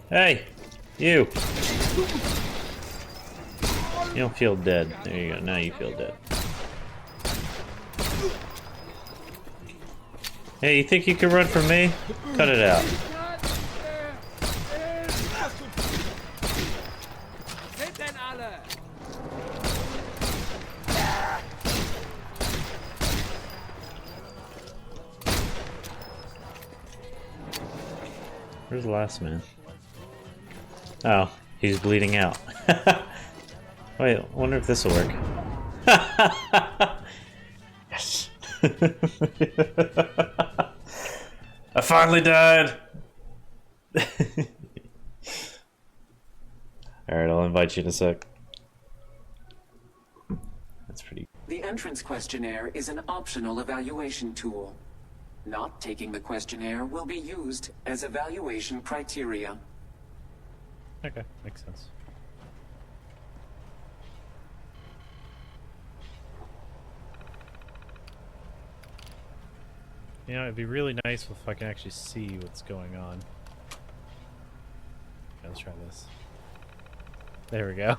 Hey! You! You don't feel dead. There you go. Now you feel dead. Hey, you think you can run from me? Cut it out. Where's the last man? Oh, he's bleeding out. Wait, I wonder if this will work. Yes! I finally died! Alright, I'll invite you in a sec. That's pretty. The entrance questionnaire is an optional evaluation tool. Not taking the questionnaire will be used as evaluation criteria. Okay, makes sense. You know, it'd be really nice if I can actually see what's going on. Okay, let's try this. There we go.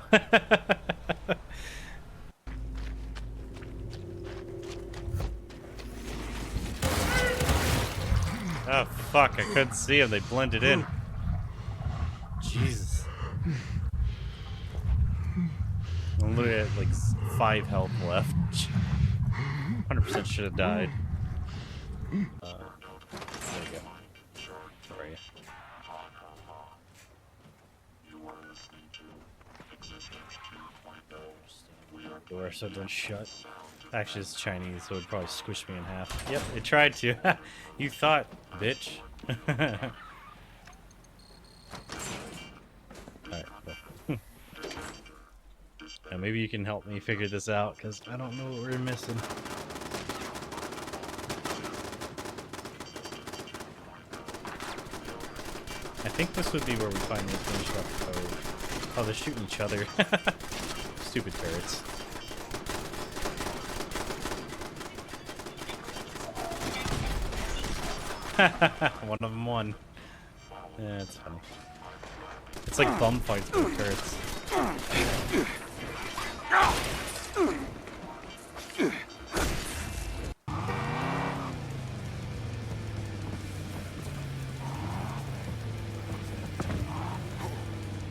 Oh fuck, I couldn't see them, they blended in. Jesus. I'm literally at like 5 health left. 100% should have died. There we go. Where are you? Door so don't shut. Actually, it's Chinese, so it would probably squish me in half. Yep, it tried to. You thought, bitch. Alright, cool. Now maybe you can help me figure this out, because I don't know what we're missing. I think this would be where we finally finish up the code. Oh, they're shooting each other. Stupid turrets. One of them won. Yeah, it's funny. It's like bum fights with turrets.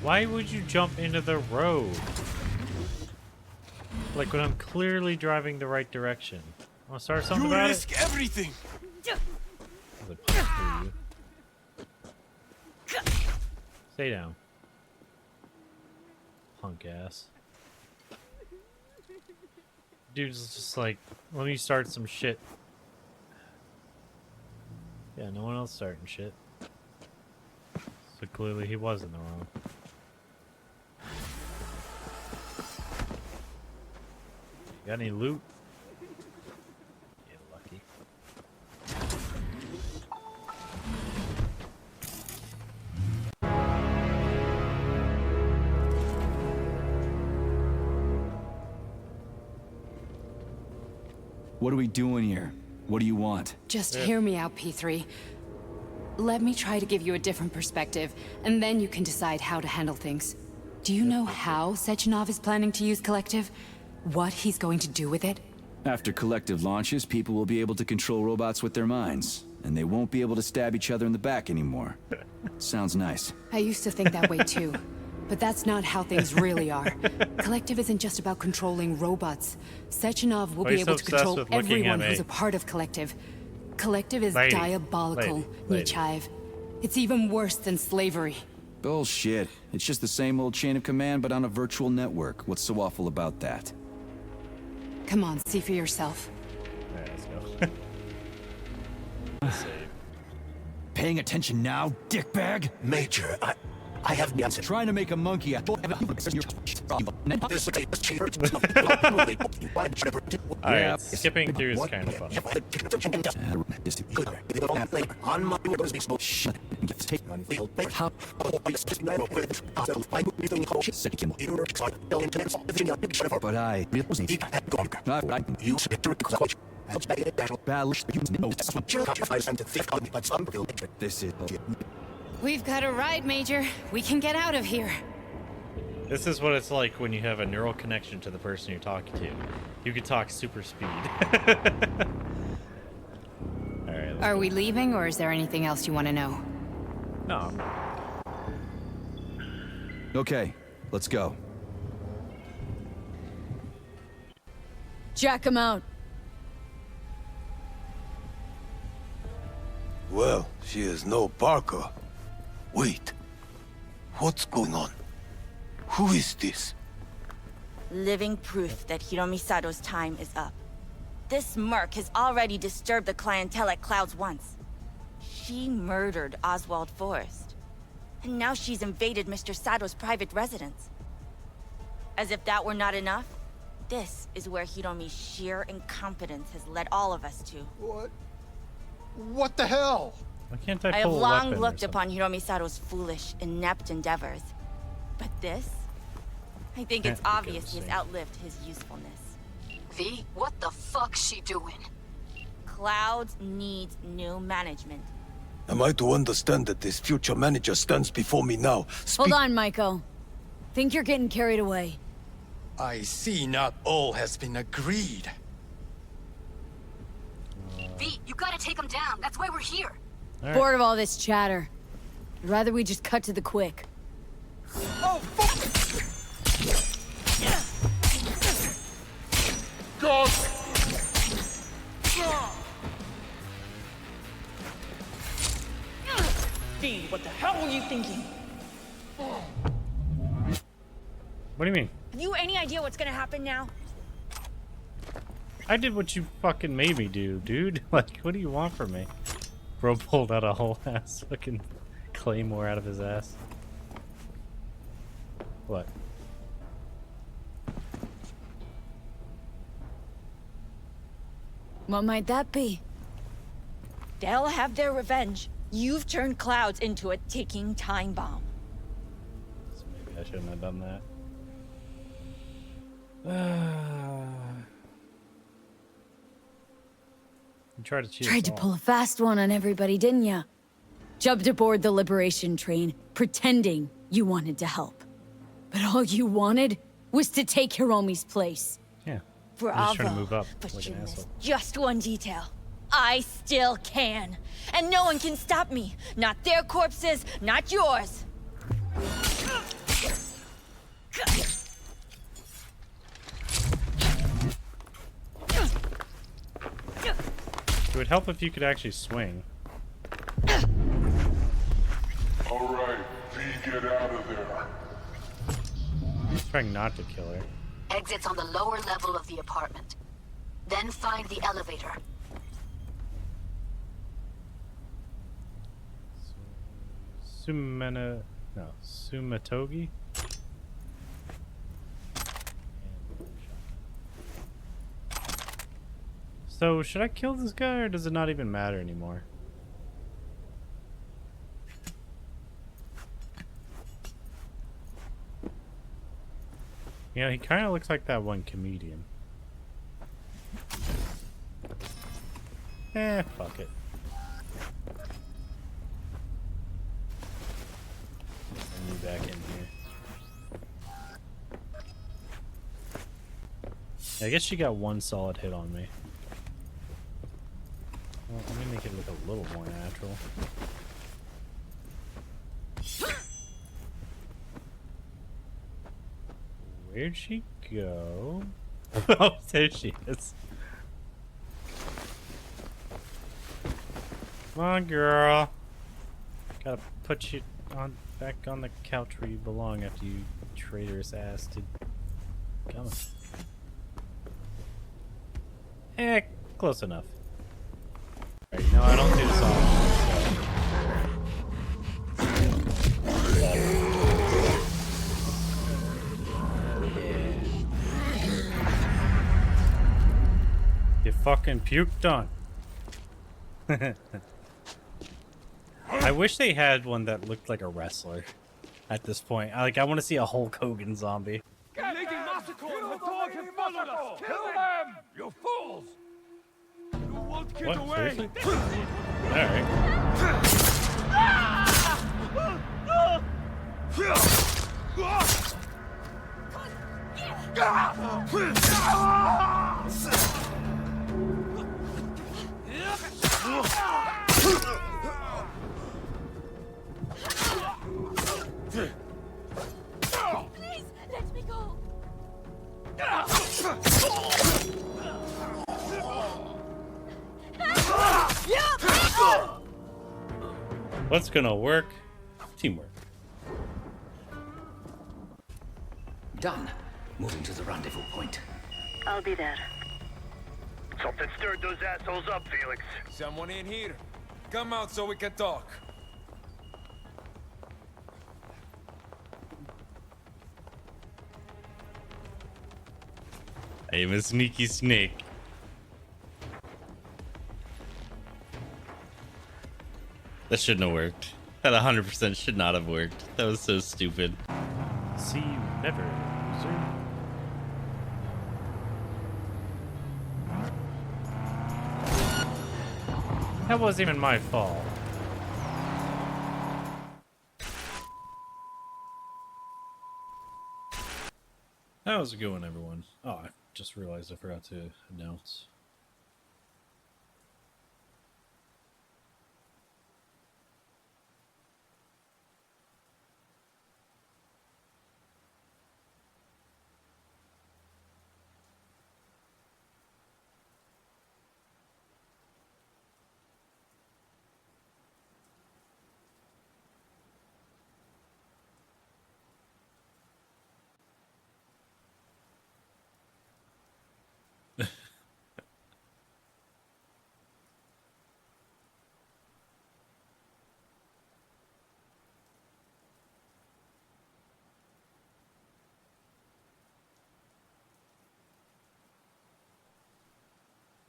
Why would you jump into the road? Like when I'm clearly driving the right direction. Want to start something about it? You risk everything. Stay down. Punk ass. Dude's just like, let me start some shit. Yeah, no one else starting shit. So clearly he was in the wrong. Got any loot? Yeah, lucky. What are we doing here? What do you want? Just hear me out, P3. Let me try to give you a different perspective, and then you can decide how to handle things. Do you know how Sechenov is planning to use Collective? What he's going to do with it? After Collective launches, people will be able to control robots with their minds, and they won't be able to stab each other in the back anymore. Sounds nice. I used to think that way too, but that's not how things really are. Collective isn't just about controlling robots. Sechenov will be able to control everyone who's a part of Collective. Collective is diabolical, Nechayev. It's even worse than slavery. Bullshit. It's just the same old chain of command, but on a virtual network. What's so awful about that? Come on, see for yourself. Alright, let's go. Save. Paying attention now, dickbag? Major, I have the answer. Trying to make a monkey out of Alright, skipping through is kind of fun. But this is We've got a ride, Major. We can get out of here. This is what it's like when you have a neural connection to the person you're talking to. You can talk super speed. Alright. Are we leaving, or is there anything else you want to know? No. Okay, let's go. Jack him out. Well, she is no Parker. Wait. What's going on? Who is this? Living proof that Hiromi Sato's time is up. This merc has already disturbed the clientele at Clouds once. She murdered Oswald Forrest. And now she's invaded Mr. Sato's private residence. As if that were not enough, this is where Hiromi's sheer incompetence has led all of us to. What? What the hell? Why can't I I have pull a long weapon or looked something? upon Hiromi Sato's foolish, inept endeavors. But this? I think it's Can't obvious he has outlived his usefulness. V, what the fuck's she doing? Clouds needs new management. Am I to understand that this future manager stands before me now? Hold on, Maiko. Think you're getting carried away. I see not all has been agreed. V, you gotta take him down. That's why we're here. All right. Bored of all this chatter. I'd rather we just cut to the quick. Oh, fuck! God! V, what the hell were you thinking? What do you mean? Have you any idea what's gonna happen now? I did what you fucking made me do, dude. Like, what do you want from me? Bro pulled out a whole ass fucking claymore out of his ass. What? What might that be? They'll have their revenge. You've turned Clouds into a ticking time bomb. So maybe I shouldn't have done that. You tried to cheat Tried us to all. pull a fast one on everybody, didn't ya? Jumped aboard the Liberation train, pretending you wanted to help. But all you wanted was to take Hiromi's place. Yeah. Bravo. I'm just trying to move up But like you an missed asshole. just one detail. I still can. And no one can stop me. Not their corpses, not yours. It would help if you could actually swing. Alright, V, get out of there. I'm trying not to kill her. Exit's on the lower level of the apartment. Then find the elevator. Sumatogi? So, should I kill this guy, or does it not even matter anymore? You know, he kind of looks like that one comedian. Fuck it. Send you back in here. I guess she got one solid hit on me. Well, let me make it look a little more natural. Where'd she go? Oh, there she is. Come on, girl. Gotta put you on back on the couch where you belong after you traitorous ass to come. Close enough. Alright, you know, I don't do this often. You fucking puked on. I wish they had one that looked like a wrestler at this point. I want to see a Hulk Hogan zombie. Kill them! You fools! You won't get What? away! Seriously? Alright. What's gonna work? Teamwork. Done. Moving to the rendezvous point. I'll be there. Something stirred those assholes up, Felix. Someone in here. Come out so we can talk. I'm a sneaky snake. That shouldn't have worked. That 100% should not have worked. That was so stupid. See you never, loser. That wasn't even my fault. How's it going, everyone? Oh, I just realized I forgot to announce.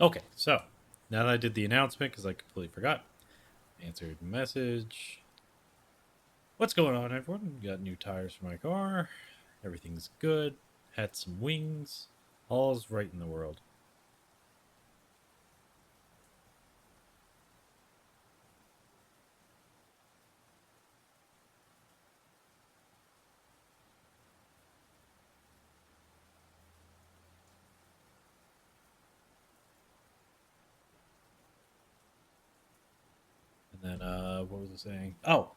Okay, so now that I did the announcement, because I completely forgot, answered the message. What's going on, everyone? Got new tires for my car. Everything's good. Had some wings. All's right in the world. And then, what was I saying? Oh,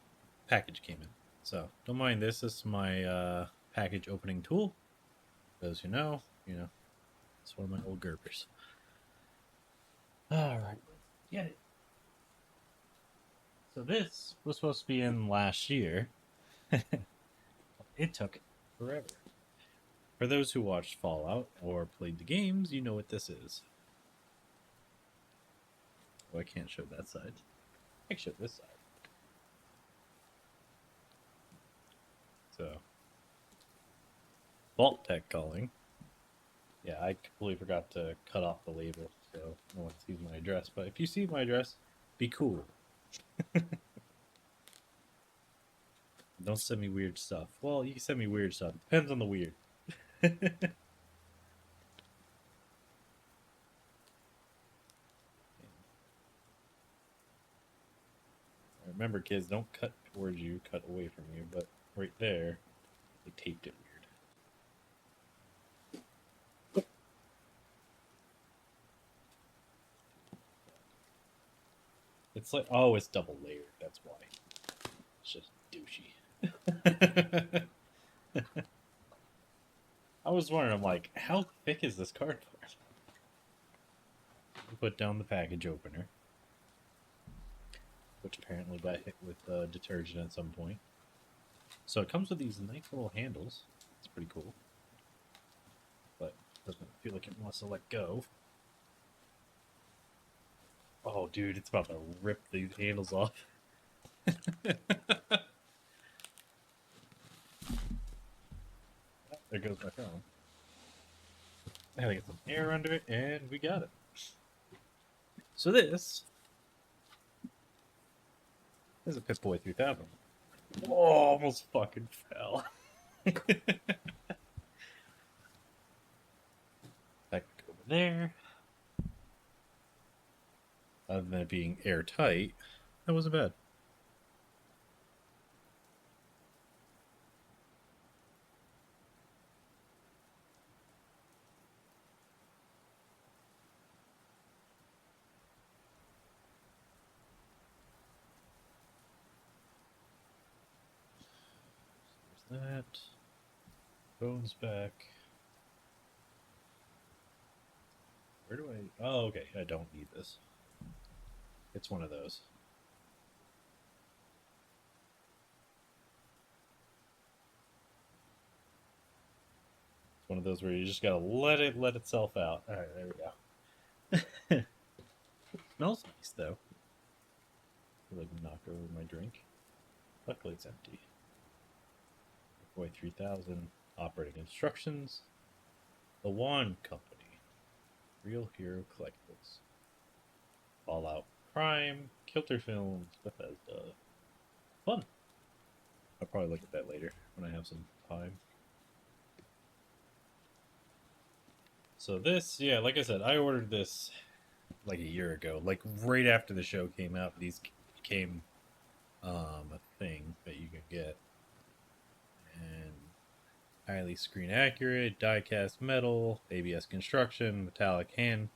package came in. So, don't mind this. This is my package opening tool. For those who know, it's one of my old Gerbers. Alright, get it. So this was supposed to be in last year. It took forever. For those who watched Fallout or played the games, you know what this is. Oh, I can't show that side. I can show this side. So, Vault-Tec calling. Yeah, I completely forgot to cut off the label, so no one sees my address. But if you see my address, be cool. Don't send me weird stuff. Well, you can send me weird stuff. Depends on the weird. Remember, kids, don't cut towards you, cut away from you. But right there, they taped it weird. It's like, oh, it's double layered. That's why. It's just douchey. I was wondering, I'm like, how thick is this cardboard? Put down the package opener, which apparently got hit with detergent at some point. So it comes with these nice little handles. It's pretty cool. But doesn't feel like it wants to let go. Oh, dude, it's about to rip these handles off. There goes my phone. I gotta get some air under it, and we got it. So this is a Pip-Boy 3000. Oh, almost fucking fell. Back over there. Other than it being airtight, that wasn't bad. There's that. Phone's back. Where do I... Oh, okay. I don't need this. It's one of those. one of those where you just gotta let itself out. All right, there we go. Smells nice though. I feel like knock over my drink. Luckily it's empty. Boy 3000. Operating instructions. The Wand Company. Real Hero Collectibles. Fallout Prime. Kilter Films. Bethesda. Fun. I'll probably look at that later when I have some time. So this, yeah, like I said, I ordered this like a year ago. Like right after the show came out, these became a thing that you could get. And highly screen accurate, die-cast metal, ABS construction, metallic hand,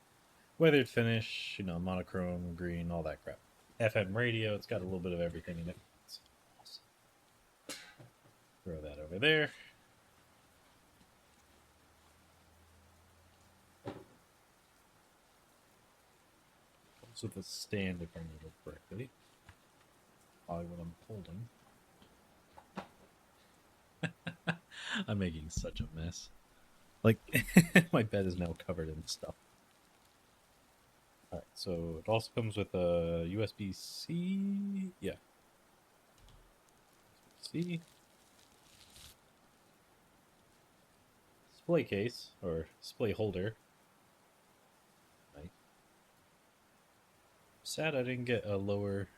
weathered finish, you know, monochrome, green, all that crap. FM radio, it's got a little bit of everything in it. It's awesome. Throw that over there. Comes with a stand if I remember correctly. Probably what I'm holding. I'm making such a mess. Like, my bed is now covered in stuff. Alright, so it also comes with a USB-C. Yeah. USB-C. Display case, or display holder. Right. Sad I didn't get a lower,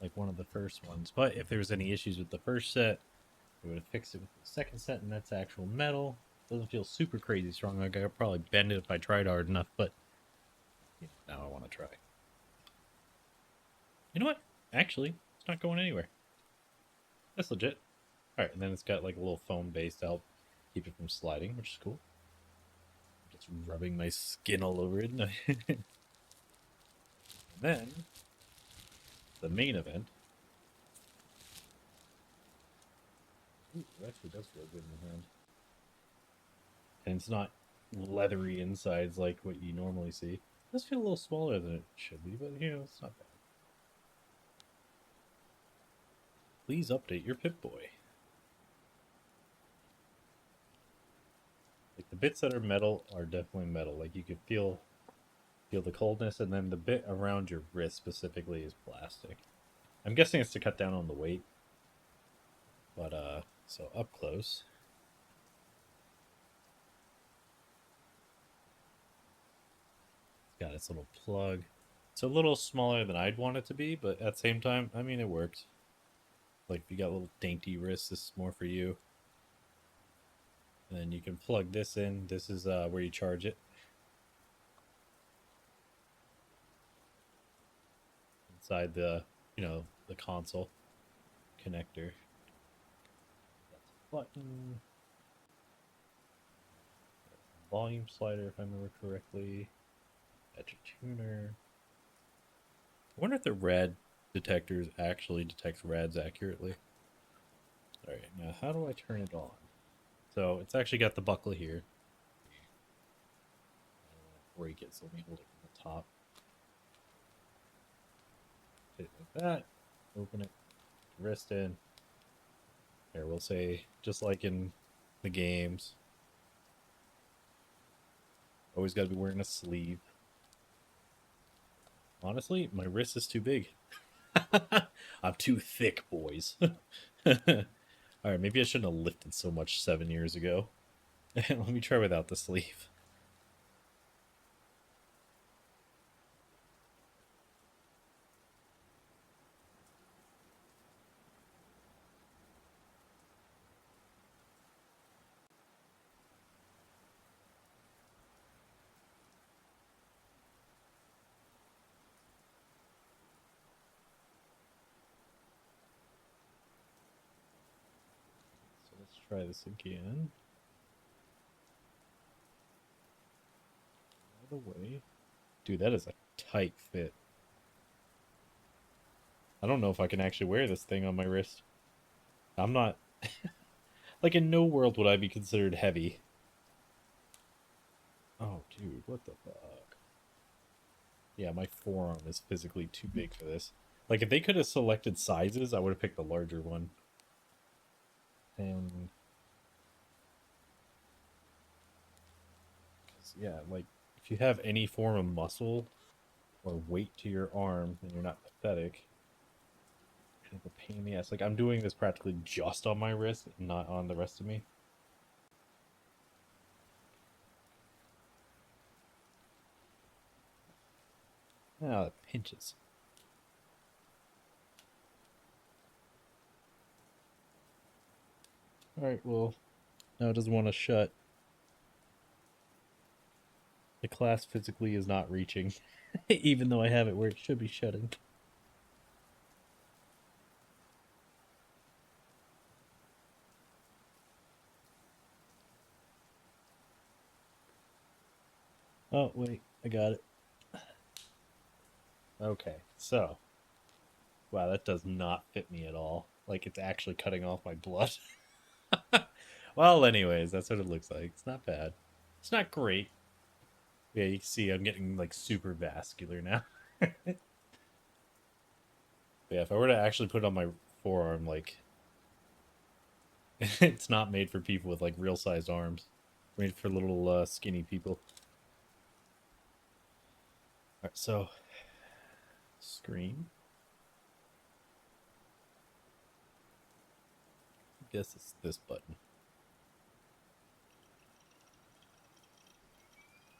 like one of the first ones. But if there was any issues with the first set, we would have fixed it with the second set, and that's actual metal. Doesn't feel super crazy strong. I could probably bend it if I tried hard enough, but you know, now I want to try. You know what? Actually, it's not going anywhere. That's legit. Alright, and then it's got like a little foam base to help keep it from sliding, which is cool. Just rubbing my skin all over it. And then, the main event. Ooh, it actually does feel good in the hand. And it's not leathery insides like what you normally see. It does feel a little smaller than it should be, but you know, it's not bad. Please update your Pip-Boy. Like the bits that are metal are definitely metal. Like you could feel the coldness, and then the bit around your wrist specifically is plastic. I'm guessing it's to cut down on the weight. But so up close. It's got its little plug. It's a little smaller than I'd want it to be, but at the same time, I mean, it works. Like if you got little dainty wrists, this is more for you. And then you can plug this in. This is where you charge it. Inside the, you know, the console connector. That's a button. Volume slider, if I remember correctly. That's a tuner. I wonder if the rad detectors actually detects rads accurately. Alright, now how do I turn it on? So it's actually got the buckle here. I don't want to break it, so let me hold it from the top. Hit it like that. Open it. Wrist in. Here, we'll say, just like in the games. Always got to be wearing a sleeve. Honestly, my wrist is too big. I'm too thick, boys. Alright, maybe I shouldn't have lifted so much 7 years ago. Let me try without the sleeve. Let's try this again. By the way, dude, that is a tight fit. I don't know if I can actually wear this thing on my wrist. I'm not... like, in no world would I be considered heavy. Oh, dude, what the fuck? Yeah, my forearm is physically too big for this. Like, if they could have selected sizes, I would have picked the larger one. And Yeah, like if you have any form of muscle or weight to your arm and you're not pathetic, it's a pain in the ass. Like I'm doing this practically just on my wrist, not on the rest of me. Ah, it pinches. Alright, well, now it doesn't want to shut. The class physically is not reaching, even though I have it where it should be shutting. Oh, wait, I got it. Okay, so. Wow, that does not fit me at all. Like, it's actually cutting off my blood. Well, anyways, that's what it looks like. It's not bad. It's not great. Yeah, you can see I'm getting, like, super vascular now. Yeah, if I were to actually put it on my forearm, like... it's not made for people with, like, real-sized arms. Made for little, skinny people. Alright, so... Screen. I guess it's this button.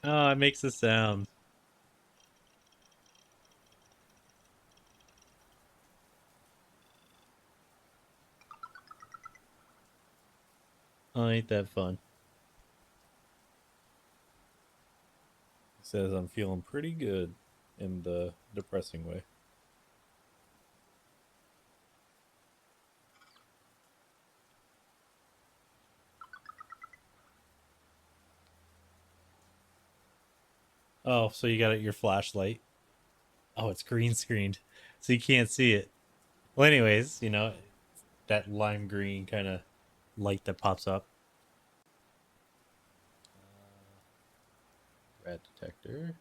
Oh, it makes a sound. Oh, ain't that fun. It says I'm feeling pretty good in the depressing way. Oh, so you got your flashlight. Oh, it's green screened, so you can't see it. Well, anyways, you know, that lime green kind of light that pops up. Red detector.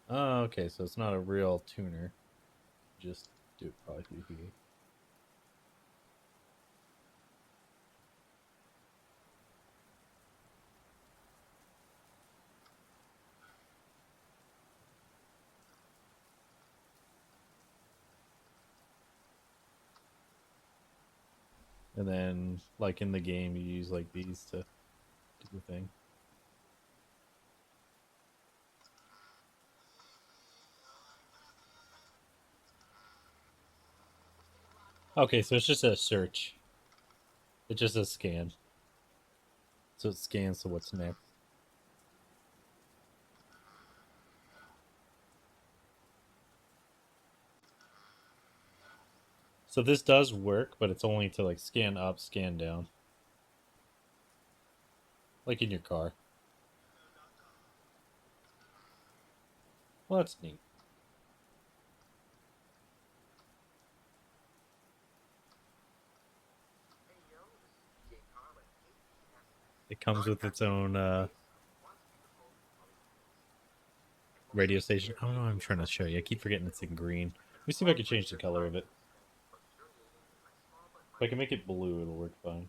Oh, okay, so it's not a real tuner. Just do it probably through here. And then, like in the game, you use like these to do the thing. Okay, so it's just a search. It's just a scan. So it scans to what's next. So this does work, but it's only to like scan up, scan down. Like in your car. Well, that's neat. It comes with its own radio station. I don't know what I'm trying to show you. I keep forgetting it's in green. Let me see if I can change the color of it. If I can make it blue, it'll work fine.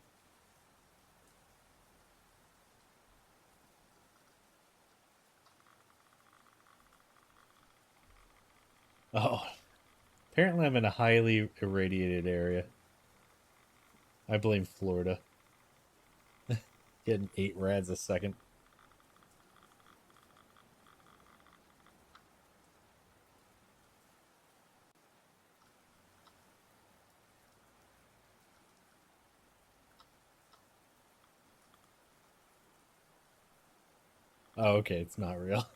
Oh. Apparently I'm in a highly irradiated area. I blame Florida. Getting 8 rads a second. Oh, okay, it's not real.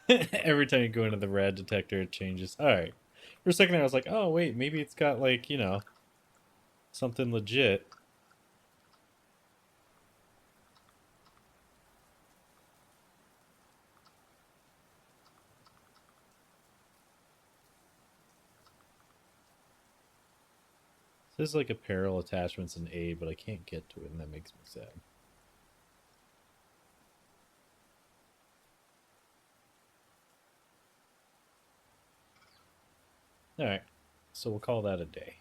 Every time you go into the rad detector, it changes. Alright. For a second I was like, oh, wait, maybe it's got, like, you know, something legit. There's like apparel attachments in A, but I can't get to it, and that makes me sad. Alright, so we'll call that a day.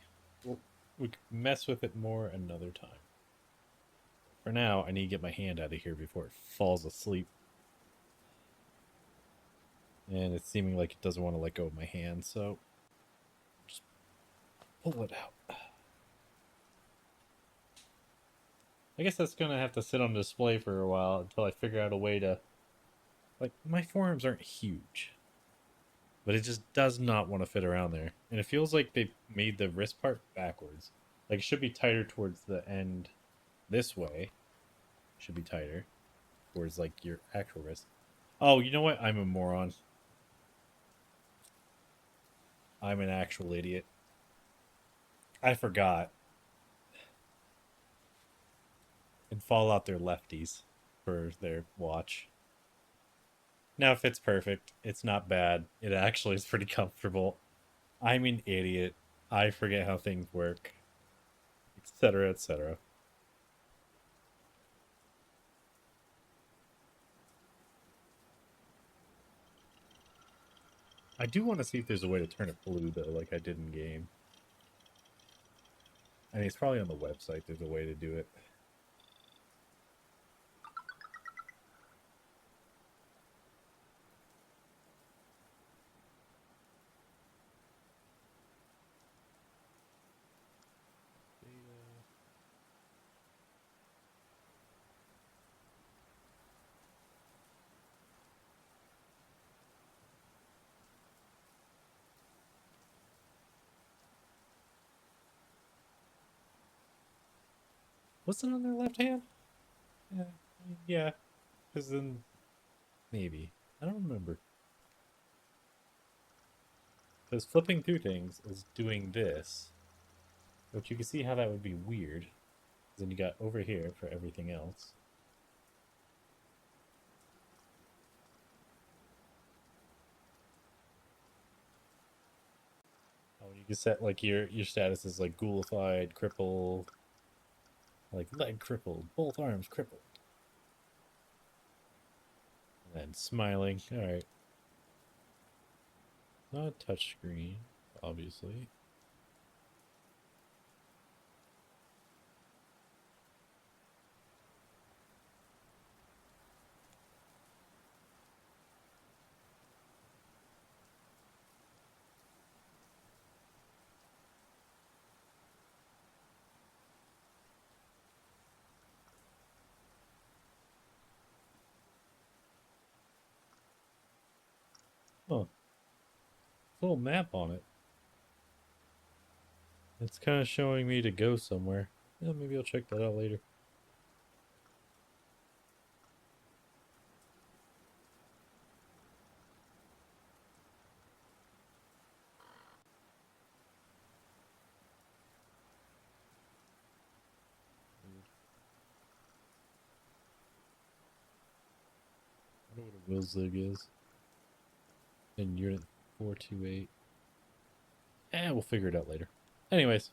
we can mess with it more another time. For now, I need to get my hand out of here before it falls asleep. And it's seeming like it doesn't want to let go of my hand, so just pull it out. I guess that's going to have to sit on display for a while until I figure out a way to... Like, my forearms aren't huge, but it just does not want to fit around there. And it feels like they made the wrist part backwards. Like, it should be tighter towards the end this way. Should be tighter towards, like, your actual wrist. Oh, you know what? I'm a moron. I'm an actual idiot. I forgot. And Fallout, they're lefties for their watch. Now it fits perfect. It's not bad. It actually is pretty comfortable. I'm an idiot. I forget how things work. Etc., etc. I do want to see if there's a way to turn it blue, though, like I did in game. I mean, it's probably on the website. There's a way to do it. Was it on their left hand? Yeah. Because then... Maybe. I don't remember. Because flipping through things is doing this. But you can see how that would be weird. Then you got over here for everything else. Oh, you can set like your status is like ghoulified, crippled, like leg crippled, both arms crippled. And then smiling. Alright. Not a touch screen, obviously. Oh. A little map on it. It's kind of showing me to go somewhere. Yeah, maybe I'll check that out later. I don't know what a will zig is. In unit 428. We'll figure it out later. Anyways.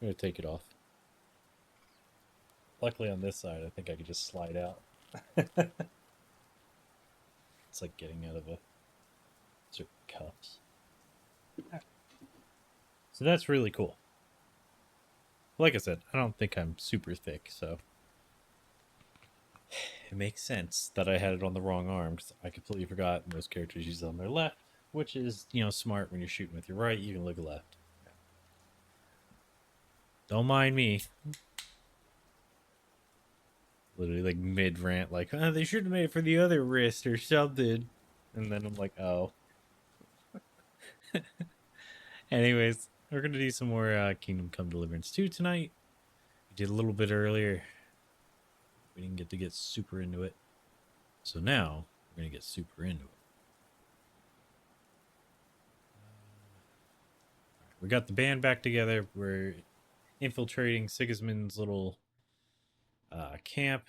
I'm going to take it off. Luckily on this side, I think I could just slide out. It's like getting out of a certain cuffs. So that's really cool. Like I said, I don't think I'm super thick, so it makes sense that I had it on the wrong arm because I completely forgot most characters use it on their left, which is, you know, smart when you're shooting with your right. You can look left. Don't mind me. Literally like mid rant, like, oh, they should have made it for the other wrist or something. And then I'm like, oh. Anyways, we're gonna do some more Kingdom Come Deliverance 2 tonight. We did a little bit earlier. We didn't get super into it. So now we're gonna get super into it. We got the band back together. We're infiltrating Sigismund's little camp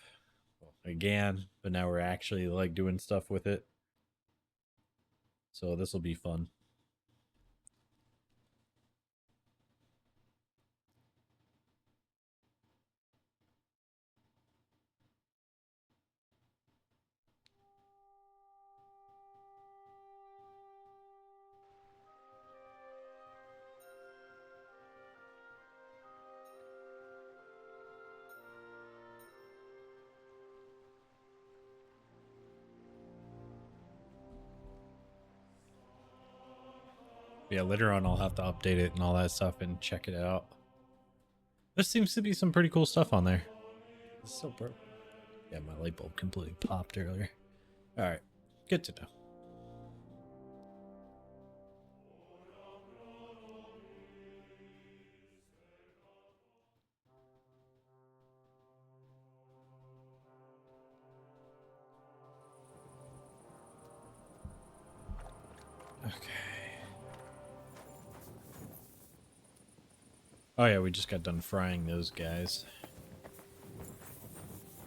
again, but now we're actually like doing stuff with it. So this will be fun. Yeah, later on I'll have to update it and all that stuff and check it out. There seems to be some pretty cool stuff on there. It's so broke. Yeah, my light bulb completely popped earlier. Alright, good to know. Okay. Oh yeah, we just got done frying those guys.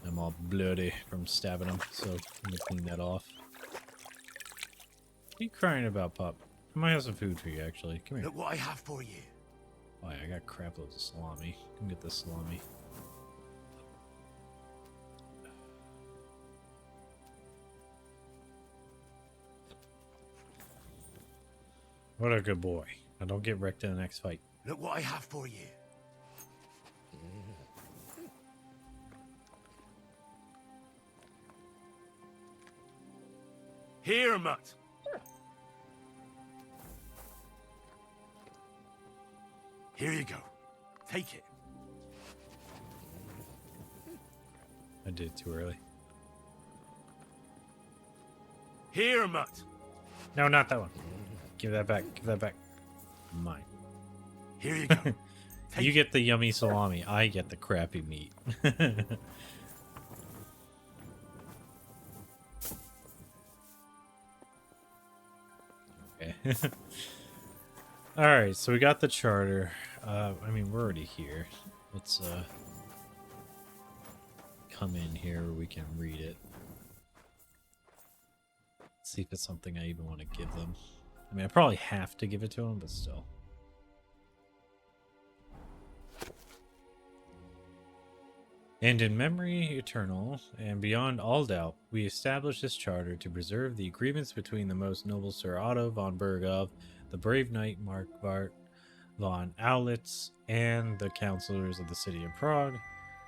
I'm all bloody from stabbing them, so I'm gonna clean that off. What are you crying about, pup? I might have some food for you, actually. Come here. Look what I have for you. Oh yeah, I got crap loads of salami. Come get this salami. What a good boy. Now don't get wrecked in the next fight. Look what I have for you. Here, Mutt. Here you go. Take it. I did it too early. Here, Mutt. No, not that one. Give that back. Give that back. Mine. Here you go. You get the yummy salami. I get the crappy meat. Okay. Alright, so we got the charter. I mean, we're already here. Let's come in here where we can read it. See if it's something I even want to give them. I mean, I probably have to give it to them, but still. And in memory eternal, and beyond all doubt, we establish this charter to preserve the agreements between the most noble Sir Otto von Bergov, the brave knight Markvart von Aulitz, and the councillors of the city of Prague.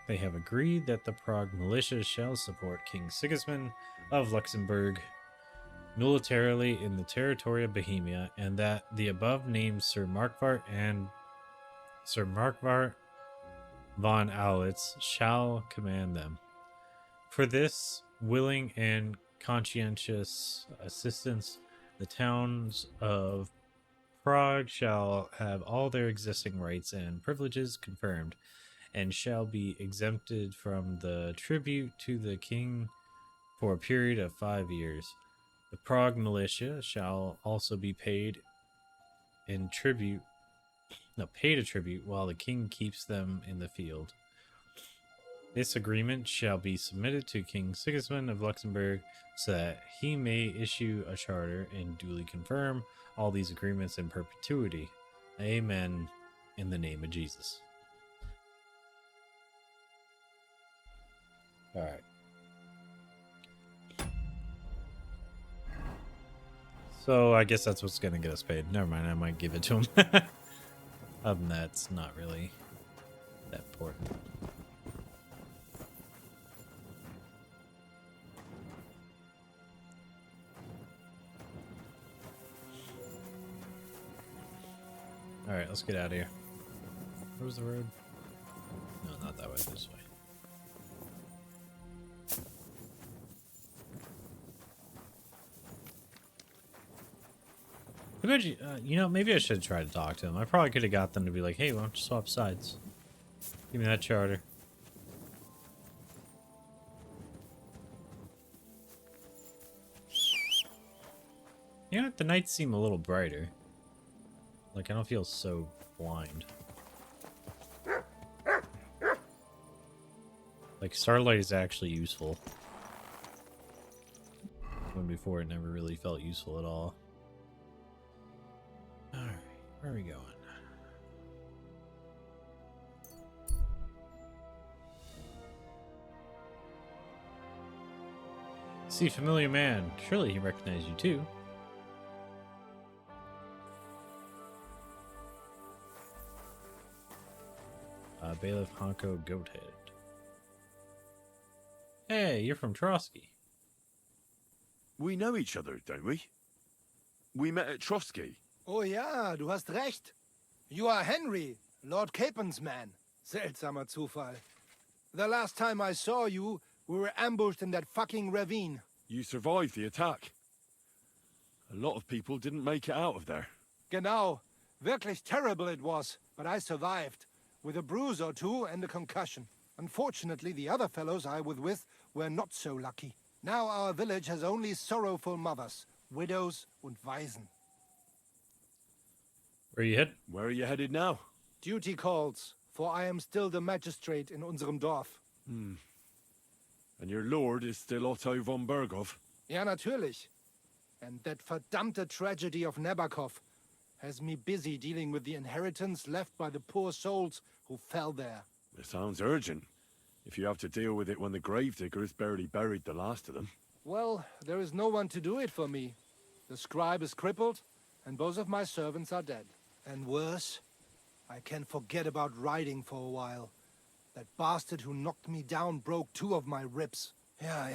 They have agreed that the Prague militia shall support King Sigismund of Luxembourg militarily in the territory of Bohemia, and that the above named Sir Markvart von Aulitz shall command them. For this willing and conscientious assistance, the towns of Prague shall have all their existing rights and privileges confirmed, and shall be exempted from the tribute to the king for a period of 5 years. The Prague militia shall also be paid a tribute while the king keeps them in the field. This agreement shall be submitted to King Sigismund of Luxembourg so that he may issue a charter and duly confirm all these agreements in perpetuity. Amen. In the name of Jesus. All right. So I guess that's what's going to get us paid. Never mind, I might give it to him. Other than that, it's not really that important. Alright, let's get out of here. Where was the road? No, not that way, this way. Imagine, you know, maybe I should try to talk to them. I probably could have got them to be like, hey, why don't you swap sides? Give me that charter. You know, the nights seem a little brighter. Like, I don't feel so blind. Like, starlight is actually useful. When before it never really felt useful at all. Alright, where are we going? See, familiar man. Surely he recognized you too. Bailiff Honko Goathead. Hey, you're from Trotsky. We know each other, don't we? We met at Trotsky. Oh ja, du hast recht. You are Henry, Lord Capen's man. Seltsamer Zufall. The last time I saw you, we were ambushed in that fucking ravine. You survived the attack. A lot of people didn't make it out of there. Genau. Wirklich terrible it was, but I survived. With a bruise or two and a concussion. Unfortunately, the other fellows I was with were not so lucky. Now our village has only sorrowful mothers, widows and Waisen. Where are you headed? Where are you headed now? Duty calls, for I am still the magistrate in unserem Dorf. And your lord is still Otto von Berghoff? Ja, natürlich. And that verdammte tragedy of Nabokov has me busy dealing with the inheritance left by the poor souls who fell there. It sounds urgent. If you have to deal with it when the gravediggers barely buried the last of them. Well, there is no one to do it for me. The scribe is crippled, and both of my servants are dead. And worse, I can forget about riding for a while. That bastard who knocked me down broke 2 of my ribs. Ja,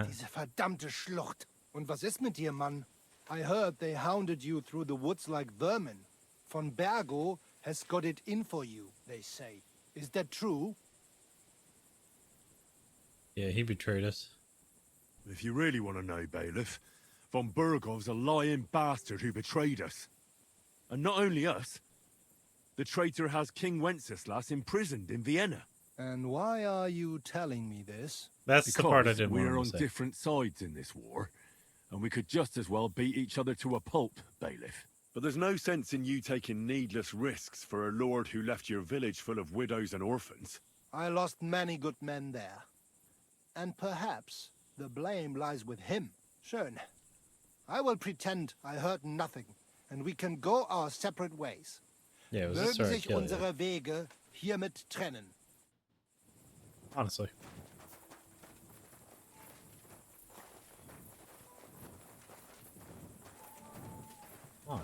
diese verdammte Schlucht. Und was ist mit dir, Mann? I heard they hounded you through the woods like vermin. Von Bergo has got it in for you, they say. Is that true? Yeah, he betrayed us. If you really want to know, Bailiff, von Berghoff's a lying bastard who betrayed us. And not only us, the traitor has King Wenceslas imprisoned in Vienna. And why are you telling me this? That's because the part I didn't want we're to on say. different sides in this war, and we could just as well beat each other to a pulp, Bailiff. But there's no sense in you taking needless risks for a lord who left your village full of widows and orphans. I lost many good men there. And perhaps the blame lies with him. Schön. I will pretend I heard nothing, and we can go our separate ways. Yeah, it was Mögen sich kill, unsere Wege hiermit trennen. Honestly. Come on.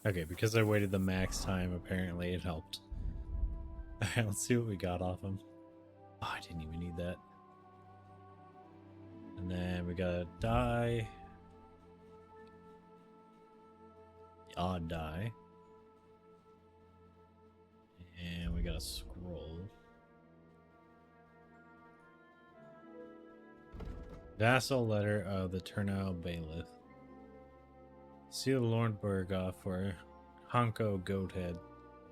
Okay, because I waited the max time, apparently it helped. Alright, let's see what we got off him. Oh, I didn't even need that. And then we got a die. The odd die. And we got a scroll. Vassal letter of the Turnau Bailiff. Seal Lord Berghoff for Hanko Goathead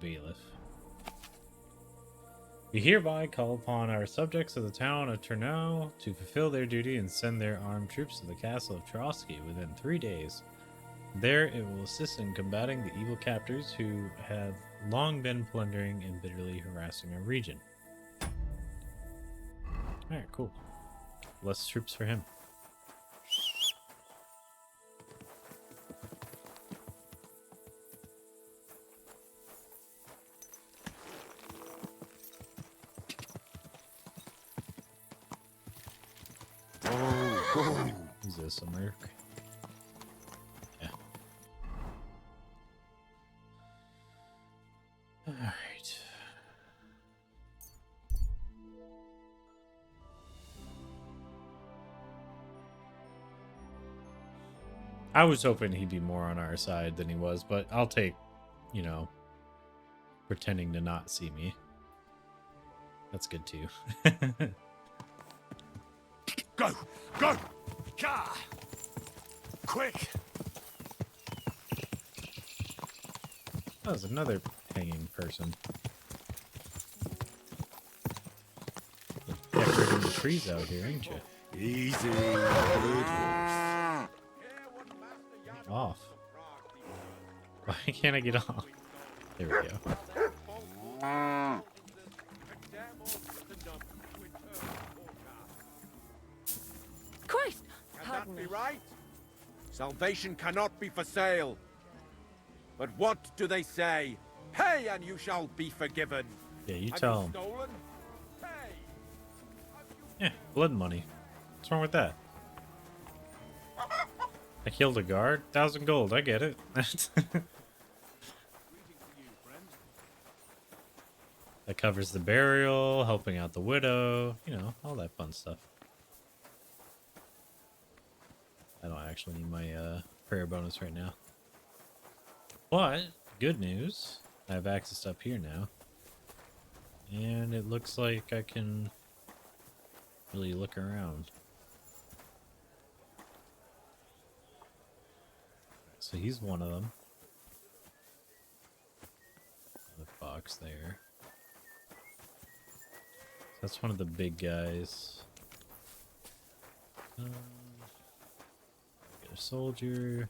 Bailiff. We hereby call upon our subjects of the town of Turnau to fulfill their duty and send their armed troops to the castle of Trotsky within 3 days. There it will assist in combating the evil captors who have long been plundering and bitterly harassing our region. Alright, cool. Less troops for him. Is this a merc? Yeah. Alright. I was hoping he'd be more on our side than he was, but I'll take, you know, pretending to not see me. That's good too. Go! Go! Gah! Quick! Oh, there's another hanging person. Decorating the trees out here, ain't you? Easy. Good Off. Why can't I get off? There we go. Christ! Can that be right? Salvation cannot be for sale. But what do they say? Pay and you shall be forgiven. Yeah, you Have tell him. Stolen? Yeah, blood money. What's wrong with that? I killed a guard. 1,000 gold. I get it. That covers the burial, helping out the widow, you know, all that fun stuff. I don't actually need my prayer bonus right now. But, good news, I have access up here now. And it looks like I can really look around. So he's one of them. The box there. That's one of the big guys. Get a soldier.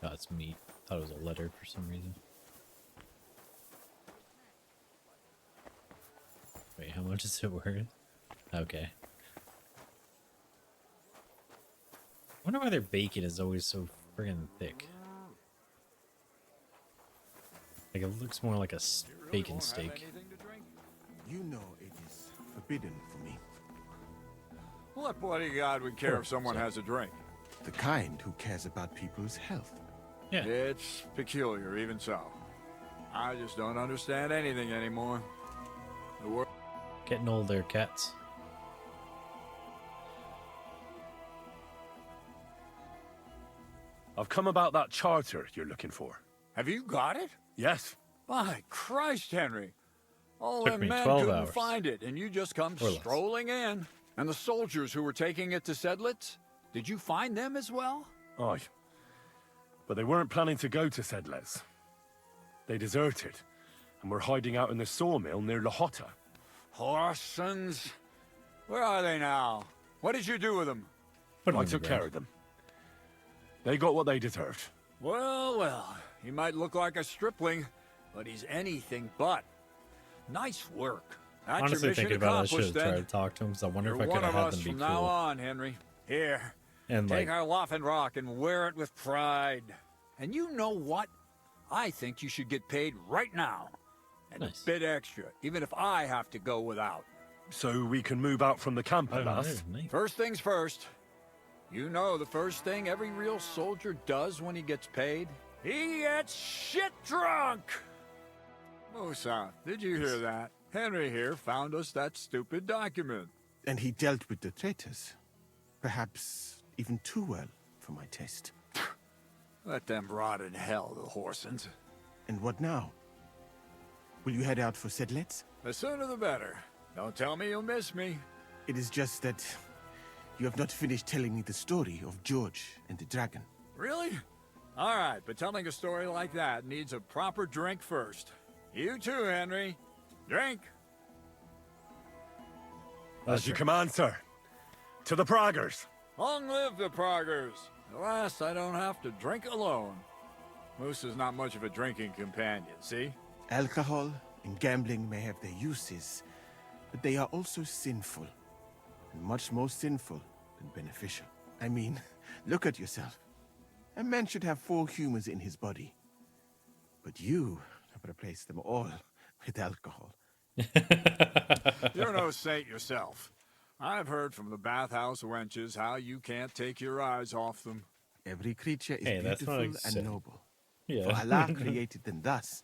Oh, it's meat. Thought it was a letter for some reason. Wait, how much is it worth? Okay. I wonder why their bacon is always so friggin' thick. Like, it looks more like a bacon steak. You know it is forbidden for me. What bodyguard would care if someone has a drink? The kind who cares about people's health. Yeah. It's peculiar, even so. I just don't understand anything anymore. The world... Getting old there, cats. I've come about that charter you're looking for. Have you got it? Yes. By Christ, Henry. All Took them me men 12 couldn't hours. find it, and you just come strolling in. And the soldiers who were taking it to Sedlitz, did you find them as well? Aye. But they weren't planning to go to Sedlitz. They deserted, and were hiding out in the sawmill near Lahota. Horsons. Where are they now? What did you do with them? I took care of them. They got what they deserved. Well, well, he might look like a stripling, but he's anything but. Nice work. That's Honestly, your mission thinking about it, I should accomplished, have tried then. to talk to him, because I wonder You're if I one could have of had us them be from cool. now on, Henry. Here, And take like, our Waffen-Rock and wear it with pride. And you know what? I think you should get paid right now. And Nice. a bit extra, even if I have to go without. So we can move out from the camp at Oh, last. nice. First things first. You know the first thing every real soldier does when he gets paid? He gets shit drunk! Musa, did you hear that? Henry here found us that stupid document. And he dealt with the traitors. Perhaps even too well for my taste. Let them rot in hell, the Horsens. And what now? Will you head out for Sedlitz? The sooner the better. Don't tell me you'll miss me. It is just that you have not finished telling me the story of George and the dragon. Really? All right, but telling a story like that needs a proper drink first. You too, Henry. Drink. As you command, sir. To the Praggers. Long live the Praggers. At last, I don't have to drink alone. Moose is not much of a drinking companion, see? Alcohol and gambling may have their uses, but they are also sinful. And much more sinful than beneficial. I mean, look at yourself. A man should have 4 humors in his body. But you have replaced them all with alcohol. You're no saint yourself. I've heard from the bathhouse wenches how you can't take your eyes off them. Every creature is Hey, that's not beautiful and sick. noble. Yeah. For Allah created them thus.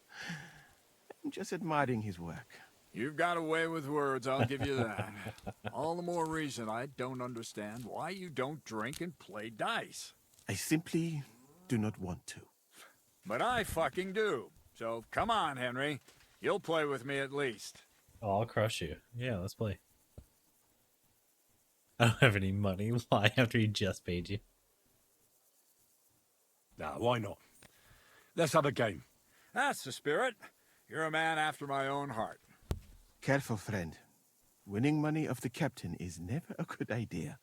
I'm just admiring his work. You've got a way with words, I'll give you that. All the more reason I don't understand why you don't drink and play dice. I simply do not want to. But I fucking do. So come on, Henry. You'll play with me at least. Oh, I'll crush you. Yeah, let's play. I don't have any money. Why? After he just paid you. Nah, why not? Let's have a game. That's the spirit. You're a man after my own heart. Careful, friend. Winning money of the captain is never a good idea.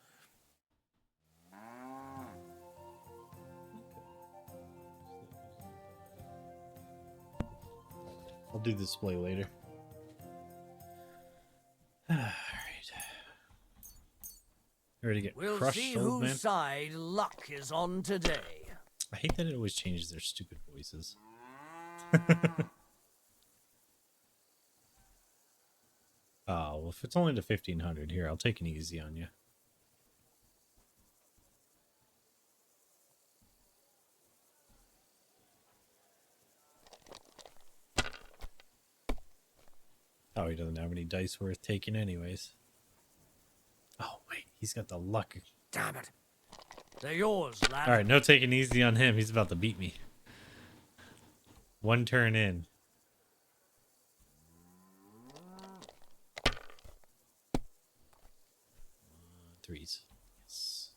I'll do the display later. Alright. Ready to get We'll crushed, see old man? whose side luck is on today. I hate that it always changes their stupid voices. Oh, well, if it's only to 1500, here, I'll take an easy on you. Oh, he doesn't have any dice worth taking anyways. Oh, wait, he's got the luck. Damn it. They're yours, lad. Alright, no taking easy on him. He's about to beat me. One turn in. Threes. Yes.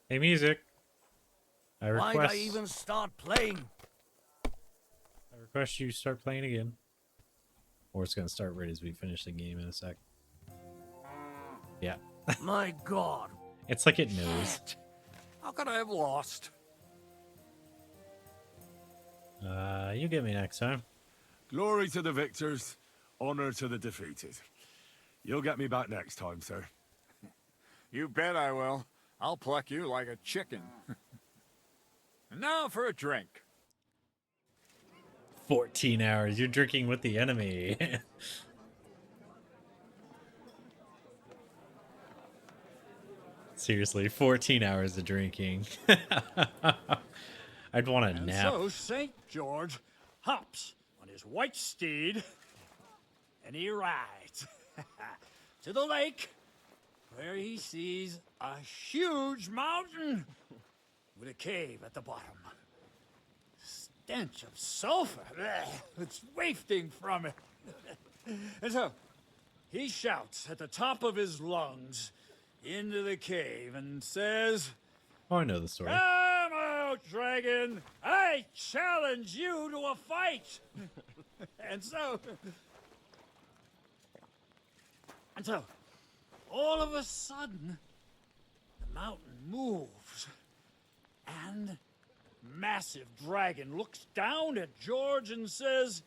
Hey, music. I request... Why'd I even start playing? I request you start playing again. Or it's going to start right as we finish the game in a sec. Yeah. My God. It's like it knows. How could I have lost? You get me next time. Glory to the victors, honor to the defeated. You'll get me back next time, sir. You bet I will. I'll pluck you like a chicken. And now for a drink. 14 hours. You're drinking with the enemy. Seriously, 14 hours of drinking. I'd want a nap. So St. George hops on his white steed and he rides to the lake where he sees a huge mountain with a cave at the bottom. Stench of sulfur. It's wafting from it. And so he shouts at the top of his lungs into the cave and says, Oh, I know the story. "Come out, dragon! I challenge you to a fight!" And so, all of a sudden, the mountain moves, and massive dragon looks down at George and says,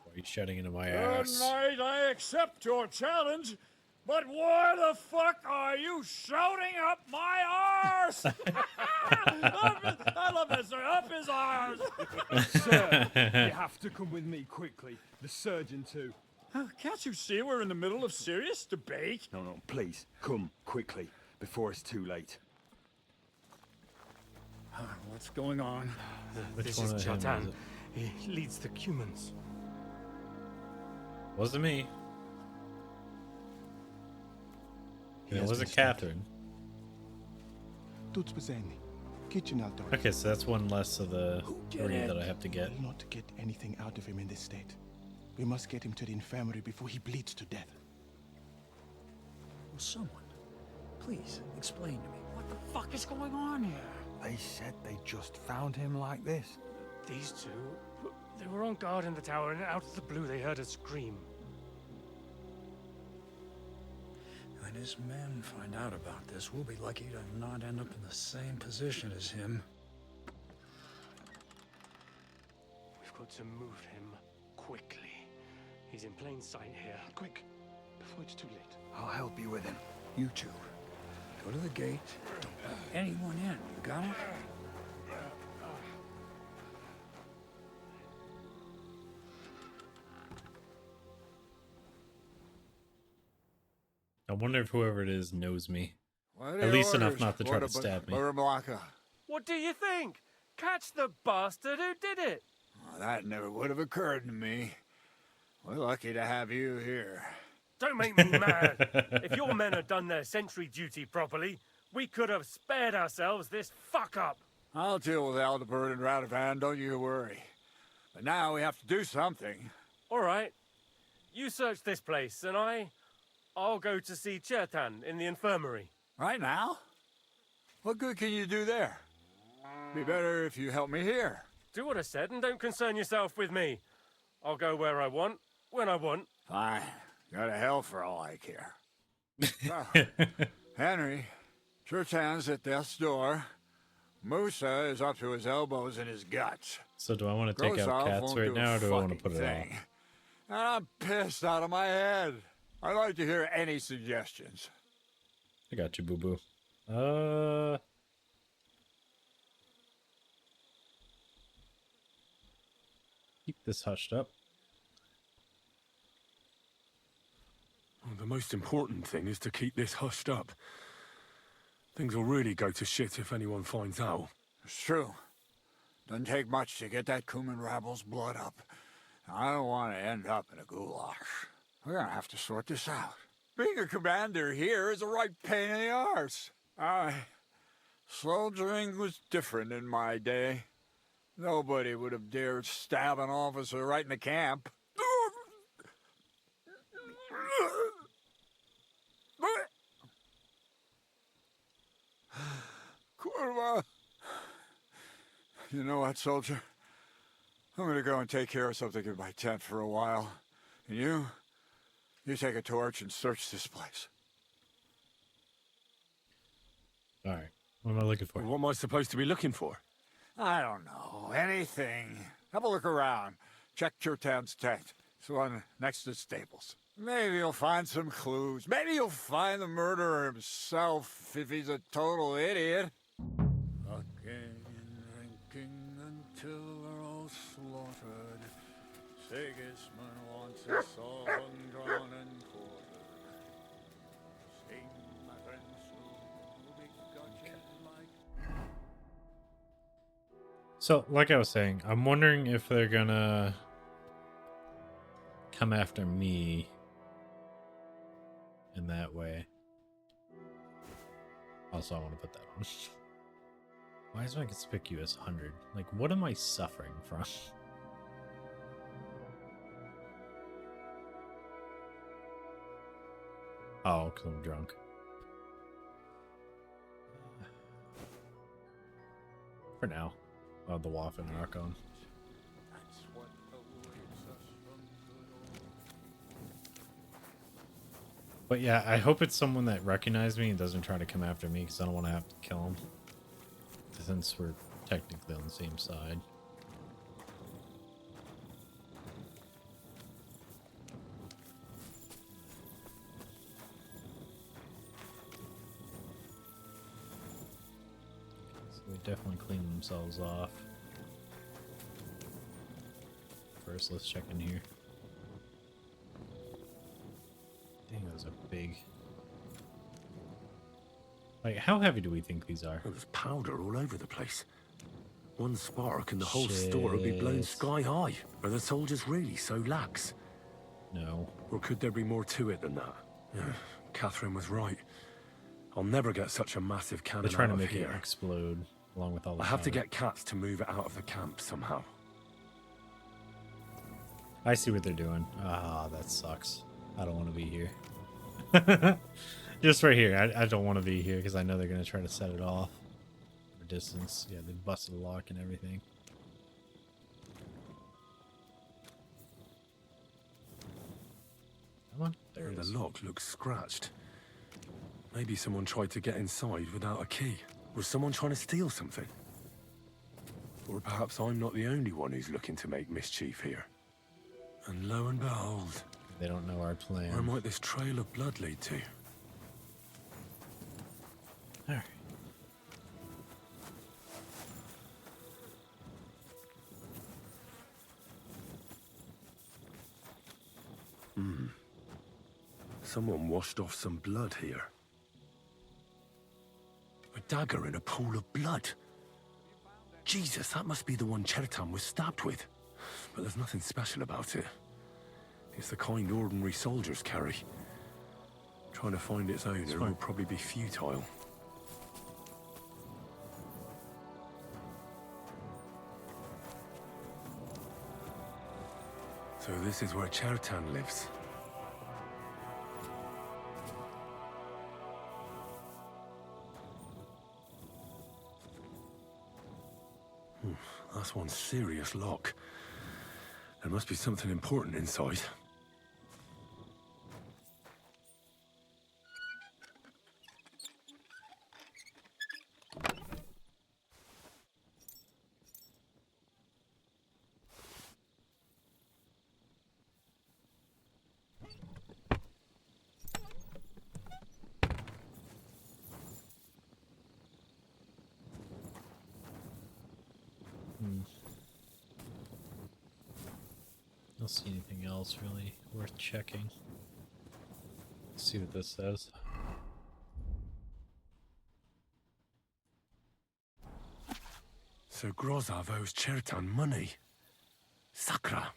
Why are you shouting into my "Good ass?" night, I accept your challenge, but why the fuck are you shouting up my arse?" I love that, sir. Up his arse. Sir, you have to come with me quickly. The surgeon too. Can't you see we're in the middle of serious debate? No, please, come quickly, before it's too late. What's going on? Which one of him is it? He leads the humans. Wasn't me. It wasn't Catherine. Okay, so that's one less of the 3 that I have to get. Not to get anything out of him in this state. We must get him to the infirmary before he bleeds to death. Will someone please explain to me what the fuck is going on here? They said they just found him like this. These two, they were on guard in the tower, and out of the blue they heard a scream. When his men find out about this, we'll be lucky to not end up in the same position as him. We've got to move him quickly. He's in plain sight here. Quick, before it's too late. I'll help you with him. You two, go to the gate. Don't let anyone in. You got it? I wonder if whoever it is knows me. What are At your least enough orders, not to try to stab me. What do you think? Catch the bastard who did it! Well, that never would have occurred to me. We're lucky to have you here. Don't make me mad. If your men had done their sentry duty properly, we could have spared ourselves this fuck-up. I'll deal with Aldebert and Radovan, don't you worry. But now we have to do something. All right. You search this place, and I'll go to see Chertan in the infirmary. Right now? What good can you do there? Be better if you help me here. Do what I said and don't concern yourself with me. I'll go where I want, when I want. Fine. Go to hell for all I care. So, Henry, Chertan's at death's door. Musa is up to his elbows in his guts. So do I want to take out cats right now, or do I want to put it on? And I'm pissed out of my head. I'd like to hear any suggestions. I got you, boo-boo. Keep this hushed up. most important thing is to keep this hushed up. Things will really go to shit if anyone finds out. It's true. Doesn't take much to get that Kuman rabble's blood up. I don't want to end up in a goulash. We're gonna have to sort this out. Being a commander here is a right pain in the arse. Soldiering was different in my day. Nobody would have dared stab an officer right in the camp. Kurva! You know what, soldier? I'm gonna go and take care of something in my tent for a while. And you take a torch and search this place. Alright, what am I looking for? What am I supposed to be looking for? I don't know. Anything. Have a look around. Check Churtan's tent. It's the one next to the stables. Maybe you'll find some clues. Maybe you'll find the murderer himself if he's a total idiot. Fucking and drinking until they're all slaughtered. Sigismund wants us all hung, drawn, and quartered. Sing, my friends, who be gotchas like. So, like I was saying, I'm wondering if they're gonna come after me in that way. Also, I want to put that on. Why is my conspicuous 100? Like, what am I suffering from? Oh, because I'm drunk. For now. I'll have the Waffen Archon. But yeah, I hope it's someone that recognized me and doesn't try to come after me, because I don't want to have to kill him. Since we're technically on the same side. So they definitely clean themselves off. First, let's check in here. Dang, those are big. Like, how heavy do we think these are? There's powder all over the place. One spark and the whole store will be blown sky high. Are the soldiers really so lax? No. Or could there be more to it than that? Yeah, Catherine was right. I'll never get such a massive cannon They're trying out to of make here. it explode along with all the I have to powder. get Cats to move it out of the camp somehow. I see what they're doing. Ah, that sucks. I don't want to be here. Just right here. I don't want to be here because I know they're going to try to set it off. For distance. Yeah, they busted the lock and everything. Come on. There it is. The lock looks scratched. Maybe someone tried to get inside without a key. Was someone trying to steal something? Or perhaps I'm not the only one who's looking to make mischief here. And lo and behold... They don't know our plan. Where might this trail of blood lead to? Alright. Someone washed off some blood here. A dagger in a pool of blood. Jesus, that must be the one Chertan was stabbed with. But there's nothing special about it. It's the kind ordinary soldiers carry. Trying to find its owner will probably be futile. So this is where Chertan lives. That's one serious lock. There must be something important inside. Don't see anything else really worth checking. Let's see what this says. So Grozov owes Chertan money. Sakra.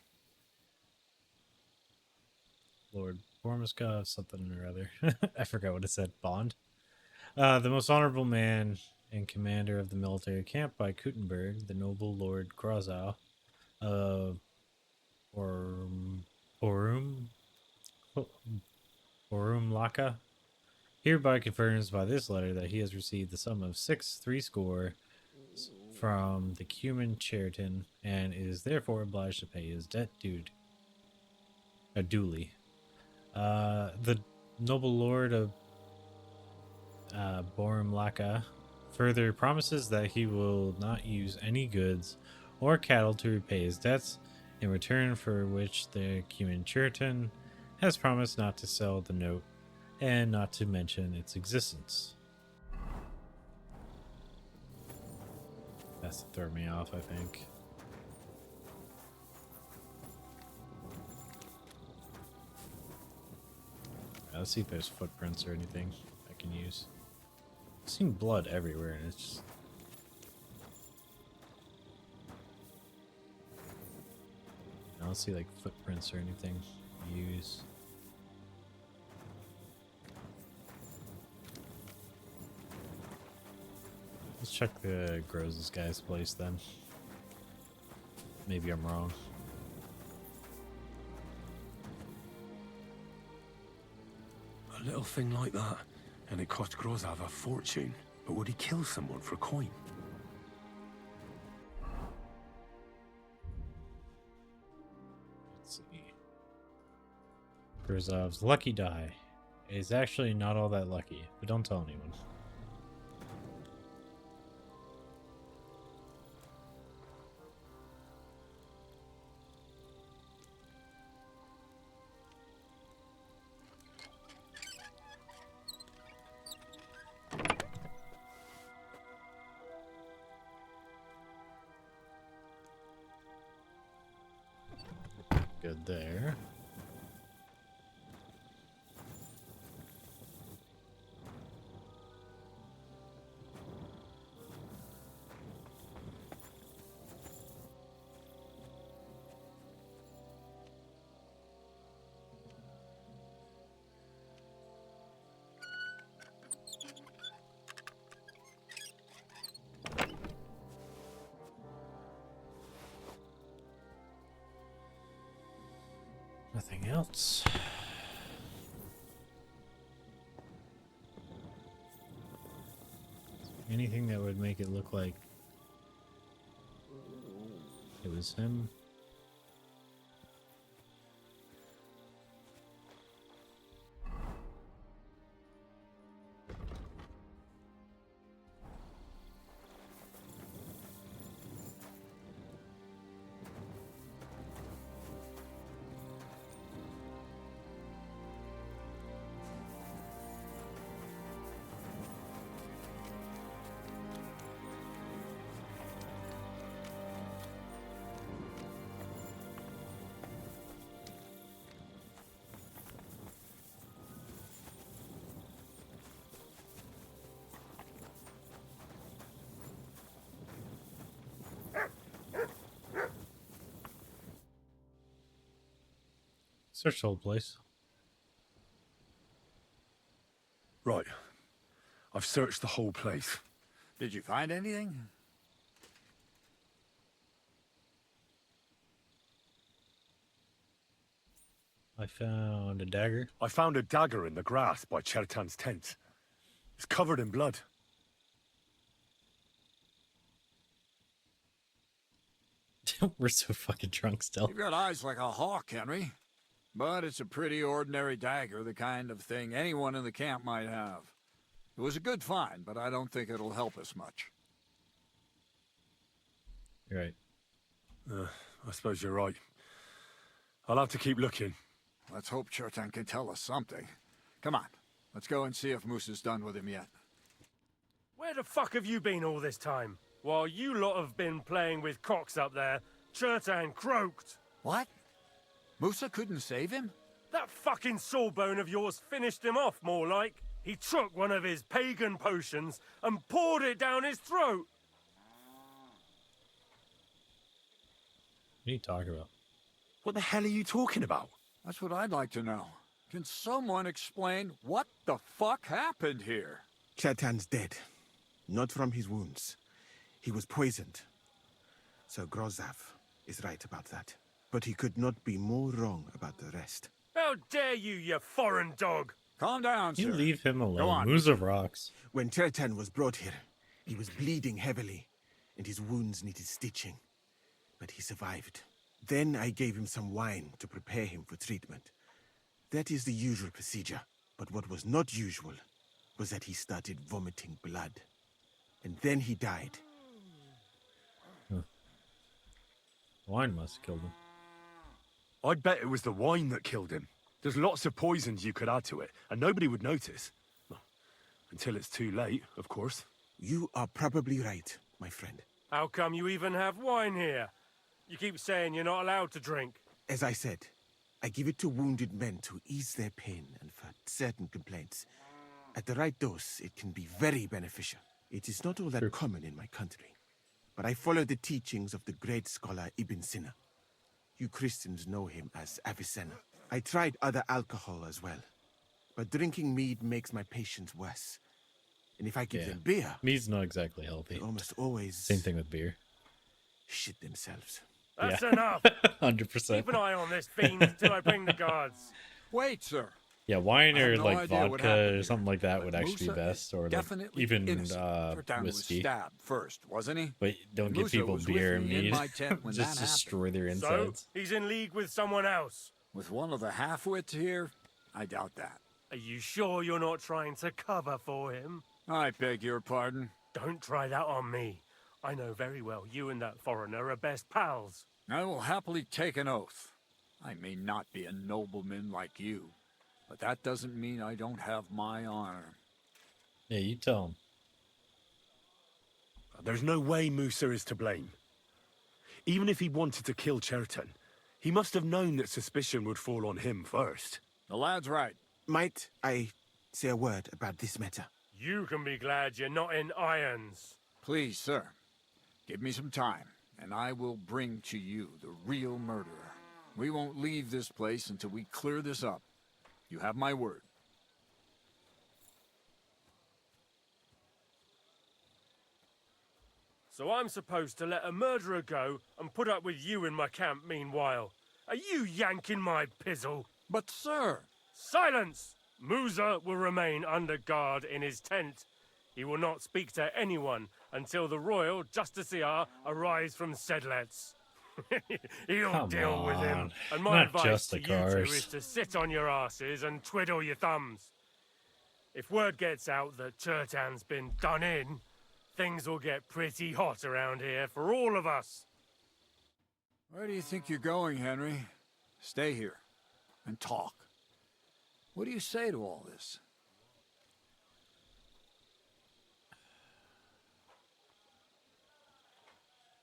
Lord Bormuskov, something or other. I forgot what it said. Bond. The most honorable man and commander of the military camp by Kuttenberg, the noble Lord Grozov of Orum Laka, hereby confirms by this letter that he has received the sum of 6 from the Cuman Cheriton and is therefore obliged to pay his debt duly. The noble lord of Borumlaka further promises that he will not use any goods or cattle to repay his debts, in return for which the Cuman Cheriton has promised not to sell the note and not to mention its existence. That's to throw me off, I think. Let's see if there's footprints or anything I can use. I've seen blood everywhere, and it's just... I don't see like footprints or anything to use. Let's check the Groza's guy's place then. Maybe I'm wrong. A little thing like that, and it cost Grozov a fortune. But would he kill someone for coin? Let's see. Grozov's lucky die is actually not all that lucky, but don't tell anyone. Good there. Nothing else. Anything that would make it look like it was him. Search the whole place. Right. I've searched the whole place. Did you find anything? I found a dagger. I found a dagger in the grass by Chertan's tent. It's covered in blood. We're so fucking drunk still. You've got eyes like a hawk, Henry. But it's a pretty ordinary dagger, the kind of thing anyone in the camp might have. It was a good find, but I don't think it'll help us much. You're right. I suppose you're right. I'll have to keep looking. Let's hope Chertan can tell us something. Come on, let's go and see if Moose is done with him yet. Where the fuck have you been all this time? While you lot have been playing with cocks up there, Chertan croaked. What? Musa couldn't save him? That fucking sawbone of yours finished him off, more like. He took one of his pagan potions and poured it down his throat. What are you talking about? What the hell are you talking about? That's what I'd like to know. Can someone explain what the fuck happened here? Chetan's dead. Not from his wounds. He was poisoned. Sir Grozav is right about that. But he could not be more wrong about the rest. How dare you, you foreign dog! Calm down, sir. You leave him alone. Go on. Musa rocks. When Chetan was brought here, he was bleeding heavily, and his wounds needed stitching. But he survived. Then I gave him some wine to prepare him for treatment. That is the usual procedure. But what was not usual was that he started vomiting blood. And then he died. Wine must have killed him. I'd bet it was the wine that killed him. There's lots of poisons you could add to it, and nobody would notice. Well, until it's too late, of course. You are probably right, my friend. How come you even have wine here? You keep saying you're not allowed to drink. As I said, I give it to wounded men to ease their pain and for certain complaints. At the right dose, it can be very beneficial. It is not all that common in my country. But I follow the teachings of the great scholar Ibn Sina. You Christians know him as Avicenna. I tried other alcohol as well. But drinking mead makes my patients worse. And if I give them beer... Mead's not exactly healthy. They almost always... Same thing with beer. ...shit themselves. That's enough. 100%. Keep an eye on this fiend till I bring the guards. Wait, sir. Yeah, wine or no like idea what vodka happened or here, something like that would but actually be Musa best, or like definitely even Turtan was whiskey. stabbed first, wasn't he? But don't give Musa people was with beer and me in mead. my tent when Just that destroy their So, insides. he's in league with someone else. With one of the half-wits here? I doubt that. Are you sure you're not trying to cover for him? I beg your pardon. Don't try that on me. I know very well you and that foreigner are best pals. I will happily take an oath. I may not be a nobleman like you, but that doesn't mean I don't have my honor. Yeah, you tell him. There's no way Musa is to blame. Even if he wanted to kill Chertan, he must have known that suspicion would fall on him first. The lad's right. Might I say a word about this matter? You can be glad you're not in irons. Please, sir, give me some time, and I will bring to you the real murderer. We won't leave this place until we clear this up. You have my word. So I'm supposed to let a murderer go and put up with you in my camp meanwhile. Are you yanking my pizzle? But, sir... Silence! Musa will remain under guard in his tent. He will not speak to anyone until the royal justiciar arrives from Sedlets. He'll deal with him. And my advice to you two is to sit on your asses and twiddle your thumbs. If word gets out that Chertan's been done in, things will get pretty hot around here for all of us. Where do you think you're going, Henry? Stay here and talk. What do you say to all this?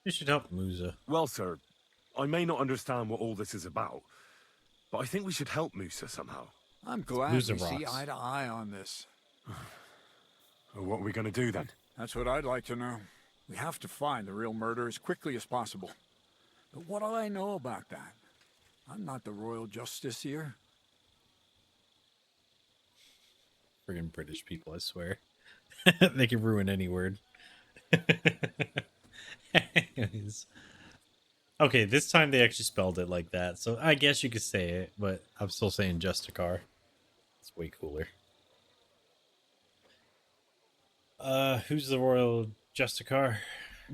You should help Musa. Well, sir, I may not understand what all this is about, but I think we should help Musa somehow. I'm glad Musa we see rocks. eye to eye on this. Well, what are we going to do then? That's what I'd like to know. We have to find the real murderer as quickly as possible. But what do I know about that? I'm not the royal justiciar. Friggin' British people, I swear. They can ruin any word. Anyways. Okay, this time they actually spelled it like that, so I guess you could say it, but I'm still saying Justicar. It's way cooler. Who's the royal Justicar?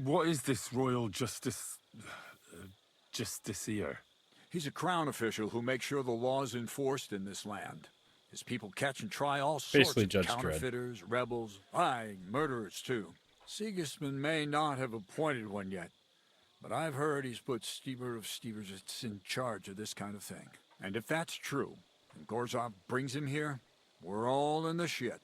What is this royal justiciar? He's a crown official who makes sure the law's enforced in this land. His people catch and try all Basically sorts Judge of counterfeiters, rebels, murderers too. Sigismund may not have appointed one yet, but I've heard he's put Stever of Stevers in charge of this kind of thing. And if that's true, and Gorzov brings him here, we're all in the shit.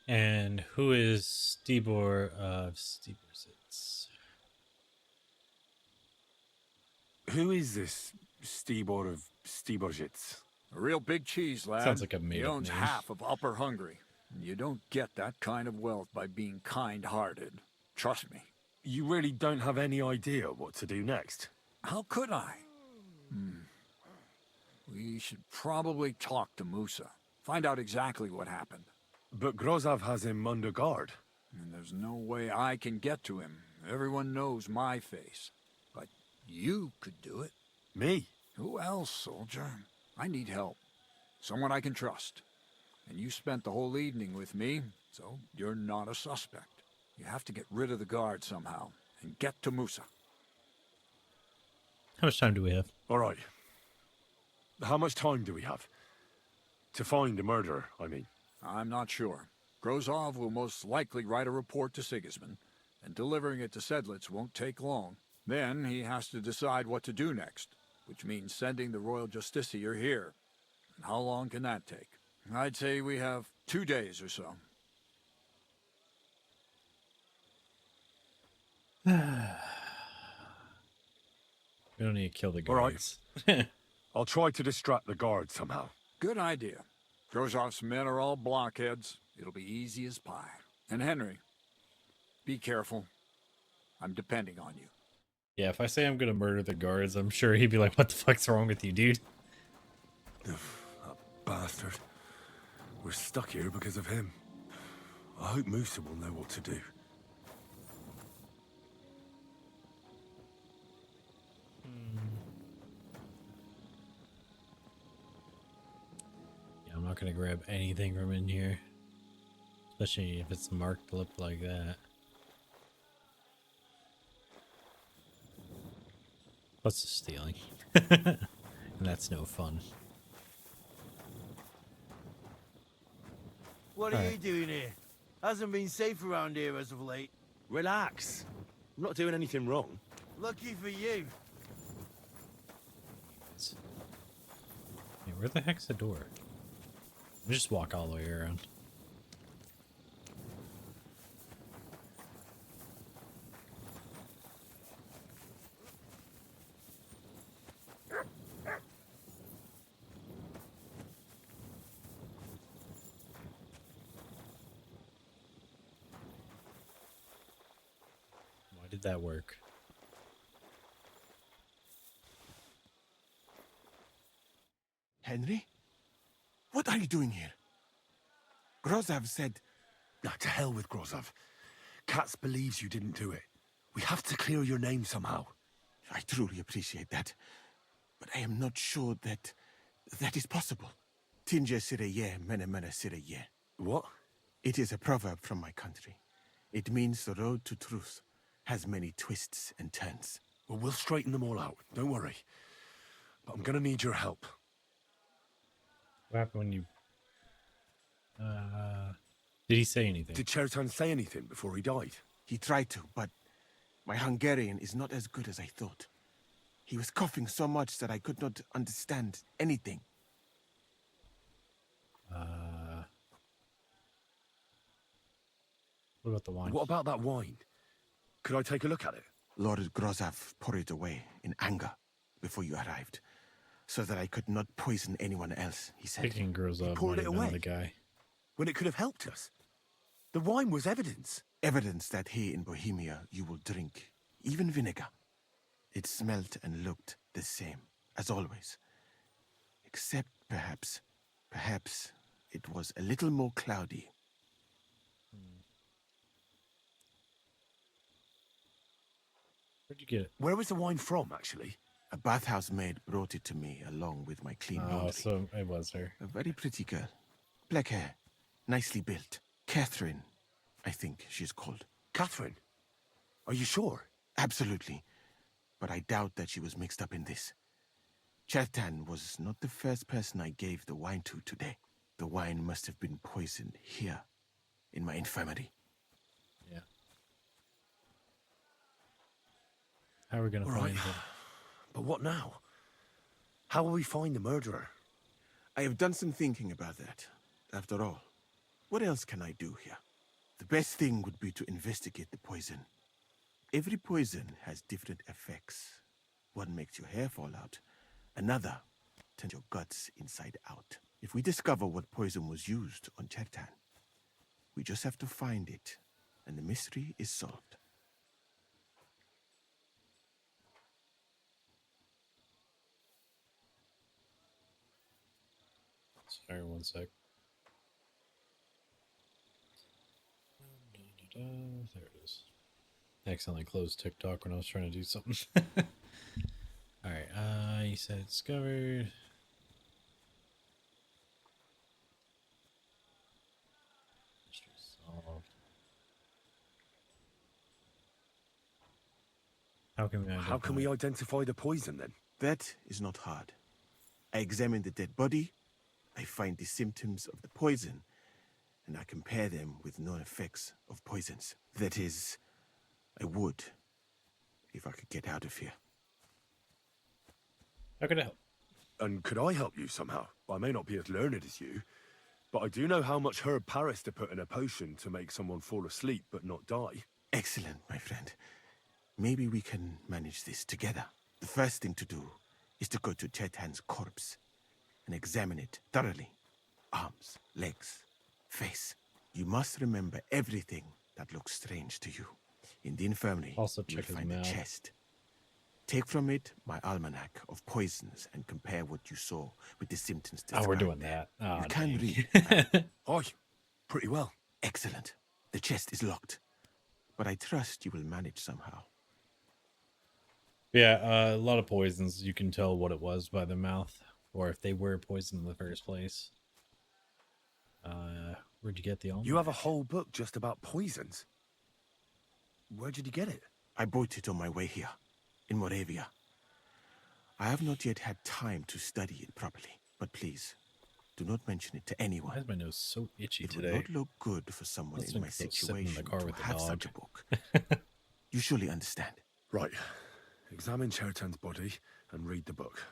And who is Stibor of Stebersitz? Who is this Stibor of Stebersitz? A real big cheese, lad. Sounds like a He made-up owns name. half of Upper Hungary. You don't get that kind of wealth by being kind-hearted. Trust me. You really don't have any idea what to do next? How could I? We should probably talk to Musa. Find out exactly what happened. But Grozov has him under guard. And there's no way I can get to him. Everyone knows my face. But you could do it. Me? Who else, soldier? I need help. Someone I can trust. And you spent the whole evening with me, so you're not a suspect. You have to get rid of the guard somehow, and get to Musa. How much time do we have? All right. How much time do we have? To find the murderer, I mean. I'm not sure. Grozov will most likely write a report to Sigismund, and delivering it to Sedlitz won't take long. Then he has to decide what to do next, which means sending the Royal Justiciar here. And how long can that take? I'd say we have 2 days or so. We don't need to kill the guards. All right. I'll try to distract the guards somehow. Good idea. Grozov's men are all blockheads. It'll be easy as pie. And Henry, be careful. I'm depending on you. Yeah, if I say I'm gonna murder the guards, I'm sure he'd be like, what the fuck's wrong with you, dude? That bastard. We're stuck here because of him. I hope Musa will know what to do. Yeah, I'm not gonna grab anything from in here. Especially if it's marked up like that. Plus the stealing. And that's no fun. What are you doing here? Hasn't been safe around here as of late. Relax. I'm not doing anything wrong. Lucky for you. Hey, where the heck's the door? We'll just walk all the way around. Why did that work? Henry? What are you doing here? Grozov said... Nah, to hell with Grozov. Katz believes you didn't do it. We have to clear your name somehow. I truly appreciate that. But I am not sure that is possible. Tinge sireye, mene mene sireye. What? It is a proverb from my country. It means the road to truth has many twists and turns. Well, we'll straighten them all out. Don't worry. But I'm gonna need your help. What happened when you... Did he say anything? Did Chertan say anything before he died? He tried to, but my Hungarian is not as good as I thought. He was coughing so much that I could not understand anything. What about the wine? What about that wine? Could I take a look at it? Lord Grozov poured it away in anger before you arrived, so that I could not poison anyone else, he said. Picking Grozov poured might it have been away? the guy. When it could have helped us. The wine was evidence. Evidence that here in Bohemia you will drink, even vinegar. It smelt and looked the same, as always. Except perhaps it was a little more cloudy. Where'd you get it? Where was the wine from, actually? A bathhouse maid brought it to me along with my clean laundry. Oh, so it was her. A very pretty girl. Black hair, nicely built. Catherine, I think she's called. Catherine? Are you sure? Absolutely. But I doubt that she was mixed up in this. Chertan was not the first person I gave the wine to today. The wine must have been poisoned here, in my infirmary. Yeah. How are we gonna All find right. him? But what now? How will we find the murderer? I have done some thinking about that. After all, What else can I do here? The best thing would be to investigate the poison. Every poison has different effects. One makes your hair fall out. Another turns your guts inside out. If we discover what poison was used on Chertan, we just have to find it, and the mystery is solved. Sorry, one sec. There it is. I accidentally closed TikTok when I was trying to do something. Alright, you said discovered. Mystery solved. How can we identify the poison then? That is not hard. I examine the dead body, I find the symptoms of the poison, and I compare them with known effects of poisons. That is, I would, if I could get out of here. How can I help? And could I help you somehow? I may not be as learned as you, but I do know how much herb Paris to put in a potion to make someone fall asleep but not die. Excellent, my friend. Maybe we can manage this together. The first thing to do is to go to Chertan's corpse and examine it thoroughly. Arms, legs, face. You must remember everything that looks strange to you. In the infirmary, also you will find a chest. Take from it my almanac of poisons and compare what you saw with the symptoms described. Oh, we're doing that. Oh, you can read. Aye, pretty well. Excellent. The chest is locked, but I trust you will manage somehow. Yeah, a lot of poisons, you can tell what it was by the mouth, or if they were poisoned in the first place. Where'd you get the almanac? You have a whole book just about poisons. Where did you get it? I bought it on my way here, in Moravia. I have not yet had time to study it properly, but please, do not mention it to anyone. Why is my nose so itchy today? It would not look good for someone in my situation to have such a book. You surely understand. Right. Examine Chertan's body and read the book.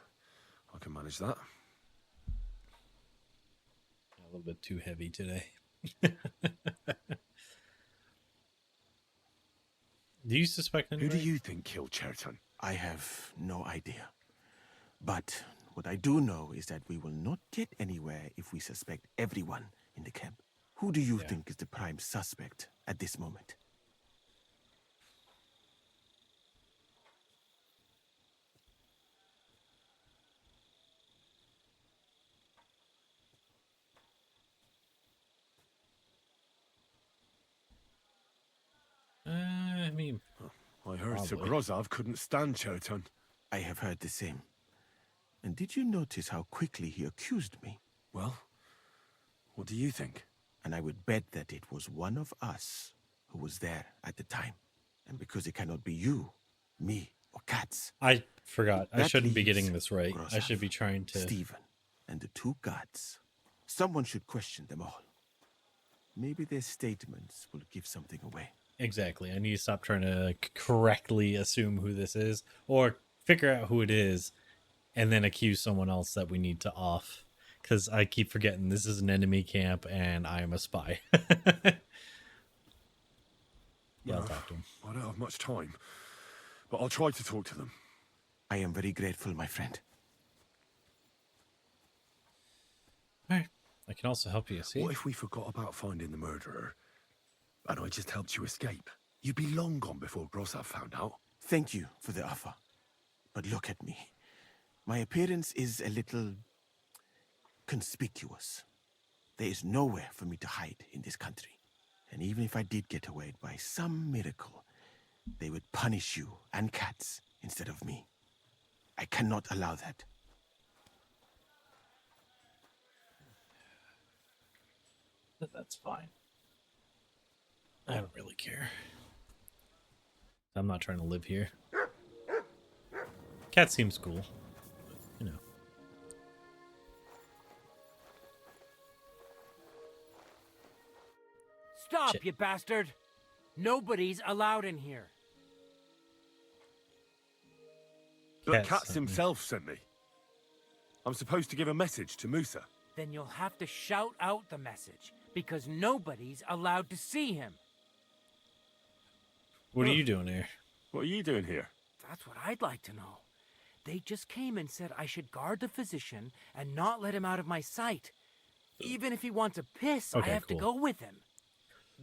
I can manage that. A little bit too heavy today. Do you suspect anyone? Who do you think killed Chertan? I have no idea. But what I do know is that we will not get anywhere if we suspect everyone in the camp. Who do you think is the prime suspect at this moment? I mean, I heard Sir Grozov couldn't stand Chertan. I have heard the same. And did you notice how quickly he accused me? Well, what do you think? And I would bet that it was one of us who was there at the time. And because it cannot be you, me, or Katz. I forgot. I shouldn't be getting this right. Grozov, I should be trying to... Stephen, and the two guards. Someone should question them all. Maybe their statements will give something away. Exactly. I need to stop trying to correctly assume who this is, or figure out who it is, and then accuse someone else that we need to off. Because I keep forgetting this is an enemy camp, and I am a spy. I'll talk to him. I don't have much time, but I'll try to talk to them. I am very grateful, my friend. All right. I can also help you, see? What if we forgot about finding the murderer, and I just helped you escape? You'd be long gone before Grozov found out. Thank you for the offer. But look at me. My appearance is a little conspicuous. There is nowhere for me to hide in this country. And even if I did get away by some miracle, they would punish you and Katz instead of me. I cannot allow that. That's fine. I don't really care. I'm not trying to live here. Cat seems cool, but, you know. Stop, you bastard! Nobody's allowed in here. But Katz himself sent me. I'm supposed to give a message to Musa. Then you'll have to shout out the message, Because nobody's allowed to see him. What are you doing here? What are you doing here? That's what I'd like to know. They just came and said I should guard the physician and not let him out of my sight. Even if he wants to piss, I have to go with him.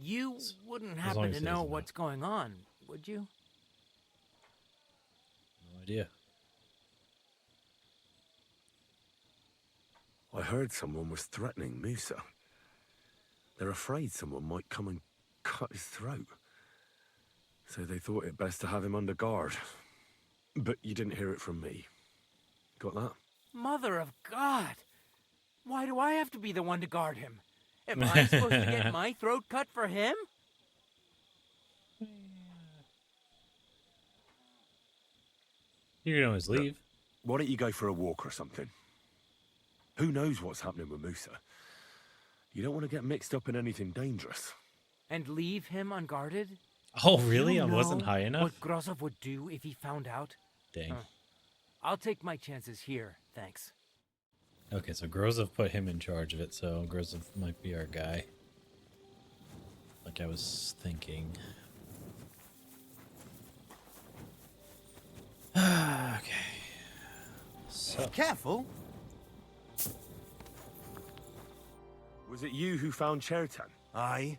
You wouldn't happen to know what's going on, would you? No idea. I heard someone was threatening Musa. They're afraid someone might come and cut his throat. So they thought it best to have him under guard. But you didn't hear it from me. Got that? Mother of God! Why do I have to be the one to guard him? Am I supposed to get my throat cut for him? You can always leave. Why don't you go for a walk or something? Who knows what's happening with Musa? You don't want to get mixed up in anything dangerous. And leave him unguarded? Oh, really? I wasn't high enough? What Grozov would do if he found out? Dang. I'll take my chances here, thanks. Okay, so Grozov put him in charge of it, so Grozov might be our guy. Like I was thinking. Okay. So. Careful! Was it you who found Chertan? Aye.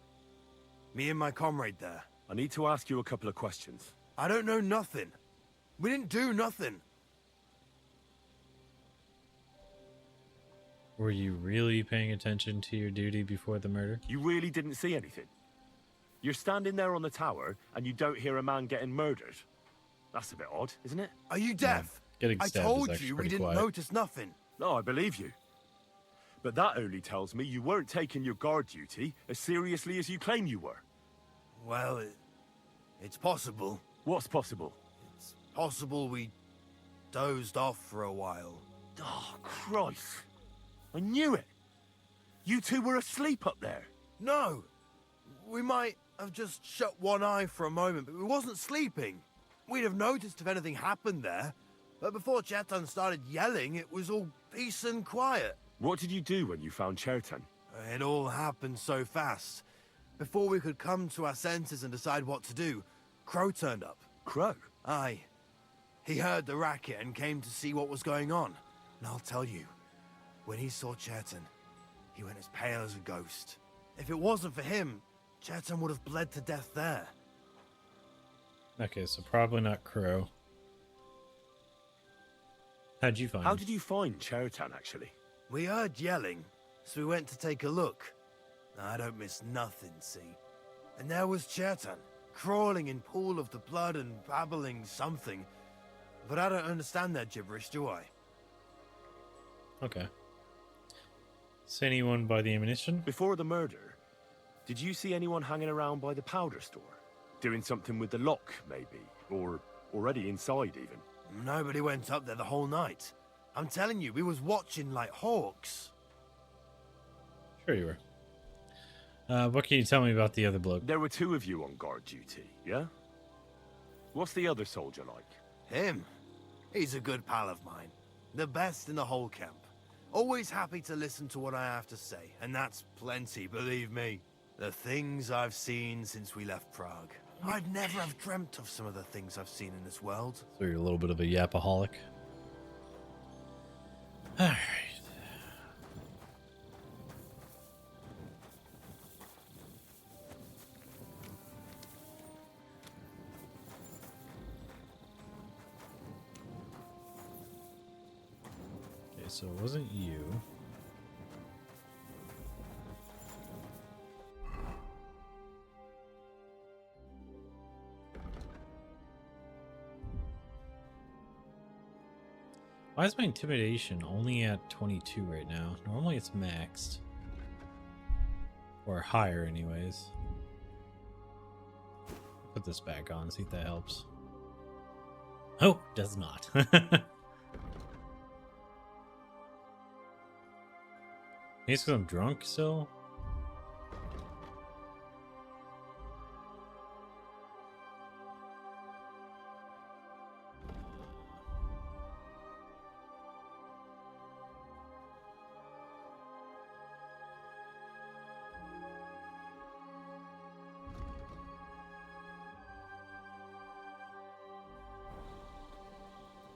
Me and my comrade there. I need to ask you a couple of questions. I don't know nothing. We didn't do nothing. Were you really paying attention to your duty before the murder? You really didn't see anything? You're standing there on the tower and you don't hear a man getting murdered? That's a bit odd, isn't it? Are you deaf? Getting I stabbed told is actually you we pretty didn't quiet. notice nothing. No, I believe you. But that only tells me you weren't taking your guard duty as seriously as you claim you were. Well, it's possible. What's possible? It's possible we dozed off for a while. Oh, Christ. I knew it. You two were asleep up there. No. We might have just shut one eye for a moment, but we wasn't sleeping. We'd have noticed if anything happened there. But before Chertan started yelling, it was all peace and quiet. What did you do when you found Chertan? It all happened so fast. Before we could come to our senses and decide what to do, Crow turned up. Crow? Aye. He heard the racket and came to see what was going on. And I'll tell you, when he saw Chertan, he went as pale as a ghost. If it wasn't for him, Chertan would have bled to death there. Okay, so probably not Crow. How'd you find him? How did you find Chertan, actually? We heard yelling, so we went to take a look. I don't miss nothing, see? And there was Chertan, crawling in pool of the blood and babbling something. But I don't understand their gibberish, do I? Okay. See anyone by the ammunition? Before the murder, did you see anyone hanging around by the powder store? Doing something with the lock, maybe? Or already inside, even? Nobody went up there the whole night. I'm telling you, we was watching like hawks. Sure you were. What can you tell me about the other bloke? There were two of you on guard duty, yeah? What's the other soldier like? Him? He's a good pal of mine. The best in the whole camp. Always happy to listen to what I have to say, and that's plenty, believe me. The things I've seen since we left Prague. I'd never have dreamt of some of the things I've seen in this world. So you're a little bit of a yapaholic. Alright. Okay, so it wasn't you. Why is my intimidation only at 22 right now? Normally it's maxed. Or higher anyways. Put this back on, see if that helps. Oh, does not. Maybe it's because I'm drunk still?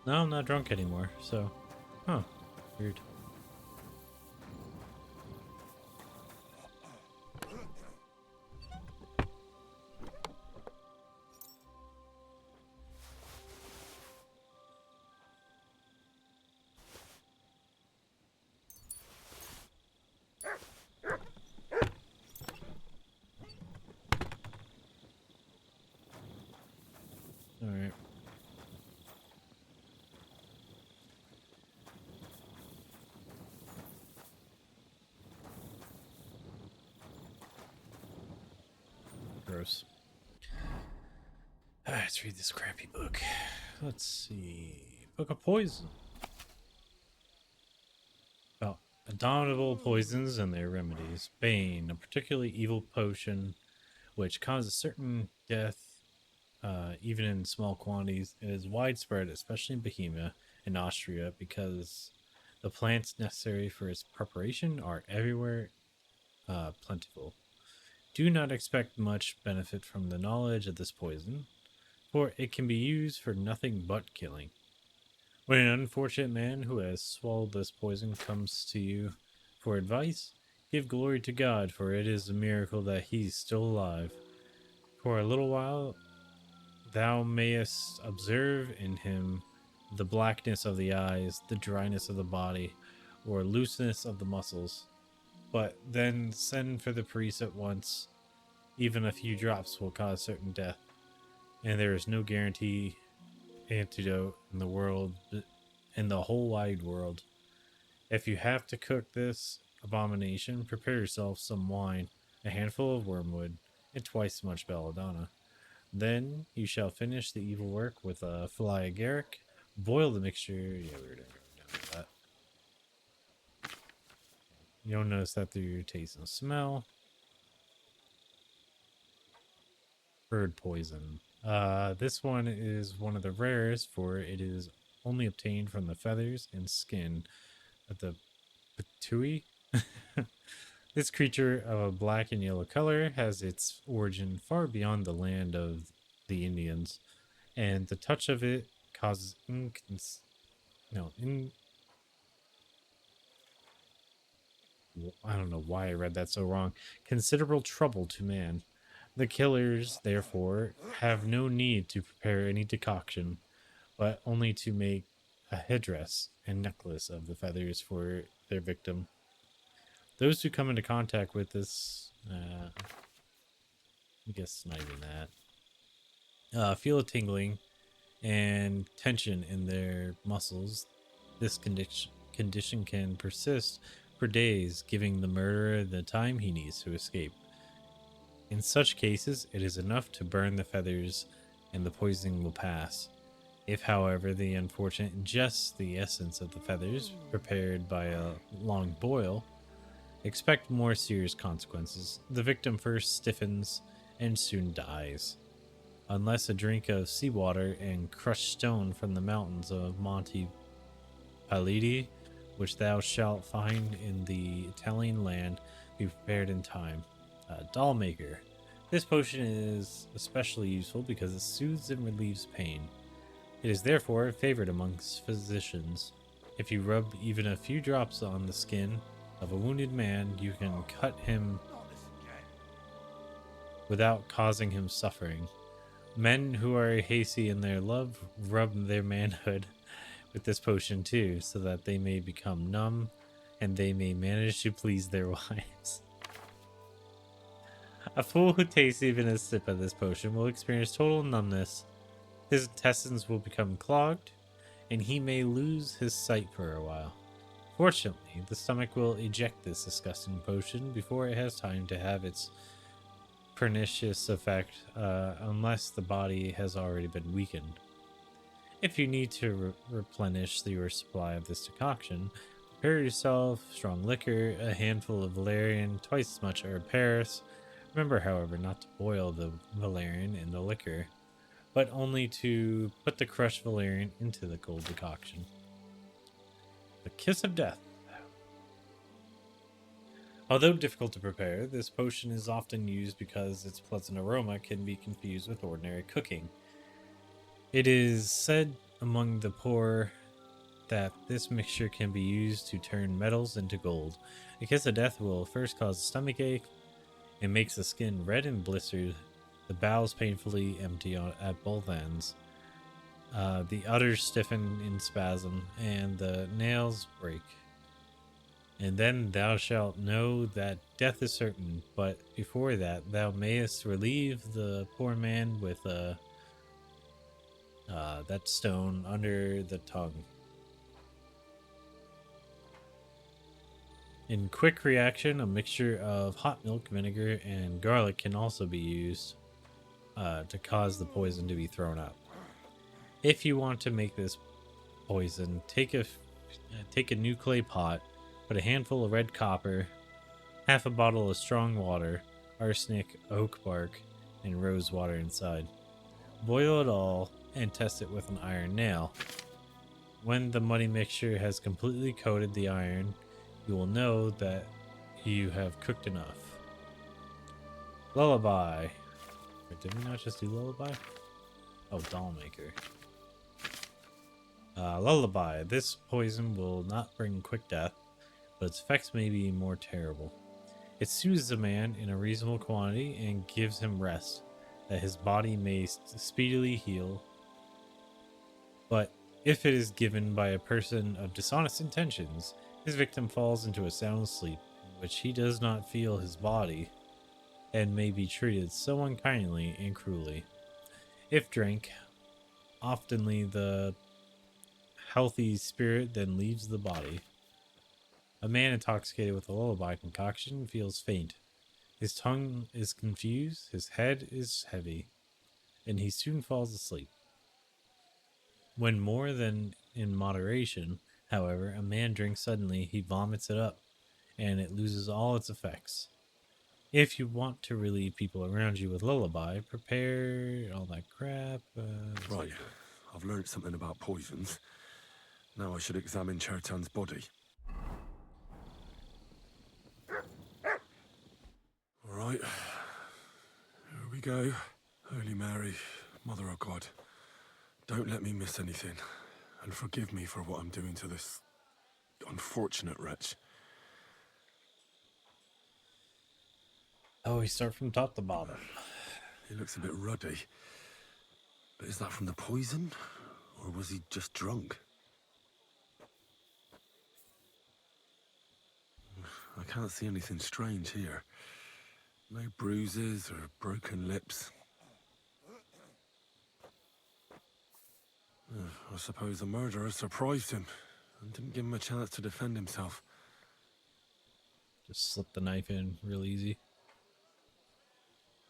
No, I'm not drunk anymore, so... Huh. Weird. Alright. Gross. Let's read this crappy book. Let's see. Book of Poison. About abominable poisons and their remedies. Bane, a particularly evil potion which causes certain death even in small quantities. It is widespread, especially in Bohemia and Austria, because the plants necessary for its preparation are everywhere plentiful. Do not expect much benefit from the knowledge of this poison, for it can be used for nothing but killing. When an unfortunate man who has swallowed this poison comes to you for advice, give glory to God, for it is a miracle that he is still alive. For a little while thou mayest observe in him the blackness of the eyes, the dryness of the body, or looseness of the muscles. But then send for the priest at once. Even a few drops will cause certain death, and there is no guarantee antidote in the world, in the whole wide world. If you have to cook this abomination, prepare yourself some wine, a handful of wormwood, and twice as much belladonna. Then you shall finish the evil work with a fly agaric. Boil the mixture. Yeah, we were down with that. You don't notice that through your taste and smell. Bird poison. This one is one of the rarest, for it is only obtained from the feathers and skin of the patui. This creature of a black and yellow color has its origin far beyond the land of the Indians, and the touch of it causes I don't know why I read that so wrong. Considerable trouble to man. The killers, therefore, have no need to prepare any decoction, but only to make a headdress and necklace of the feathers for their victim. Those who come into contact with this, I guess not even that, feel a tingling and tension in their muscles. This condition can persist for days, giving the murderer the time he needs to escape. In such cases, it is enough to burn the feathers and the poisoning will pass. If, however, the unfortunate ingests the essence of the feathers, prepared by a long boil, expect more serious consequences. The victim first stiffens and soon dies. Unless a drink of seawater and crushed stone from the mountains of Monte Palidi, which thou shalt find in the Italian land, be prepared in time. Doll maker. This potion is especially useful because it soothes and relieves pain. It is therefore favored amongst physicians. If you rub even a few drops on the skin of a wounded man, you can cut him without causing him suffering. Men who are hasty in their love rub their manhood with this potion too, so that they may become numb and they may manage to please their wives. A fool who tastes even a sip of this potion will experience total numbness. His intestines will become clogged, and he may lose his sight for a while. Fortunately, the stomach will eject this disgusting potion before it has time to have its pernicious effect, unless the body has already been weakened. If you need to replenish your supply of this decoction, prepare yourself strong liquor, a handful of valerian, twice as much herb Paris. Remember, however, not to boil the valerian in the liquor, but only to put the crushed valerian into the cold decoction. The Kiss of Death. Although difficult to prepare, this potion is often used because its pleasant aroma can be confused with ordinary cooking. It is said among the poor that this mixture can be used to turn metals into gold. A kiss of death will first cause a stomach ache and makes the skin red and blistered, the bowels painfully empty at both ends, the udders stiffen in spasm, and the nails break. And then thou shalt know that death is certain, but before that thou mayest relieve the poor man with that stone under the tongue. In quick reaction, a mixture of hot milk, vinegar, and garlic can also be used to cause the poison to be thrown up. If you want to make this poison, take a new clay pot, put a handful of red copper, half a bottle of strong water, arsenic, oak bark, and rose water inside. Boil it all and test it with an iron nail. When the muddy mixture has completely coated the iron, you will know that you have cooked enough. Lullaby. Wait, did we not just do lullaby? Oh, doll maker. Lullaby. This poison will not bring quick death, but its effects may be more terrible. It soothes a man in a reasonable quantity and gives him rest, that his body may speedily heal. But if it is given by a person of dishonest intentions, his victim falls into a sound sleep, in which he does not feel his body, and may be treated so unkindly and cruelly. If drank, oftenly the healthy spirit then leaves the body. A man intoxicated with a lullaby concoction feels faint. His tongue is confused, his head is heavy, and he soon falls asleep. When more than in moderation, however, a man drinks suddenly, he vomits it up, and it loses all its effects. If you want to relieve people around you with lullaby, prepare all that crap. Right, I've learned something about poisons. Now I should examine Chertan's body. Alright, here we go. Holy Mary, Mother of God, don't let me miss anything, and forgive me for what I'm doing to this unfortunate wretch. Oh, we start from top to bottom. He looks a bit ruddy. But is that from the poison? Or was he just drunk? I can't see anything strange here. No bruises or broken lips. I suppose the murderer surprised him and didn't give him a chance to defend himself. Just slip the knife in real easy.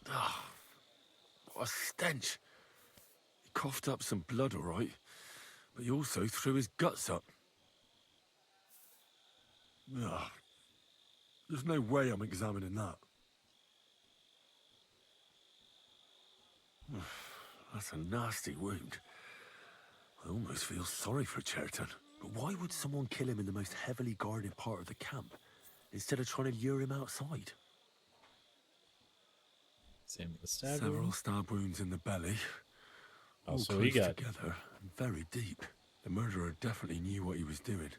Ah, what a stench. He coughed up some blood, all right, but he also threw his guts up. Ah, there's no way I'm examining that. That's a nasty wound. I almost feel sorry for Chertan. But why would someone kill him in the most heavily guarded part of the camp, instead of trying to lure him outside? Same with the stab Several wound. stab wounds in the belly. Oh, all so close he got together and very deep. The murderer definitely knew what he was doing.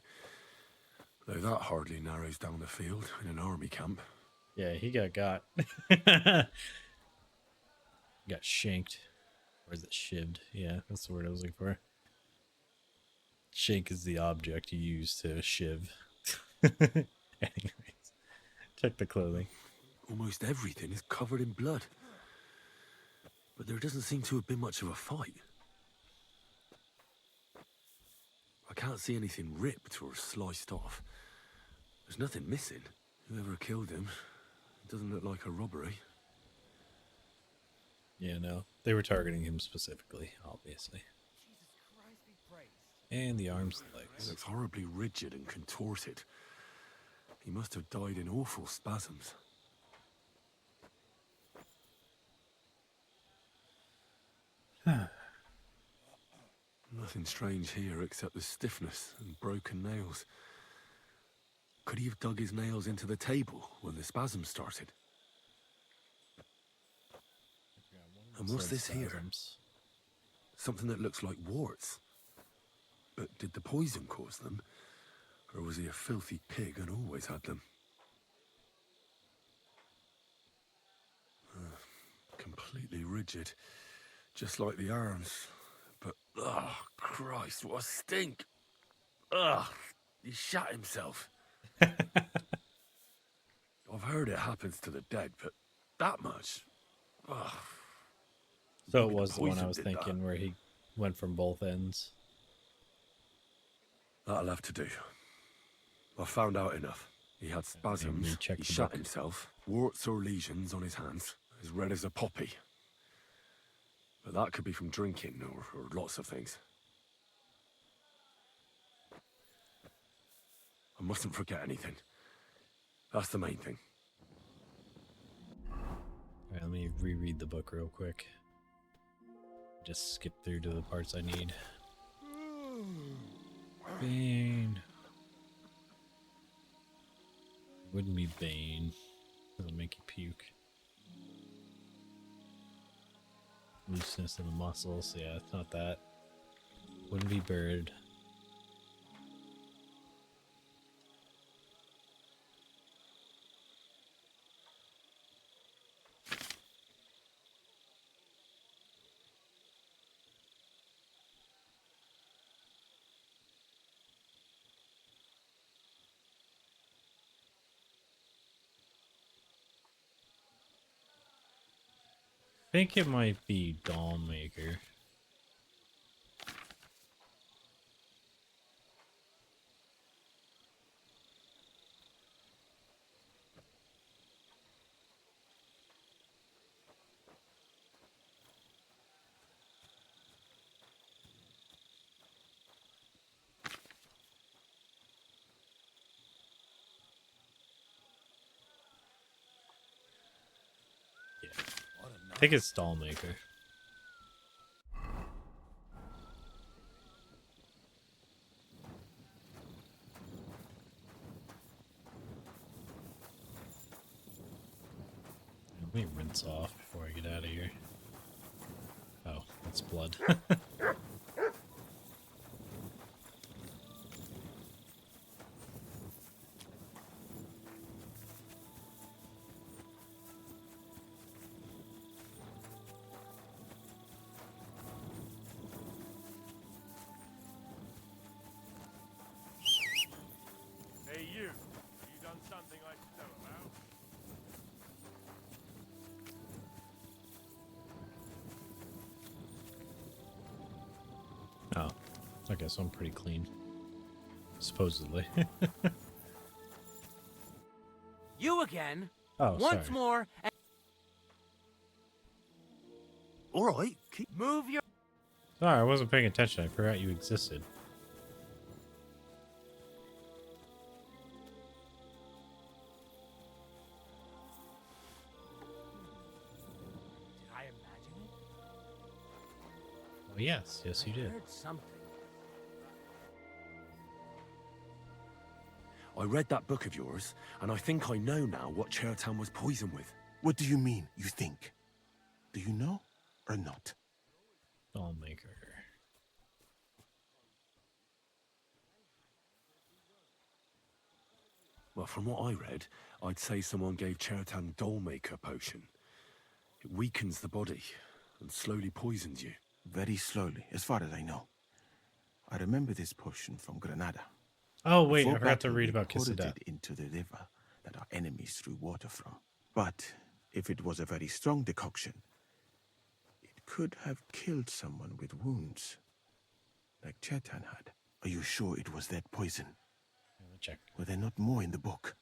Though that hardly narrows down the field in an army camp. Yeah, he got. Got shanked. Or is it shivved? Yeah, that's the word I was looking for. Shank is the object you use to shiv. Anyways, check the clothing. Almost everything is covered in blood. But there doesn't seem to have been much of a fight. I can't see anything ripped or sliced off. There's nothing missing. Whoever killed him, it doesn't look like a robbery. Yeah, no. They were targeting him specifically, obviously. And the arms and legs. He looks horribly rigid and contorted. He must have died in awful spasms. Nothing strange here except the stiffness and broken nails. Could he have dug his nails into the table when the spasms started? And what's this here? Something that looks like warts. But did the poison cause them? Or was he a filthy pig and always had them? Completely rigid. Just like the arms. But, oh, Christ, what a stink! Ugh, he shot himself. I've heard it happens to the dead, but that much? Ugh. So it was the one I was thinking where he went from both ends. That'll have to do. I found out enough. He had spasms, he shot himself, warts or lesions on his hands, as red as a poppy. But that could be from drinking or lots of things. I mustn't forget anything. That's the main thing. Alright, let me reread the book real quick. Just skip through to the parts I need. Bane. Wouldn't be Bane. Doesn't make you puke. Looseness in the muscles. Yeah, it's not that. Wouldn't be Bird. I think it might be Dollmaker. I think it's Dollmaker. Let me rinse off before I get out of here. Oh, that's blood. Hey, you. You done something I should know about? Oh, I guess I'm pretty clean. Supposedly. You again. Oh, Once sorry. more. And all right, move your. Sorry, I wasn't paying attention. I forgot you existed. Did I imagine it? Oh, yes, yes, you I did. heard something. I read that book of yours, and I think I know now what Chertown was poisoned with. What do you mean, you think? Do you know or not? Dollmaker. Well, from what I read, I'd say someone gave Chertown Dollmaker potion. It weakens the body and slowly poisons you. Very slowly, as far as I know. I remember this potion from Granada. Oh, wait, I Before forgot to battle, read we about Kiss of poured Death. it into the river that our enemies drew water from. But if it was a very strong decoction, it could have killed someone with wounds, like Chertown had. Are you sure it was that poison? Let me check. Were there not more in the book?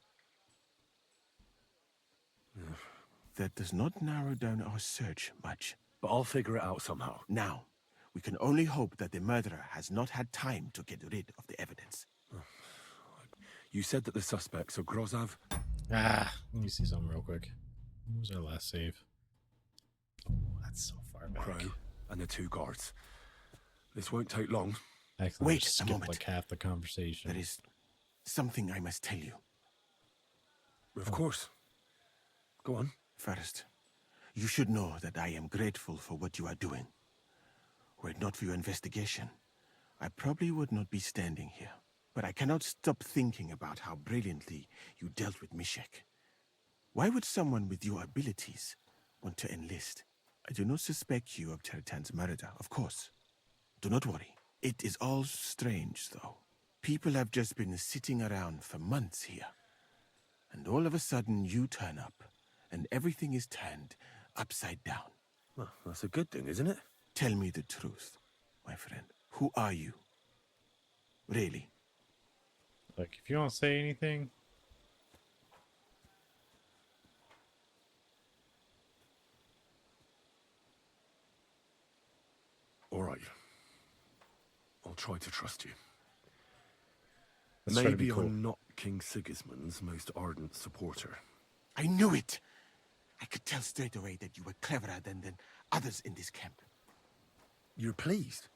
That does not narrow down our search much. But I'll figure it out somehow. Now, we can only hope that the murderer has not had time to get rid of the evidence. You said that the suspects are Grozav? Ah, let me see something real quick. What was our last save? Oh, that's so far back. Crow and the two guards. This won't take long. Actually, Wait just a skipped moment. like half the conversation. There is something I must tell you. Of course. Go on. First, you should know that I am grateful for what you are doing. Were it not for your investigation, I probably would not be standing here. But I cannot stop thinking about how brilliantly you dealt with Mishek. Why would someone with your abilities want to enlist? I do not suspect you of Tertan's murder, of course. Do not worry. It is all strange, though. People have just been sitting around for months here. And all of a sudden you turn up, and everything is turned upside down. Well, that's a good thing, isn't it? Tell me the truth, my friend. Who are you? Really? Like, if you don't say anything... All right. I'll try to trust you. Let's try to be Maybe cool. I'm not King Sigismund's most ardent supporter. I knew it! I could tell straight away that you were cleverer than others in this camp. You're pleased?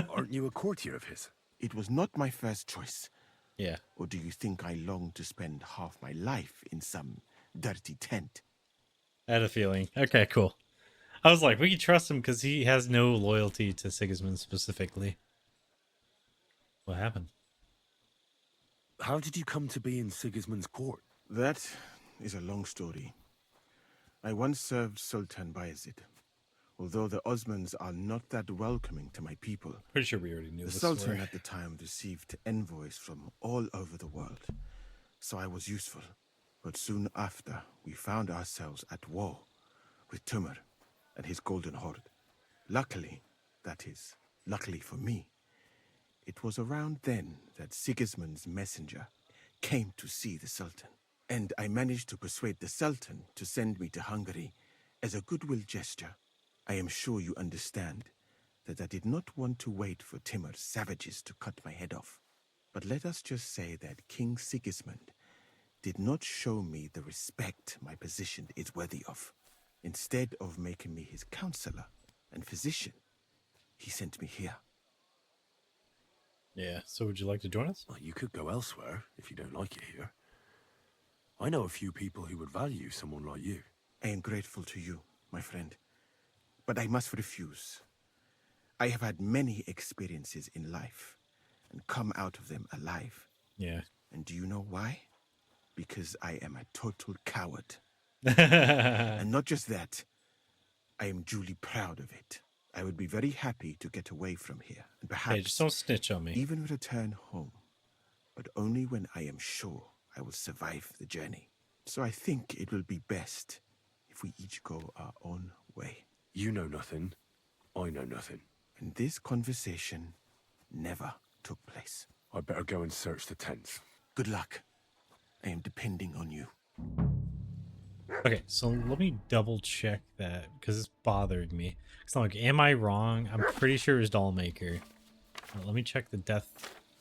Aren't you a courtier of his? It was not my first choice. Yeah. Or do you think I long to spend half my life in some dirty tent? I had a feeling. Okay, cool. I was like, we can trust him because he has no loyalty to Sigismund specifically. What happened? How did you come to be in Sigismund's court? That is a long story. I once served Sultan Bayezid. Although the Osmans are not that welcoming to my people, Pretty sure we already knew the this Sultan story. at the time received envoys from all over the world, so I was useful. But soon after, we found ourselves at war with Timur and his Golden Horde. Luckily, that is, luckily for me, it was around then that Sigismund's messenger came to see the Sultan. And I managed to persuade the Sultan to send me to Hungary as a goodwill gesture. I am sure you understand that I did not want to wait for Timur's savages to cut my head off. But let us just say that King Sigismund did not show me the respect my position is worthy of. Instead of making me his counselor and physician, he sent me here. Yeah, so would you like to join us? Well, you could go elsewhere if you don't like it here. I know a few people who would value someone like you. I am grateful to you, my friend. But I must refuse. I have had many experiences in life and come out of them alive. Yeah. And do you know why? Because I am a total coward. And not just that, I am duly proud of it. I would be very happy to get away from here and perhaps Hey, just don't snitch on me. even return home, but only when I am sure I will survive the journey. So I think it will be best if we each go our own way. You know nothing. I know nothing. And this conversation never took place. I better go and search the tents. Good luck. I am depending on you. Okay, so let me double check that because it's bothered me. It's not like, am I wrong? I'm pretty sure it was Dollmaker. Let me check the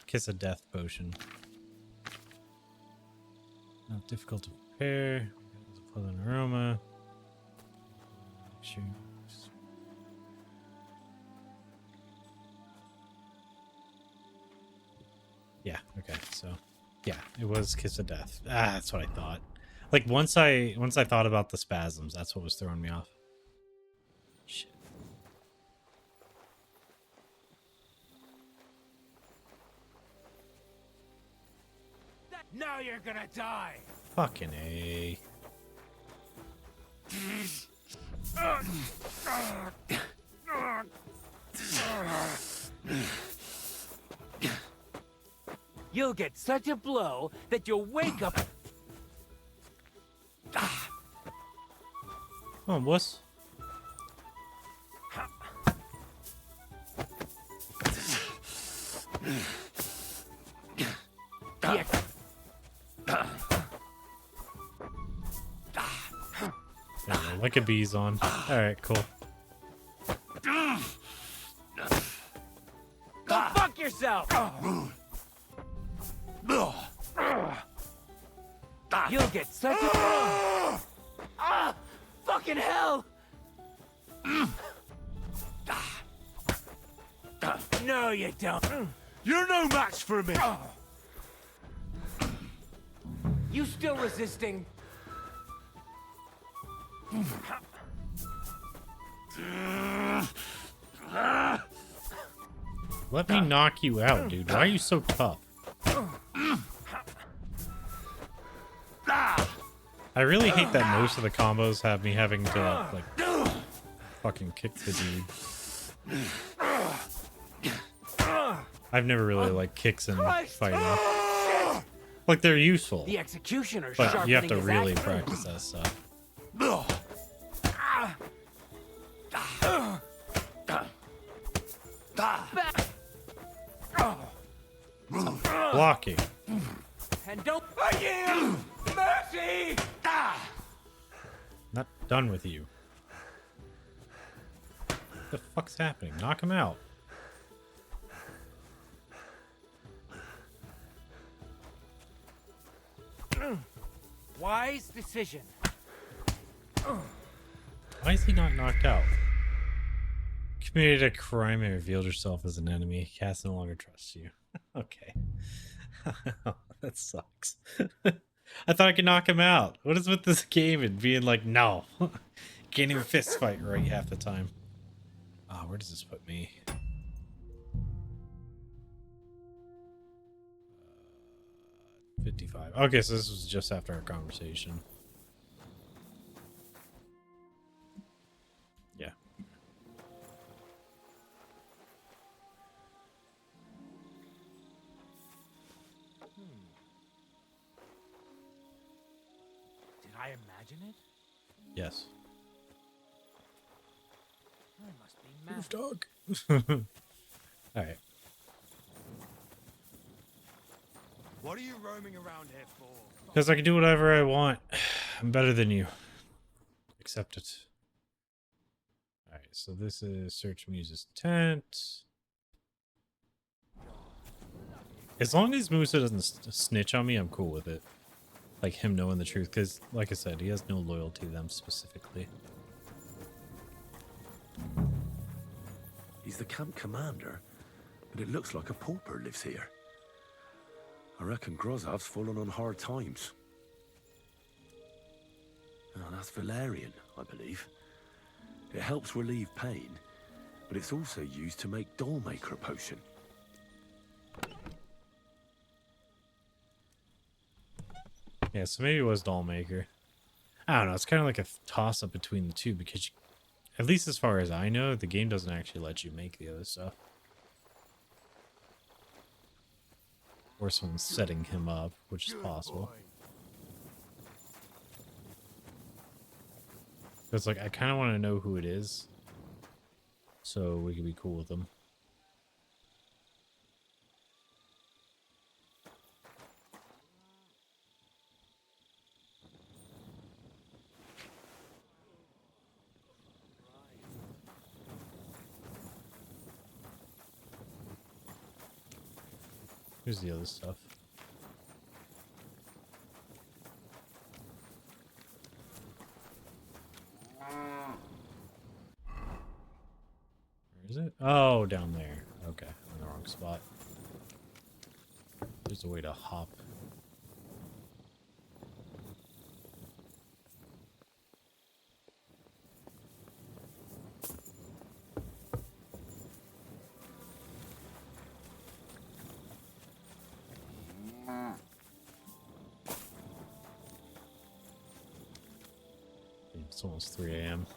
Kiss of Death potion. Not difficult to prepare. Pleasant aroma. Shoot. Yeah, okay, so yeah, it was Kiss of Death. Ah, that's what I thought. Like once I thought about the spasms, that's what was throwing me off. Shit. Now you're gonna die. Fucking A. You'll get such a blow that you'll wake up. Come on, boss. Yeah. There we go, like a bee's on. Alright, cool. Go fuck yourself. You'll get such a fucking hell. No, you don't. You're no match for me. You still resisting? Let me knock you out, dude. Why are you so tough? I really hate that most of the combos have me having to, like, fucking kick the dude. I've never really liked kicks in fighting. Like, they're useful. The executioner, but you have to really practice that stuff. Blocking. And don't mercy! Not done with you. What the fuck's happening? Knock him out. Wise decision. Why is he not knocked out? Committed a crime and revealed yourself as an enemy. Cass no longer trusts you. Okay. That sucks. I thought I could knock him out. What is with this game and being like, no. Can't even fist fight right half the time. Ah, where does this put me? 55. Okay, so this was just after our conversation. Yeah. Did I imagine it? Yes. I must be mad. Dog. All right. What are you roaming around here for? Because I can do whatever I want. I'm better than you. Accept it. Alright, so this is search Musa's tent. As long as Musa doesn't snitch on me, I'm cool with it. Like him knowing the truth, because, like I said, he has no loyalty to them specifically. He's the camp commander, but it looks like a pauper lives here. I reckon Grozov's fallen on hard times. Oh, that's valerian, I believe. It helps relieve pain, but it's also used to make Dollmaker potion. Yeah, so maybe it was Dollmaker. I don't know, it's kind of like a toss-up between the two, because you, at least as far as I know, the game doesn't actually let you make the other stuff. Or someone's setting him up, which is possible. It's like, I kind of want to know who it is, so we can be cool with them. Here's the other stuff. Where is it? Oh, down there. Okay, I'm in the wrong spot. There's a way to hop. It's almost 3 a.m.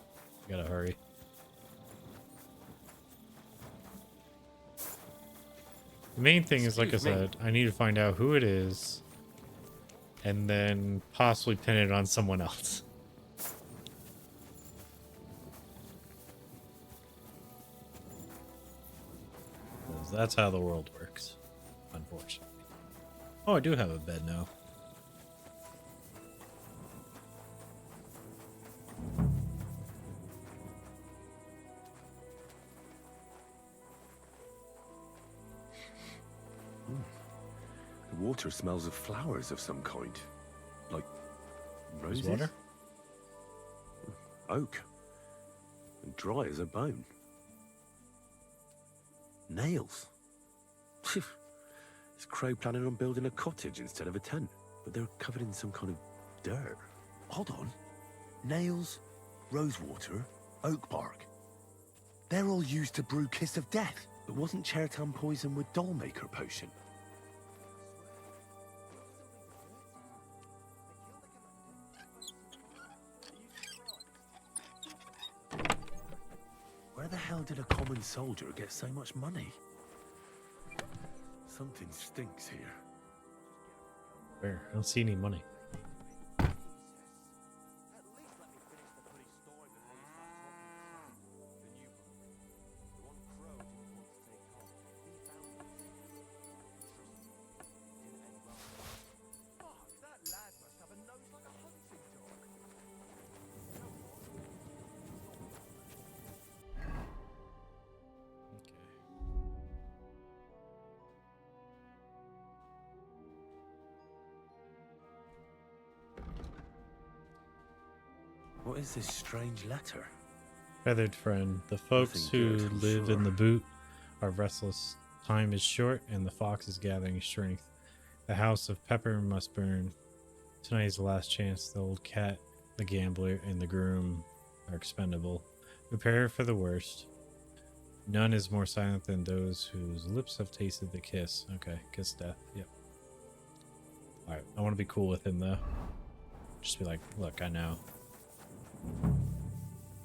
Gotta hurry. The main thing is, like I said, I need to find out who it is and then possibly pin it on someone else. 'Cause that's how the world works, unfortunately. Oh, I do have a bed now. The water smells of flowers of some kind. Like roses? Water? Oak. And dry as a bone. Nails. Is Crow planning on building a cottage instead of a tent? But they're covered in some kind of dirt. Hold on. Nails, rosewater, oak bark. They're all used to brew Kiss of Death. But wasn't Chertan poisoned with Dollmaker potion? Where the hell did a common soldier get so much money? Something stinks here. Where? I don't see any money. What is this strange letter? Feathered friend, the folks who live in the boot are restless. Time is short, and the fox is gathering strength. The house of Pepper must burn. Tonight is the last chance. The old cat, the gambler, and the groom are expendable. Prepare for the worst. None is more silent than those whose lips have tasted the kiss. Okay, kiss death. Yep. Alright, I want to be cool with him, though. Just be like, look, I know.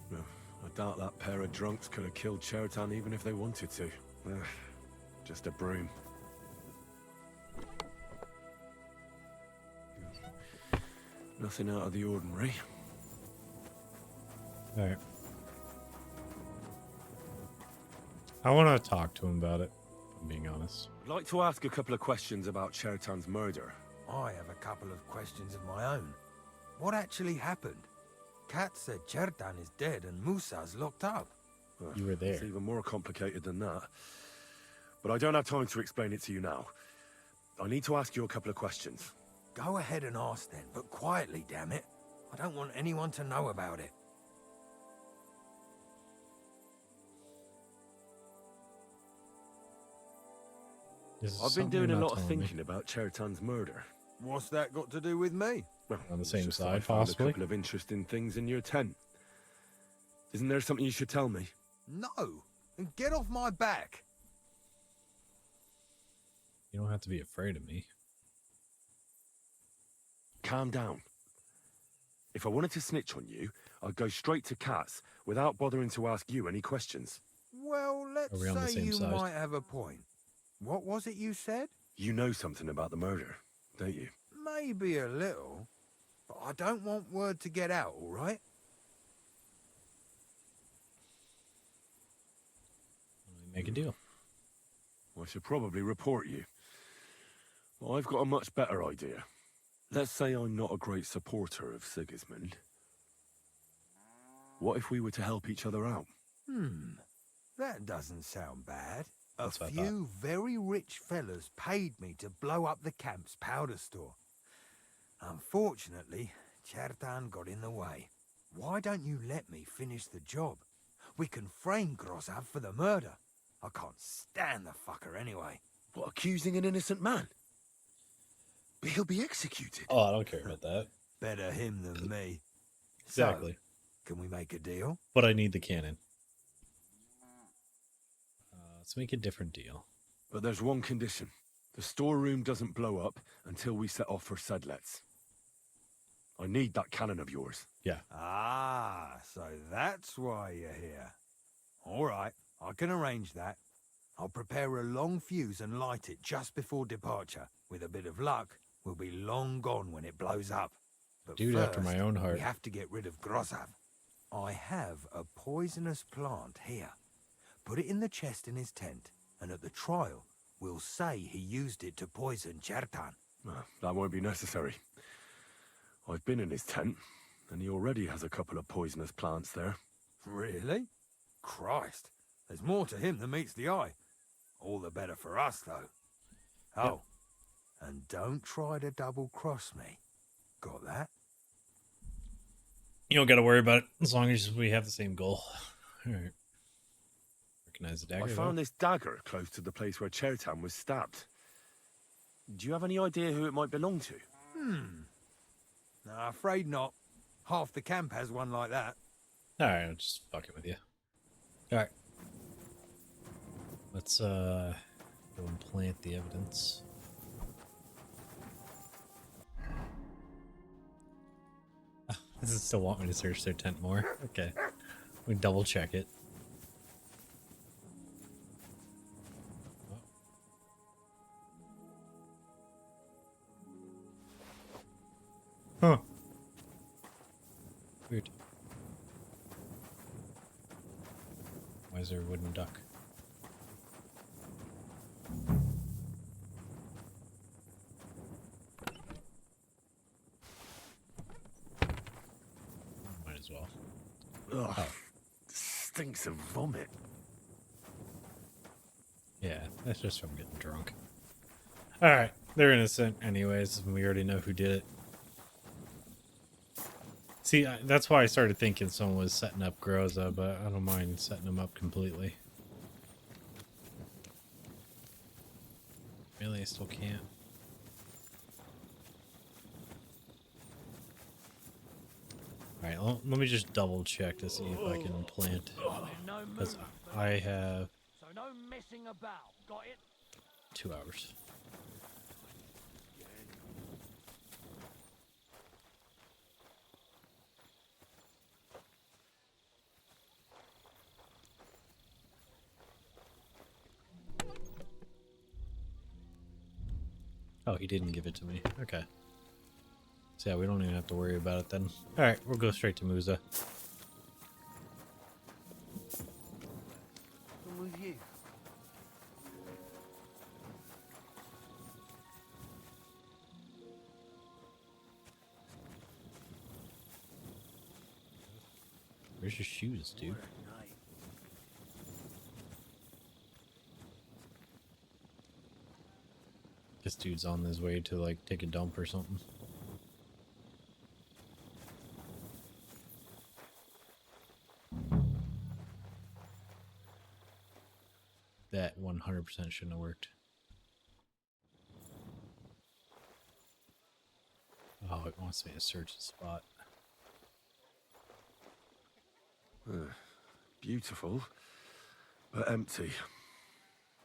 No, I doubt that pair of drunks could have killed Chertan even if they wanted to. Just a broom. Nothing out of the ordinary. Alright. I want to talk to him about it, if I'm being honest. I'd like to ask a couple of questions about Chertan's murder. I have a couple of questions of my own. What actually happened? Kat said Chertan is dead and Musa's locked up. You were there. It's even more complicated than that. But I don't have time to explain it to you now. I need to ask you a couple of questions. Go ahead and ask then, but quietly, damn it. I don't want anyone to know about it. I've been doing a lot of thinking about Chertan's murder. What's that got to do with me? Well, on the same side, I found possibly. a couple of interesting things in your tent. Isn't there something you should tell me? No, and get off my back. You don't have to be afraid of me. Calm down. If I wanted to snitch on you, I'd go straight to Kat's without bothering to ask you any questions. Well, let's say you might have a point. What was it you said? You know something about the murder, don't you? Maybe a little, but I don't want word to get out, all right? Make a deal. I should probably report you. Well, I've got a much better idea. Let's say I'm not a great supporter of Sigismund. What if we were to help each other out? That doesn't sound bad. That's a few very rich fellas paid me to blow up the camp's powder store. Unfortunately, Chertan got in the way. Why don't you let me finish the job? We can frame Grozzav for the murder. I can't stand the fucker anyway. What, accusing an innocent man? But he'll be executed. Oh, I don't care about that. Better him than me. Exactly. So, can we make a deal? But I need the cannon. Let's make a different deal. But there's one condition. The storeroom doesn't blow up until we set off for Sedlets. I need that cannon of yours. Yeah. Ah, so that's why you're here. All right, I can arrange that. I'll prepare a long fuse and light it just before departure. With a bit of luck, we'll be long gone when it blows up. But dude first, after my own heart. We have to get rid of Grozzav. I have a poisonous plant here. Put it in the chest in his tent, and at the trial, we'll say he used it to poison Chertan. That won't be necessary. I've been in his tent, and he already has a couple of poisonous plants there. Really? Christ, there's more to him than meets the eye. All the better for us, though. Oh, and don't try to double-cross me. Got that? You don't got to worry about it as long as we have the same goal. All right. Recognize the dagger. I found this dagger close to the place where Chertan was stabbed. Do you have any idea who it might belong to? No, afraid not. Half the camp has one like that. All right, I'm just fucking with you. All right. Let's go and plant the evidence. Oh, does it still want me to search their tent more? Okay. We double check it. Huh. Weird. Why is there a wooden duck? Might as well. Ugh, oh. Stinks of vomit. Yeah, that's just from getting drunk. Alright, they're innocent anyways, and we already know who did it. See, that's why I started thinking someone was setting up Groza, but I don't mind setting them up completely. Really, I still can't. Alright, let me just double check to see if I can plant. Because I have... So no messing about, got it? 2 hours. Oh, he didn't give it to me. Okay. So yeah, we don't even have to worry about it then. Alright, we'll go straight to Musa. I'm with you. Where's your shoes, dude? This dude's on his way to, like, take a dump or something. That 100% shouldn't have worked. Oh, it wants me to search the spot. Beautiful, but empty.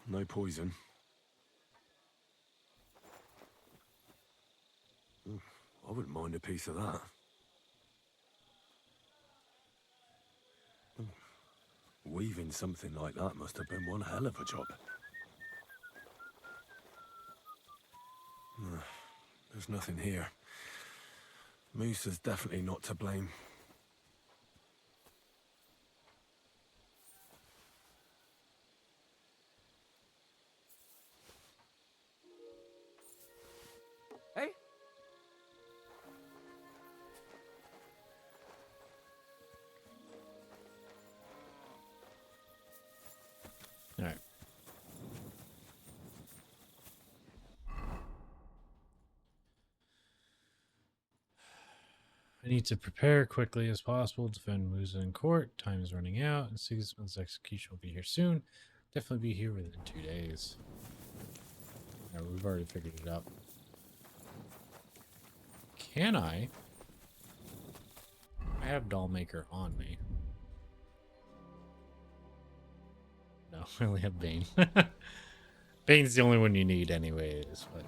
No poison. I wouldn't mind a piece of that. Weaving something like that must have been one hell of a job. There's nothing here. Musa's definitely not to blame. Hey? All right. I need to prepare quickly as possible to defend Musa in court. Time is running out, and Sigismund's execution will be here soon. Definitely be here within 2 days. Yeah, we've already figured it out. Can I? I have Dollmaker on me. No, I only have Bane. Bane's the only one you need anyways, but...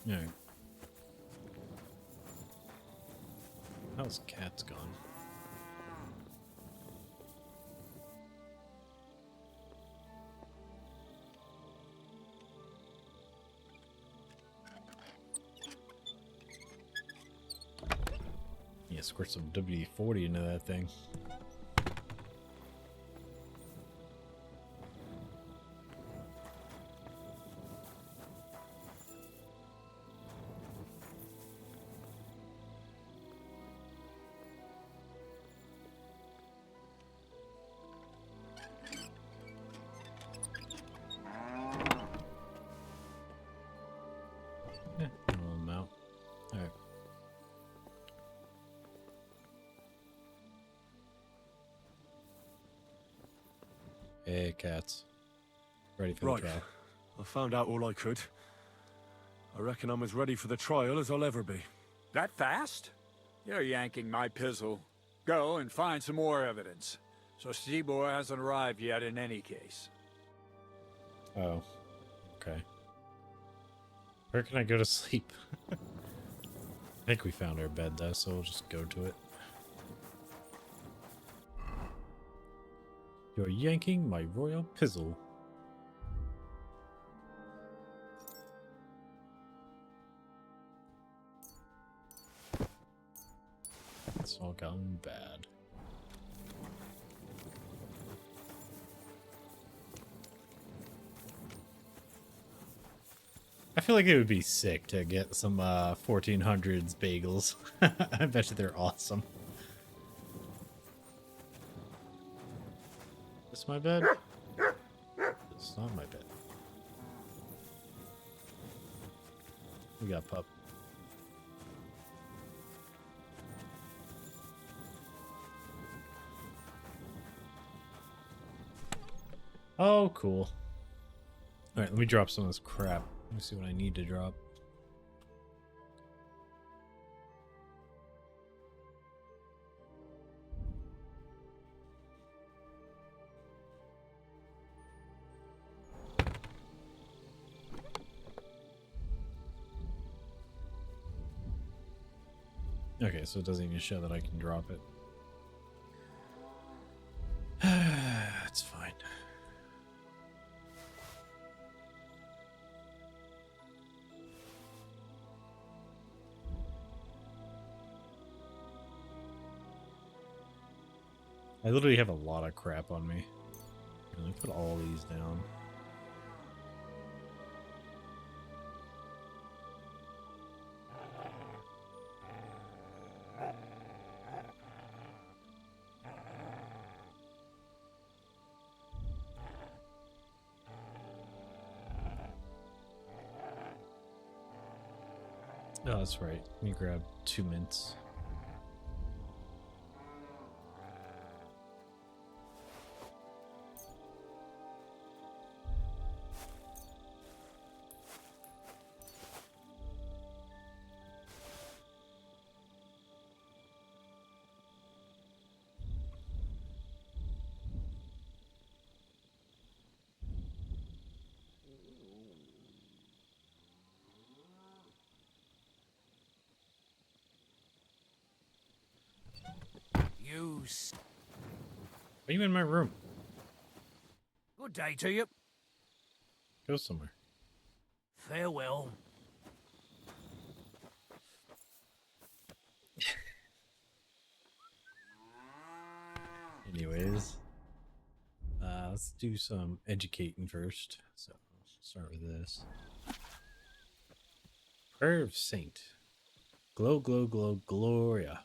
Alright. How's Cat's gone? Yeah, squirt some WD-40 into that thing. Yeah, roll them out. Alright. Hey, Cats. Ready for the trial. I found out all I could. I reckon I'm as ready for the trial as I'll ever be. That fast? You're yanking my pizzle. Go and find some more evidence. So Stibor hasn't arrived yet in any case. Oh. Okay. Where can I go to sleep? I think we found our bed though, so we'll just go to it. You're yanking my royal pizzle. It's all gone bad. I feel like it would be sick to get some 1400s bagels. I bet you they're awesome. Is this my bed? It's not my bed. We got pup. Oh, cool. Alright, let me drop some of this crap. Let me see what I need to drop. Okay, so it doesn't even show that I can drop it. It's fine. I literally have a lot of crap on me. Let me put all these down. Oh, that's right. Let me grab 2 mints. Are you in my room? Good day to you. Go somewhere. Farewell. Anyways, let's do some educating first. So, start with this. Prayer of Saint. Glow, glow, glow, Gloria.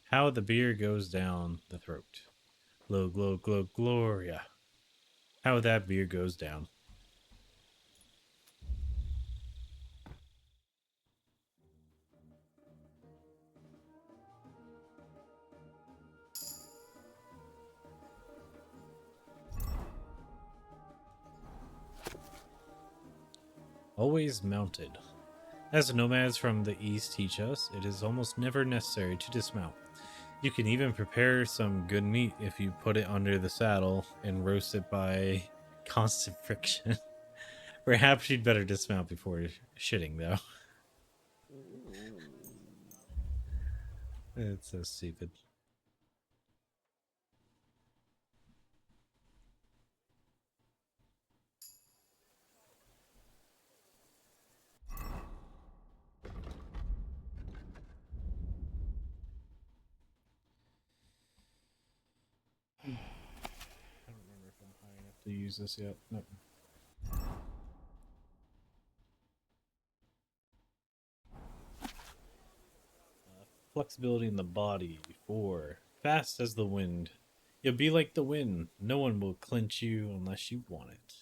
How the beer goes down the throat. Glow, glow, glow, Gloria. How that beer goes down. Always mounted. As the nomads from the east teach us, it is almost never necessary to dismount. You can even prepare some good meat if you put it under the saddle and roast it by constant friction. Perhaps you'd better dismount before shitting, though. It's so stupid. To use this yet. Nope. Flexibility in the body. 4. Fast as the wind. You'll be like the wind. No one will clinch you unless you want it.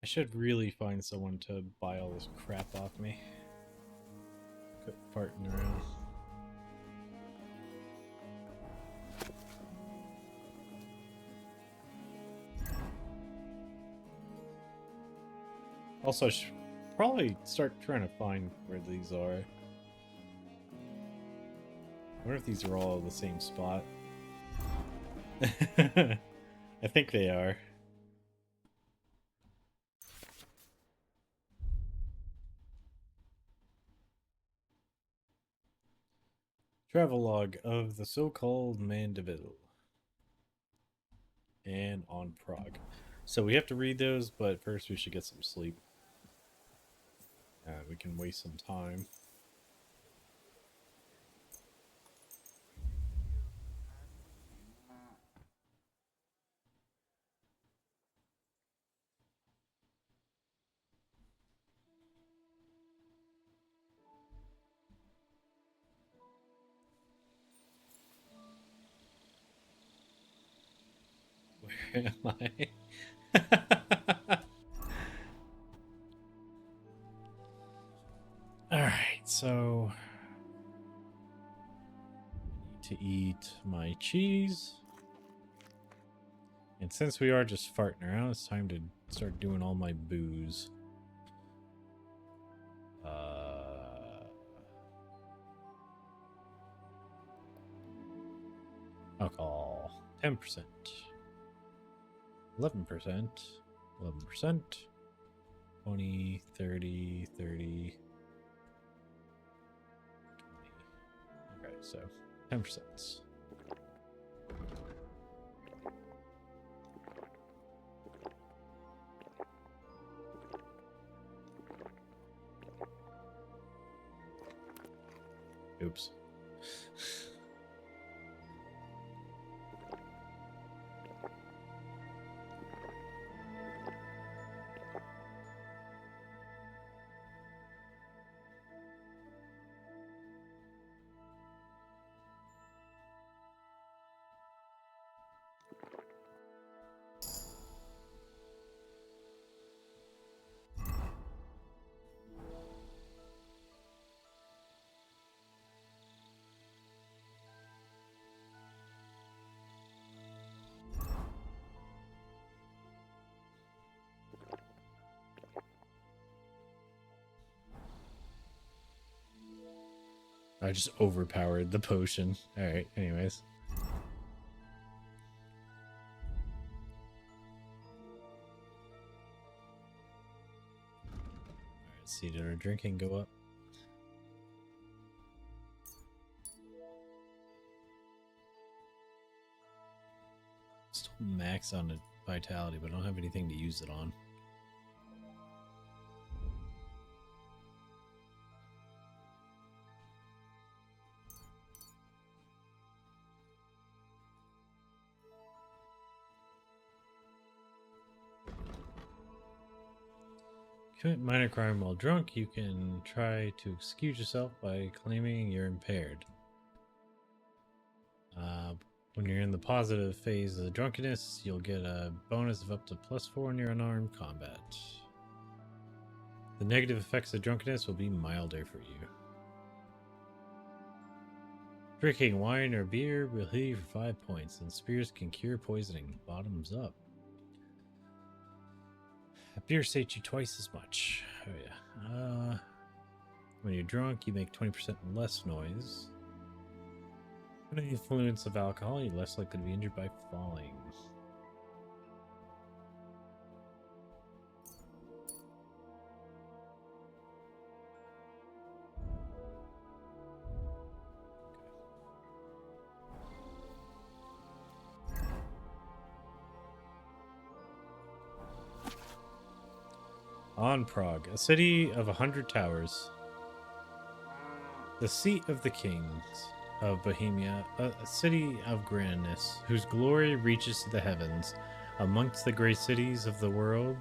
I should really find someone to buy all this crap off me. Quit farting around. Also, I should probably start trying to find where these are. I wonder if these are all the same spot. I think they are. Travelogue of the so-called Mandeville. And on Prague. So we have to read those, but first we should get some sleep. We can waste some time. Where am I? Alright, so I need to eat my cheese. And since we are just farting around, it's time to start doing all my booze. Alcohol, 10%. 11%, 11%, 20, 30, 30, 20. Okay, so 10%. Oops. I just overpowered the potion. Alright, anyways. Alright, let's see, did our drinking go up? Still max on the vitality, but I don't have anything to use it on. Commit minor crime while drunk. You can try to excuse yourself by claiming you're impaired. When you're in the positive phase of the drunkenness, you'll get a bonus of up to +4 in your unarmed combat. The negative effects of drunkenness will be milder for you. Drinking wine or beer will heal you for 5 points, and spears can cure poisoning. Bottoms up. A beer sates you twice as much. Oh yeah. When you're drunk, you make 20% less noise. Under the influence of alcohol, you're less likely to be injured by falling. On Prague, a city of 100 towers. The seat of the kings of Bohemia, a city of grandness, whose glory reaches to the heavens. Amongst the great cities of the world,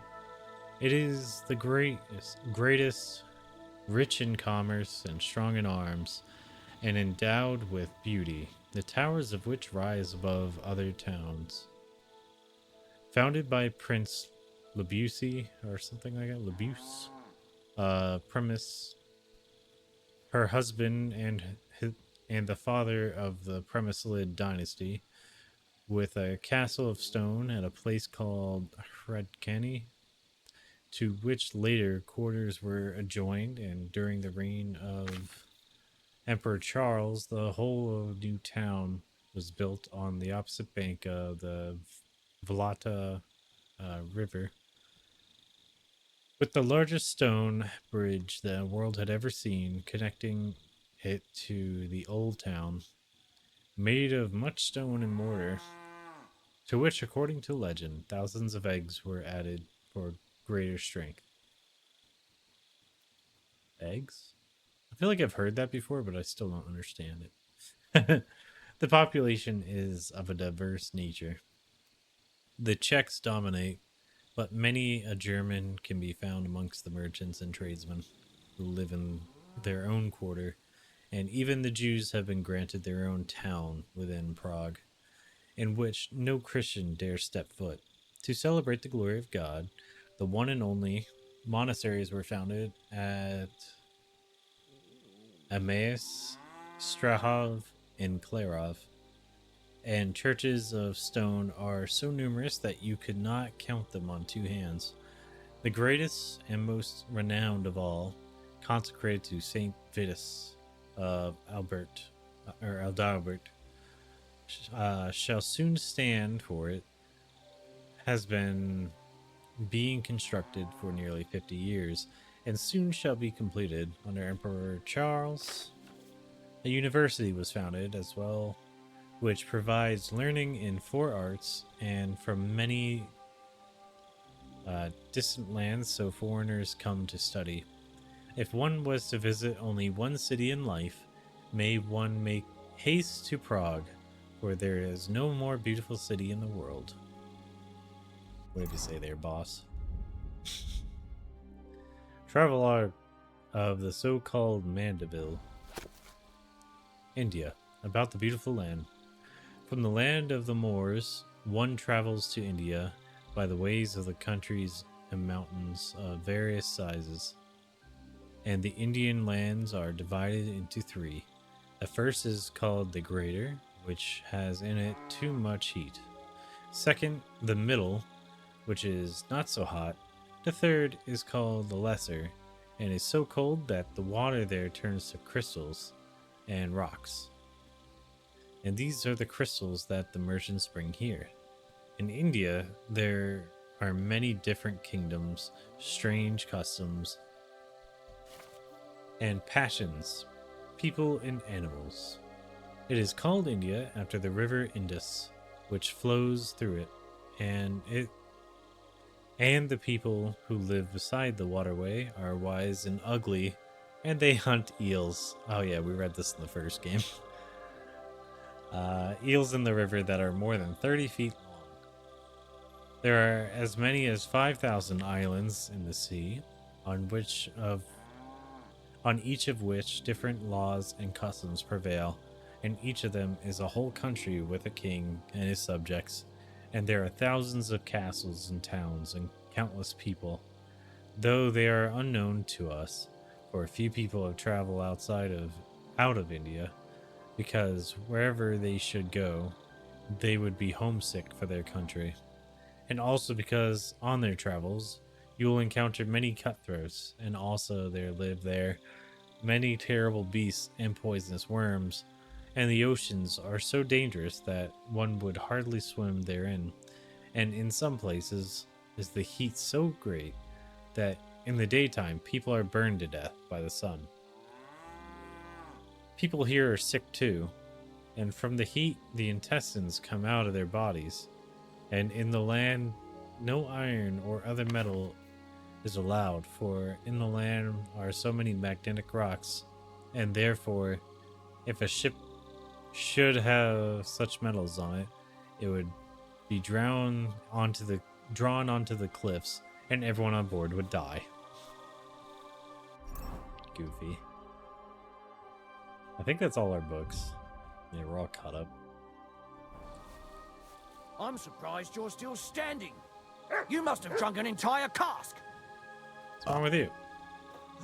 it is the greatest, rich in commerce and strong in arms, and endowed with beauty, the towers of which rise above other towns. Founded by Prince Labusi, or something like that, Labuse, Premise, her husband and the father of the Premislid dynasty, with a castle of stone at a place called Hredkani. to which later quarters were adjoined, and during the reign of Emperor Charles, the whole of New Town was built on the opposite bank of the Vlata River, with the largest stone bridge the world had ever seen connecting it to the old town, made of much stone and mortar, to which, according to legend, thousands of eggs were added for greater strength. Eggs? I feel like I've heard that before, but I still don't understand it. The population is of a diverse nature. The Czechs dominate, but many a German can be found amongst the merchants and tradesmen who live in their own quarter, and even the Jews have been granted their own town within Prague, in which no Christian dare step foot. To celebrate the glory of God, the one and only monasteries were founded at Emmaus, Strahov, and Klarov, and churches of stone are so numerous that you could not count them on two hands. The greatest and most renowned of all, consecrated to Saint Vitus of Adalbert, shall soon stand, for it has been being constructed for nearly 50 years, and soon shall be completed. Under Emperor Charles, a university was founded as well, which provides learning in 4 arts, and from many distant lands, so foreigners come to study. If one was to visit only one city in life, may one make haste to Prague, for there is no more beautiful city in the world. What did you say there, boss? Travelogue of the so-called Mandeville. India, about the beautiful land. From the land of the Moors, one travels to India by the ways of the countries and mountains of various sizes. And the Indian lands are divided into 3. The first is called the Greater, which has in it too much heat. Second, the Middle, which is not so hot. The third is called the Lesser, and is so cold that the water there turns to crystals and rocks. And these are the crystals that the merchants bring here. In India, there are many different kingdoms, strange customs, and passions, people and animals. It is called India after the river Indus, which flows through it, and the people who live beside the waterway are wise and ugly, and they hunt eels. Oh yeah, we read this in the first game. Eels in the river that are more than 30 feet long. There are as many as 5,000 islands in the sea, on each of which different laws and customs prevail, and each of them is a whole country with a king and his subjects, and there are thousands of castles and towns and countless people, though they are unknown to us, for few people have traveled out of India, because wherever they should go, they would be homesick for their country, and also because on their travels you will encounter many cutthroats, and also there live many terrible beasts and poisonous worms, and the oceans are so dangerous that one would hardly swim therein, and in some places is the heat so great that in the daytime people are burned to death by the sun. People here are sick too, and from the heat the intestines come out of their bodies, and in the land no iron or other metal is allowed, for in the land are so many magnetic rocks, and therefore if a ship should have such metals on it, it would be drawn onto the cliffs, and everyone on board would die. Goofy. I think that's all our books. Yeah, we're all caught up. I'm surprised you're still standing. You must have drunk an entire cask. What's wrong with you?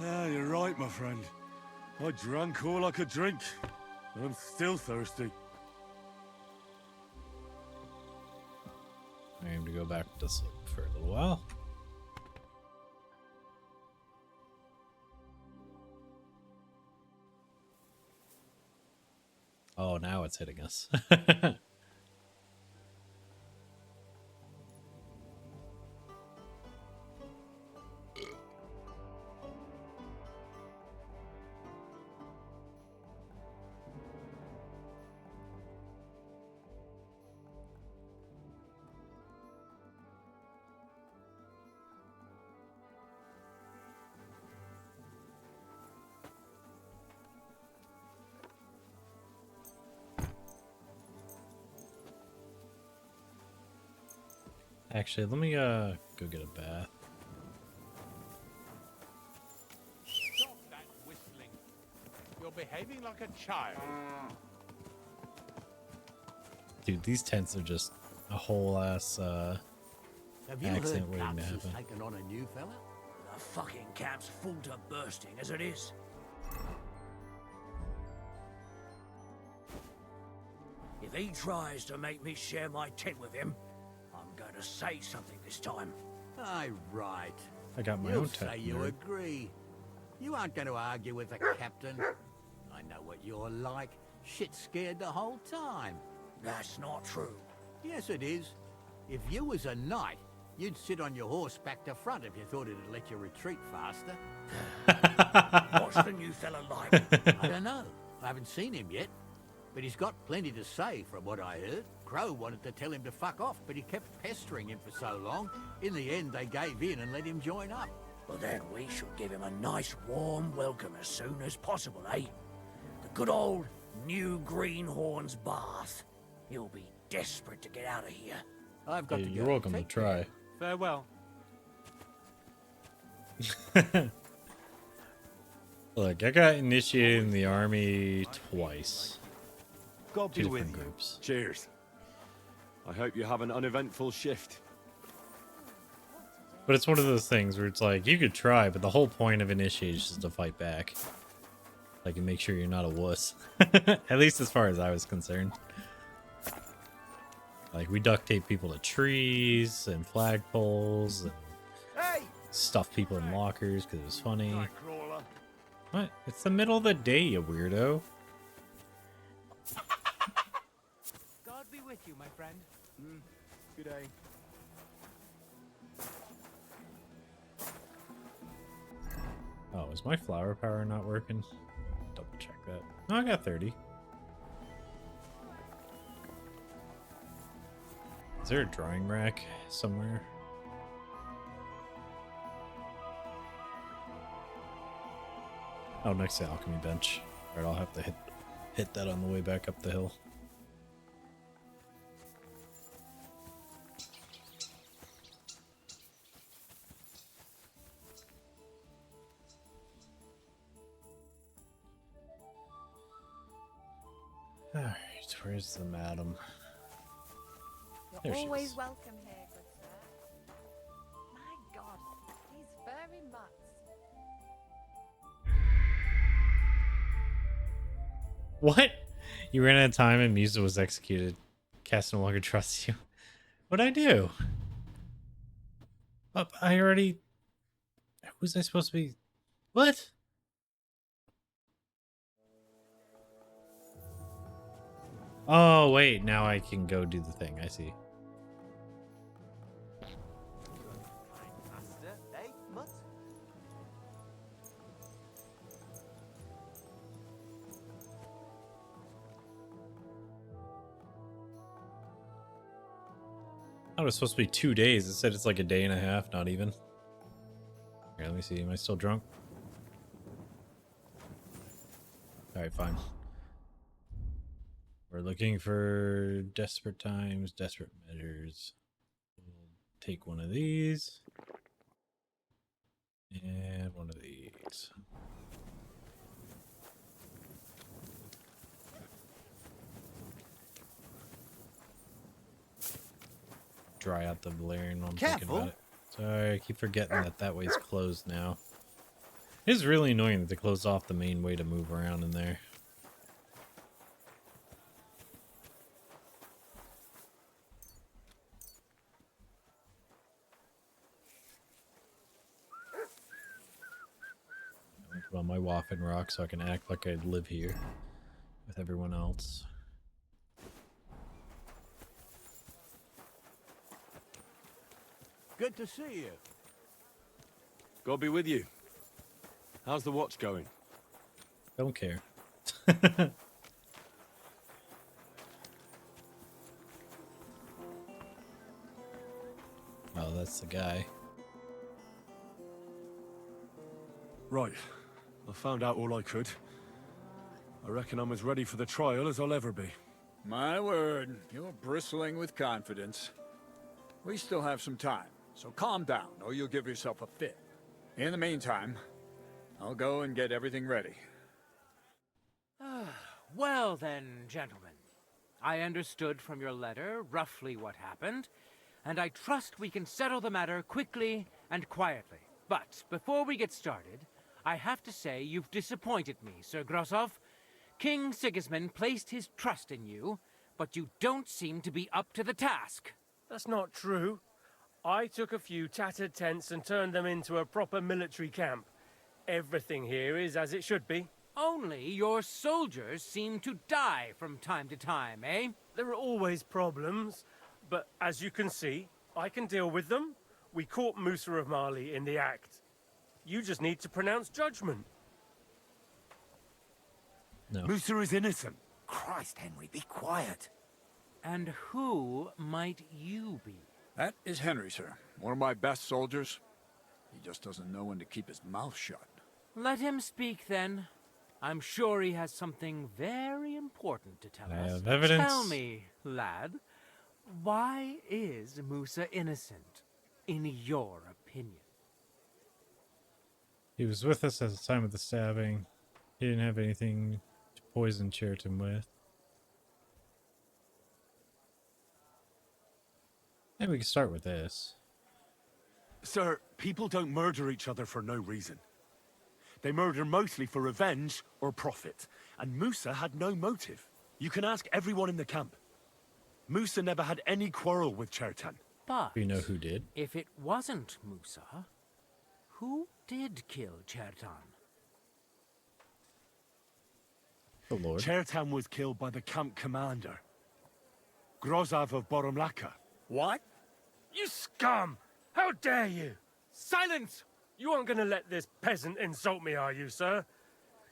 Ah, you're right, my friend. I drank all I could drink, and I'm still thirsty. I aim to go back to sleep for a little while. Oh, now it's hitting us. Actually, let me go get a bath. Stop that whistling. You're behaving like a child. Dude, these tents are just a whole ass Have you accident heard waiting to Caps has happen. taken on a new fella? The fucking camp's full to bursting as it is. If he tries to make me share my tent with him, I'm going to say something this time. Aye, right. I got my You'll own tent. say you nerd. agree. You aren't going to argue with the captain. I know what you're like. Shit scared the whole time. That's not true. Yes, it is. If you was a knight, you'd sit on your horse back to front if you thought it'd let you retreat faster. What's the new fella like? I don't know. I haven't seen him yet. But he's got plenty to say, from what I heard. Crow wanted to tell him to fuck off, but he kept pestering him for so long. In the end, they gave in and let him join up. Well, then we should give him a nice warm welcome as soon as possible, eh? The good old New Greenhorn's bath. He'll be desperate to get out of here. I've got Hey, to go. you're welcome to Take try. care. Farewell. Look, I got initiated in the army twice. God Two be with different you. groups. Cheers. I hope you have an uneventful shift. But it's one of those things where it's like, you could try, but the whole point of initiate is just to fight back. Like, and make sure you're not a wuss. At least as far as I was concerned. Like, we duct tape people to trees and flagpoles and stuff people in lockers because it was funny. What? It's the middle of the day, you weirdo. God be with you, my friend. Good day. Oh, is my flower power not working? Double check that. No, I got 30. Is there a drying rack somewhere? Oh, next to the alchemy bench. Alright, I'll have to hit that on the way back up the hill. Alright, where's the madam? You're There she always is. welcome here, good sir. My God, these furry mutts. What? You ran out of time and Musa was executed. Cass no longer trusts you. What'd I do? I already... Who was I supposed to be? What? Oh, wait. Now I can go do the thing. I see. I thought it was supposed to be 2 days. It said it's like a day and a half, not even. Here, let me see. Am I still drunk? Alright, fine. We're looking for desperate times, desperate measures. We'll take one of these. And one of these. Dry out the Valerian while I'm thinking about it. Sorry, I keep forgetting that way's closed now. It is really annoying that they closed off the main way to move around in there. I'll put on my Waffen rock so I can act like I live here. with everyone else. Good to see you. God be with you. How's the watch going? Don't care. Oh, that's the guy. Right. I found out all I could. I reckon I'm as ready for the trial as I'll ever be. My word, you're bristling with confidence. We still have some time, so calm down, or you'll give yourself a fit. In the meantime, I'll go and get everything ready. Well then, gentlemen. I understood from your letter roughly what happened, and I trust we can settle the matter quickly and quietly. But before we get started, I have to say you've disappointed me, Sir Grosov. King Sigismund placed his trust in you, but you don't seem to be up to the task. That's not true. I took a few tattered tents and turned them into a proper military camp. Everything here is as it should be. Only your soldiers seem to die from time to time, eh? There are always problems, but as you can see, I can deal with them. We caught Musa of Mali in the act. You just need to pronounce judgment. No. Musa is innocent. Christ, Henry, be quiet. And who might you be? That is Henry, sir. One of my best soldiers. He just doesn't know when to keep his mouth shut. Let him speak, then. I'm sure he has something very important to tell I us. have evidence. Tell me, lad, why is Musa innocent, in your opinion? He was with us at the time of the stabbing. He didn't have anything to poison Cheriton with. Maybe we can start with this. Sir, people don't murder each other for no reason. They murder mostly for revenge or profit, and Musa had no motive. You can ask everyone in the camp. Musa never had any quarrel with Cheriton. But we know who did. If it wasn't Musa, who did kill Cheriton? The Lord. Cheriton was killed by the camp commander, Grozov of Boromlaka. What? You scum! How dare you! Silence! You aren't going to let this peasant insult me, are you, sir?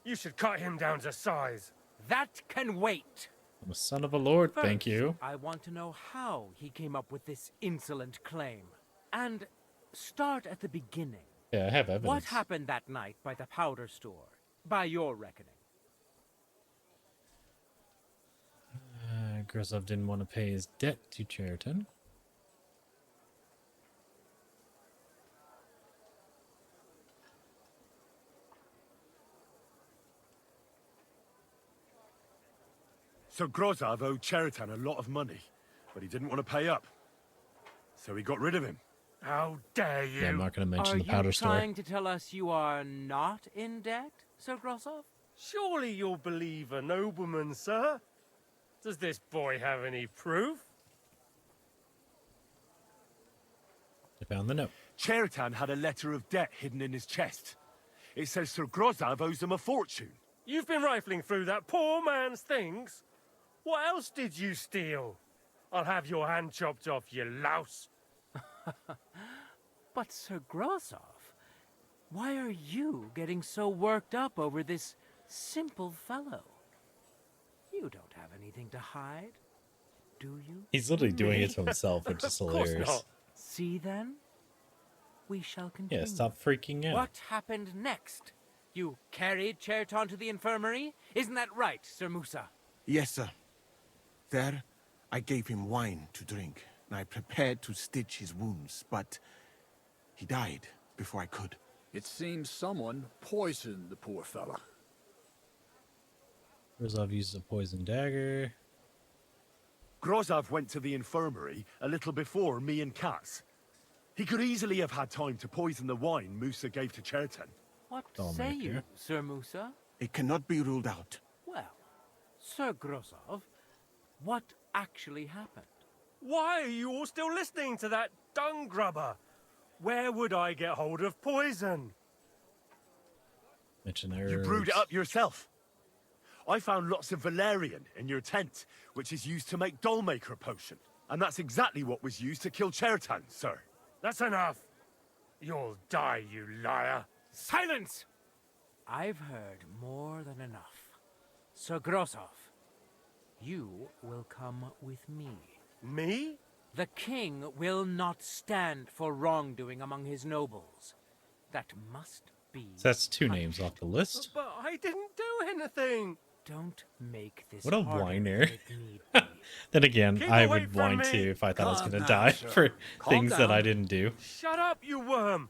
You should cut him down to size. That can wait. I'm a son of a lord, First, thank you. I want to know how he came up with this insolent claim. And start at the beginning. Yeah, I have evidence. What happened that night by the powder store, by your reckoning? Grozov didn't want to pay his debt to Cheriton. So Grozov owed Cheriton a lot of money, but he didn't want to pay up. So he got rid of him. How dare you! Yeah, I'm not going to mention the powder store. Are you trying to tell us you are not in debt, Sir Grosov? Surely you'll believe a nobleman, sir. Does this boy have any proof? I found the note. Cheriton had a letter of debt hidden in his chest. It says Sir Grozov owes him a fortune. You've been rifling through that poor man's things? What else did you steal? I'll have your hand chopped off, you louse. But Sir Grosov, why are you getting so worked up over this simple fellow? You don't have anything to hide, do you? He's literally doing it to himself, which is hilarious. Not. See then? We shall continue. Yeah, stop freaking out. What happened next? You carried Cheriton to the infirmary? Isn't that right, Sir Musa? Yes, sir. There, I gave him wine to drink, and I prepared to stitch his wounds, but he died before I could. It seems someone poisoned the poor fella. Grozov used a poison dagger. Grozov went to the infirmary a little before me and Katz. He could easily have had time to poison the wine Musa gave to Cheriton. What say you, Sir Musa? It cannot be ruled out. Well, Sir Grosov, what actually happened? Why are you all still listening to that dung grubber? Where would I get hold of poison? Mention herbs. You brewed it up yourself. I found lots of valerian in your tent, which is used to make Dollmaker potion. And that's exactly what was used to kill Chertan, sir. That's enough. You'll die, you liar. Silence! I've heard more than enough. Sir Grosov, you will come with me. Me? The king will not stand for wrongdoing among his nobles. That must be. So that's 2 names off the list. But I didn't do anything. Don't make this. What a harder whiner. than it need be. Then again, Keep I away would from whine me. too if I thought I was Calm going to down, die sir. for Calm things that I down. didn't do. Shut up, you worm.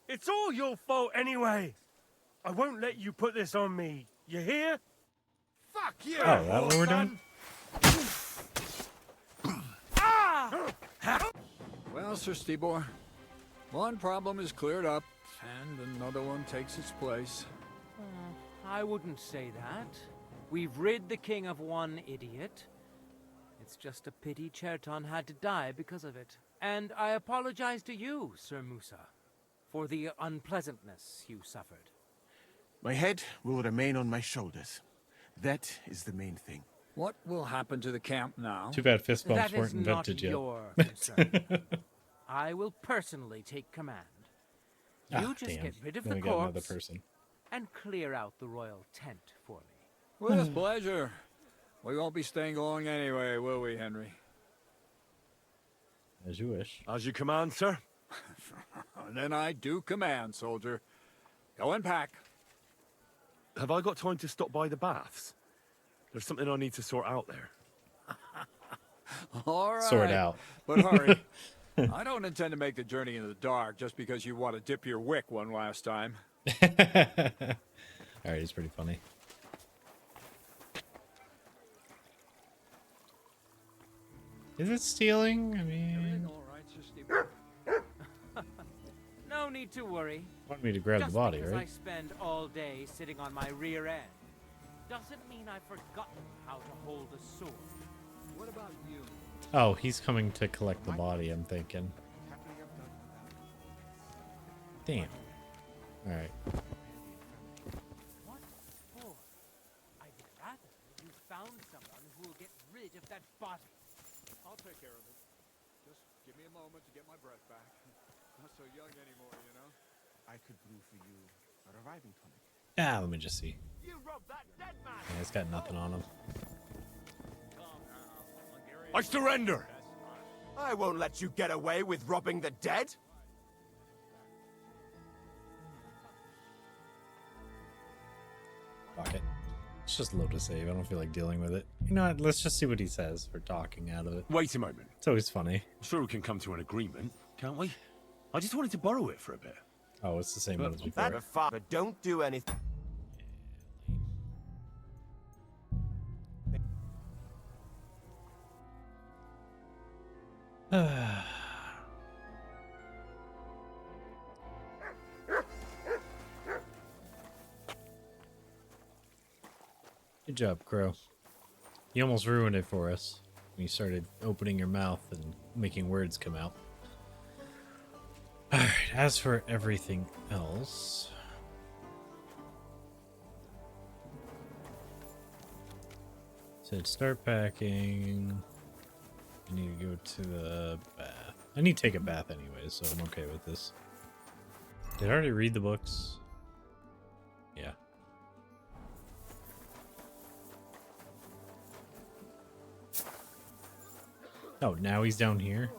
It's all your fault anyway. I won't let you put this on me. You hear? Fuck you! Oh, that what we're doing? Well, Sir Stibor, one problem is cleared up, and another one takes its place. I wouldn't say that. We've rid the king of one idiot. It's just a pity Chertan had to die because of it. And I apologize to you, Sir Musa, for the unpleasantness you suffered. My head will remain on my shoulders. That is the main thing. What will happen to the camp now? Too bad fist bumps That weren't is invented not yet. your concern. I will personally take command. You just Damn. get rid of Then the we got another corpse person. and clear out the royal tent for me. With pleasure. We won't be staying long anyway, will we, Henry? As you wish. As you command, sir. Then I do command, soldier. Go and pack. Have I got time to stop by the baths? There's something I need to sort out there. All right. Sort out. But hurry. I don't intend to make the journey in the dark just because you want to dip your wick one last time. Alright, he's pretty funny. Is it stealing? I mean... No need to worry. Want me to grab Just the body, because right? I spend all day sitting on my rear end doesn't mean I've forgotten how to hold a sword. What about you? Oh, he's coming to collect the body, I'm thinking. Damn. Alright. What for? I'd rather you found someone who will get rid of that body. I'll take care of it. Just give me a moment to get my breath back. Not so young anymore, you know? I could brew for you a reviving tonic. Ah, let me just see. You robbed that dead man! Yeah, he's got nothing on him. I surrender! I won't let you get away with robbing the dead! Fuck it. Let's just load a save. I don't feel like dealing with it. You know what? Let's just see what he says for talking out of it. Wait a moment. It's always funny. I'm sure we can come to an agreement, can't we? I just wanted to borrow it for a bit. Oh, it's the same one as before. Father, don't do anything. Good job, Crow. You almost ruined it for us when you started opening your mouth and making words come out. Alright, as for everything else... Said start packing. I need to go to the bath. I need to take a bath anyways, so I'm okay with this. Did I already read the books? Yeah. Oh, now he's down here?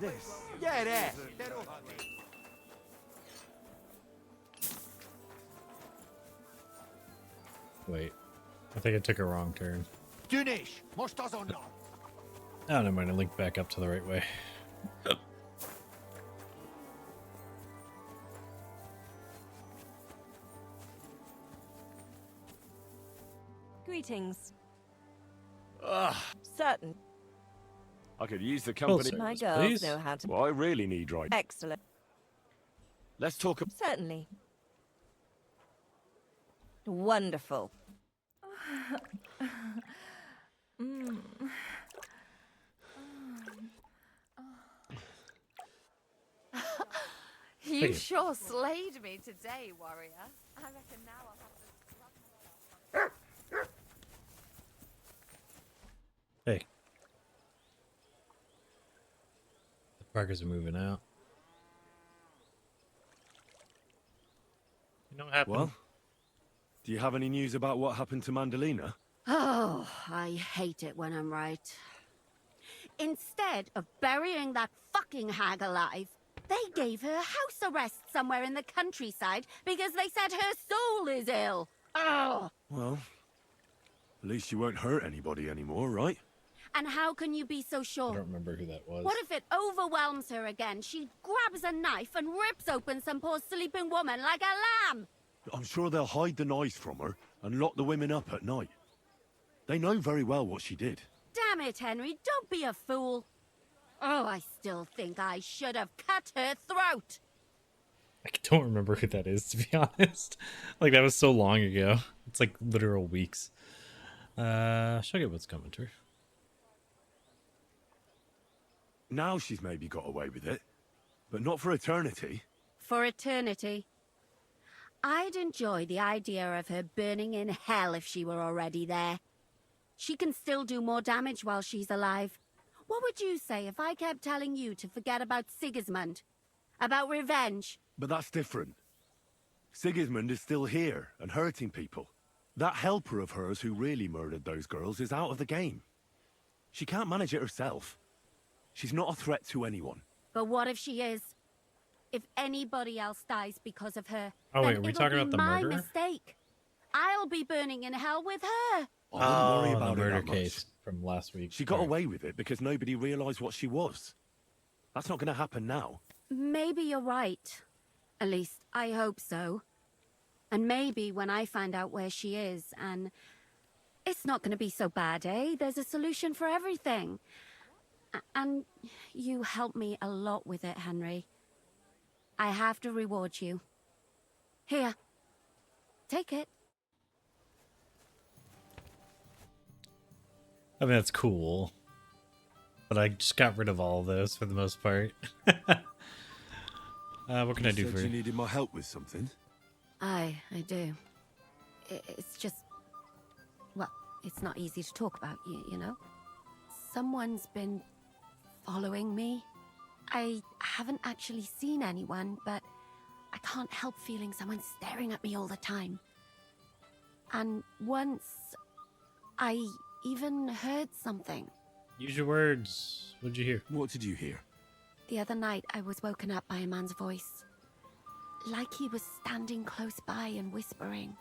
This. Get it! Wait. I think I took a wrong turn. Dunish, mustas or not? Oh, never mind. I linked back up to the right way. Greetings. Ugh. Certain. I could use the company. My girls know how to. Well, I really need right. Excellent. Let's talk. Certainly. Wonderful. Mm. You sure slayed me today, warrior. I reckon now I'll have to... Hey. The Parkers are moving out. You know what happened? Well, do you have any news about what happened to Mandalina? Oh, I hate it when I'm right. Instead of burying that fucking hag alive, they gave her house arrest somewhere in the countryside because they said her soul is ill. Oh. Well, at least you won't hurt anybody anymore, right? And how can you be so sure? I don't remember who that was. What if it overwhelms her again? She grabs a knife and rips open some poor sleeping woman like a lamb. I'm sure they'll hide the knives from her and lock the women up at night. They know very well what she did. Damn it, Henry, don't be a fool. Oh, I still think I should have cut her throat. I don't remember who that is, to be honest. Like, that was so long ago. It's like literal weeks. She'll get what's coming to her. Now she's maybe got away with it, but not for eternity. For eternity. I'd enjoy the idea of her burning in hell if she were already there. She can still do more damage while she's alive. What would you say if I kept telling you to forget about Sigismund? About revenge? But that's different. Sigismund is still here and hurting people. That helper of hers who really murdered those girls is out of the game. She can't manage it herself. She's not a threat to anyone. But what if she is? If anybody else dies because of her, oh, wait, then are we it'll talking be about the my murderer? mistake. I'll be burning in hell with her. I wouldn't worry about the her murder that much. case from last week. She got away with it because nobody realized what she was. That's not going to happen now. Maybe you're right. At least, I hope so. And maybe when I find out where she is, and it's not going to be so bad, eh? There's a solution for everything. And you helped me a lot with it, Henry. I have to reward you. Here. Take it. I mean, that's cool. But I just got rid of all of those for the most part. What can I do for you? you? Needed my help with something? I do. It's just... Well, it's not easy to talk about, you know? Someone's been following me. I haven't actually seen anyone, but I can't help feeling someone staring at me all the time. And once, I even heard something. Use your words. What'd you hear? What did you hear? The other night, I was woken up by a man's voice. Like he was standing close by and whispering.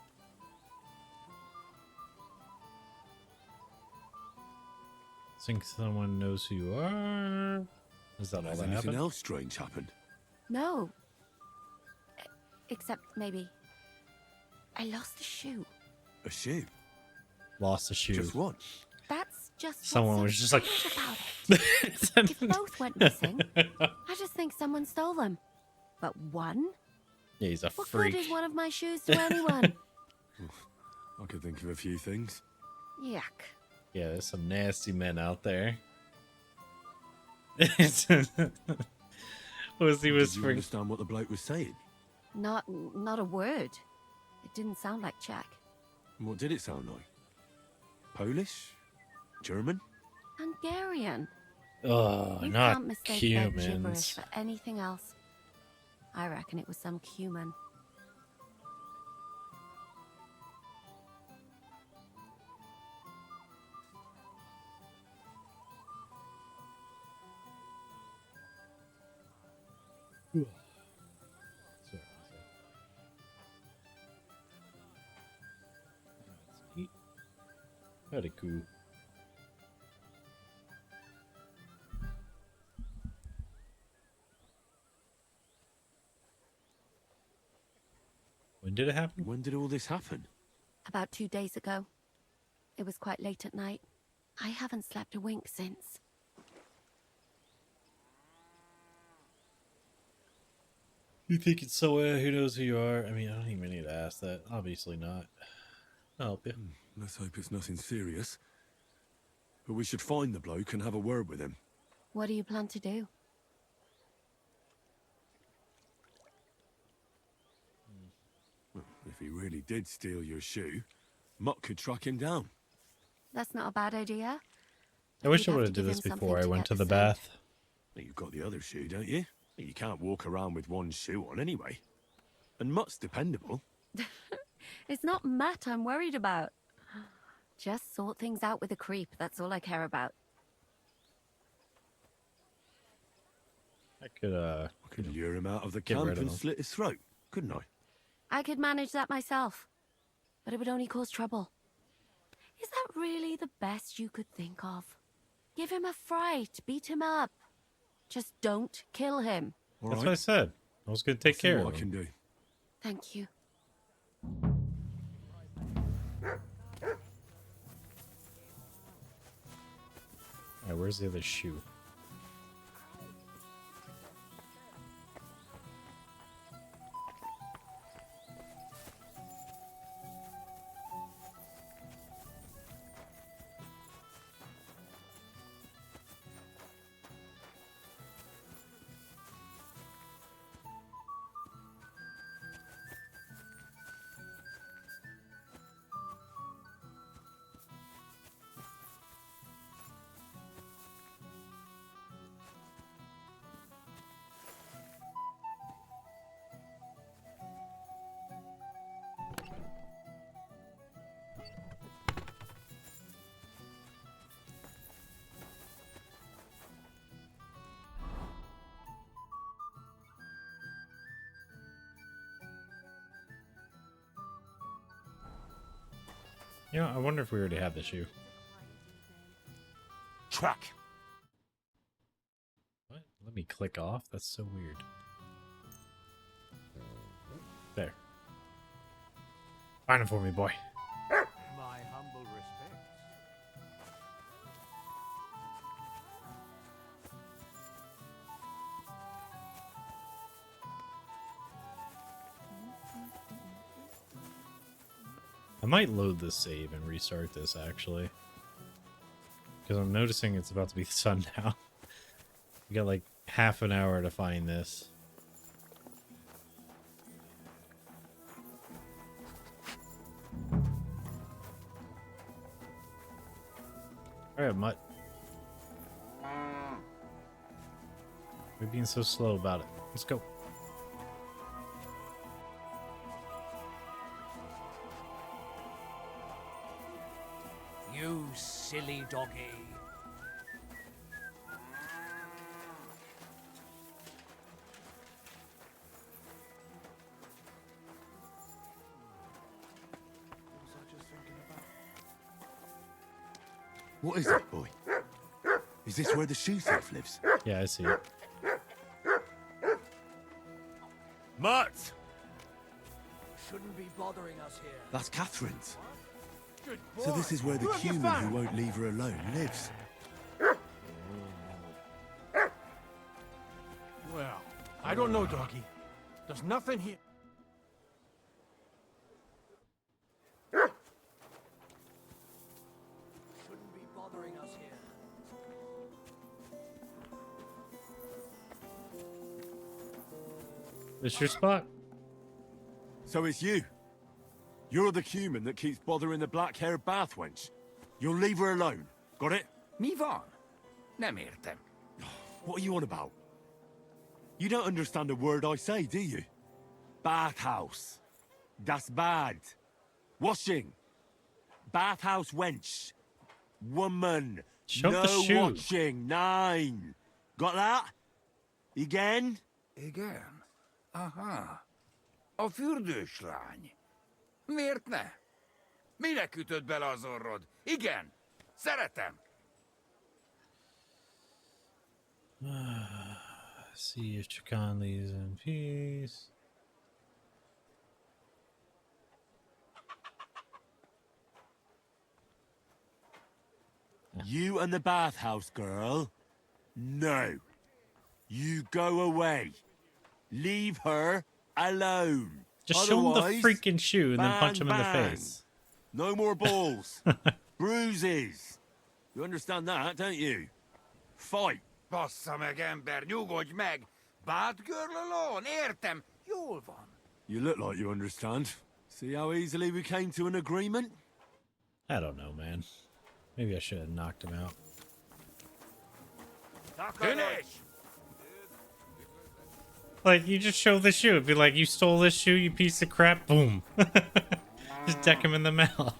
Think someone knows who you are? Is that all Has that anything happened? else strange happened? No. Except maybe... I lost a shoe. A shoe? Lost a shoe. Just one? That's just Someone what's was just so like... strange about it. If both went missing, I just think someone stole them. But one? Yeah, he's a What freak. good is one of my shoes to anyone? I could think of a few things. Yuck. Yeah, there's some nasty men out there. Was he Did you whispering? understand what the bloke was saying? Not a word. It didn't sound like Czech. What did it sound like? Polish? German? Hungarian. Oh, You not can't mistake their gibberish humans. for anything else. I reckon it was some cumin. Very cool. When did it happen? When did all this happen? About 2 days ago. It was quite late at night. I haven't slept a wink since. You think it's so who knows who you are? I mean, I don't even need to ask that. Obviously not. I'll help you. Let's hope it's nothing serious. But we should find the bloke and have a word with him. What do you plan to do? he really did steal your shoe, Mutt could track him down. That's not a bad idea. I wish I would have did this before I went to the bath. You've got the other shoe, don't you? You can't walk around with one shoe on anyway. And Mutt's dependable. It's not Matt I'm worried about. Just sort things out with a creep. That's all I care about. I could lure him out of the camp and slit his throat, couldn't I? I could manage that myself. But it would only cause trouble. Is that really the best you could think of? Give him a fright. Beat him up. Just don't kill him. That's what I said. I was going to take care of him. What I can do. Thank you. Alright, where's the other shoe? You know, I wonder if we already have the shoe. Track. What? Let me click off? That's so weird. There. Find him for me, boy. My humble respects. I might load this save and restart this, actually. Because I'm noticing it's about to be sundown. We got like half an hour to find this. Alright, Mutt. We're being so slow about it. Let's go. You silly doggy. What is it, boy? Is this where the shoe thief lives? Yeah, I see it. Mutt! Shouldn't be bothering us here. That's Catherine's. Good So this is where the human who won't leave her alone lives. Well, I don't know, doggy. There's nothing here. Shouldn't be bothering us here. This your spot? So it's you. You're the human that keeps bothering the black-haired bath wench. You'll leave her alone. Got it? Mi van. Nem értem. What are you on about? You don't understand a word I say, do you? Bathhouse. Das bad. Washing. Bathhouse wench. Woman. Show no the shoe. watching. 9. Got that? Again? Igen. Aha. A fürdős lány. Miért ne? Minek ütöd bele az orrod? Igen. Szeretem. See if Chakan leaves in peace. You and the bathhouse girl? No. You go away. Leave her alone. Just show him the Otherwise, freaking shoe and then bang, punch him in the bang. face. No more balls. Bruises. You understand that, don't you? Fight. Bassza meg, ember, nyugodj meg! Bad girl alone, értem, jól van. You look like you understand. See how easily we came to an agreement? I don't know, man. Maybe I should have knocked him out. Finish! Like, you just show the shoe. It'd be like, you stole this shoe, you piece of crap. Boom. Just deck him in the mouth.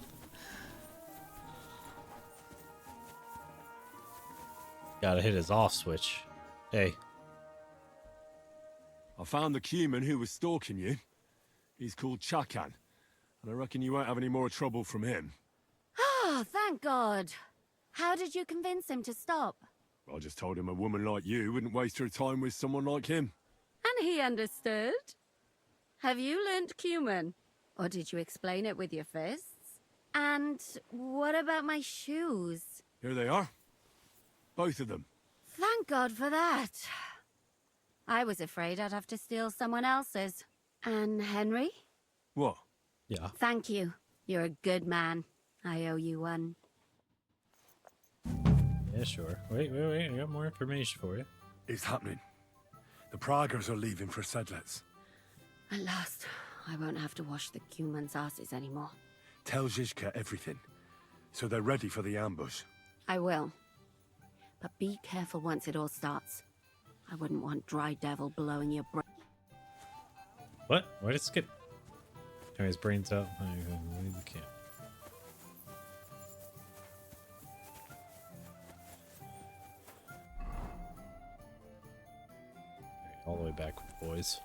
Gotta hit his off switch. Hey. I found the Cuman who was stalking you. He's called Chakan, and I reckon you won't have any more trouble from him. Oh, thank God. How did you convince him to stop? I just told him a woman like you wouldn't waste her time with someone like him. And he understood? Have you learnt Cuman? Or did you explain it with your fists? And what about my shoes? Here they are. Both of them. Thank God for that. I was afraid I'd have to steal someone else's. And Henry? What? Yeah. Thank you. You're a good man. I owe you one. Yeah, sure. Wait. I got more information for you. It's happening. The Pragers are leaving for Sedlets. At last, I won't have to wash the Cuman's asses anymore. Tell Zizka everything, so they're ready for the ambush. I will. But be careful once it all starts. I wouldn't want Dry Devil blowing your brain. What? Why did it skip? Turn his brains out. I leave the camp. All the way back with the boys.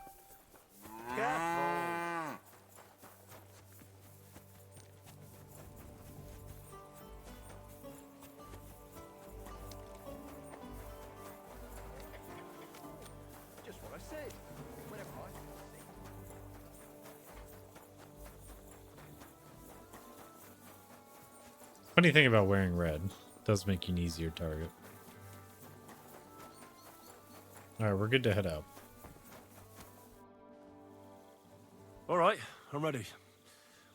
Just what I said. Whenever I Funny thing about wearing red, does make you an easier target. Alright, we're good to head out. Alright, I'm ready.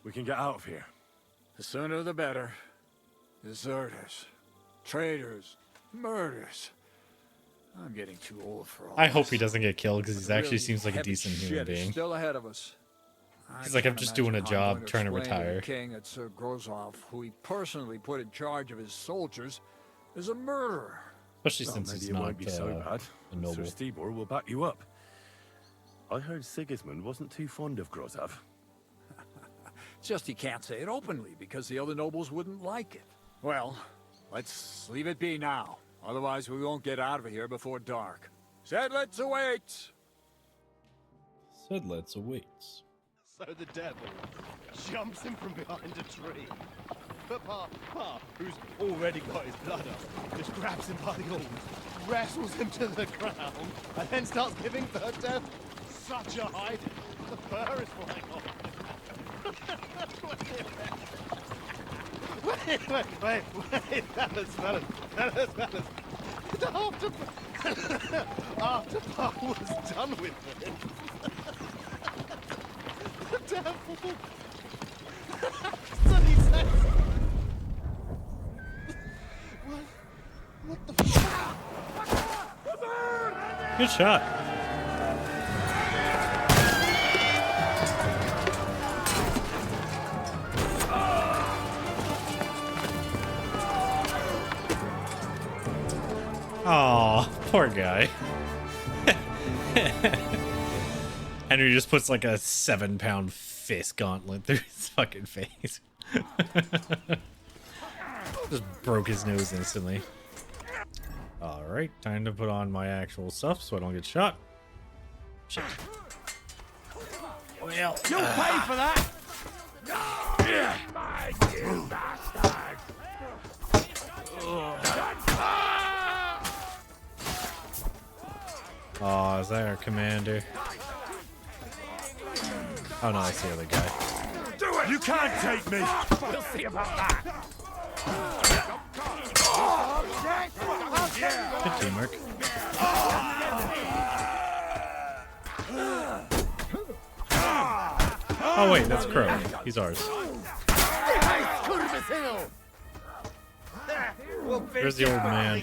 We can get out of here. The sooner the better. Deserters, traitors, murders. I'm getting too old for all I hope this. he doesn't get killed because he Really actually seems like a heavy decent human shit is being. still ahead of us. He's like, I'm just doing a job, trying to explain retire. the king at Sir Grozov, who he personally put in charge of his soldiers, is a murderer. Especially since maybe he's it not won't be so bad. a noble. Sir Stibor will back you up. I heard Sigismund wasn't too fond of Grozov. It's just he can't say it openly because the other nobles wouldn't like it. Well, let's leave it be now. Otherwise, we won't get out of here before dark. Sedlets awaits! Sedlets awaits. So the devil jumps him from behind a tree. But Pa, who's already got his blood up, just grabs him by the horns, wrestles him to the ground, and then starts giving the devil such a hiding. The fur is flying off. Wait, fellas. After Pa was done with it, the devil. So he says, what the fuck? Good shot. Aw, poor guy. Henry just puts like a 7-pound fist gauntlet through his fucking face. Just broke his nose instantly. Alright, time to put on my actual stuff so I don't get shot. Shit. Well, You'll pay for that! My dear bastard! Oh, is that our commander? Oh no, that's the other guy. Do it! You can't take me! We'll see about that! Good teamwork. Oh wait, that's Crow. He's ours. There's the old man.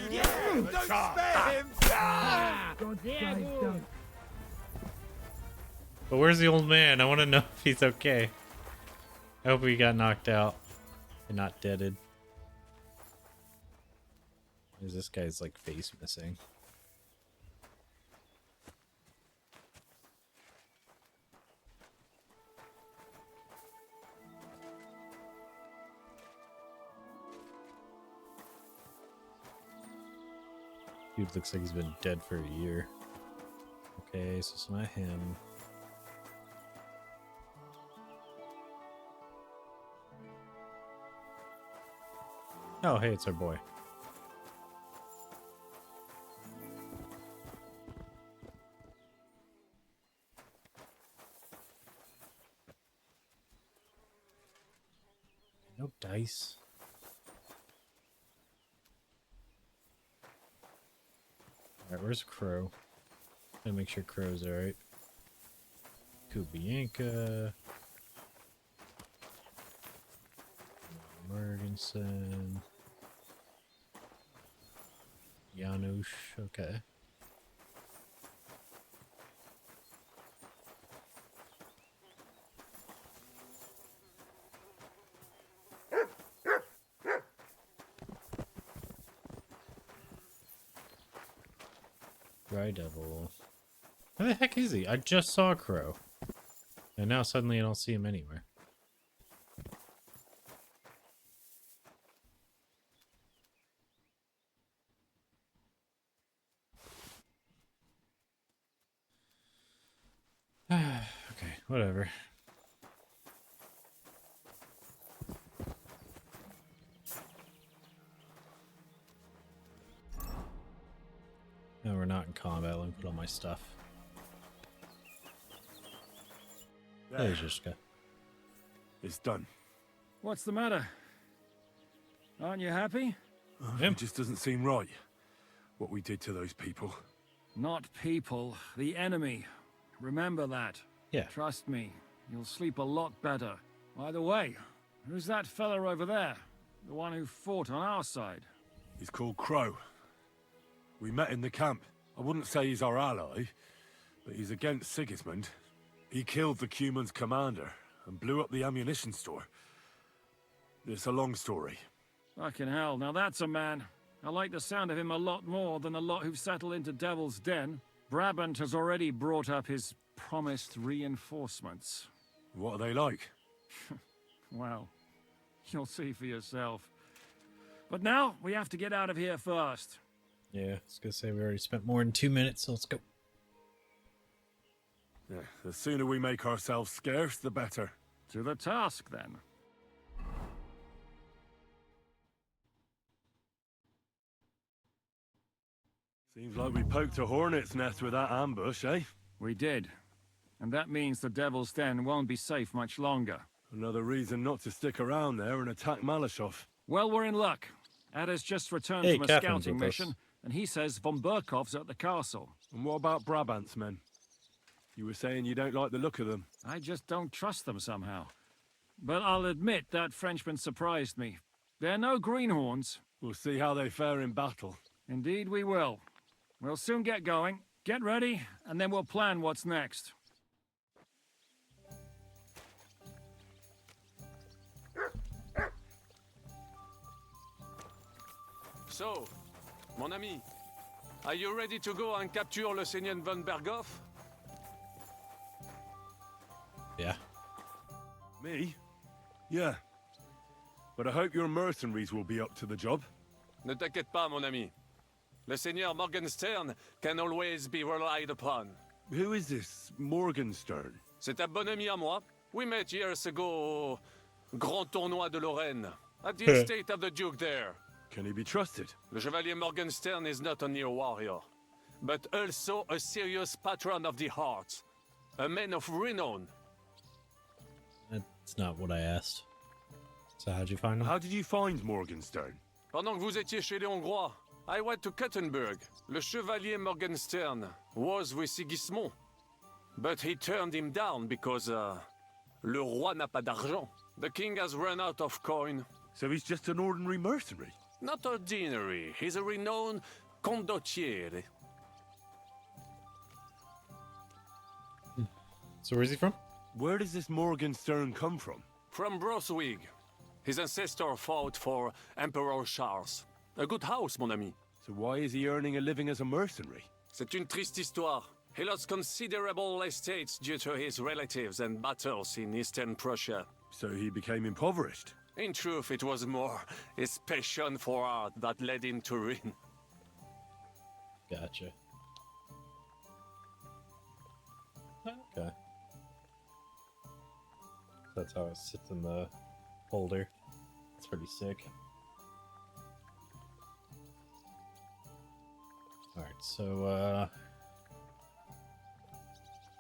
But where's the old man? I want to know if he's okay. I hope he got knocked out and not deaded. Is this guy's like face missing? Dude looks like he's been dead for a year. Okay, so it's not him. Oh, hey, it's our boy. No dice. Alright, where's Crow? Gotta make sure Crow's alright. Kubianka. Morganson. Janusz, okay. Dry Devil. Where the heck is he? I just saw Crow. And now suddenly I don't see him anywhere. Okay, whatever. No, we're not in combat. Let me put on my stuff. Hey, Zizka. It's done. What's the matter? Aren't you happy? It just doesn't seem right. What we did to those people. Not people, the enemy. Remember that. Yeah. Trust me, you'll sleep a lot better. By the way, who's that fella over there? The one who fought on our side? He's called Crow. We met in the camp. I wouldn't say he's our ally, but he's against Sigismund. He killed the Cuman's commander and blew up the ammunition store. It's a long story. Fucking hell, now that's a man. I like the sound of him a lot more than a lot who've settled into Devil's Den. Brabant has already brought up his promised reinforcements. What are they like? Well, you'll see for yourself. But now, we have to get out of here first. Yeah, I was gonna say we already spent more than 2 minutes, so let's go. Yeah, the sooner we make ourselves scarce, the better. To the task, then. Seems like we poked a hornet's nest with that ambush, eh? We did. And that means the Devil's Den won't be safe much longer. Another reason not to stick around there and attack Malashov. Well, we're in luck. Ada's just returned Hey, from a Catherine's scouting with mission, us. and he says von Burkov's at the castle. And what about Brabant's men? You were saying you don't like the look of them. I just don't trust them somehow. But I'll admit that Frenchman surprised me. They're no greenhorns. We'll see how they fare in battle. Indeed we will. We'll soon get going. Get ready, and then we'll plan what's next. So, mon ami, are you ready to go and capture le Seigneur von Berghoff? Yeah. Me? Yeah. But I hope your mercenaries will be up to the job. Ne t'inquiète pas, mon ami. Le Seigneur Morgenstern can always be relied upon. Who is this Morgenstern? C'est un bon ami à moi. We met years ago au Grand Tournoi de Lorraine, at the estate of the Duke there. Can he be trusted? Le Chevalier Morgenstern is not only a warrior, but also a serious patron of the hearts. A man of renown. That's not what I asked. So how'd you find him? How did you find Morgenstern? Pendant que vous étiez chez les Hongrois, I went to Kuttenberg. Le Chevalier Morgenstern was with Sigismund. But he turned him down because, le roi n'a pas d'argent. The king has run out of coin. So he's just an ordinary mercenary? Not ordinary. He's a renowned condottiere. So where's he from? Where does this Morgenstern come from? From Brunswick. His ancestor fought for Emperor Charles. A good house, mon ami. So why is he earning a living as a mercenary? C'est une triste histoire. He lost considerable estates due to his relatives and battles in Eastern Prussia. So he became impoverished? In truth, it was more his passion for art that led him to ruin. Gotcha. Okay. That's how it sits in the holder. It's pretty sick. Alright, so,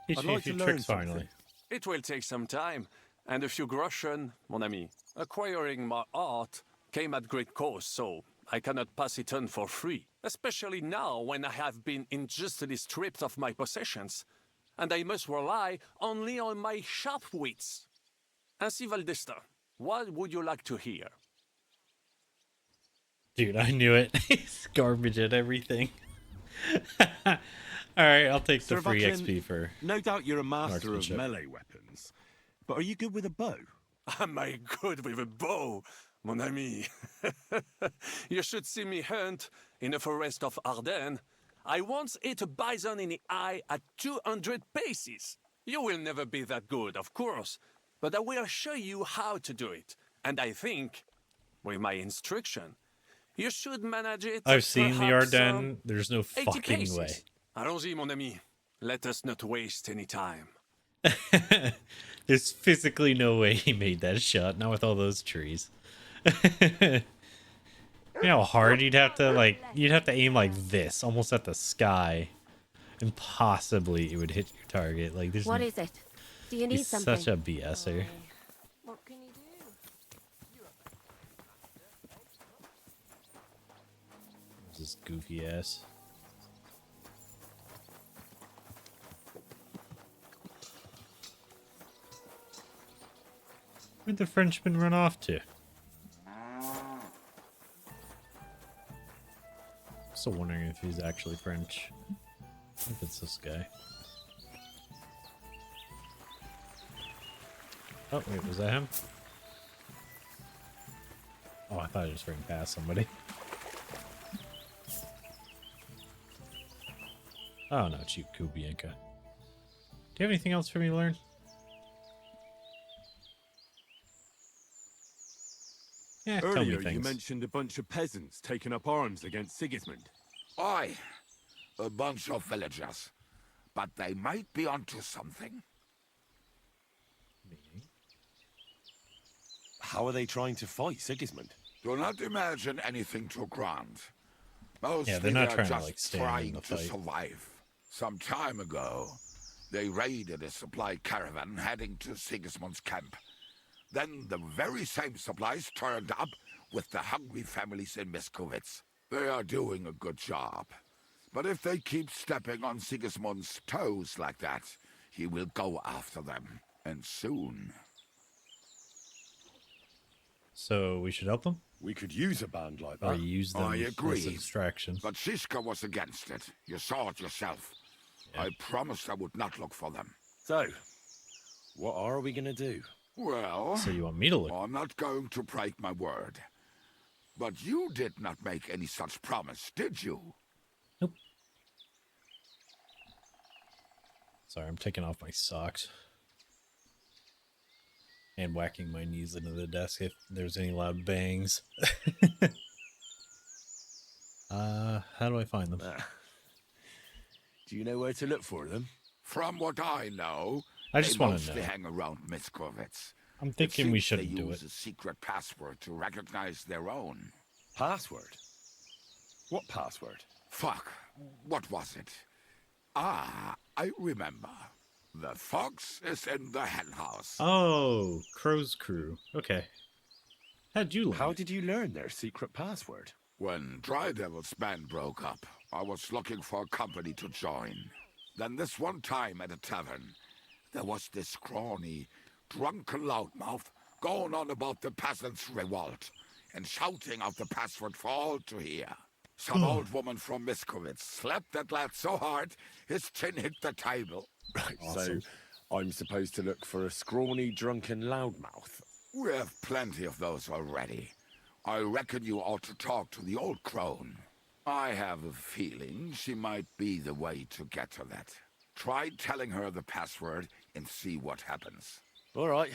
teach me a few tricks finally. It will take some time, and a few groschen, mon ami. Acquiring my art came at great cost, so I cannot pass it on for free. Especially now, when I have been unjustly stripped of my possessions, and I must rely only on my sharp wits. Ainsi, Valdesta, what would you like to hear? Dude, I knew it. It's garbage at everything. Alright, I'll take the free XP for... No doubt you're a master of melee weapons, but are you good with a bow? Am I good with a bow, mon ami? You should see me hunt in the forest of Ardennes. I once hit a bison in the eye at 200 paces. You will never be that good, of course, but I will show you how to do it. And I think, with my instruction, you should manage it. I've seen the Ardennes. There's no fucking way. Allons-y, mon ami. Let us not waste any time. There's physically no way he made that shot, not with all those trees. You know how hard you'd have to aim like this, almost at the sky, and possibly it would hit your target. Like, there's What is it? Do you need he's something? such a BSer. What can you do? This goofy ass. Where'd the Frenchman run off to? Still wondering if he's actually French. I think it's this guy. Oh, wait, was that him? Oh, I thought I just ran past somebody. Oh, no, it's you, Kubienka. Do you have anything else for me to learn? Yeah, tell me Earlier, things. you mentioned a bunch of peasants taking up arms against Sigismund. Aye, a bunch of villagers. But they might be onto something. How are they trying to fight Sigismund? Do not imagine anything too grand. Mostly they're not they're trying to, just like, stand in trying the to fight. survive. Some time ago, they raided a supply caravan heading to Sigismund's camp. Then the very same supplies turned up with the hungry families in Miskovitz. They are doing a good job. But if they keep stepping on Sigismund's toes like that, he will go after them. And soon. So we should help them? We could use a band like that. Or use them I agree. as a distraction. But Siska was against it. You saw it yourself. Yeah. I promised I would not look for them. So, what are we going to do? Well, So you want me to look? I'm not going to break my word. But you did not make any such promise, did you? Nope. Sorry, I'm taking off my socks. And whacking my knees into the desk if there's any loud bangs. How do I find them? Do you know where to look for them? From what I know, I just they want to mostly know. hang around Miskovitz. I'm thinking we shouldn't they do use it. a secret password to recognize their own. Password? What password? Fuck. What was it? Ah, I remember. The fox is in the henhouse. Oh, Crow's Crew. Okay. How'd you learn? How did you learn their secret password? When Dry Devil's band broke up, I was looking for a company to join. Then this one time at a tavern, there was this scrawny, drunken loudmouth going on about the peasants' revolt and shouting out the password for all to hear. Some old woman from Miskovitz slapped that lad so hard, his chin hit the table. Right, Awesome. so I'm supposed to look for a scrawny, drunken loudmouth. We have plenty of those already. I reckon you ought to talk to the old crone. I have a feeling she might be the way to get to that. Try telling her the password and see what happens. All right.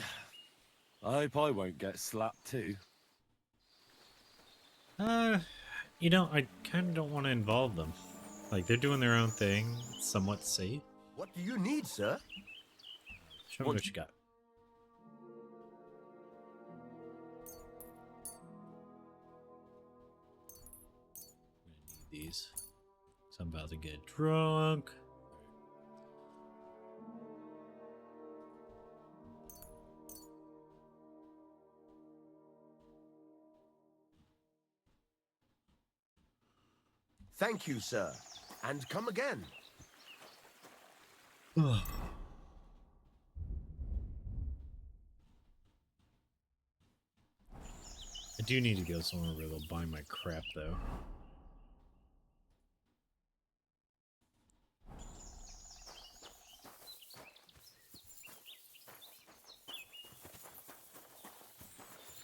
I hope I won't get slapped too. You know, I kind of don't want to involve them. Like, they're doing their own thing, it's somewhat safe. What do you need, sir? Show me what you got. I'm gonna need these. So I'm about to get drunk. Thank you, sir. And come again. I do need to go somewhere where they'll buy my crap, though.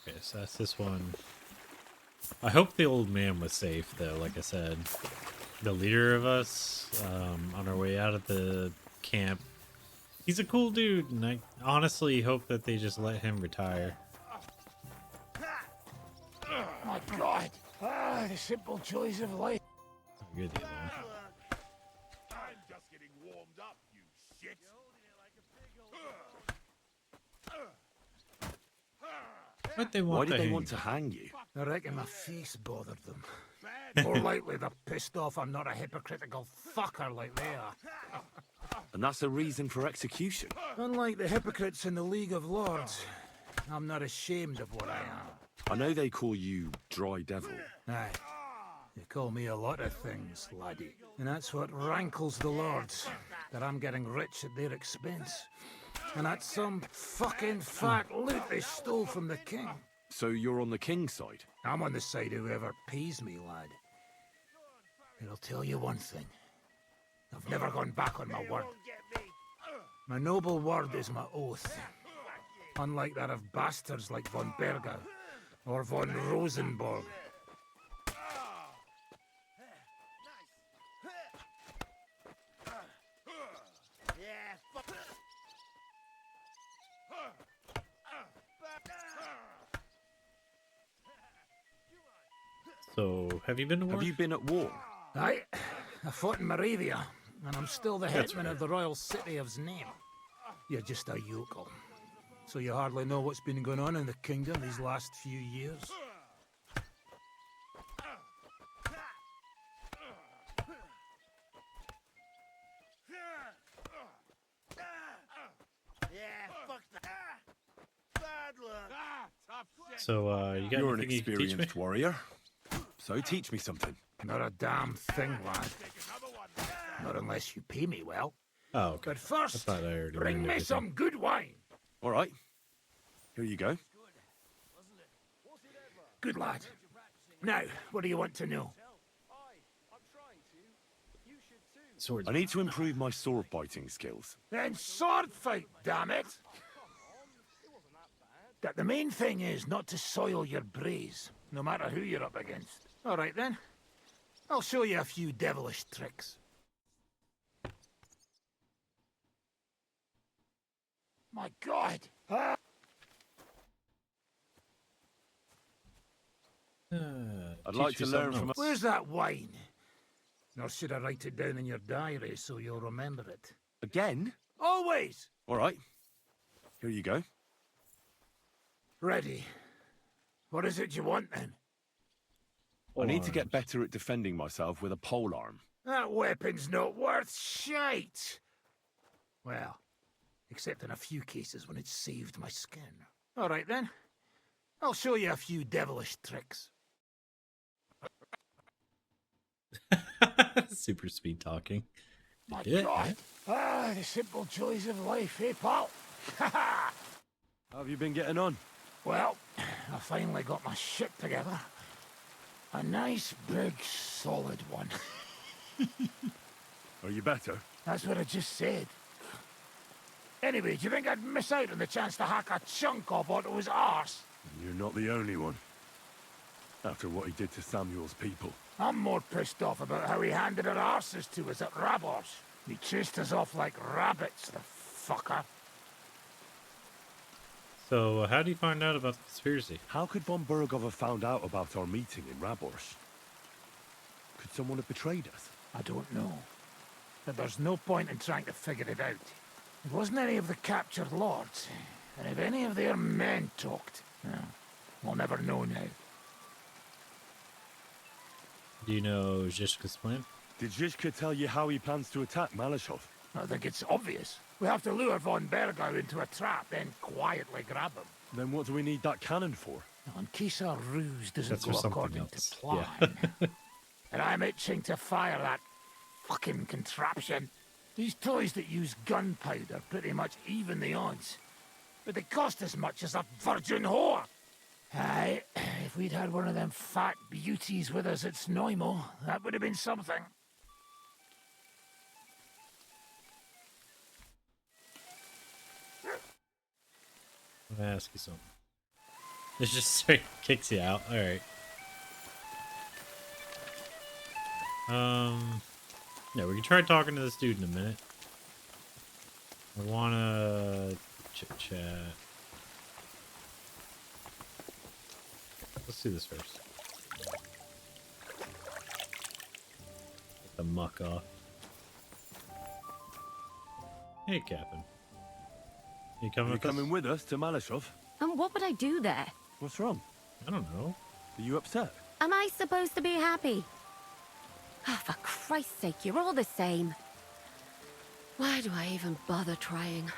Okay, so that's this one. I hope the old man was safe, though, like I said. The leader of us, on our way out of the camp. He's a cool dude, and I honestly hope that they just let him retire. My God! The simple joys of life. You're the other one. I'm just getting warmed up, you shit. Why'd they want Why did to they hang want you? to hang you? I reckon my face bothered them. More likely they're pissed off I'm not a hypocritical fucker like they are. And that's a reason for execution. Unlike the hypocrites in the League of Lords, I'm not ashamed of what I am. I know they call you Dry Devil. Aye. They call me a lot of things, laddie. And that's what rankles the Lords, that I'm getting rich at their expense. And that's some fucking fat loot they stole from the king. So you're on the king's side? I'm on the side of whoever pays me, lad. But I'll tell you one thing. I've never gone back on my word. My noble word is my oath. Unlike that of bastards like von Berger or von Rosenborg. So, have you been to war? Have you been at war? Aye, I fought in Moravia, and I'm still the headsman of the royal city of Znaim. You're just a yokel. So you hardly know what's been going on in the kingdom these last few years. So, you got You're an anything you can teach me? experienced warrior. So teach me something. Not a damn thing, lad. Not unless you pay me well. Oh, okay. But first, I thought I already bring learned me everything. some good wine. All right. Here you go. Good lad. Now, what do you want to know? Swords. I need to improve my sword biting skills. Then sword fight, damn it! That the main thing is not to soil your braze, no matter who you're up against. All right then. I'll show you a few devilish tricks. My God! I'd like to learn from. Where's that wine? Nor should I write it down in your diary so you'll remember it. Again? Always! All right. Here you go. Ready. What is it you want then? I need to get better at defending myself with a polearm. That weapon's not worth shite. Well, except in a few cases when it's saved my skin. All right then. I'll show you a few devilish tricks. Super speed talking. My Yeah. God. The simple joys of life, eh, pal? How have you been getting on? Well, I finally got my shit together. A nice, big, solid one. Are you better? That's what I just said. Anyway, do you think I'd miss out on the chance to hack a chunk off Otto's arse? You're not the only one. After what he did to Samuel's people. I'm more pissed off about how he handed our arses to us at Rabos. He chased us off like rabbits, the fucker. So, how do you find out about the conspiracy? How could von Burgov have found out about our meeting in Rabors? Could someone have betrayed us? I don't know. But there's no point in trying to figure it out. It wasn't any of the captured lords. And if any of their men talked, well, we'll never know now. Do you know Zhishka's plan? Did Zhishka tell you how he plans to attack Malashov? I think it's obvious. We have to lure von Bergau into a trap, then quietly grab him. Then what do we need that cannon for? In case our ruse doesn't That's for go something according else. to plan. Yeah. And I'm itching to fire that fucking contraption. These toys that use gunpowder pretty much even the odds. But they cost as much as a virgin whore. Aye, if we'd had one of them fat beauties with us at Snoimo, that would have been something. I'm gonna ask you something. It just straight kicks you out. Alright. Yeah, we can try talking to this dude in a minute. I wanna chit-chat. Let's do this first. Get the muck off. Hey, Captain. You coming with us to Malashov? And what would I do there? What's wrong? I don't know. Are you upset? Am I supposed to be happy? Oh, for Christ's sake, you're all the same. Why do I even bother trying?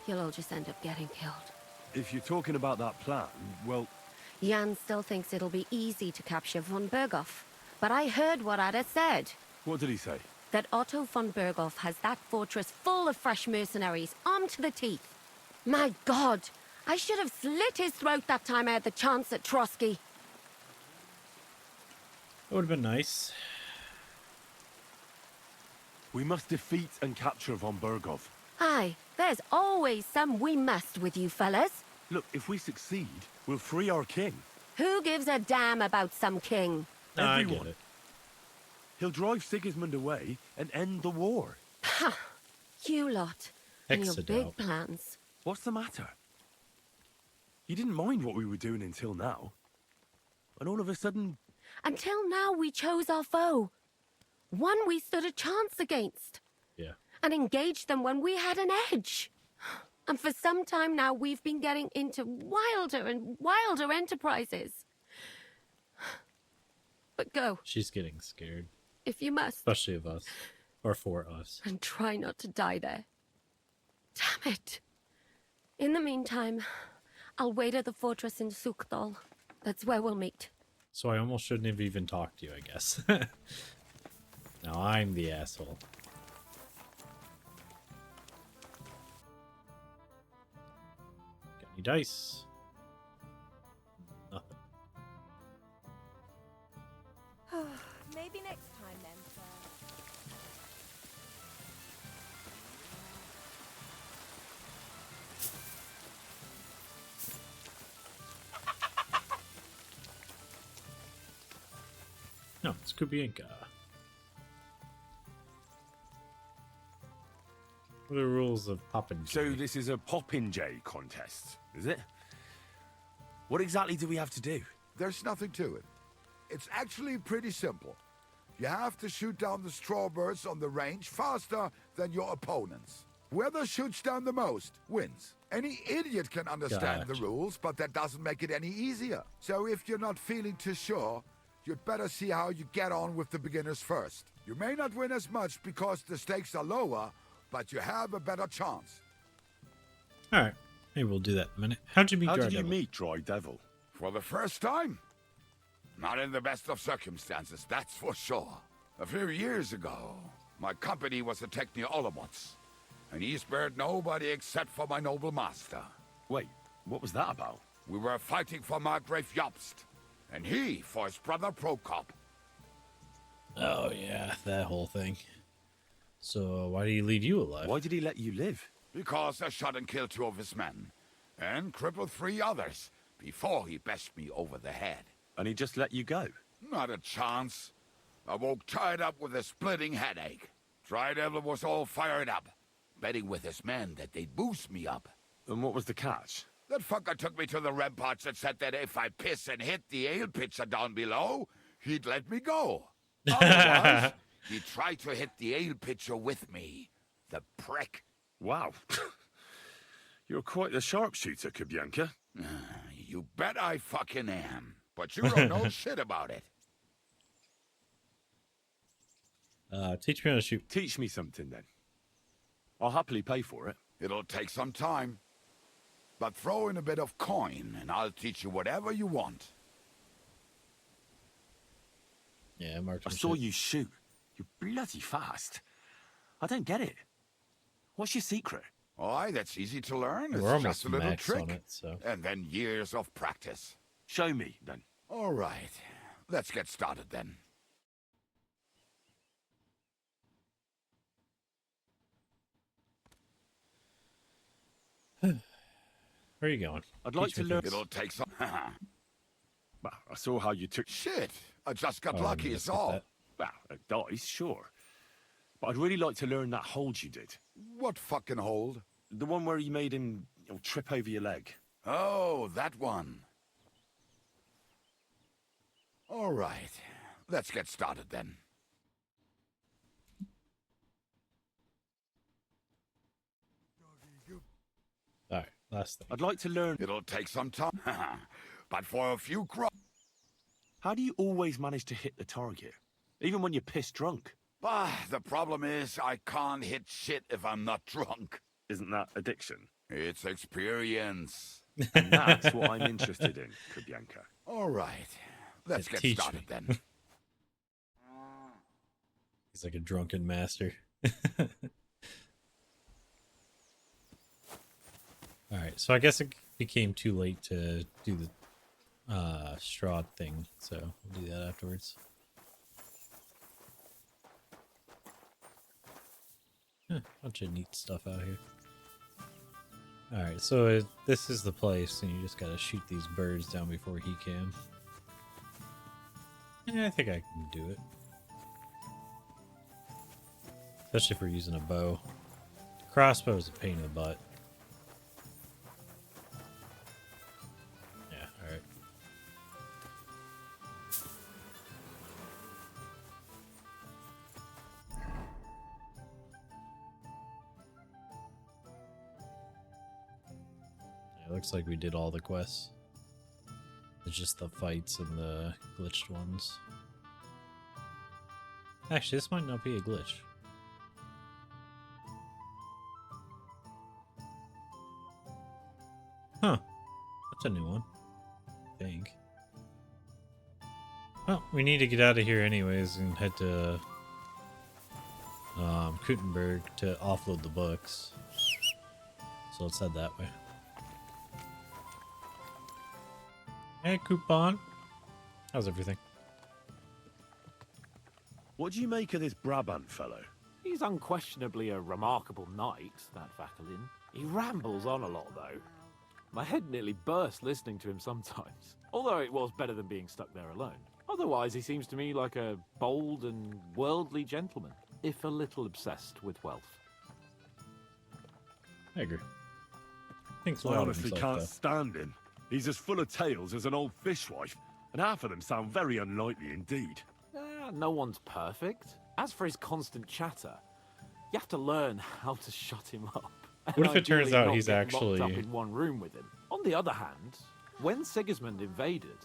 You'll all just end up getting killed. If you're talking about that plan, well... Jan still thinks it'll be easy to capture von Berghoff. But I heard what Ada said. What did he say? That Otto von Berghoff has that fortress full of fresh mercenaries, armed to the teeth. My God! I should have slit his throat that time I had the chance at Trotsky. That would have been nice. We must defeat and capture von Berghoff. Aye, there's always some we must with you fellas. Look, if we succeed, we'll free our king. Who gives a damn about some king? I get it. He'll drive Sigismund away and end the war. Ha! You lot. And your big Hexadoubt. plans. What's the matter? You didn't mind what we were doing until now. And all of a sudden... Until now we chose our foe. One we stood a chance against. Yeah. And engaged them when we had an edge. And for some time now we've been getting into wilder and wilder enterprises. But go. She's getting scared. If you must. Especially of us. Or for us. And try not to die there. Damn it. In the meantime, I'll wait at the fortress in Sukdal. That's where we'll meet. So I almost shouldn't have even talked to you, I guess. Now I'm the asshole. Got any dice? Nothing. Maybe next time then, sir. No, it's Kubienka. What are the rules of Popinjay? So this is a Popinjay contest, is it? What exactly do we have to do? There's nothing to it. It's actually pretty simple. You have to shoot down the strawbirds on the range faster than your opponents. Whoever shoots down the most wins. Any idiot can understand the rules, but that doesn't make it any easier. So if you're not feeling too sure, you'd better see how you get on with the beginners first. You may not win as much because the stakes are lower, but you have a better chance. Alright, maybe we'll do that in a minute. How'd you meet How Dry did you Devil? meet Dry Devil? For the first time? Not in the best of circumstances, that's for sure. A few years ago, my company was attacked near Olamots, and he spared nobody except for my noble master. Wait, what was that about? We were fighting for Margrave Jobst, and he for his brother Prokop. Oh yeah, that whole thing. So why did he leave you alive? Why did he let you live? Because I shot and killed 2 of his men, and crippled 3 others, before he bashed me over the head. And he just let you go? Not a chance. I woke tied up with a splitting headache. Tri-Devil was all fired up, betting with his men that they'd boost me up. And what was the catch? That fucker took me to the ramparts and said that if I piss and hit the ale pitcher down below, he'd let me go. Otherwise, he tried to hit the ale pitcher with me. The prick. Wow. You're quite the sharpshooter, Kubyanka. You bet I fucking am. But you don't know shit about it. Teach me how to shoot. Teach me something, then. I'll happily pay for it. It'll take some time. But throw in a bit of coin, and I'll teach you whatever you want. Yeah, Mark. I saw you shoot. You're bloody fast. I don't get it. What's your secret? Aye, that's easy to learn. We're It's just a little max trick. on it, so. And then years of practice. Show me, then. All right. Let's get started, then. Where are you going? I'd like to learn. It'll take some... Well, I saw how you took... Shit! I just got lucky, is all. Well, a dice, sure. But I'd really like to learn that hold you did. What fucking hold? The one where you made him trip over your leg. Oh, that one. All right. Let's get started, then. Alright, last thing. I'd like to learn... It'll take some time. But for a few How do you always manage to hit the target? Even when you're pissed drunk? The problem is I can't hit shit if I'm not drunk. Isn't that addiction? It's experience. And that's what I'm interested in, Kubyanka. All right. Let's get started, then. He's like a drunken master. Alright, so I guess it became too late to do the Strahd thing, so we'll do that afterwards. Bunch of neat stuff out here. Alright, so this is the place, and you just gotta shoot these birds down before he can. Yeah, I think I can do it. Especially if we're using a bow. Crossbow is a pain in the butt. Yeah, alright. It looks like we did all the quests. It's just the fights and the glitched ones. Actually, this might not be a glitch. Huh. That's a new one. I think. Well, we need to get out of here anyways and head to Kuttenberg to offload the books. So let's head that way. Hey, Coupon. How's everything? What do you make of this Brabant fellow? He's unquestionably a remarkable knight, that Vakalin. He rambles on a lot, though. My head nearly burst listening to him sometimes, although it was better than being stuck there alone. Otherwise, he seems to me like a bold and worldly gentleman, if a little obsessed with wealth. I agree. Thinks I well of honestly himself, can't though. stand him. He's as full of tales as an old fishwife, and half of them sound very unlikely indeed. No one's perfect. As for his constant chatter, you have to learn how to shut him up. What if it turns ideally out not he's get actually... locked up in one room with him? On the other hand, when Sigismund invaded,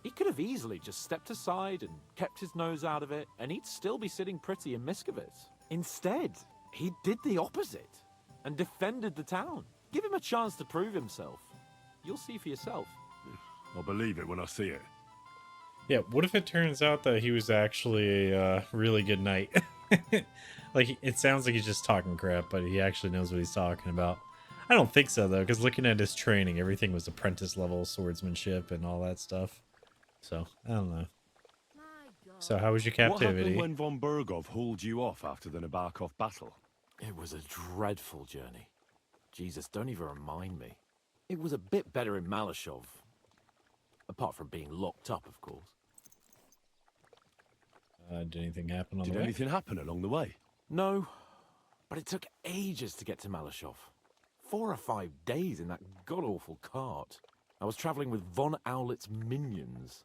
he could have easily just stepped aside and kept his nose out of it, and he'd still be sitting pretty in Miskovitz. Instead, he did the opposite and defended the town. Give him a chance to prove himself. You'll see for yourself. I'll believe it when I see it. Yeah, what if it turns out that he was actually a really good knight? Like, it sounds like he's just talking crap, but he actually knows what he's talking about. I don't think so, though, because looking at his training, everything was apprentice-level swordsmanship and all that stuff. So, I don't know. So, how was your captivity? What happened when von Bergov hauled you off after the Nabokov battle? It was a dreadful journey. Jesus, don't even remind me. It was a bit better in Malashov. Apart from being locked up, of course. Did anything happen on the way? Did anything happen along the way? No, but it took ages to get to Malashov. 4 or 5 days in that god-awful cart. I was traveling with Von Owlet's minions.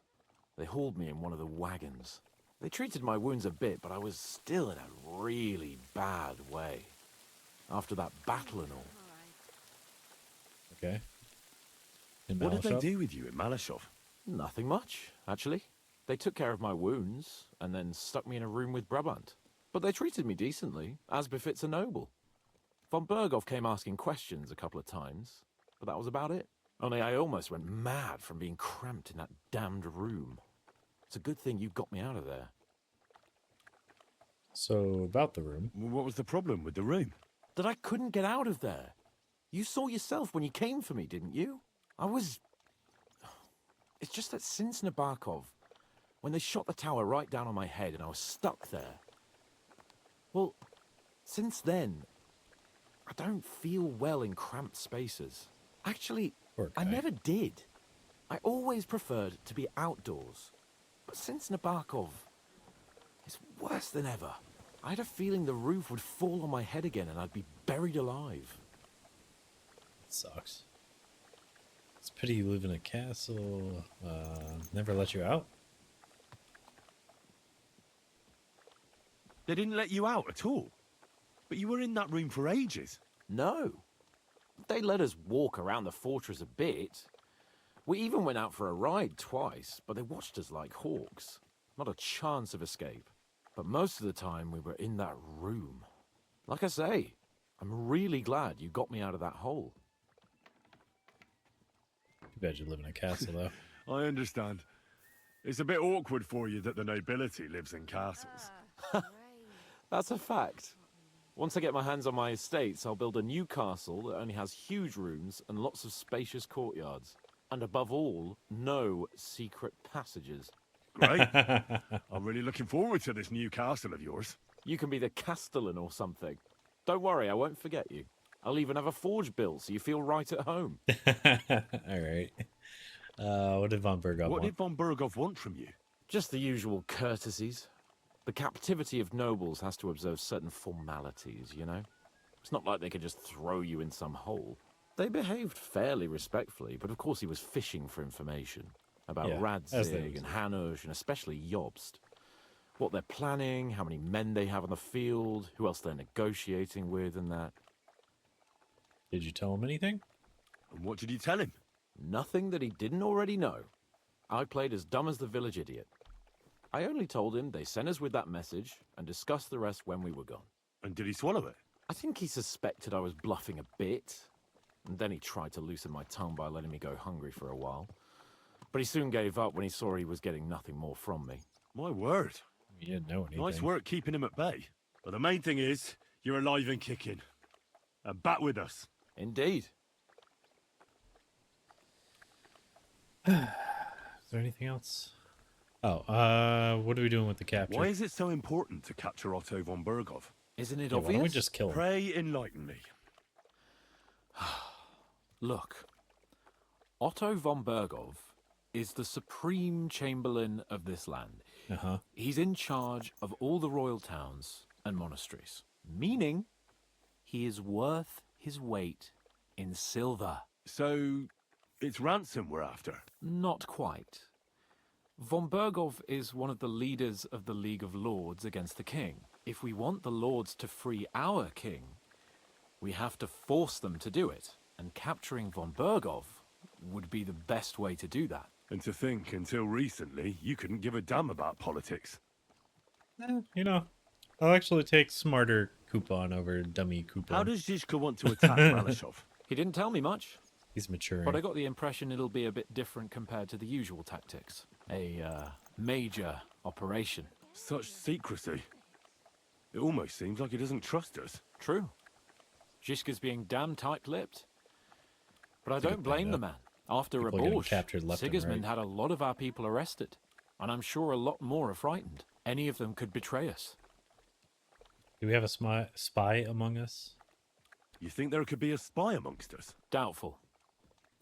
They hauled me in one of the wagons. They treated my wounds a bit, but I was still in a really bad way. After that battle and all. Okay. What did they do with you in Malashov? Nothing much, actually. They took care of my wounds, and then stuck me in a room with Brabant. But they treated me decently, as befits a noble. Von Berghoff came asking questions a couple of times, but that was about it. Only I almost went mad from being cramped in that damned room. It's a good thing you got me out of there. So, about the room. What was the problem with the room? That I couldn't get out of there. You saw yourself when you came for me, didn't you? It's just that since Nabokov, when they shot the tower right down on my head and I was stuck there. Well, since then, I don't feel well in cramped spaces. Actually, I never did. I always preferred to be outdoors. But since Nabokov, it's worse than ever. I had a feeling the roof would fall on my head again and I'd be buried alive. It sucks. It's a pity you live in a castle. Never let you out. They didn't let you out at all? But you were in that room for ages. No. They let us walk around the fortress a bit. We even went out for a ride twice, but they watched us like hawks. Not a chance of escape. But most of the time we were in that room. Like I say, I'm really glad you got me out of that hole. Too bad you live in a castle, though. I understand. It's a bit awkward for you that the nobility lives in castles. That's a fact. Once I get my hands on my estates, I'll build a new castle that only has huge rooms and lots of spacious courtyards. And above all, no secret passages. Great. I'm really looking forward to this new castle of yours. You can be the castellan or something. Don't worry, I won't forget you. I'll even have a forge built so you feel right at home. All right. What did Von Berghoff want? What did Von Berghoff want from you? Just the usual courtesies. The captivity of nobles has to observe certain formalities, you know? It's not like they could just throw you in some hole. They behaved fairly respectfully, but of course he was fishing for information. About Radzig and Hanush, and especially Jobst. What they're planning, how many men they have on the field, who else they're negotiating with, and that. Did you tell him anything? And what did you tell him? Nothing that he didn't already know. I played as dumb as the village idiot. I only told him they sent us with that message and discussed the rest when we were gone. And did he swallow it? I think he suspected I was bluffing a bit. And then he tried to loosen my tongue by letting me go hungry for a while. But he soon gave up when he saw he was getting nothing more from me. My word. You didn't know anything. Nice work keeping him at bay. But the main thing is, you're alive and kicking. And back with us. Indeed. Is there anything else? Oh, what are we doing with the capture? Why is it so important to capture Otto von Berghoff? Isn't it Why obvious? don't we just kill him? Pray enlighten me. Look, Otto von Berghoff is the supreme chamberlain of this land. He's in charge of all the royal towns and monasteries, meaning he is worth his weight in silver. So, it's ransom we're after? Not quite. Von Berghoff is one of the leaders of the League of Lords against the king. If we want the lords to free our king, we have to force them to do it. And capturing von Berghoff would be the best way to do that. And to think, until recently, you couldn't give a damn about politics. You know, I'll actually take smarter coupon over dummy coupon. How does Zizka want to attack Malashov? He didn't tell me much. He's maturing. But I got the impression it'll be a bit different compared to the usual tactics. A major operation. Such secrecy. It almost seems like he doesn't trust us. True. Zizka's being damn tight-lipped. But I don't blame the man. After Rabosh, Sigismund had a lot of our people arrested. And I'm sure a lot more are frightened. Any of them could betray us. Do we have a spy among us? You think there could be a spy amongst us? Doubtful.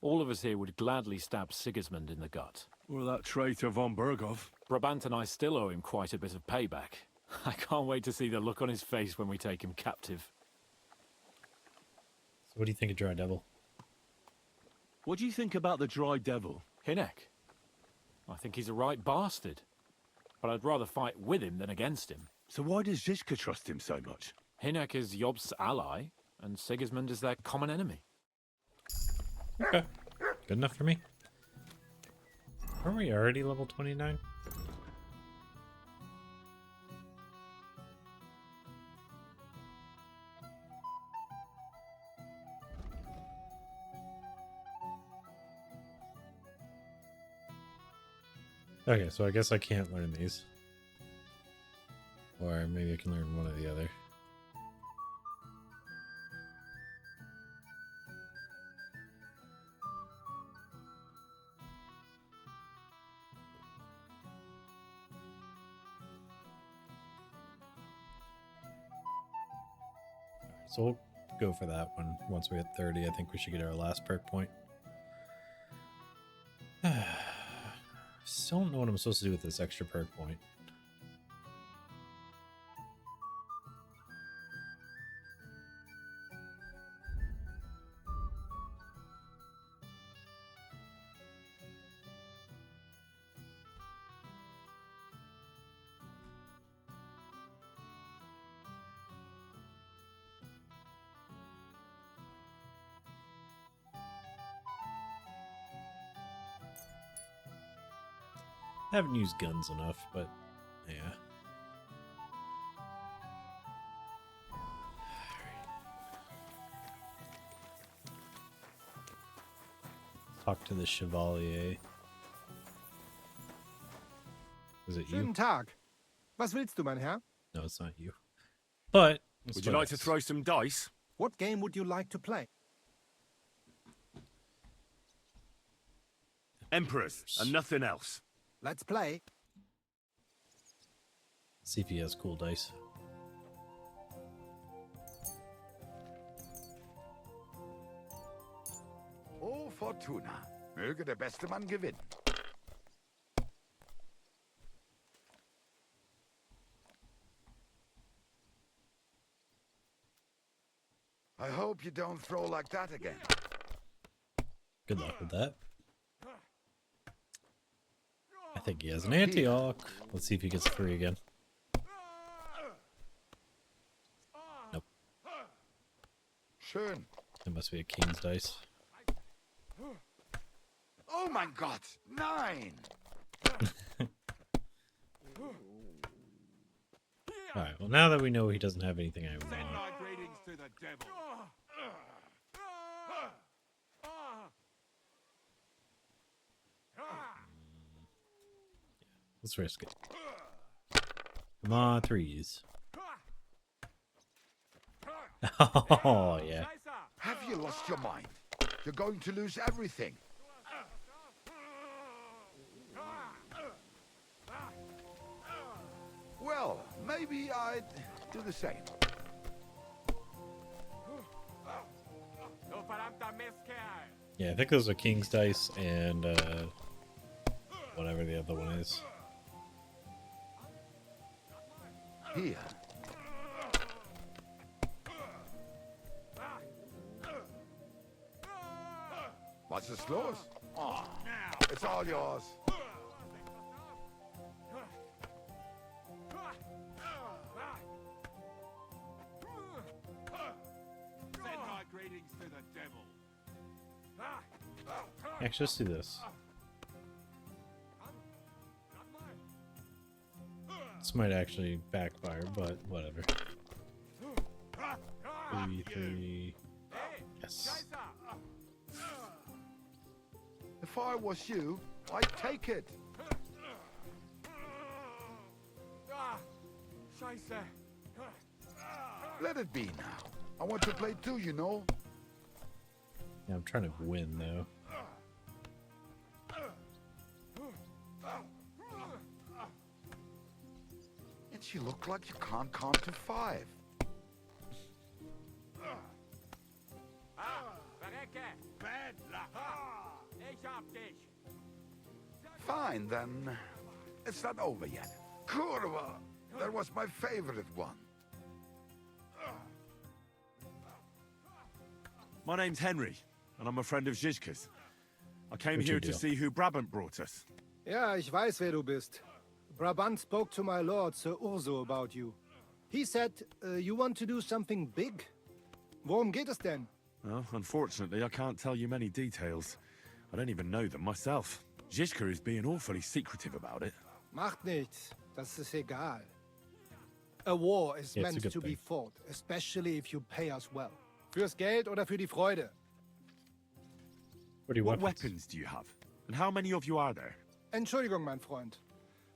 All of us here would gladly stab Sigismund in the gut. Or that traitor von Berghoff. Brabant and I still owe him quite a bit of payback. I can't wait to see the look on his face when we take him captive. So what do you think of Dry Devil? What do you think about the Dry Devil? Hinek. I think he's a right bastard. But I'd rather fight with him than against him. So why does Zizka trust him so much? Hinek is Yobst's ally, and Sigismund is their common enemy. Okay. Good enough for me. Aren't we already level 29? Okay, so I guess I can't learn these. Or maybe I can learn one or the other. So we'll go for that one. Once we hit 30, I think we should get our last perk point. Still don't know what I'm supposed to do with this extra perk point. I haven't used guns enough, but yeah. Talk to the Chevalier. Is it you? Schönen Tag. Was willst du, mein Herr? No, it's not you. But would you like to throw some dice? What game would you like to play? Emperors, and nothing else. Let's play. See if he has cool dice. Oh, Fortuna. Möge der beste Mann gewinnen. I hope you don't throw like that again. Good luck with that. I think he has an anti-hawk. Let's see if he gets 3 again. Nope. Schön. It must be a king's dice. Oh mein Gott, nein! Alright, well now that we know he doesn't have anything I want. Greetings to the devil. Let's risk it. Come on, 3s. Oh, yeah. Have you lost your mind? You're going to lose everything. Well, maybe I'd do the same. Yeah, I think those are king's dice and whatever the other one is. Here. What's the slows? Oh, it's all yours. Send my greetings to the devil. Actually, let's do this. This might actually backfire, but whatever. 3. Yes. If I was you, I'd take it. Let it be now. I want to play too, you know. Yeah, I'm trying to win though. And you look like you can't count to 5. Fine, then. It's not over yet. Kurwa! That was my favorite one. My name's Henry, and I'm a friend of Zizka's. I came What's here your to deal? see who Brabant brought us. Ja, ich weiß, wer du bist. Brabant spoke to my lord, Sir Urso, about you. He said you want to do something big. Worum geht es denn? Well, unfortunately, I can't tell you many details. I don't even know them myself. Zizka is being awfully secretive about it. Macht nichts. Das ist egal. A war is Yeah, it's a meant good to be thing. fought, especially if you pay us well. Fürs Geld oder für die Freude? What weapons do you have? And how many of you are there? Entschuldigung, mein Freund.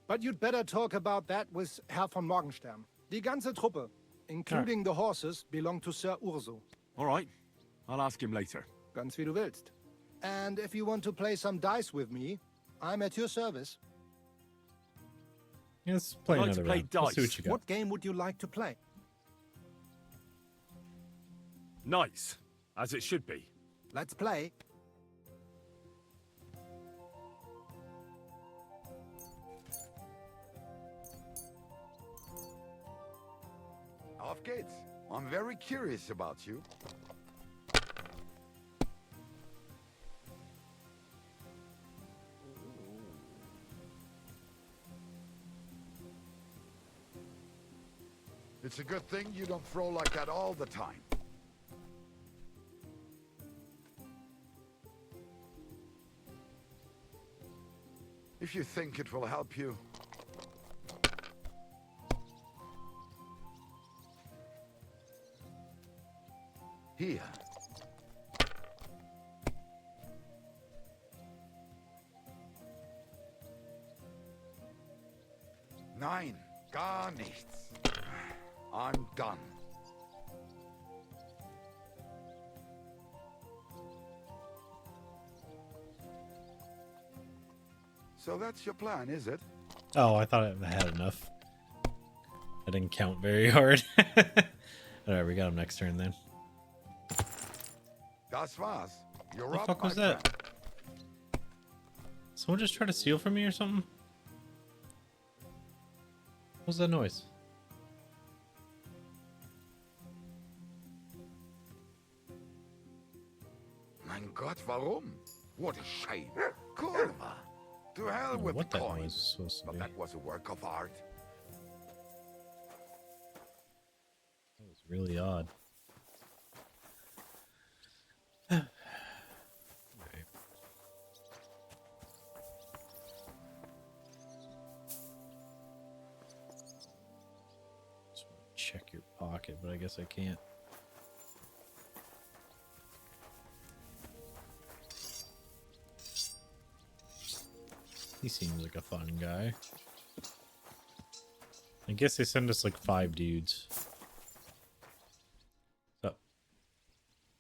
But you'd better talk about that with Herr von Morgenstern. Die ganze Truppe, including the horses, belong to Sir Urso. All right. I'll ask him later. Ganz wie du willst. And if you want to play some dice with me, I'm at your service. Let's play I'd like another to play round. Let's see dice. what you got. What game would you like to play? Nice. As it should be. Let's play. Auf geht's. I'm very curious about you. It's a good thing you don't throw like that all the time. If you think it will help you. Here. Nein, gar nichts. I'm done. So that's your plan, is it? Oh, I thought I had enough. I didn't count very hard. Alright, we got him next turn then. Das war's. You're What the up, fuck my was that? friend. Someone just tried to steal from me or something? What was that noise? Mein Gott, warum? What a shame. Kurva. To hell with what the that coin. noise was supposed to But be. that was a work of art. That was really odd. Just want to check your pocket, but I guess I can't. He seems like a fun guy. I guess they send us like 5 dudes. So,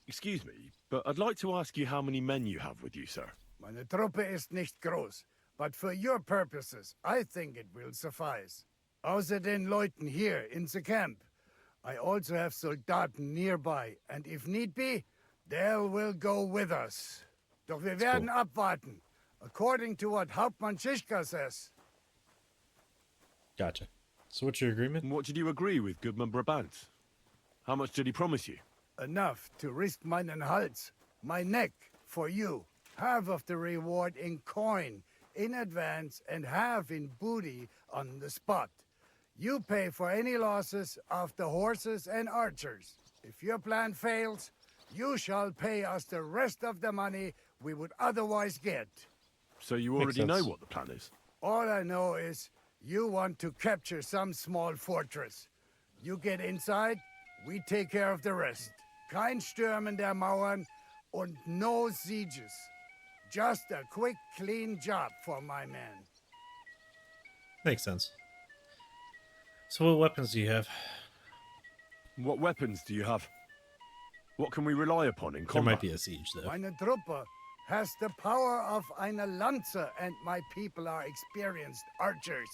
Excuse me, but I'd like to ask you how many men you have with you, sir. Meine Truppe ist nicht groß, but for your purposes, I think it will suffice. Außer den Leuten here in the camp, I also have Soldaten nearby, and if need be, they will go with us. Doch wir werden abwarten, according to what Hauptmann Schischka says. gotcha. So what's your agreement? And what did you agree with Goodman Brabant? How much did he promise you? Enough to risk meinen Hals, my neck, for you. Half of the reward in coin, in advance, and half in booty on the spot. You pay for any losses of the horses and archers. If your plan fails, you shall pay us the rest of the money we would otherwise get. So you Makes already know sense. what the plan is? All I know is you want to capture some small fortress. You get inside, we take care of the rest. Kein Stürmen der Mauern und no sieges. Just a quick, clean job for my men. Makes sense. So what weapons do you have? What weapons do you have? What can we rely upon in There combat? might be a siege though. Meine Truppe has the power of eine Lanze, and my people are experienced archers.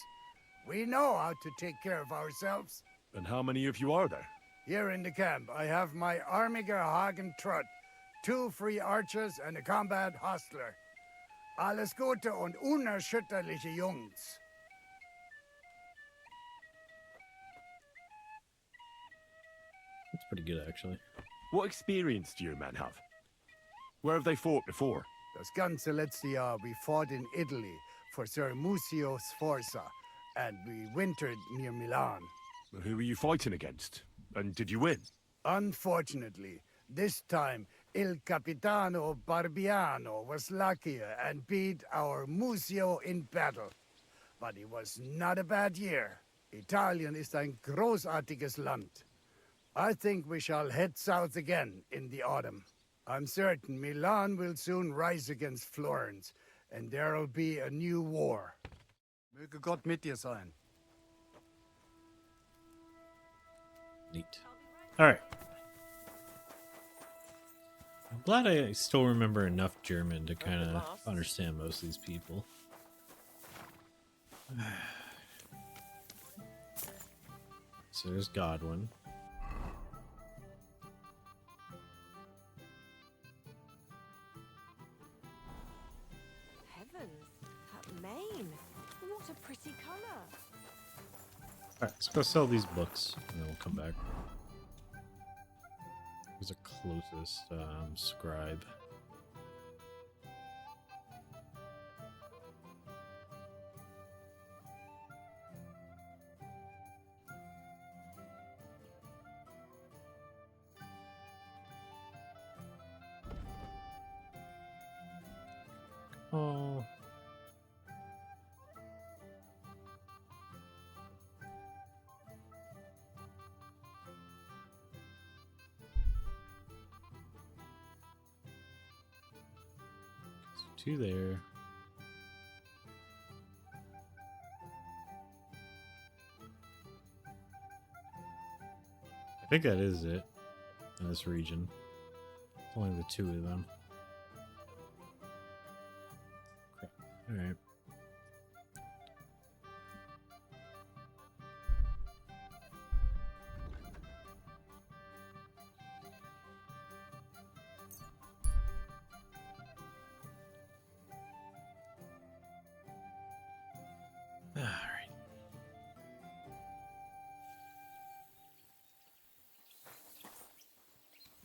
We know how to take care of ourselves. And how many of you are there? Here in the camp, I have my Armiger Hagen Trot, 2 free archers and a combat hostler. Alles Gute und unerschütterliche Jungs. That's pretty good, actually. What experience do your men have? Where have they fought before? Das ganze letzte Jahr we fought in Italy for Sir Musio Sforza, and we wintered near Milan. Who were you fighting against? And did you win? Unfortunately, this time Il Capitano Barbiano was luckier and beat our Musio in battle. But it was not a bad year. Italien ist ein großartiges Land. I think we shall head south again in the autumn. I'm certain Milan will soon rise against Florence, and there'll be a new war. Möge Gott mit dir sein. Neat. Alright. I'm glad I still remember enough German to kind of understand most of these people. So there's Godwin. Heavens, that mane. What a pretty colour. Alright, let's go sell these books, and then we'll come back. Who's the closest scribe? Oh. Two there. I think that is it in this region. Only the two of them. Crap. All right.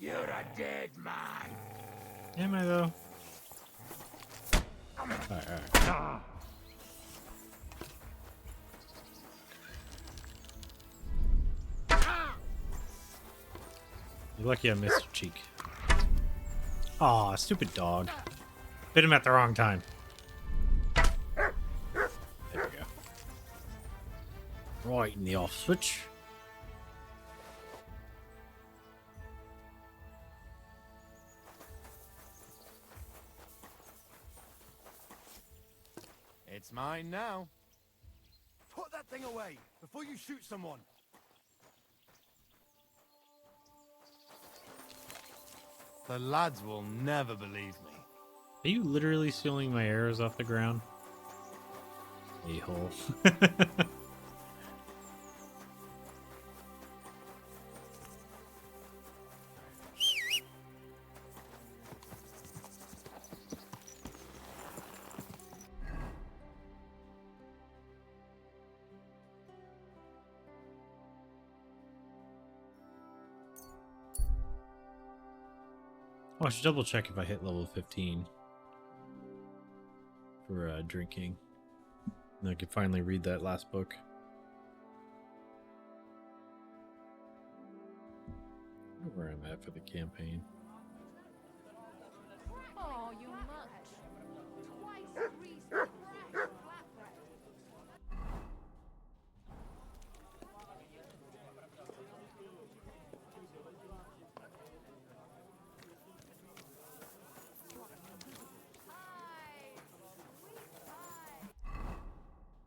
You're a dead man. Am I though? Alright. You're lucky I missed your cheek. Aw, stupid dog. Bit him at the wrong time. There we go. Right in the off switch. It's mine now. Put that thing away before you shoot someone. The lads will never believe me. Are you literally stealing my arrows off the ground? A-hole. Oh, I should double check if I hit level 15 for drinking. And I can finally read that last book. I don't know where I'm at for the campaign. Oh, you much. Twice greased with fresh flatbread.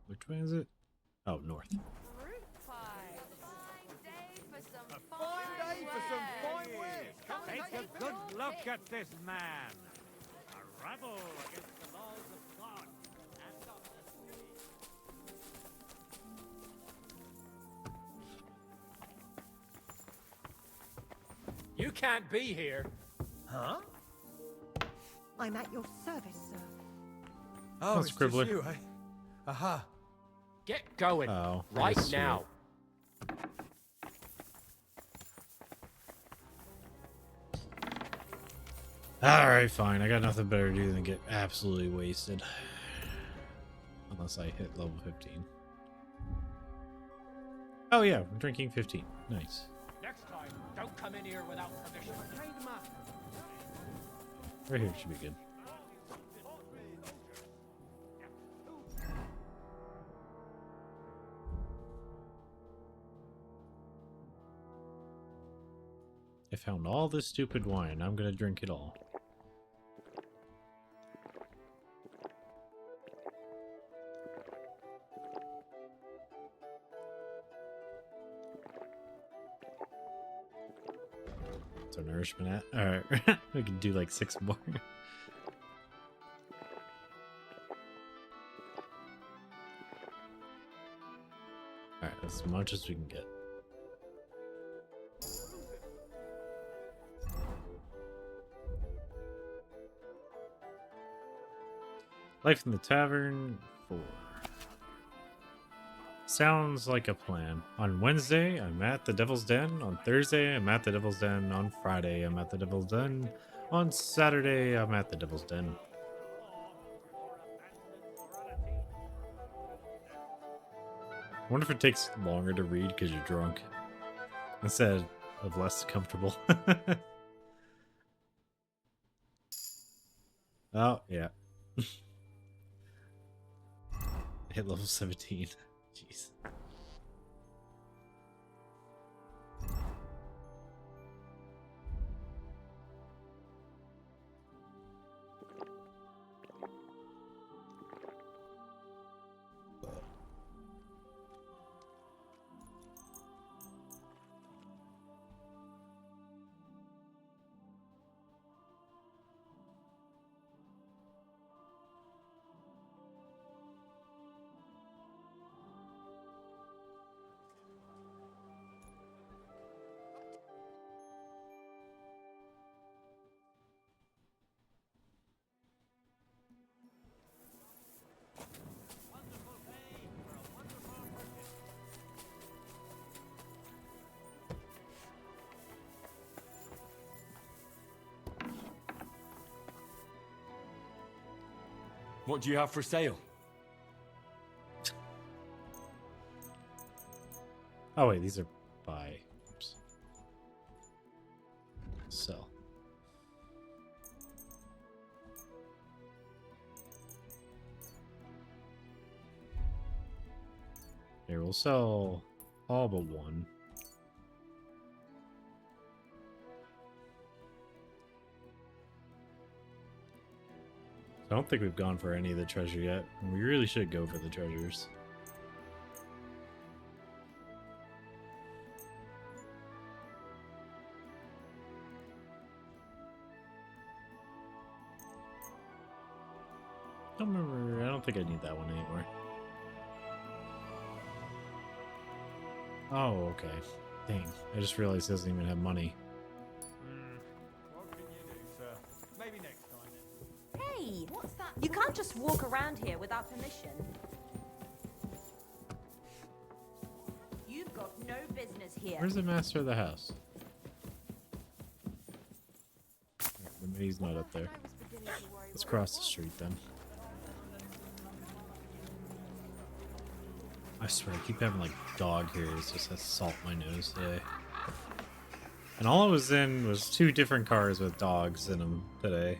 Which way is it? Oh, north. Fruit pie. Fine day for some Fine wares. Take a good look at this man. A rebel against the laws of God and of the sea. You can't be here. Huh? I'm at your service, sir. Oh, That's it's Scribbler. just you, eh? Aha. Get going. Oh, right that's now. Alright, fine. I got nothing better to do than get absolutely wasted. Unless I hit level 15. Oh yeah, I'm drinking 15. Nice. Next time, don't come in here without permission. Right here should be good. I found all this stupid wine. I'm gonna drink it all. What's our nourishment at? Alright, we can do like 6 more. Alright, as much as we can get. Life in the Tavern 4. Sounds like a plan. On Wednesday, I'm at the Devil's Den. On Thursday, I'm at the Devil's Den. On Friday, I'm at the Devil's Den. On Saturday, I'm at the Devil's Den. I wonder if it takes longer to read because you're drunk instead of less comfortable. Oh, yeah. Hit level 17. Jeez. What do you have for sale? Oh wait, these are buy. Oops. Sell. Here, we'll sell all but one. I don't think we've gone for any of the treasure yet. We really should go for the treasures. I don't remember. I don't think I need that one anymore. Oh, okay. Dang. I just realized it doesn't even have money. What can you do, sir? Maybe next time then. Hey, what's that? You can't just walk around here without permission. You've got no business here. Where's the master of the house? Maybe he's not up there. Let's cross the street then. I swear, I keep having like dog hairs just assault my nose today. And all I was in was 2 different cars with dogs in them today.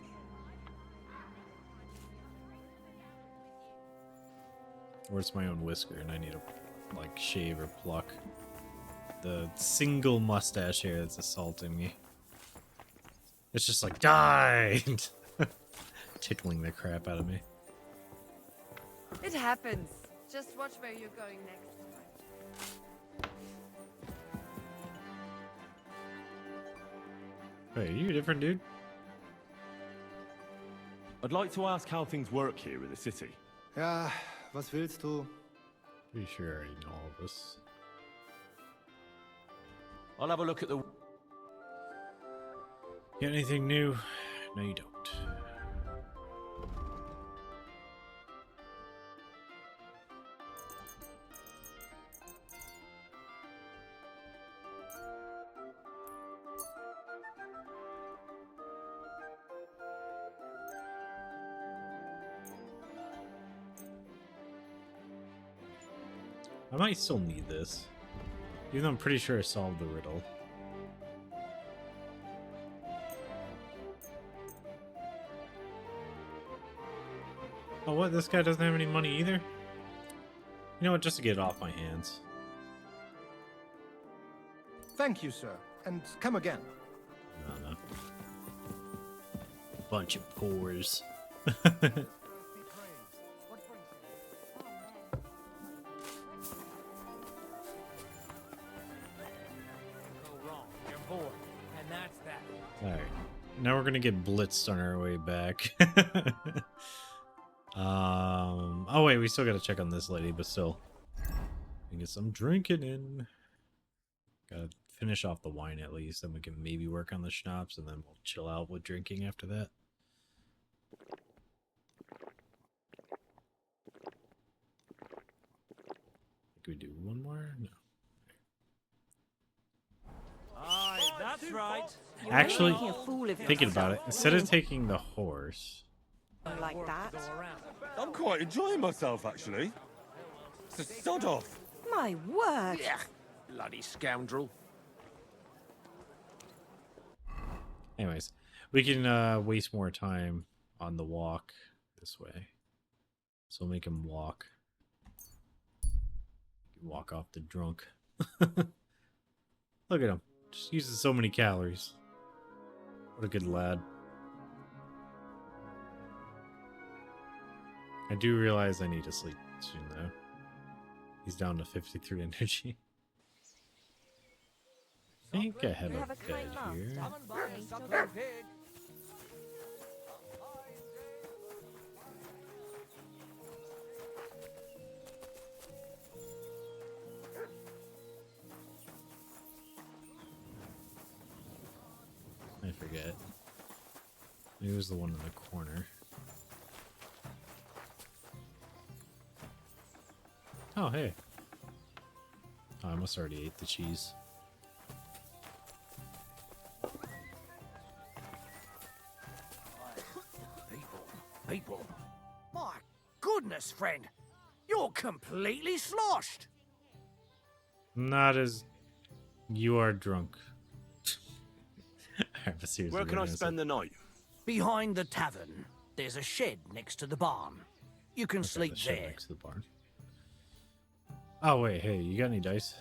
Or it's my own whisker and I need to like shave or pluck the single mustache hair that's assaulting me. It's just like, die! Tickling the crap out of me. It happens. Just watch where you're going next. Wait, are you a different dude? I'd like to ask how things work here in the city. Ja, was willst du? Pretty sure I already know all of this. I'll have a look at the... Got anything new? No, you don't. I might still need this. Even though I'm pretty sure I solved the riddle. Oh, what? This guy doesn't have any money either? You know what? Just to get it off my hands. Thank you, sir. And come again. No. Bunch of pores. Alright. Now we're gonna get blitzed on our way back. Oh wait, we still gotta check on this lady, but still. We can get some drinking in. Gotta finish off the wine at least, then we can maybe work on the schnapps, and then we'll chill out with drinking after that. Can we do one more? No. Aye, that's right. Actually, thinking about it, instead of taking the horse... Like that? I'm quite enjoying myself, actually. It's a sod off. My word. Yeah, bloody scoundrel. Anyways, we can waste more time on the walk this way. So make him walk. Walk off the drunk. Look at him. Just uses so many calories. What a good lad. I do realize I need to sleep soon, though. He's down to 53 energy. I think I have a bed here. I forget. Maybe it was the one in the corner. Oh, hey. Oh, I must already ate the cheese. People. My goodness, friend. You're completely sloshed. Not as you are drunk. Where can I spend the night? Behind the tavern, there's a shed next to the barn. You can sleep shed there. next to the barn. Oh wait, hey, you got any dice?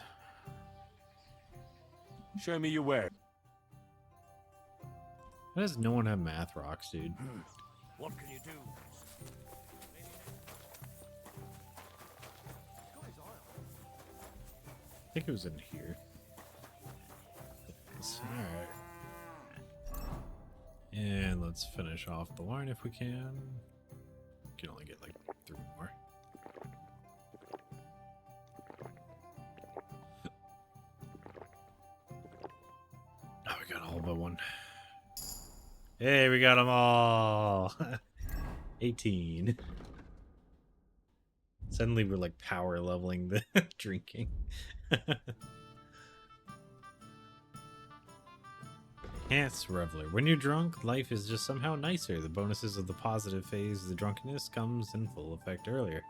Show me your where. Why does no one have math rocks, dude? What can you do? I think it was in here. Alright. And let's finish off the wine if we can. We can only get like 3 more. Oh, we got all but one. Hey, we got them all. 18. Suddenly we're like power leveling the drinking. Enhanced Reveler. When you're drunk, life is just somehow nicer. The bonuses of the positive phase of the drunkenness comes in full effect earlier.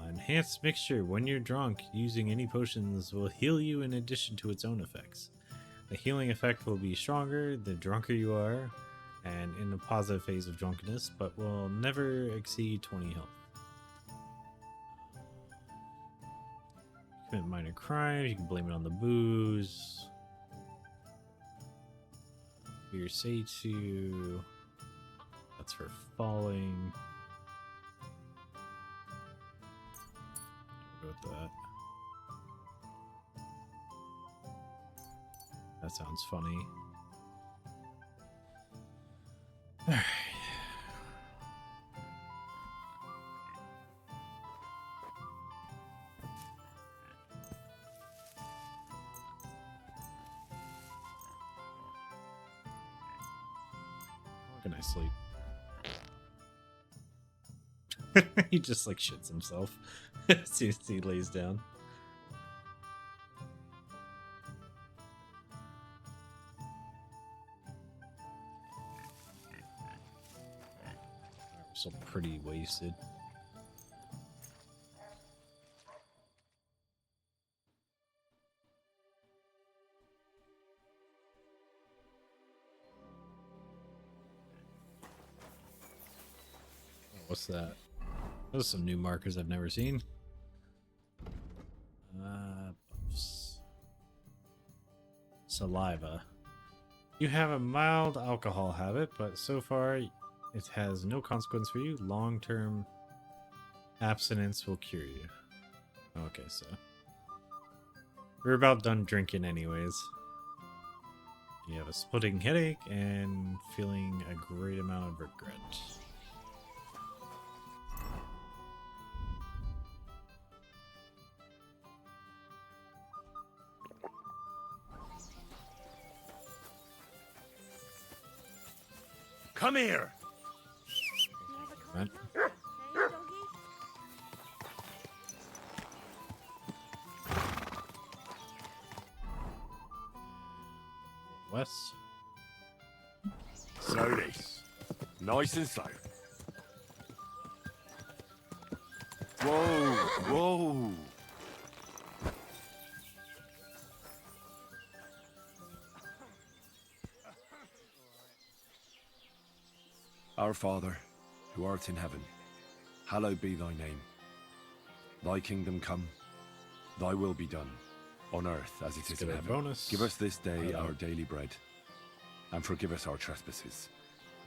Enhanced Mixture. When you're drunk, using any potions will heal you in addition to its own effects. The healing effect will be stronger the drunker you are, and in the positive phase of drunkenness, but will never exceed 20 health. Commit minor crimes, you can blame it on the booze. Fear Seitu. That's for falling. We'll go with that. That sounds funny. Alright. Can I sleep? He just like shits himself as soon as he lays down. We're still pretty wasted. What's that? Those are some new markers I've never seen. Saliva. You have a mild alcohol habit, but so far it has no consequence for you. Long-term abstinence will cure you. Okay, so we're about done drinking anyways. You have a splitting headache and feeling a great amount of regret. Come here! Right. West. Slowly. Nice and slow. Whoa, whoa. Our Father, who art in heaven, hallowed be thy name. Thy kingdom come, thy will be done, on earth as it is in heaven. Bonus. Give us this day our daily bread, and forgive us our trespasses,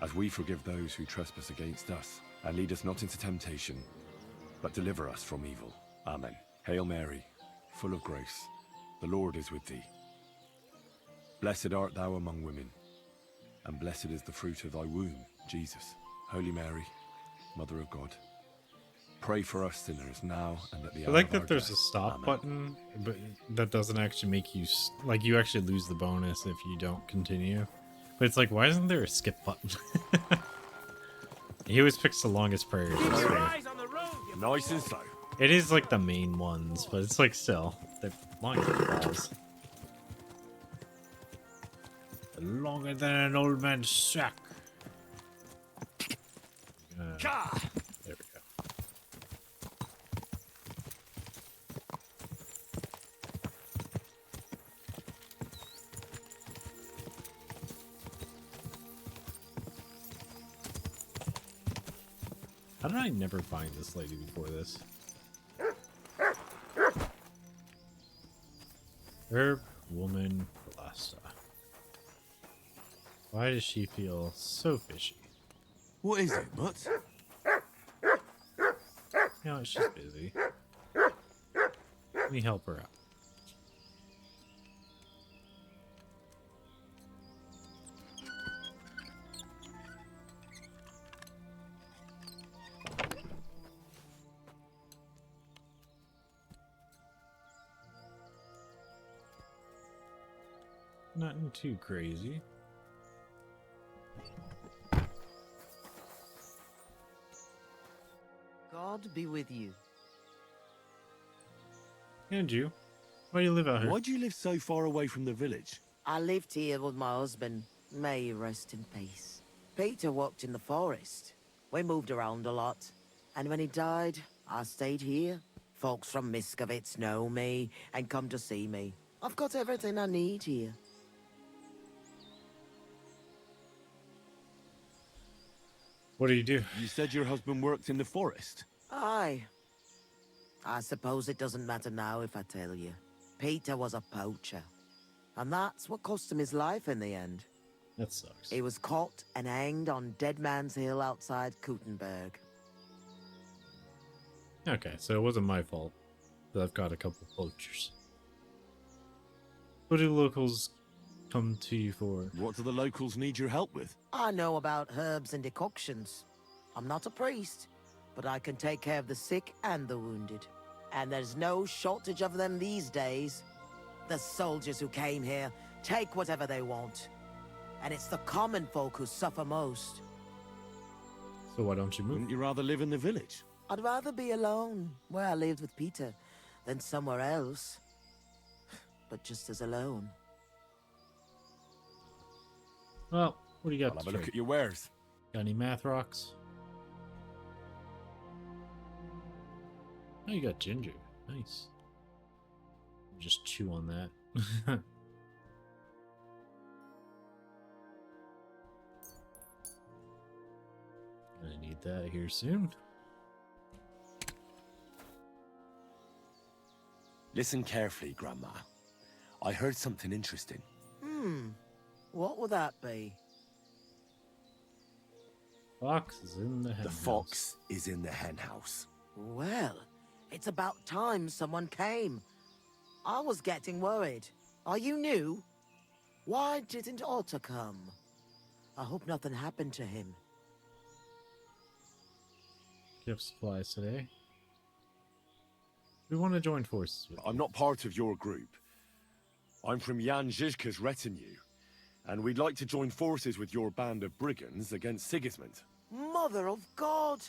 as we forgive those who trespass against us. And lead us not into temptation, but deliver us from evil. Amen. Hail Mary, full of grace, the Lord is with thee. Blessed art thou among women, and blessed is the fruit of thy womb, Jesus. Holy Mary, Mother of God, pray for us sinners now and at the hour I like of our that there's death. a stop Amen. button, but that doesn't actually make you like you actually lose the bonus if you don't continue. But it's like, why isn't there a skip button? He always picks the longest prayers. Nice and slow. It is like the main ones, but it's like still they're longer than balls. Longer than an old man's sack. There we go. How did I never find this lady before this? Herb, woman, Velasta. Why does she feel so fishy? What is it, Mutt? You know, she's busy. Let me help her out. Nothing too crazy. God be with you. And you? Why do you live out here? Why do you live so far away from the village? I lived here with my husband. May he rest in peace. Peter worked in the forest. We moved around a lot. And when he died, I stayed here. Folks from Miskovitz know me and come to see me. I've got everything I need here. What do you do? You said your husband worked in the forest. Aye. I suppose it doesn't matter now if I tell you. Peter was a poacher. And that's what cost him his life in the end. That sucks. He was caught and hanged on Dead Man's Hill outside Kuttenberg. Okay, so it wasn't my fault that I've got a couple poachers. What do locals come to you for? What do the locals need your help with? I know about herbs and decoctions. I'm not a priest, but I can take care of the sick and the wounded. And there's no shortage of them these days. The soldiers who came here take whatever they want. And it's the common folk who suffer most. So why don't you move? Wouldn't you rather live in the village? I'd rather be alone, where I lived with Peter, than somewhere else. But just as alone. Well, what do you got? I'll have a look at your wares. Got any math rocks? Oh, you got ginger. Nice. Just chew on that. Gonna need that here soon. Listen carefully, Grandma. I heard something interesting. What would that be? Fox is in the hen The house. fox is in the hen house. Well, it's about time someone came. I was getting worried. Are you new? Why didn't Otter come? I hope nothing happened to him. Gift supplies today. We want to join forces with I'm not part of your group. I'm from Jan Žižka's retinue, and we'd like to join forces with your band of brigands against Sigismund. Mother of God!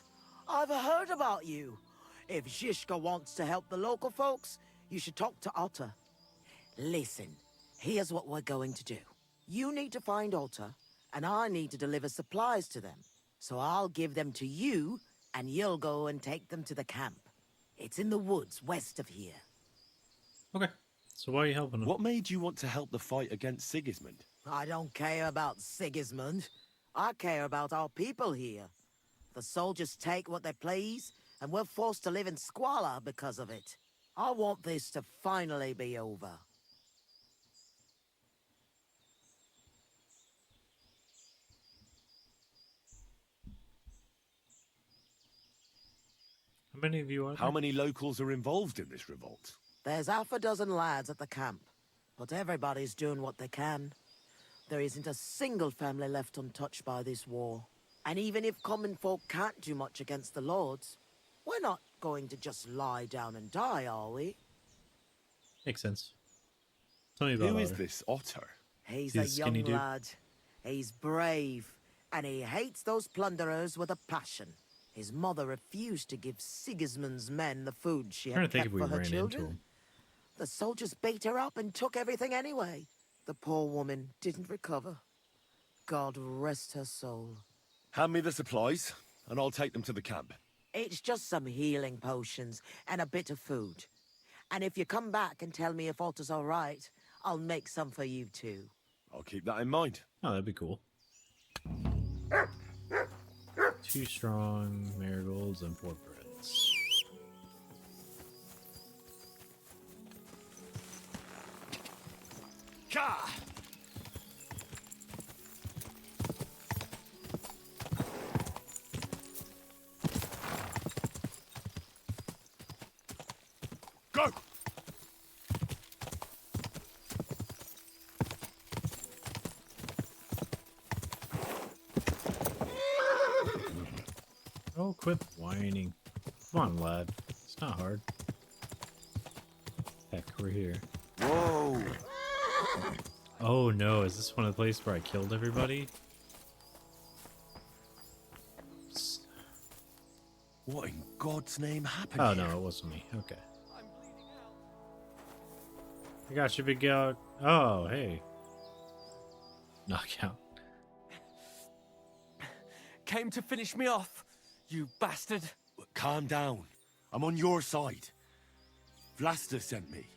I've heard about you. If Žižka wants to help the local folks, you should talk to Otter. Listen, here's what we're going to do. You need to find Otter, and I need to deliver supplies to them. So I'll give them to you, and you'll go and take them to the camp. It's in the woods west of here. Okay. So why are you helping them? What made you want to help the fight against Sigismund? I don't care about Sigismund. I care about our people here. The soldiers take what they please, and we're forced to live in squalor because of it. I want this to finally be over. How many of you are there? How many locals are involved in this revolt? There's half a dozen lads at the camp, but everybody's doing what they can. There isn't a single family left untouched by this war. And even if common folk can't do much against the lords, we're not going to just lie down and die, are we? Makes sense. Tell me about Who is Otter. this Otter? He's He's a a skinny young dude. lad. He's brave, and he hates those plunderers with a passion. His mother refused to give Sigismund's men the food she I'm trying had to think kept if we for her ran into children. him. The soldiers beat her up and took everything anyway. The poor woman didn't recover. God rest her soul. Hand me the supplies, and I'll take them to the camp. It's just some healing potions and a bit of food. And if you come back and tell me if Otter's all right, I'll make some for you too. I'll keep that in mind. Oh, that'd be cool. 2 strong marigolds and 4 breads. Ka! Go! Oh, quit whining. Come on, lad. It's not hard. Heck, we're here. Whoa! Oh no, is this one of the places where I killed everybody? What in God's name happened Oh here? no, it wasn't me. Okay. I got you, big out. Oh, hey. Knockout. Came to finish me off, you bastard. Calm down. I'm on your side. Vlasta sent me.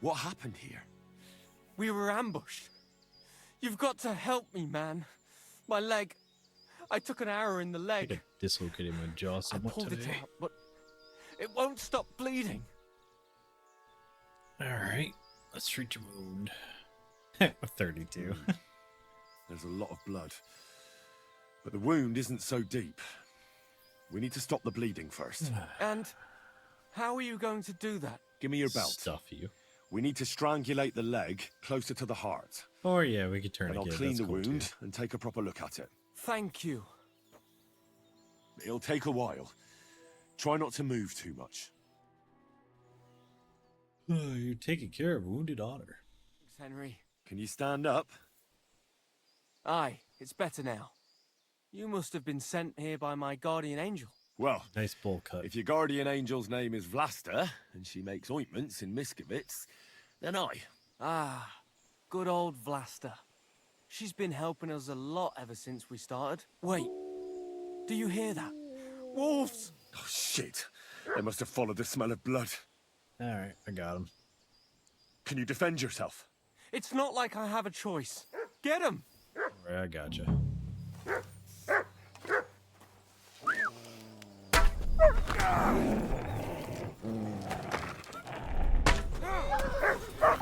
What happened here? We were ambushed. You've got to help me, man. My leg. I took an arrow in the I leg. could dislocate my jaw I somewhat pulled today. it out, but it won't stop bleeding. Alright, let's treat your wound. With 32. There's a lot of blood. But the wound isn't so deep. We need to stop the bleeding first. And how are you going to do that? Give me your belt. Stuff you. We need to strangulate the leg closer to the heart. Or yeah, we could turn And it. I'll clean the wound and take a proper look at it. Thank you. It'll take a while. Try not to move too much. Oh, you're taking care of wounded otter. Thanks, Henry. Can you stand up? Aye, it's better now. You must have been sent here by my guardian angel. Well, nice bowl cut. If your guardian angel's name is Vlasta, and she makes ointments in Miskovitz, then I. Ah, good old Vlasta. She's been helping us a lot ever since we started. Wait, do you hear that? Wolves! Oh, shit. They must have followed the smell of blood. Alright, I got him. Can you defend yourself? It's not like I have a choice. Get him! Alright, I gotcha.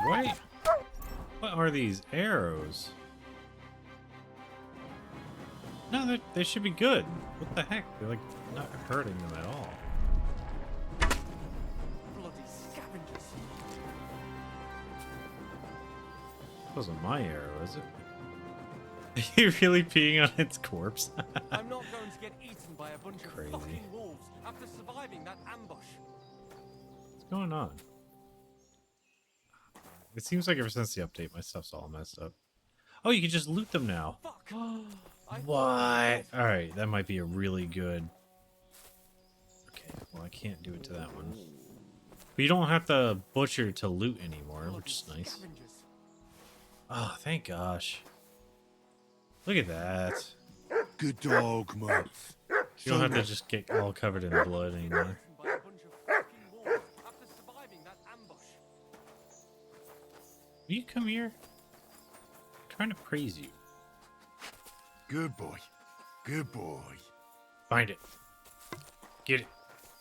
Wait. What are these arrows? No, they should be good. What the heck? They're like not hurting them at all. Bloody scavengers. Wasn't my arrow, is it? Are you really peeing on its corpse? I'm not going to get eaten by a bunch Crazy. of fucking wolves after surviving that ambush. What's going on? It seems like ever since the update, my stuff's all messed up. Oh, you can just loot them now. What? Alright, that might be a really good... Okay, well I can't do it to that one. But you don't have to butcher to loot anymore, which is nice. Oh, thank gosh. Look at that. Good dog, mate. You don't have to just get all covered in blood anymore. Will you come here? I'm trying to praise you. Good boy. Good boy. Find it. Get it.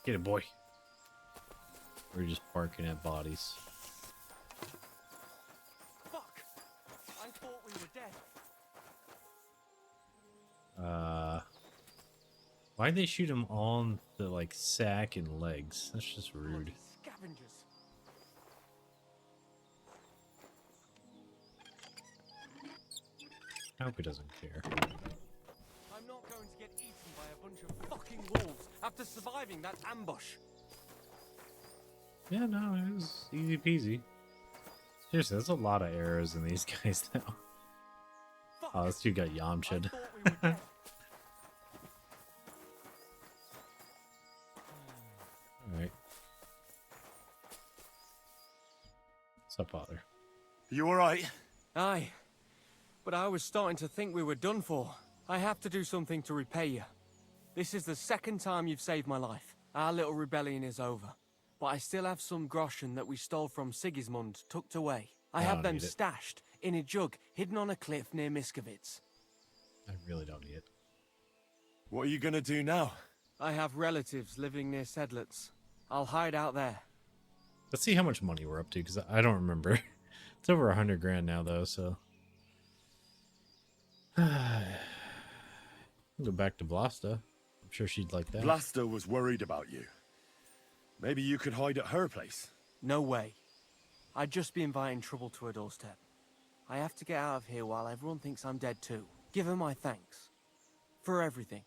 Get it, boy. We're just barking at bodies. Fuck! I thought we were dead. Why'd they shoot him on the, like, sack and legs? That's just rude. Scavengers. I hope he doesn't care. I'm not going to get eaten by a bunch of fucking wolves after surviving that ambush. Yeah, no, it was easy peasy. Seriously, there's a lot of arrows in these guys now. Oh, this dude got Yamcha'd. Alright. What's up, Father? You alright? Aye. But I was starting to think we were done for. I have to do something to repay you. This is the second time you've saved my life. Our little rebellion is over. But I still have some groschen that we stole from Sigismund tucked away. I have them stashed in a jug hidden on a cliff near Miskovitz. I really don't need it. What are you gonna do now? I have relatives living near Sedlitz. I'll hide out there. Let's see how much money we're up to, because I don't remember. It's over 100 grand now, though, so... Go back to Vlasta. I'm sure she'd like that. Vlasta was worried about you. Maybe you could hide at her place. No way. I'd just be inviting trouble to her doorstep. I have to get out of here while everyone thinks I'm dead too. Give her my thanks. For everything.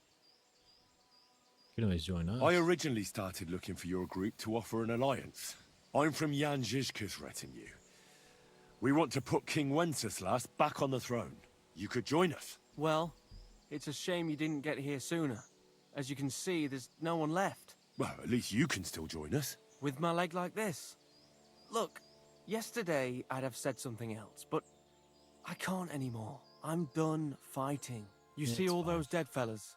You can always join us. I originally started looking for your group to offer an alliance. I'm from Jan Žižka's retinue. We want to put King Wenceslas back on the throne. You could join us. Well, it's a shame you didn't get here sooner. As you can see, there's no one left. Well, at least you can still join us. With my leg like this. Look, yesterday I'd have said something else, but I can't anymore. I'm done fighting. You see all those dead fellas?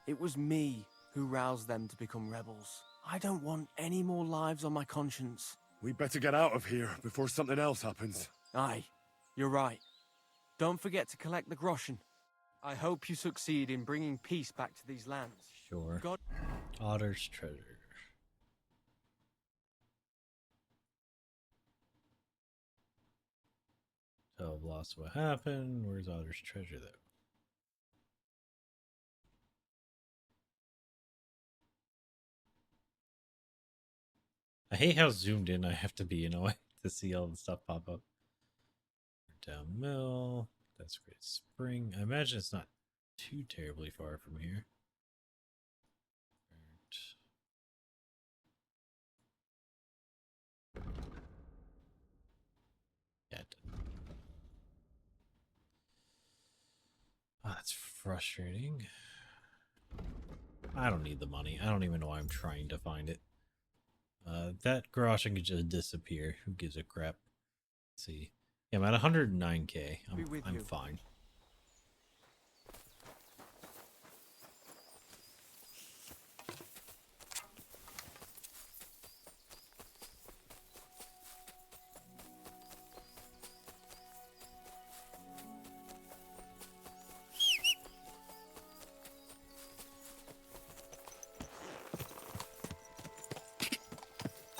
It was me who roused them to become rebels. I don't want any more lives on my conscience. We better get out of here before something else happens. Aye, you're right. Don't forget to collect the groschen. I hope you succeed in bringing peace back to these lands. Sure. God. Otter's treasure. So I've lost what happened. Where's Otter's treasure, though? I hate how zoomed in I have to be in a way to see all the stuff pop up. Down Mill. That's Great Spring. I imagine it's not too terribly far from here. Yeah. Oh, that's frustrating. I don't need the money. I don't even know why I'm trying to find it. That groschen could just disappear. Who gives a crap? Let's see. Yeah, I'm at 109k. I'm fine.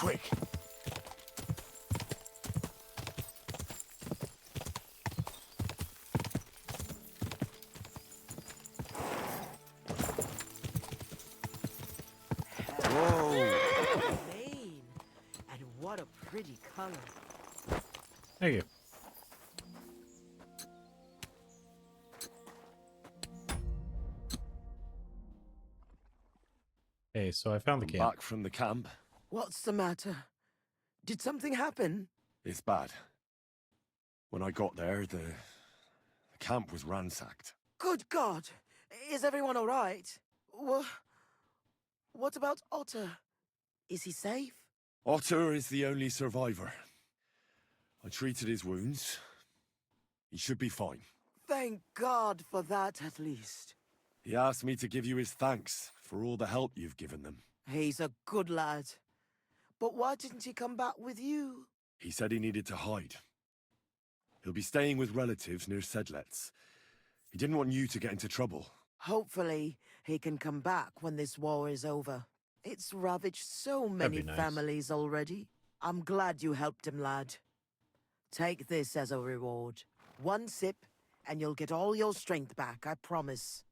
quick. Mane. And what a pretty color. Thank you. Hey, so I found the camp. Back from the camp. What's the matter? Did something happen? It's bad. When I got there, the camp was ransacked. Good God! Is everyone all right? What about Otter? Is he safe? Otter is the only survivor. I treated his wounds. He should be fine. Thank God for that, at least. He asked me to give you his thanks for all the help you've given them. He's a good lad. But why didn't he come back with you? He said he needed to hide. He'll be staying with relatives near Sedlets. He didn't want you to get into trouble. Hopefully, he can come back when this war is over. It's ravaged so many families already. I'm glad you helped him, lad. Take this as a reward. 1 sip, and you'll get all your strength back, I promise.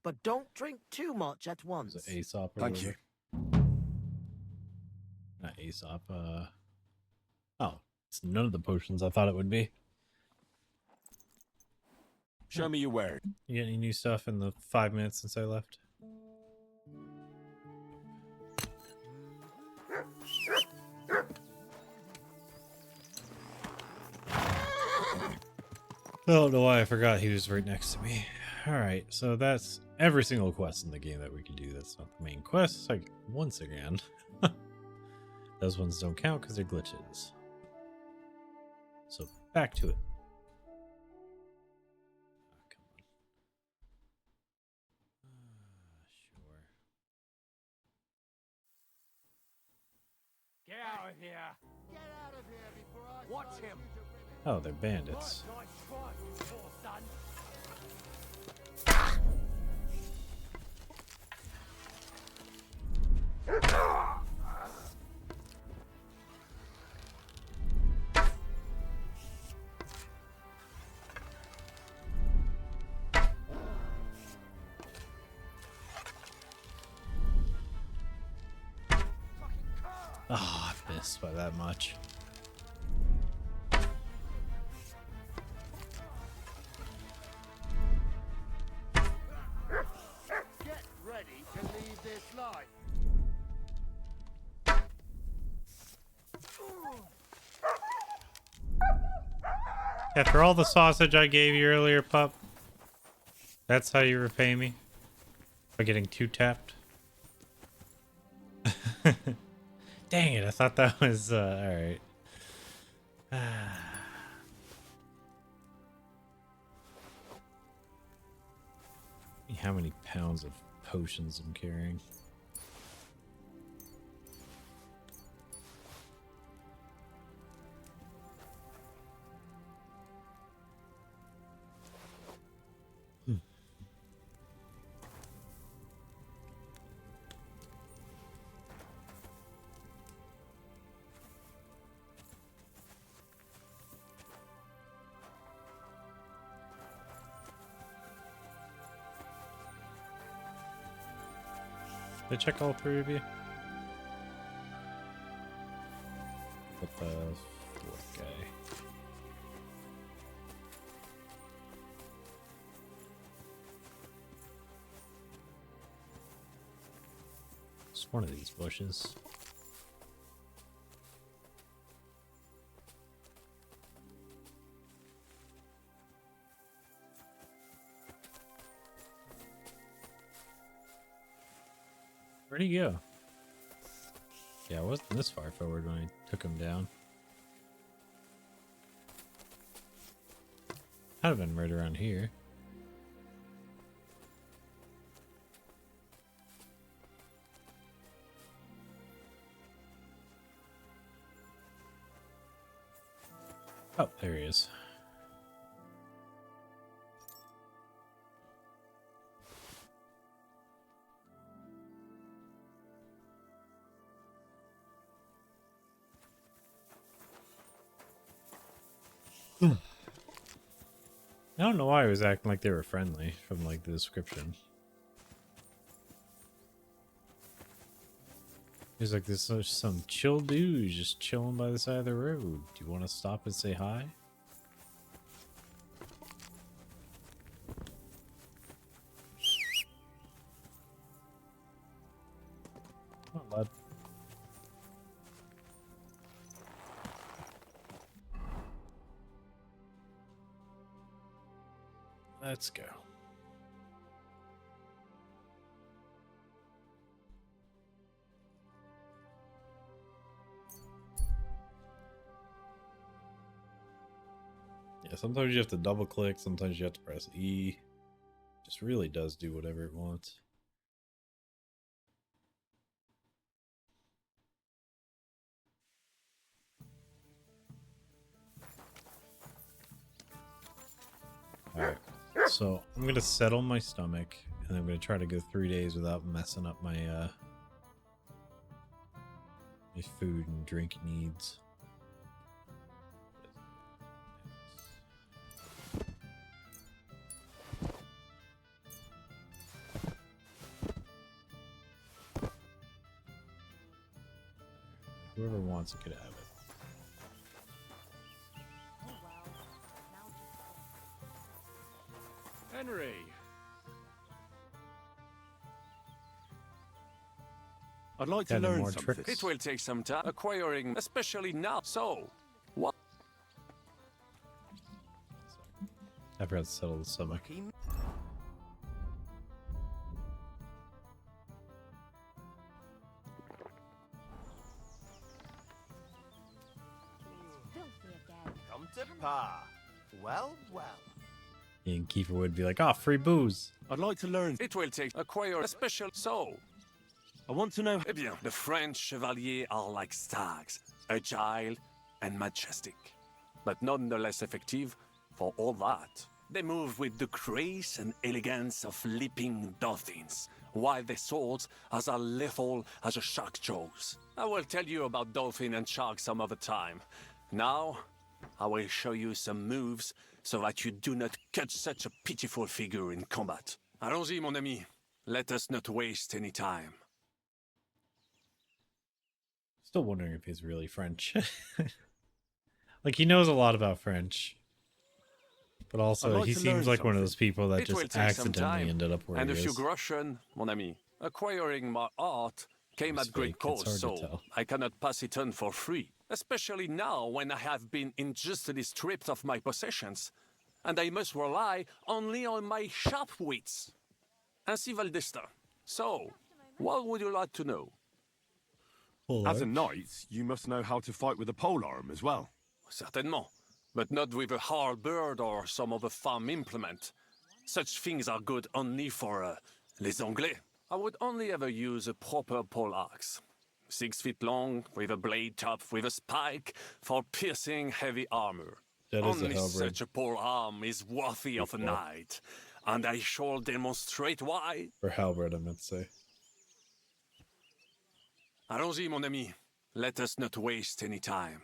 But don't drink too much at once. Is it Aesop or Thank you. Not Aesop, oh, it's none of the potions I thought it would be. Show me your word. You get any new stuff in the 5 minutes since I left? I don't know why I forgot he was right next to me. Alright, so that's every single quest in the game that we can do. That's not the main quest. Like, once again. Those ones don't count because they're glitches. So, back to it. Get out of here! Get out of here before I watch him! Oh, they're bandits. Nice try, you poor son! Oh, I missed by that much. Get ready to leave this life. After all the sausage I gave you earlier, pup, that's how you repay me? By getting 2-tapped? Dang it, I thought that was, alright. How many pounds of potions I'm carrying? Did I check all 3 of you? But the 4th guy. It's one of these bushes. Where'd he go? Yeah, I wasn't this far forward when I took him down. I'd have been right around here. Oh, there he is. I don't know why I was acting like they were friendly from like the description. He's like, this is some chill dude who's just chilling by the side of the road. Do you want to stop and say hi? Come on, lad. Let's go. Yeah, sometimes you have to double click, sometimes you have to press E. Just really does do whatever it wants. Alright, so I'm gonna settle my stomach, and I'm gonna try to go 3 days without messing up my my food and drink needs. Whoever wants it could have it. Henry! I'd like to Got any learn more something. tricks? It will take some time acquiring, especially now. So, what? I forgot to settle the stomach. Come to Pa. Well, well. And Kiefer would be like, oh, free booze. I'd like to learn. It will take acquire a special so. I want to know. Eh bien, the French chevaliers are like stags, agile and majestic, but nonetheless effective for all that. They move with the grace and elegance of leaping dolphins, while their swords are as lethal as a shark jaws. I will tell you about dolphin and shark some other time. Now, I will show you some moves so that you do not cut such a pitiful figure in combat. Allons-y, mon ami. Let us not waste any time. Still wondering if he's really French. Like, he knows a lot about French. But also, he seems like one of those people that just accidentally ended up where and he a is. few groschen, mon ami. Acquiring my art came at great cost, so I cannot pass it on for free. Especially now when I have been injustly stripped of my possessions, and I must rely only on my sharp wits. Ainsi va le destin. So, what would you like to know? As a knight, you must know how to fight with a polearm as well. Certainement, but not with a halberd or some other farm implement. Such things are good only for les Anglais. I would only ever use a proper poleaxe. 6 feet long, with a blade top with a spike for piercing heavy armor. That is Only a halberd. such a polearm is worthy of a knight, and I shall demonstrate why. Or halberd, I meant to say. Allons-y, mon ami. Let us not waste any time.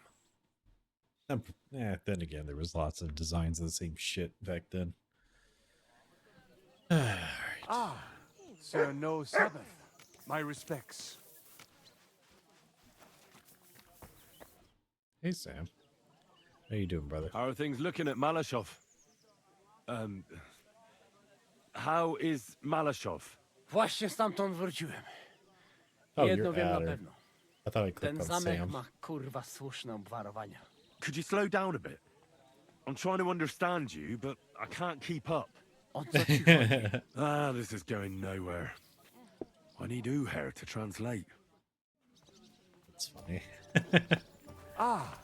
Yeah, then again, there was lots of designs of the same shit back then. Ah, Sir No Sabbath. My respects. Hey, Sam. How you doing, brother? How are things looking at Malashov? How is Malashov? Właśnie stamtąd wróciłem. Oh, Jedno you're wiem na Adder. pewno. I thought I clicked Ten on zamek Sam. ma kurwa słuszne obwarowania. Could you slow down a bit? I'm trying to understand you, but I can't keep up. This is going nowhere. I need Uher to translate. That's funny. Ah,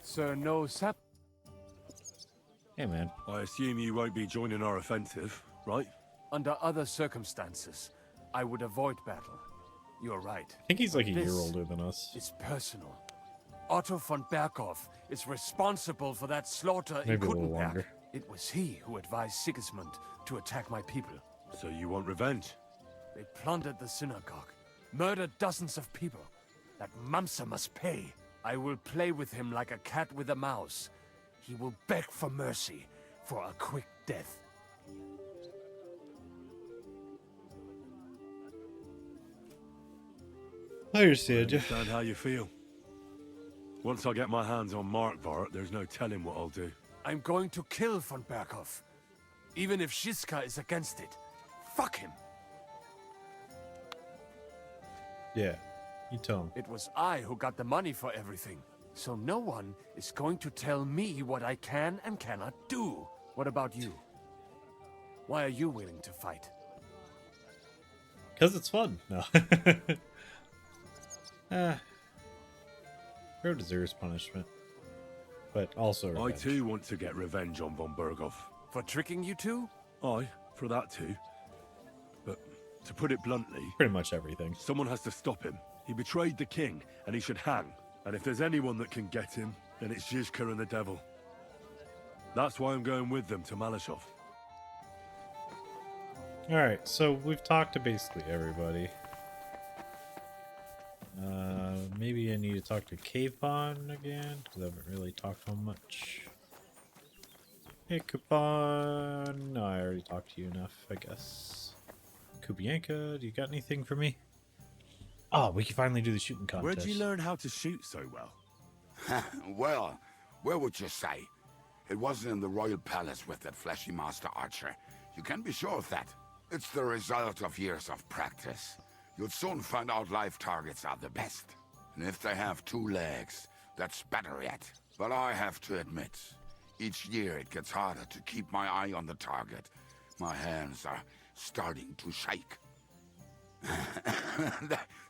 Sir No Sabbath. Hey, man. I assume you won't be joining our offensive, right? Under other circumstances, I would avoid battle. You're right. I think he's like a year This older than us. It's personal. Otto von Berkhoff is responsible for that slaughter in Maybe a little Kuttenberg. longer. It was he who advised Sigismund to attack my people. So you want revenge? They plundered the synagogue, murdered dozens of people. That Mamsa must pay. I will play with him like a cat with a mouse. he will beg for mercy for a quick death. I understand you. Understand how you feel. Once I get my hands on Markvart, there's no telling what I'll do. I'm going to kill von Berghoff. Even if Shiska is against it. Fuck him. Yeah, you tell him. It was I who got the money for everything. So no one is going to tell me what I can and cannot do. What about you? Why are you willing to fight? Because it's fun. No. Crow deserves punishment. But also revenge. I too want to get revenge on von Berghoff. For tricking you two? Aye, for that too. But to put it bluntly... Pretty much everything. Someone has to stop him. He betrayed the king, and he should hang. And if there's anyone that can get him, then it's Zizka and the devil. That's why I'm going with them to Malashov. Alright, so we've talked to basically everybody. Maybe I need to talk to Cave Pond again, because I haven't really talked to him much. Hey, Coupon. No, I already talked to you enough, I guess. Kubianka, do you got anything for me? Oh, we can finally do the shooting contest. Where'd you learn how to shoot so well? Well, where would you say? It wasn't in the royal palace with that fleshy master archer. You can be sure of that. It's the result of years of practice. You'll soon find out live targets are the best. And if they have 2 legs, that's better yet. But I have to admit, each year it gets harder to keep my eye on the target. My hands are starting to shake.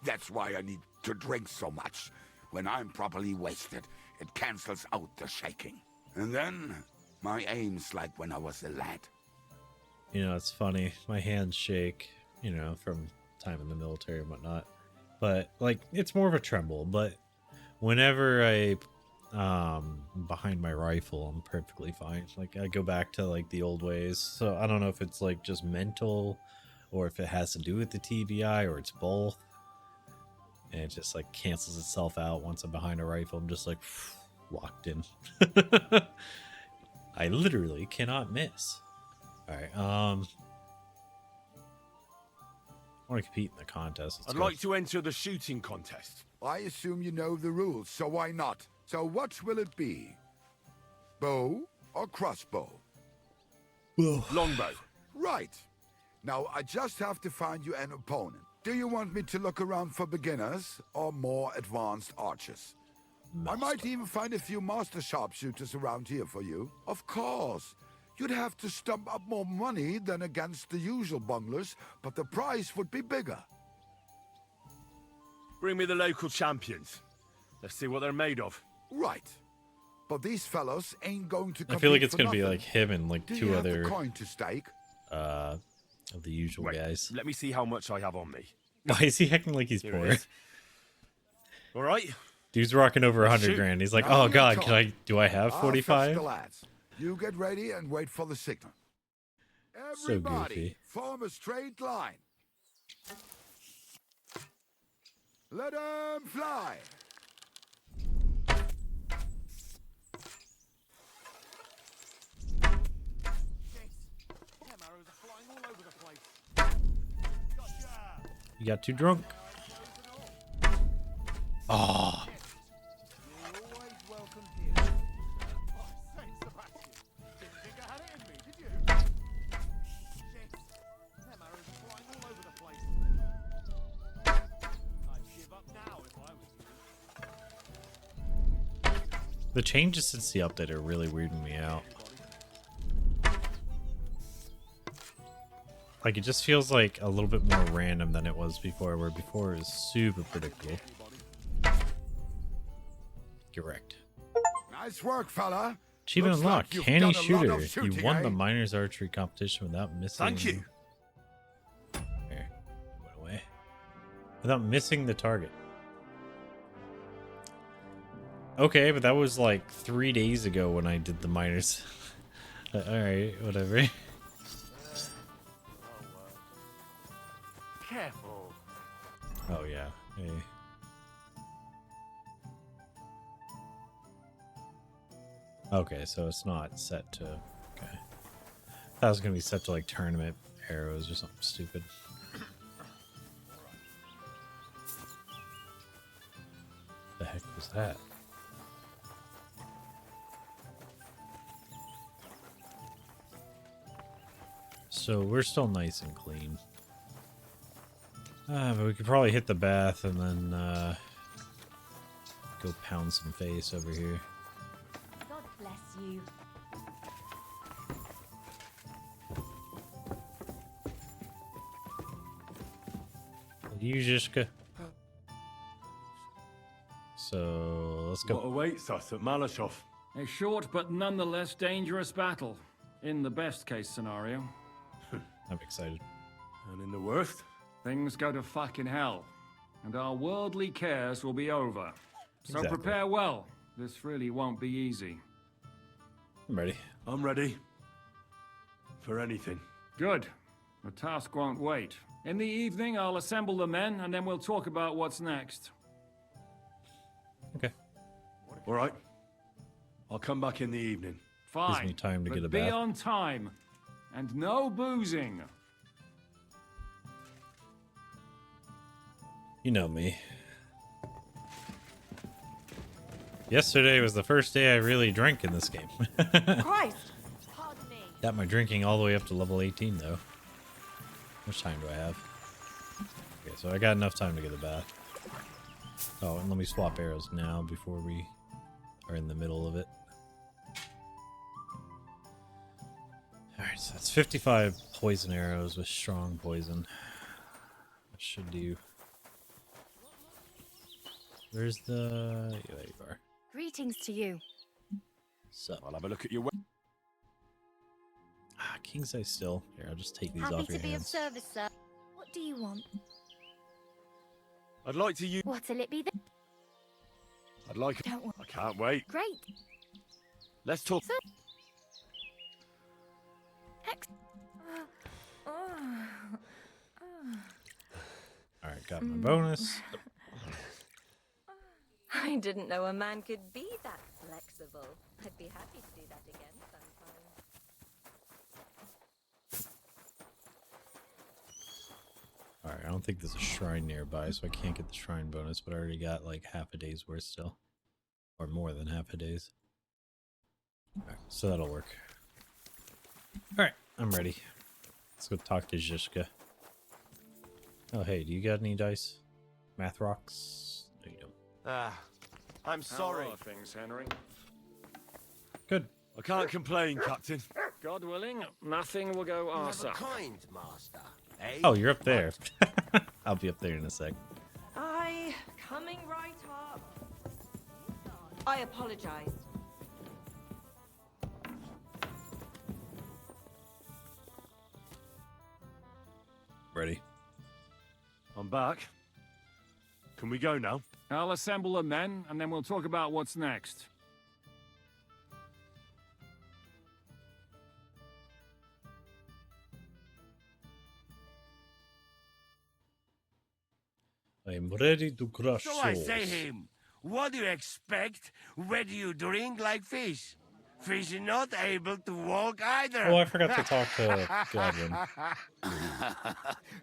That's why I need to drink so much. When I'm properly wasted, it cancels out the shaking. And then, my aim's like when I was a lad. You know, it's funny. My hands shake, you know, from time in the military and whatnot. But, like, it's more of a tremble. But whenever I behind my rifle, I'm perfectly fine. Like, I go back to, like, the old ways. So I don't know if it's, like, just mental or if it has to do with the TBI or it's both. And it just, like, cancels itself out once I'm behind a rifle. I'm just, like, locked in. I literally cannot miss. Alright, I want to compete in the contest. I'd like to enter the shooting contest. I assume you know the rules, so why not? So what will it be? Bow or crossbow? Longbow. Right. Now, I just have to find you an opponent. Do you want me to look around for beginners or more advanced archers? I might even find a few master sharpshooters around here for you. Of course. You'd have to stump up more money than against the usual bunglers, but the prize would be bigger. Bring me the local champions. Let's see what they're made of. Right. But these fellows ain't going to compete. I feel like it's for going to be nothing. like him and like Do two you have other the coin to stake? of the usual guys. Let me see how much I have on me. Why is he acting like he's Here poor? it is. All right. Dude's rocking over 100 Shoot. grand. He's like, Now oh you god, talk. do I have I'll fetch 45? the lads. You get ready and wait for the signal. So Everybody, goofy. form a straight line. Let 'em fly. You got too drunk. Oh. The changes since the update are really weirding me out. Like, it just feels like a little bit more random than it was before, where before it was super predictable. Correct. Nice work, fella. Achievement Looks like unlocked. you've Canny done a lot Shooter. of shooting, You won eh? the minors archery competition without missing. Thank you. Here, went away. Without missing the target. Okay, but that was like 3 days ago when I did the minors. Alright, whatever. Careful. Oh yeah. Hey. Okay, so it's not set to... Okay. That was going to be set to, like, tournament arrows or something stupid. The heck was that? So we're still nice and clean. But we could probably hit the bath and then go pound some face over here. God bless you. Yushka. So let's go. What awaits us at Malashov? A short but nonetheless dangerous battle, in the best case scenario. I'm excited. And in the worst? Things go to fucking hell, and our worldly cares will be over. So Exactly. prepare well. This really won't be easy. I'm ready. I'm ready. For anything. Good. The task won't wait. In the evening, I'll assemble the men, and then we'll talk about what's next. Okay. All right. I'll come back in the evening. Fine. Gives me time to but get a be bath. on time. And no boozing. You know me. Yesterday was the first day I really drank in this game. Christ! Pardon me. Got my drinking all the way up to level 18 though. How much time do I have? Okay, so I got enough time to get a bath. Oh, and let me swap arrows now before we are in the middle of it. Alright, so that's 55 poison arrows with strong poison. That should do. Where's the... Yeah, there you are. Greetings to you. So, I'll have a look at your... king size still. Here, I'll just take these Happy off to your be of hands. service, sir. What do you want? I'd like to use... What'll it be then? I'd like... Don't want... I can't wait. Great. Let's talk... So... Alright, got my bonus. I didn't know a man could be that flexible. I'd be happy to do that again sometime. Alright, I don't think there's a shrine nearby, so I can't get the shrine bonus, but I already got like half a day's worth still. Or more than half a day's. Alright, so that'll work. Alright, I'm ready. Let's go talk to Zhishka. Oh, hey, do you got any dice? Math rocks? No, you don't. I'm sorry. How are things, Henry? Good. I can't complain, Captain. God willing, nothing will go arse up. Kind, Master. Eh? Oh, you're up there. I'll be up there in a sec. Aye, coming right up. I apologize. Ready. I'm back. Can we go now? I'll assemble the men, and then we'll talk about what's next. I'm ready to crush So I souls. say him, what do you expect? Where do you drink like fish? Fish is not able to walk either. Oh, I forgot to talk to Godwin.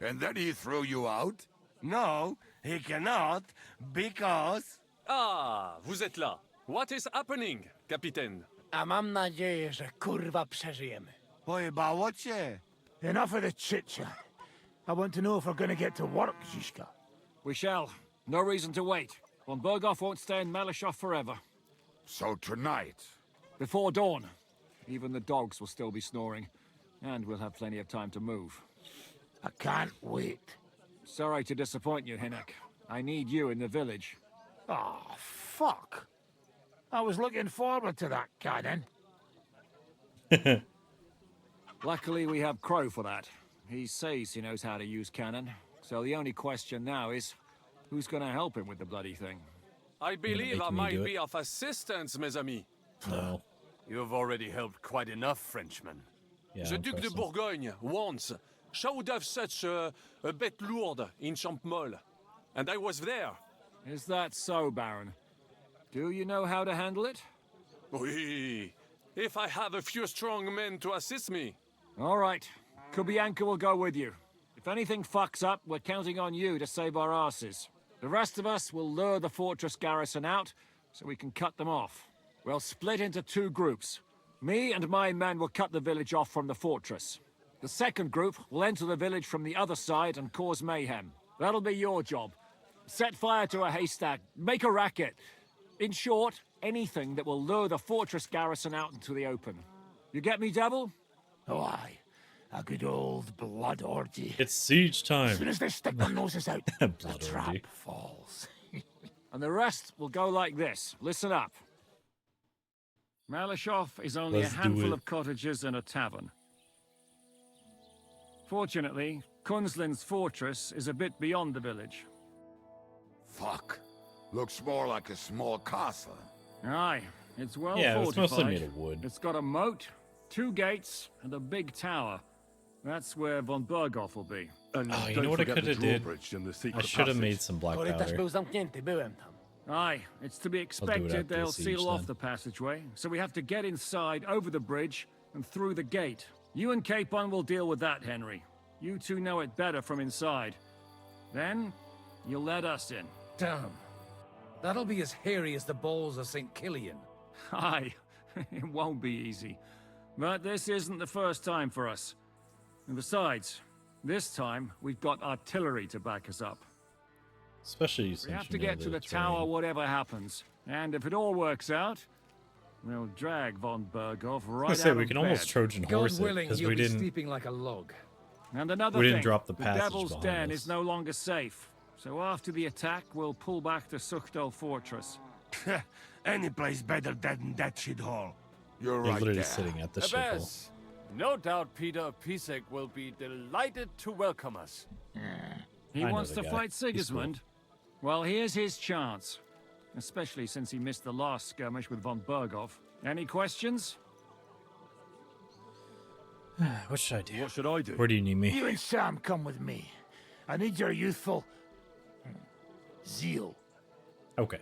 And then he threw you out? No, he cannot, because... Ah, vous êtes là. What is happening, Captain? A mam nadzieję, że kurwa przeżyjemy. Pojebało cię. Enough of the chit-chat. I want to know if we're gonna get to work, Zizka. We shall. No reason to wait. Von Berghoff won't stay in Malashov forever. So tonight? Before dawn. Even the dogs will still be snoring. And we'll have plenty of time to move. I can't wait. Sorry to disappoint you, Hinek. I need you in the village. Oh, fuck. I was looking forward to that, cannon. Luckily, we have Crow for that. He says he knows how to use cannon. So the only question now is, who's gonna help him with the bloody thing? I believe I me do might it? be of assistance, mes amis. No. You've already helped quite enough, Frenchman. Yeah, The I'm Duc de trusting. Bourgogne once showed off such a bête lourde in Champmol, and I was there. Is that so, Baron? Do you know how to handle it? Oui. If I have a few strong men to assist me. All right. Kubianka will go with you. If anything fucks up, we're counting on you to save our asses. The rest of us will lure the fortress garrison out, so we can cut them off. We'll split into 2 groups. Me and my men will cut the village off from the fortress. The second group will enter the village from the other side and cause mayhem. That'll be your job. Set fire to a haystack, make a racket. In short, anything that will lure the fortress garrison out into the open. You get me, Devil? Oh, aye. A good old blood orgy. It's siege time. As soon as they stick their noses out, the trap orgy. falls. And the rest will go like this. Listen up. Malishov is only Let's a do handful it. of cottages and a tavern. Fortunately, Kunzlin's fortress is a bit beyond the village. Fuck. Looks more like a small castle. Aye, it's well Yeah, it's fortified. mostly made of wood. It's got a moat, 2 gates, and a big tower. That's where von Berghoff will be. Oh, you know what I could have did? I should have made some black powder. Aye, it's to be after expected the they'll siege seal off then. the passageway, so we have to get inside, over the bridge, and through the gate. You and Capon will deal with that, Henry. You two know it better from inside. Then, you'll let us in. Damn. That'll be as hairy as the balls of St. Killian. Aye, it won't be easy. But this isn't the first time for us. And besides, this time, we've got artillery to back us up. Especially since We have you to know get to the tower terrain. whatever happens. And if it all works out, we'll drag von Berghoff right I say out we of can bed. almost Trojan horse it willing, because you'll we be didn't. sleeping like a log. And another We thing, didn't drop the the passage Devil's behind Den us. is no longer safe. So after the attack, we'll pull back to Sukhto Fortress. Any place better than that shithole. You're You're right literally there. sitting at the shithole. Abbas, no doubt Peter Pisek will be delighted to welcome us. He I know wants the to guy. fight He's cool. Sigismund. Well, here's his chance. Especially since he missed the last skirmish with von Berghoff. Any questions? What should I do? What should I do? Where do you need me? You and Sam come with me. I need your youthful zeal. Okay.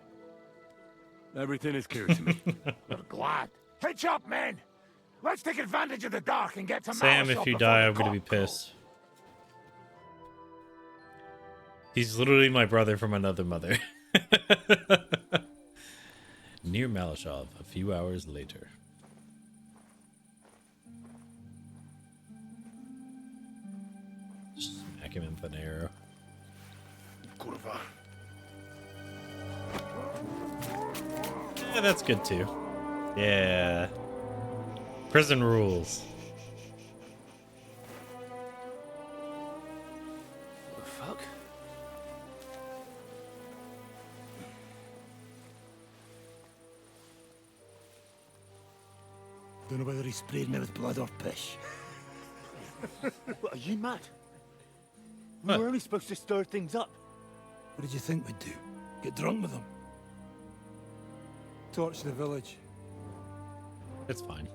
Everything is clear to me. We're glad. Hitch up, men! Let's take advantage of the dark and get to Sam, Malishov if you before die, the I'm gonna be cock crows. pissed. He's literally my brother from another mother. Near Malishov, a few hours later. Smack him in with an arrow. Kurva. Yeah, that's good too. Yeah. Prison rules. What the fuck? Don't know whether he sprayed me with blood or piss. What, are you mad? We What? were only supposed to stir things up. What did you think we'd do? Get drunk with them? Torch the village. It's fine.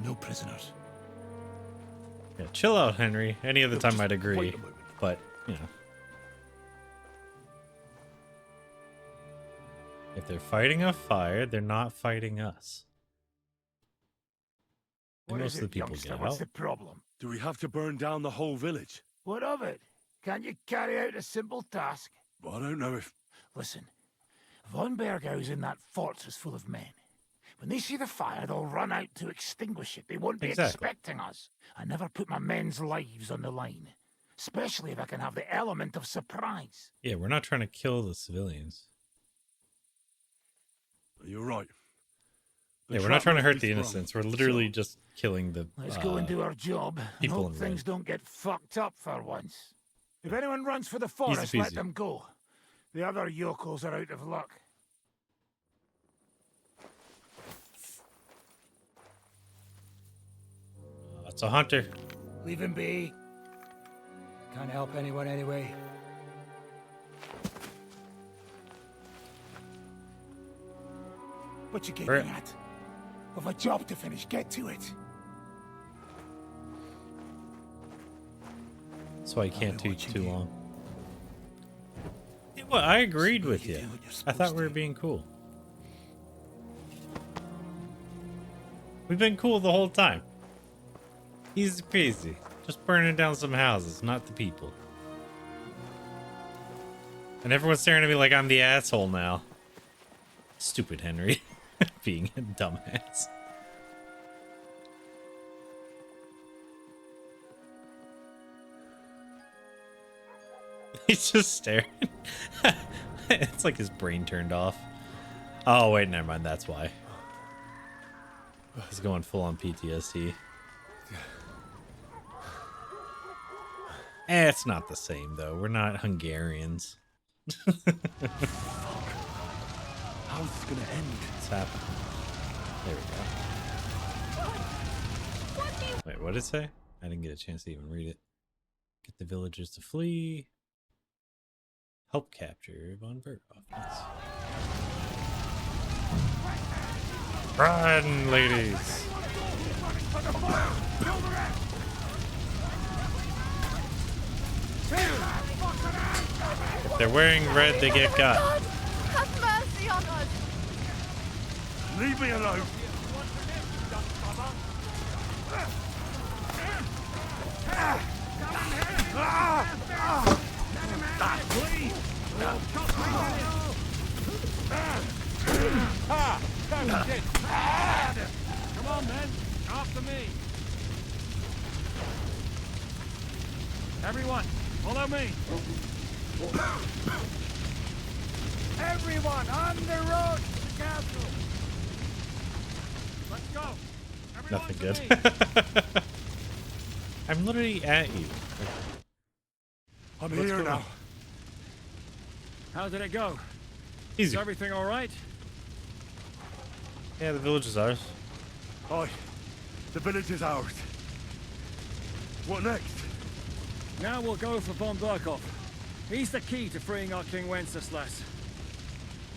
No prisoners. Yeah, chill out, Henry. Any other Look, time just I'd wait agree. a moment. But, you know. If they're fighting a fire, they're not fighting us. And What most is of the it, people youngster? get What's out. the problem? Do we have to burn down the whole village? What of it? Can't you carry out a simple task? I don't know if... Listen, von Bergau's in that fortress full of men. When they see the fire, they'll run out to extinguish it. They won't be Exactly. expecting us. I never put my men's lives on the line. Especially if I can have the element of surprise. Yeah, we're not trying to kill the civilians. You're right. Yeah, we're not trying to hurt the innocents. We're literally just killing the Let's go and do our job and people hope in things red. don't get fucked up for once. If anyone runs for the forest, peasy. let them go. The other yokels are out of luck. That's a hunter. Leave him be. Can't help anyone anyway. What you getting Right. at? We've a job to finish. Get to it. That's why you can't do too long. Yeah, well, I agreed with you. I thought we were being cool. We've been cool the whole time. Easy peasy. Just burning down some houses, not the people. And everyone's staring at me like I'm the asshole now. Stupid Henry. Being a dumbass. He's just staring. It's like his brain turned off. Oh, wait, never mind. That's why. He's going full on PTSD. It's not the same, though. We're not Hungarians. How's this gonna end? What's happening? There we go. Wait, what did it say? I didn't get a chance to even read it. Get the villagers to flee. Help capture von Berghoff. Nice. Run, ladies! If they're wearing red, they get got. God, have mercy on us! Leave me alone! Come on, men. After me. Everyone, follow me. Everyone on the road to the castle! Let's go. Nothing good. I'm literally at you. I'm here now. How did it go? Easy. Is everything all right? Yeah, the village is ours. Aye, the village is ours. What next? Now we'll go for von Berghoff. He's the key to freeing our King Wenceslas.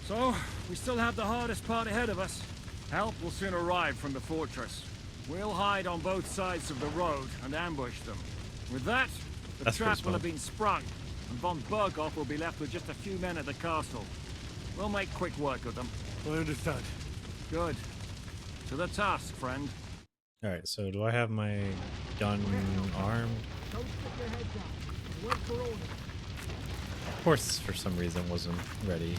So, we still have the hardest part ahead of us. Help will soon arrive from the fortress. We'll hide on both sides of the road and ambush them. With that, the trap will have been sprung, and von Berghoff will be left with just a few men at the castle. We'll make quick work of them. I understand. Good. To the task, friend. Alright, so do I have my gun armed? Of course, for some reason, wasn't ready.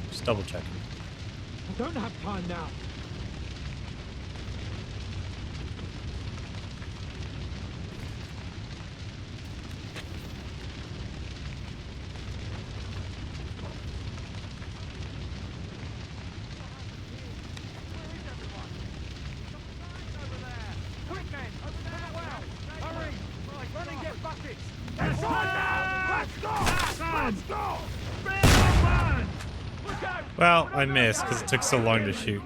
Just double checking. I don't have time now. Well, I missed because it took so long to shoot.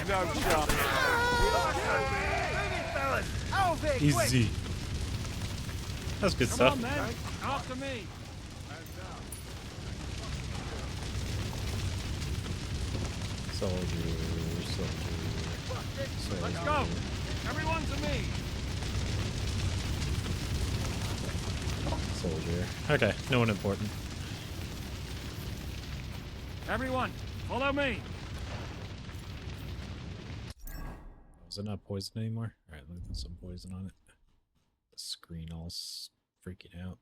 No shot. Easy. That's good Come stuff. on, men. After me. Soldier. Let's go. Everyone to me. Soldier. Okay, no one important. Everyone, follow me. Is it not poison anymore? Alright, let me put some poison on it. The screen all freaking out.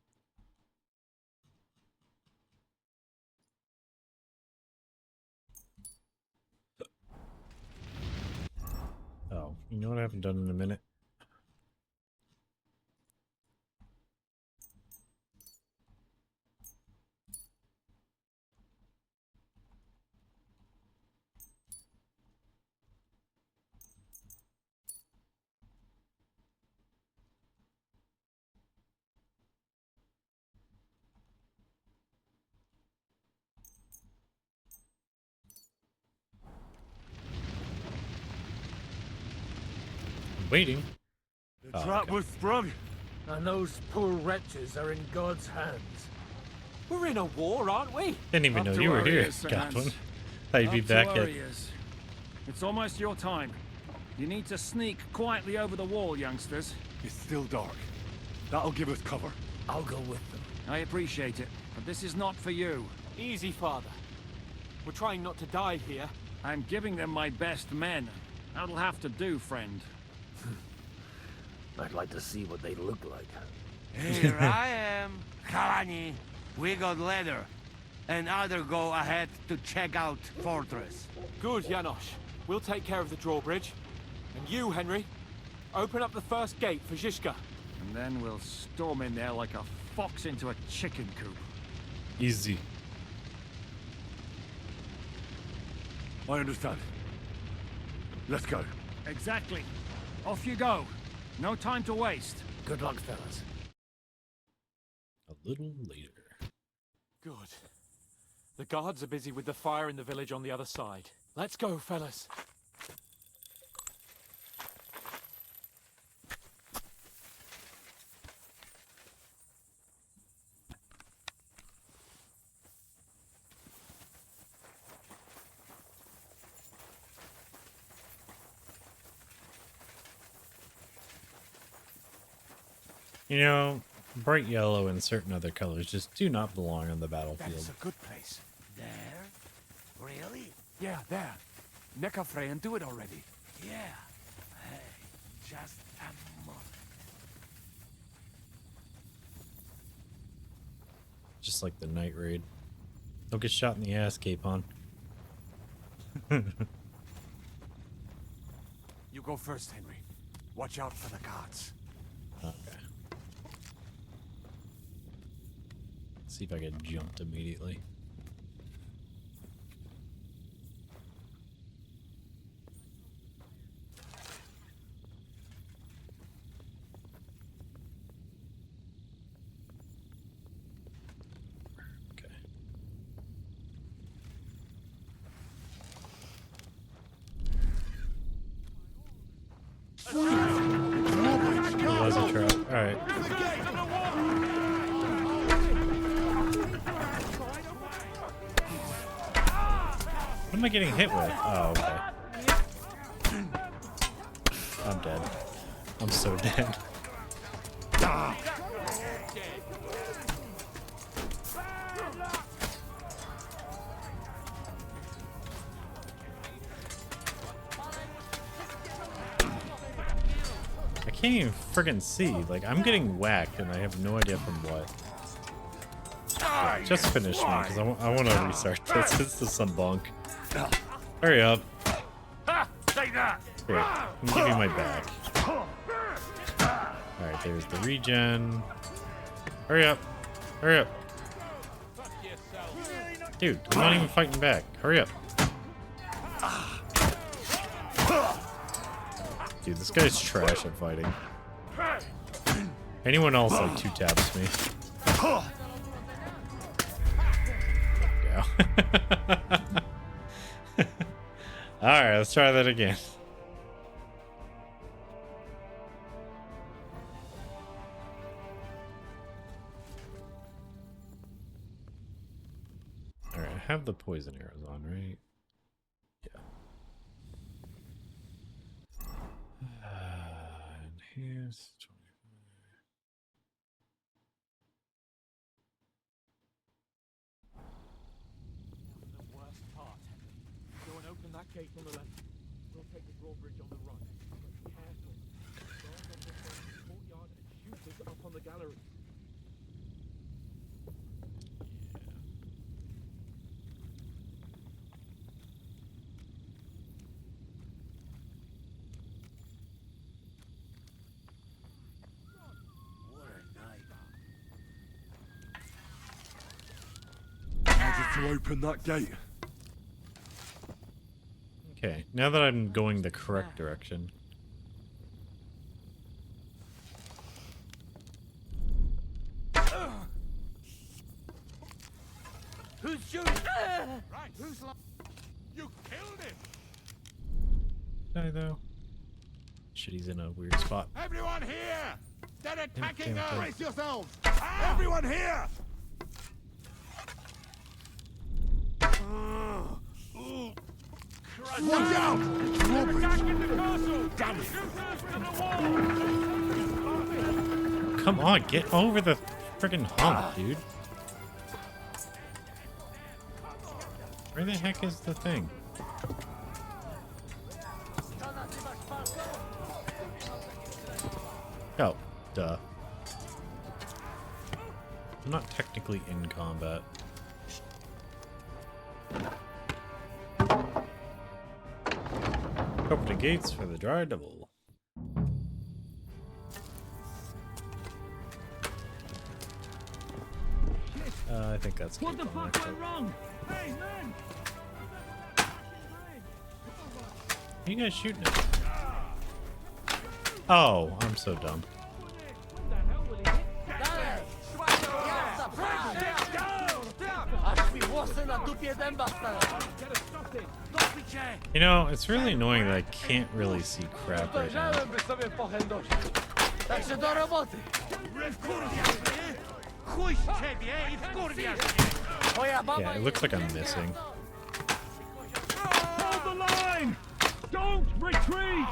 Oh, you know what I haven't done in a minute? waiting. The trap was sprung, and those poor wretches are in God's hands. We're in a war, aren't we? Didn't even know you were here, Catherine. Thought you'd be back at... It's almost your time. You need to sneak quietly over the wall, youngsters. It's still dark. That'll give us cover. I'll go with them. I appreciate it, but this is not for you. Easy, Father. We're trying not to die here. I'm giving them my best men. That'll have to do, friend. I'd like to see what they look like. Here I am. Kalani, we got leather. And other go ahead to check out fortress. Good, Janosch. We'll take care of the drawbridge. And you, Henry, open up the first gate for Zizka. And then we'll storm in there like a fox into a chicken coop. Easy. I understand. Let's go. Exactly. Off you go. No time to waste. Good luck, fellas. A little later. Good. The guards are busy with the fire in the village on the other side. Let's go, fellas. You know, bright yellow and certain other colors just do not belong on the battlefield. That's a good place. There? Really? Yeah, there. Neckarfrey and do it already. Yeah. Hey, just a moment. Just like the night raid. Don't get shot in the ass, Capon. You go first, Henry. Watch out for the guards. Okay. See if I get jumped immediately. Okay. It was a trap. Alright. What am I getting hit with? Oh, okay. I'm dead. I'm so dead. I can't even friggin' see. Like, I'm getting whacked and I have no idea from what. Yeah, just finish me, because I want to restart this. This is some bunk. Hurry up. Take that. Here, let me give you my back. Alright, there's the regen. Hurry up. Hurry up. Dude, I'm not even fighting back. Hurry up. Dude, this guy's trash at fighting. Anyone else like two taps me? There we go. Alright, let's try that again. Alright, I have the poison arrows on, right? Yeah. Enhanced. The worst part, Henry. Go and open that gate on the left. We'll take the drawbridge on the right. But careful. Guard on the front courtyard and shoot us up on the gallery. To open that gate. Okay, now that I'm going the correct direction. Who's shooting? Right, who's you killed him? Did I though? shit, he's in a weird spot. Everyone here! They're attacking us! Brace yourselves! Everyone here! Watch out! They're attacking the castle! Damn it! Come on, get over the friggin' hump, dude. Where the heck is the thing? Oh, duh. I'm not technically in combat. Open the gates for the dry double. I think that's What the Capon, fuck actually. went wrong? Hey, man! Are you guys shooting at? Oh, I'm so dumb. You know, it's really annoying that I can't really see crap right now. Yeah, it looks like I'm missing. Hold the line! Don't retreat!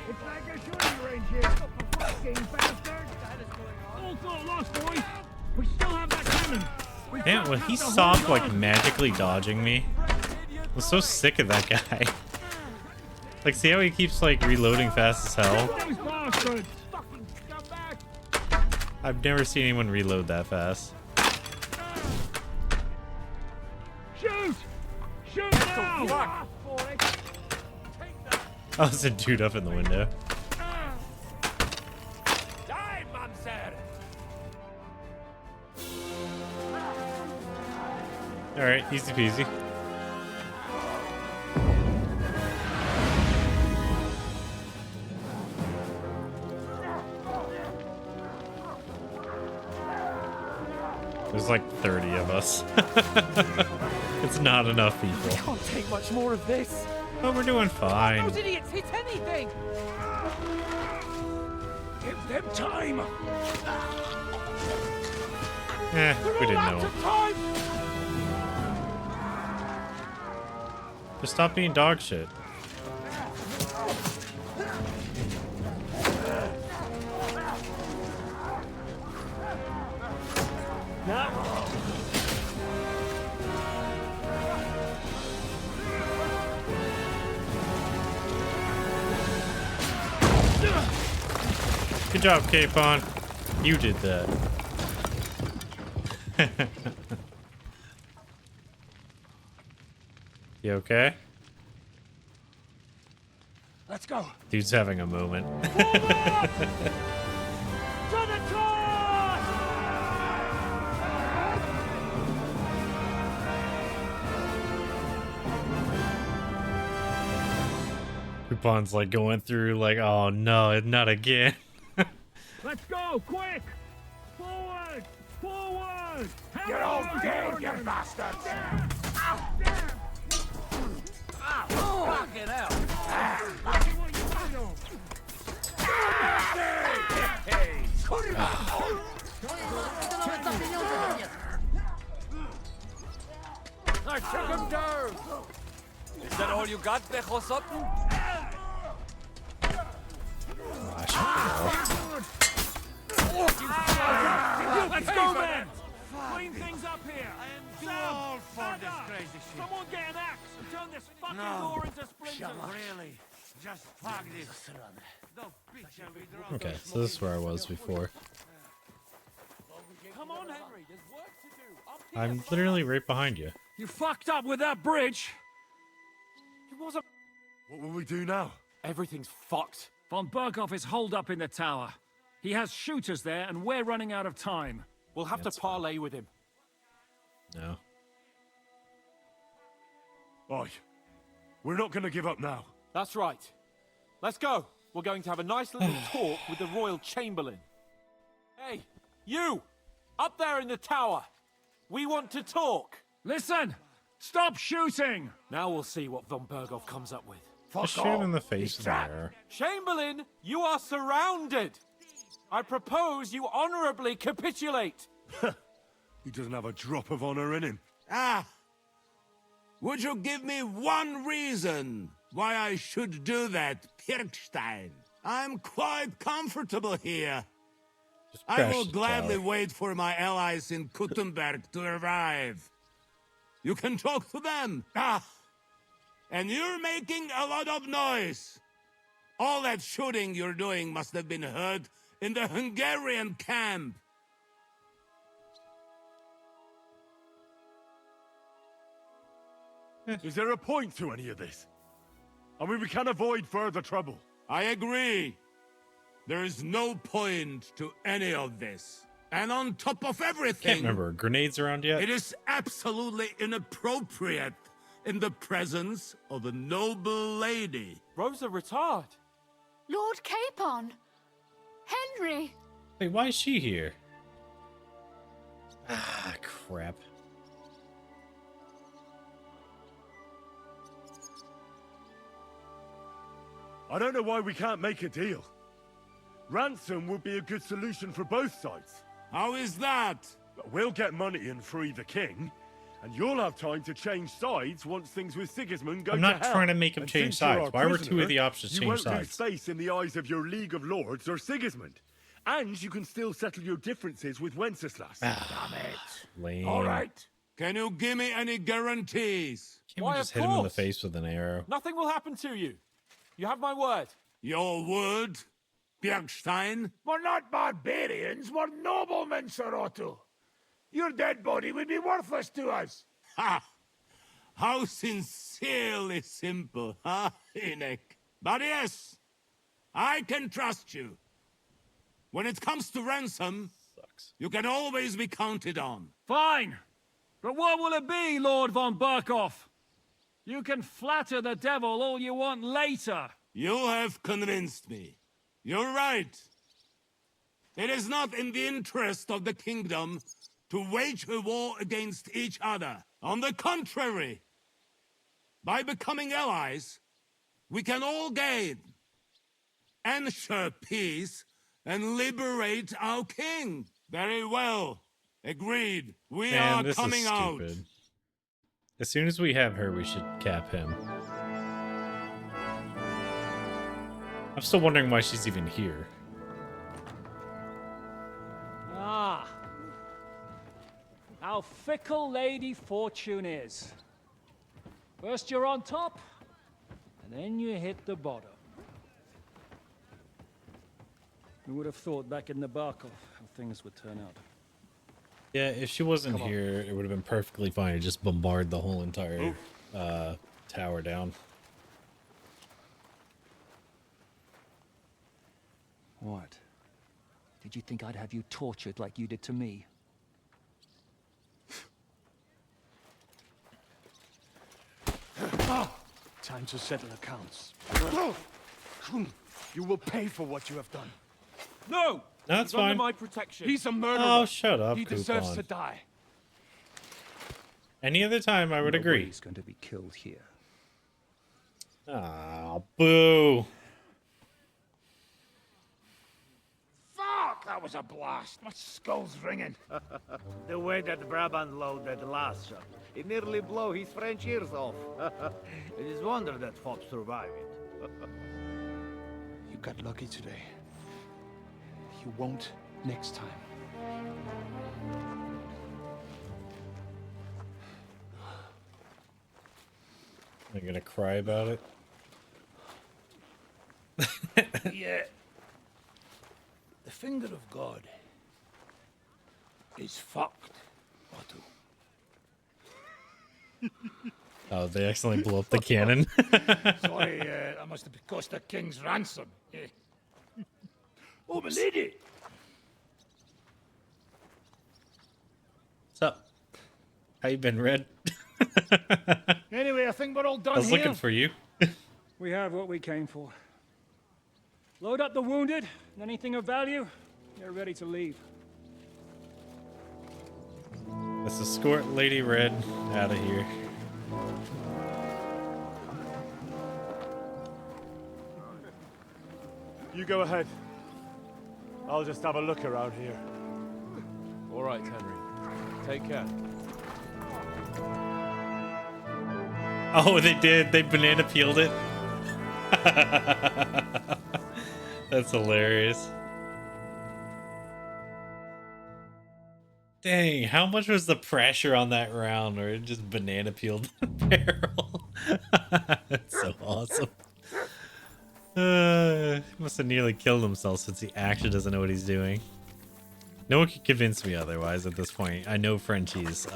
It's like a shooting range here. Fucking bastard! All thought lost, boys! We still have that cannon! Man, when he stopped like magically dodging me, I was so sick of that guy. Like, see how he keeps like reloading fast as hell? These bastards! Fucking scumbag! I've never seen anyone reload that fast. Shoot! Shoot now! Oh, there's a dude up in the window. Die, Mamser! Alright, easy peasy. There's like 30 of us. It's not enough people. Can't take much more of this. But we're doing fine. Those idiots hit anything! Give them time! We didn't know. Time! Just stop being dog shit. Good job, Capon. You did that. You okay? Let's go. Dude's having a moment. To the top! Capon's like going through like, oh no, not again. Let's go, quick! Forward! Forward! You're all dead, you bastards! Fucking hell! I took him down! Is that all you got, Bechosotten? Let's go, man! Clean things up here! I am too old for this crazy shit. Someone get an axe and turn this fucking No. door into splinters! Really? Just fuck this. The bitch and we drop Okay, so this is where I was before. Come on, Henry, there's work to do. Up here. I'm literally right behind you. You fucked up with that bridge! It wasn't. What will we do now? Everything's fucked. Von Berghoff is holed up in the tower. He has shooters there, and we're running out of time. We'll have to parley with him. No. Oi, we're not going to give up now. That's right. Let's go. We're going to have a nice little talk with the Royal Chamberlain. Hey, you! Up there in the tower! We want to talk! Listen! Stop shooting! Now we'll see what von Berghoff comes up with. Just shoot him in the face with an arrow. Chamberlain, you are surrounded. I propose you honorably capitulate. He doesn't have a drop of honor in him. Ah! Would you give me one reason why I should do that, Pirkstein? I'm quite comfortable here. I will gladly wait for my allies in Kuttenberg to arrive. You can talk to them. Ah! And you're making a lot of noise. All that shooting you're doing must have been heard in the Hungarian camp. Is there a point to any of this? I mean, we can avoid further trouble. I agree. There is no point to any of this. And on top of everything... Can't remember. Grenades around yet? It is absolutely inappropriate in the presence of a noble lady. Rosa Retard. Lord Capon. Henry. Wait, why is she here? Ah, crap. I don't know why we can't make a deal. Ransom would be a good solution for both sides. How is that? We'll get money and free the king, and you'll have time to change sides once things with Sigismund go to hell. I'm not trying to make him change sides. Why were two of the options change you won't sides? lose face in the eyes of your League of Lords or Sigismund. And you can still settle your differences with Wenceslas. Damn it. Lame. All right. Can you give me any guarantees? Can't we just hit him in the face with an arrow? Nothing will happen to you. You have my word. Your word, Bjergstein? We're not barbarians, we're noblemen, Sir Otto. Your dead body would be worthless to us. Ha! How sincerely simple, huh, Enoch? But yes, I can trust you. When it comes to ransom, you can always be counted on. Fine. But what will it be, Lord von Burkhoff? You can flatter the devil all you want later. You have convinced me. You're right. It is not in the interest of the kingdom to wage a war against each other. On the contrary, by becoming allies, we can all gain, ensure peace, and liberate our king. Very well. Agreed. We are this coming is out. stupid. As soon as we have her, we should cap him. I'm still wondering why she's even here. Ah. How fickle Lady Fortune is. First you're on top, and then you hit the bottom. Who would have thought back in the Barkov how things would turn out? Yeah, if she wasn't here, it would have been perfectly fine to just bombard the whole entire tower down. What? Did you think I'd have you tortured like you did to me? Time to settle accounts. You will pay for what you have done. No! That's He's under fine. my protection. He's a murderer. Oh, shut up, He deserves Coupon. to die. Any other time, I would agree. He's going to be killed here. Ah, boo. Fuck! That was a blast. My skull's ringing. The way that Brabant loaded last shot, it nearly blew his French ears off. It is wonder that Fop survived it. You got lucky today. You won't next time. Am I gonna cry about it? Yeah. The finger of God is fucked, Otto. Oh, they accidentally blew up the cannon. Sorry, that must have cost the king's ransom. Oh, my lady! What's up? How you been, Red? Anyway, I think we're all done I was here. looking for you. We have what we came for. Load up the wounded, and anything of value, they're ready to leave. Let's escort Lady Red out of here. You go ahead. I'll just have a look around here. All right, Henry. Take care. Oh, they did. They banana peeled it. That's hilarious. Dang, how much was the pressure on that round where it just banana peeled the barrel? That's so awesome. He must have nearly killed himself since he actually doesn't know what he's doing. No one can convince me otherwise at this point. I know Frenchie's...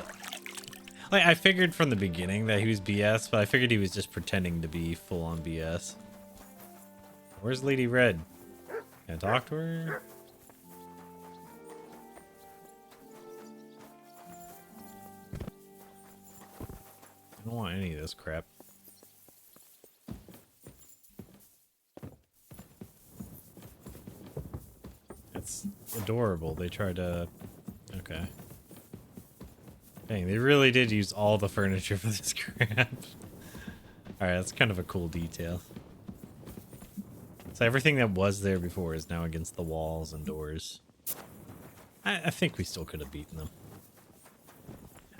like, I figured from the beginning that he was BS, but I figured he was just pretending to be full-on BS. Where's Lady Red? Can I talk to her? I don't want any of this crap. It's adorable. They tried to... Okay. Dang, they really did use all the furniture for this crap. Alright, that's kind of a cool detail. So everything that was there before is now against the walls and doors. I think we still could have beaten them.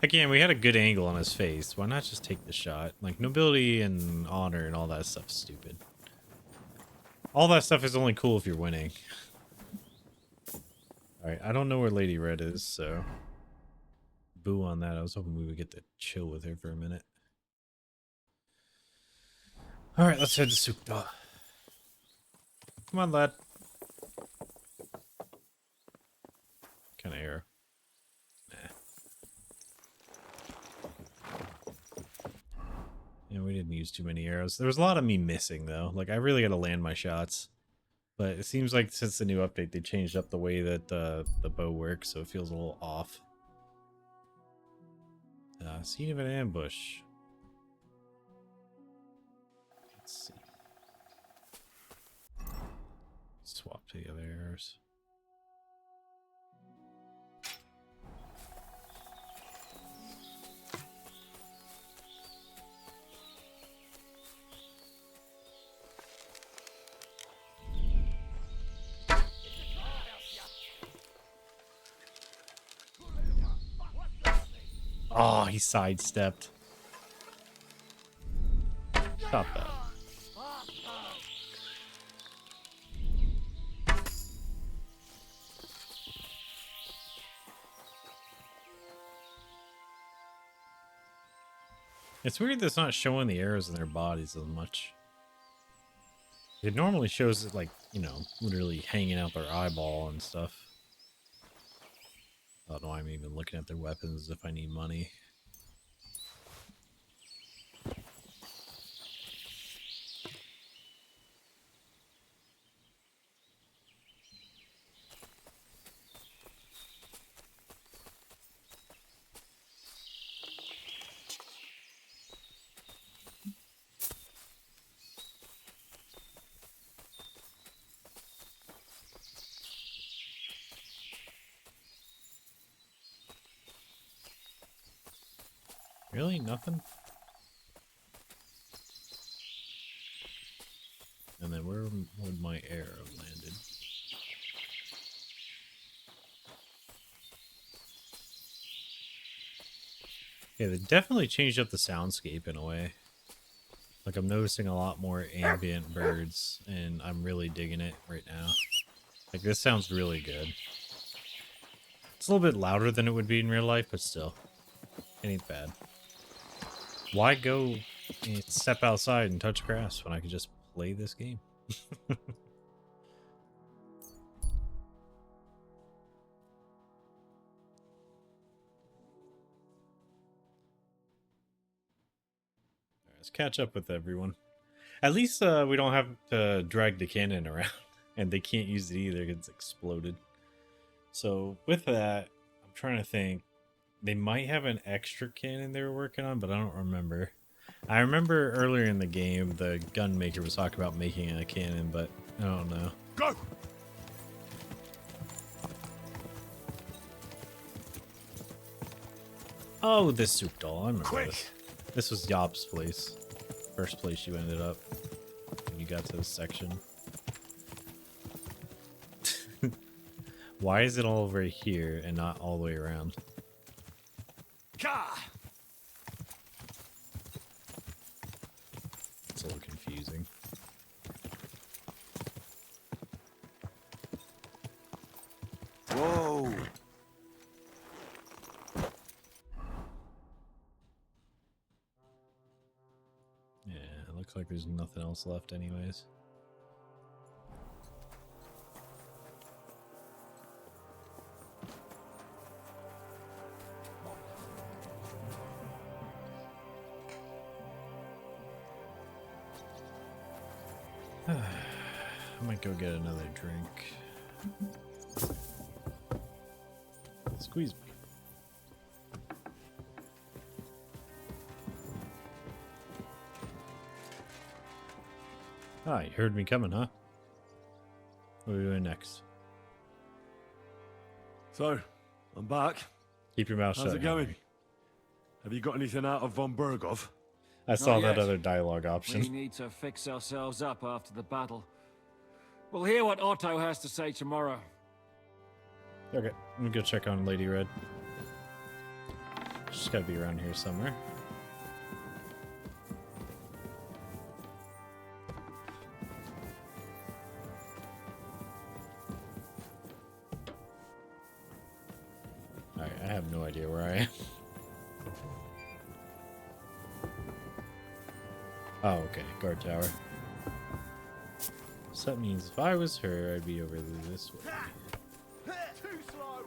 Again, we had a good angle on his face. Why not just take the shot? Like, nobility and honor and all that stuff's stupid. All that stuff is only cool if you're winning. Alright, I don't know where Lady Red is, so... Boo on that. I was hoping we would get to chill with her for a minute. Alright, let's head to Sukta. Come on, lad. Kind of arrow. Yeah, we didn't use too many arrows. There was a lot of me missing, though. Like, I really got to land my shots. But it seems like since the new update, they changed up the way that the bow works, so it feels a little off. Scene of an ambush. Let's see. Swap to the other arrows. Oh, he sidestepped. Stop that. It's weird that it's not showing the arrows in their bodies as much. It normally shows it, like, you know, literally hanging out their eyeball and stuff. I don't know why I'm even looking at their weapons if I need money. Really? Nothing? And then where would my arrow landed? Yeah, they definitely changed up the soundscape in a way. Like, I'm noticing a lot more ambient birds, and I'm really digging it right now. Like, this sounds really good. It's a little bit louder than it would be in real life, but still. It ain't bad. Why go and step outside and touch grass when I could just play this game? Let's catch up with everyone. At least we don't have to drag the cannon around, and they can't use it either because it's exploded. So with that, I'm trying to think. They might have an extra cannon they were working on, but I don't remember. I remember earlier in the game, the gun maker was talking about making a cannon, but I don't know. Go! Oh, this soup doll. I remember this. This was Yop's place. First place you ended up when you got to this section. Why is it all over here and not all the way around? It's a little confusing. Whoa! Yeah, it looks like there's nothing else left anyways. I might go get another drink. Squeeze me. Ah, you heard me coming, huh? What are we doing next? So, I'm back. Keep your mouth shut. How's it going? Henry. Have you got anything out of von Bergov? I saw that yet. other dialogue option. We need to fix ourselves up after the battle. We'll hear what Otto has to say tomorrow. Okay, I'm gonna go check on Lady Red. She's gotta be around here somewhere. Alright, I have no idea where I am. Oh, okay, guard tower. So that means if I was her, I'd be over this way. Too slow.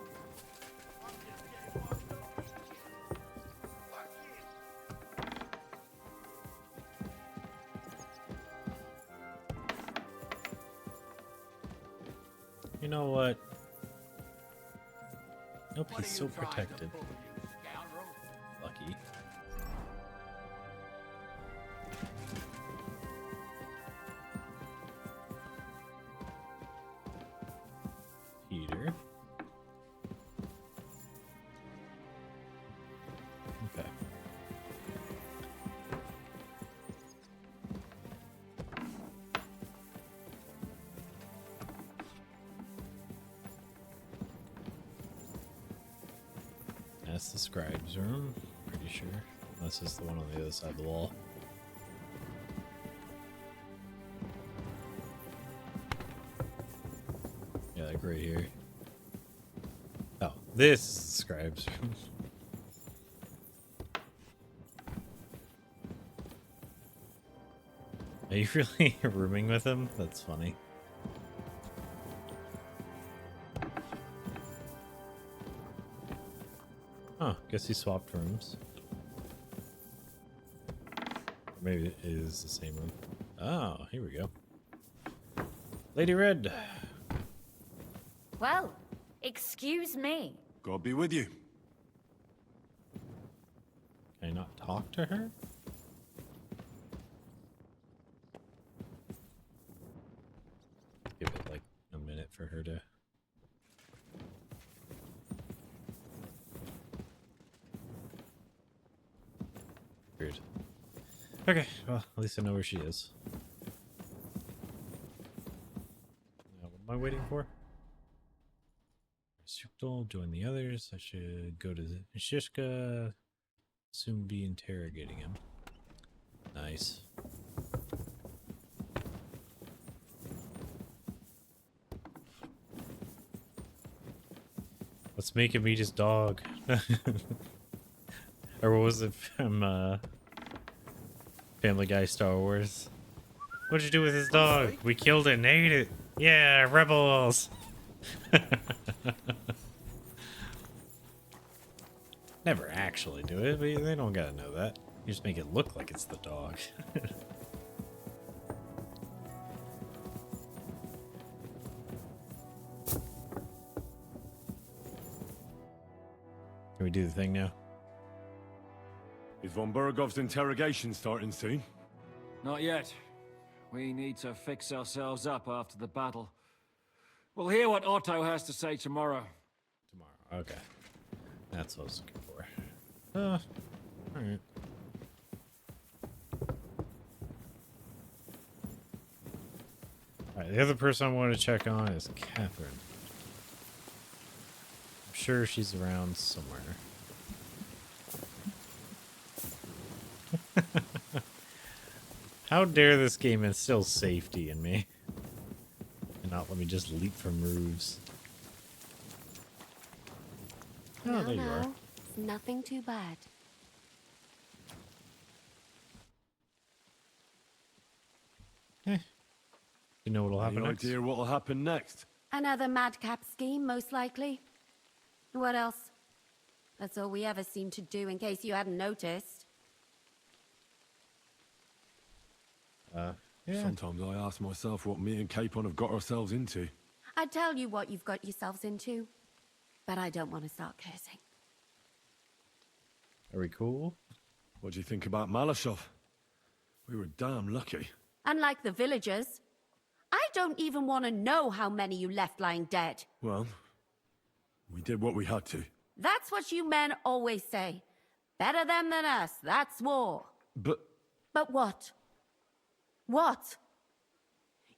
You know what? Nope, he's so protected. Lucky. Peter. Okay. That's the scribe's room, pretty sure. Unless it's the one on the other side of the wall. Yeah, like right here. Oh, this is the scribe's room. Are you really rooming with him? That's funny. Huh, guess he swapped rooms. Or maybe it is the same room. Oh, here we go. Lady Red. Well, excuse me. God be with you. Can I not talk to her? Give it like a minute for her to... Weird. Okay, well, at least I know where she is. Now, what am I waiting for? Sukdal, join the others. I should go to Shishka. Soon be interrogating him. Nice. Let's make him eat his dog. Or what was it from Family Guy Star Wars? What'd you do with his dog? We killed it and ate it. Yeah, rebels. Never actually do it, but they don't gotta know that. You just make it look like it's the dog. Can we do the thing now? Is von Bergov's interrogation starting soon? Not yet. We need to fix ourselves up after the battle. We'll hear what Otto has to say tomorrow. Tomorrow, okay. That's what I was looking for. Alright. Alright, the other person I want to check on is Catherine. sure she's around somewhere. How dare this game instill safety in me and not let me just leap from roofs. Oh, there you are. It's nothing too bad. You know what'll happen Any next? idea what'll happen next? Another madcap scheme, most likely. What else? That's all we ever seem to do, in case you hadn't noticed. Yeah. Sometimes I ask myself what me and Capon have got ourselves into. I'd tell you what you've got yourselves into, but I don't want to start cursing. Are we cool? What do you think about Malashov? We were damn lucky. Unlike the villagers, I don't even want to know how many you left lying dead. Well, we did what we had to. That's what you men always say. Better them than us, that's war. But what? What?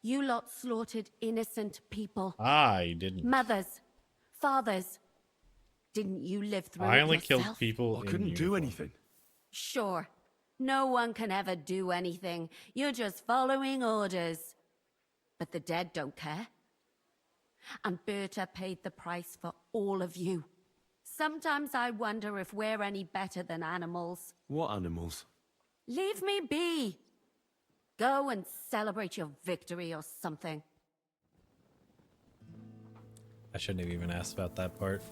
You lot slaughtered innocent people. I didn't. Mothers, fathers. Didn't you live through it I only yourself? killed people. I couldn't do anything. Sure. No one can ever do anything. You're just following orders. But the dead don't care. And Berta paid the price for all of you. Sometimes I wonder if we're any better than animals. What animals? Leave me be. Go and celebrate your victory or something. I shouldn't have even asked about that part.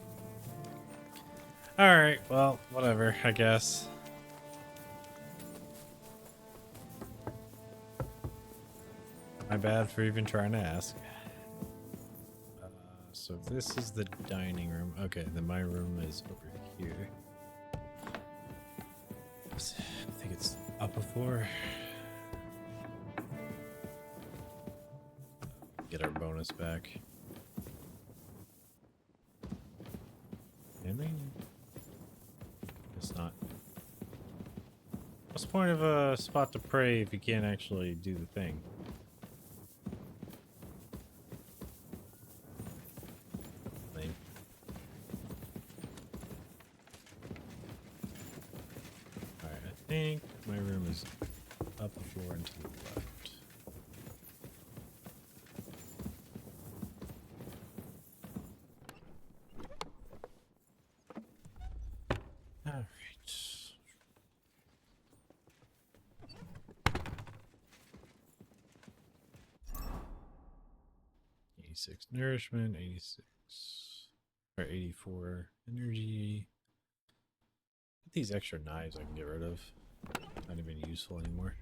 Alright, well, whatever, I guess. My bad for even trying to ask. So this is the dining room. Okay, then my room is over here. I think it's up a floor. Get our bonus back. Can we? It's not. What's the point of a spot to pray if you can't actually do the thing? Lame. Alright, I think my room is up a floor and to the left. Alright. 86 nourishment, 86 or 84 energy. Get these extra knives I can get rid of. Not even useful anymore.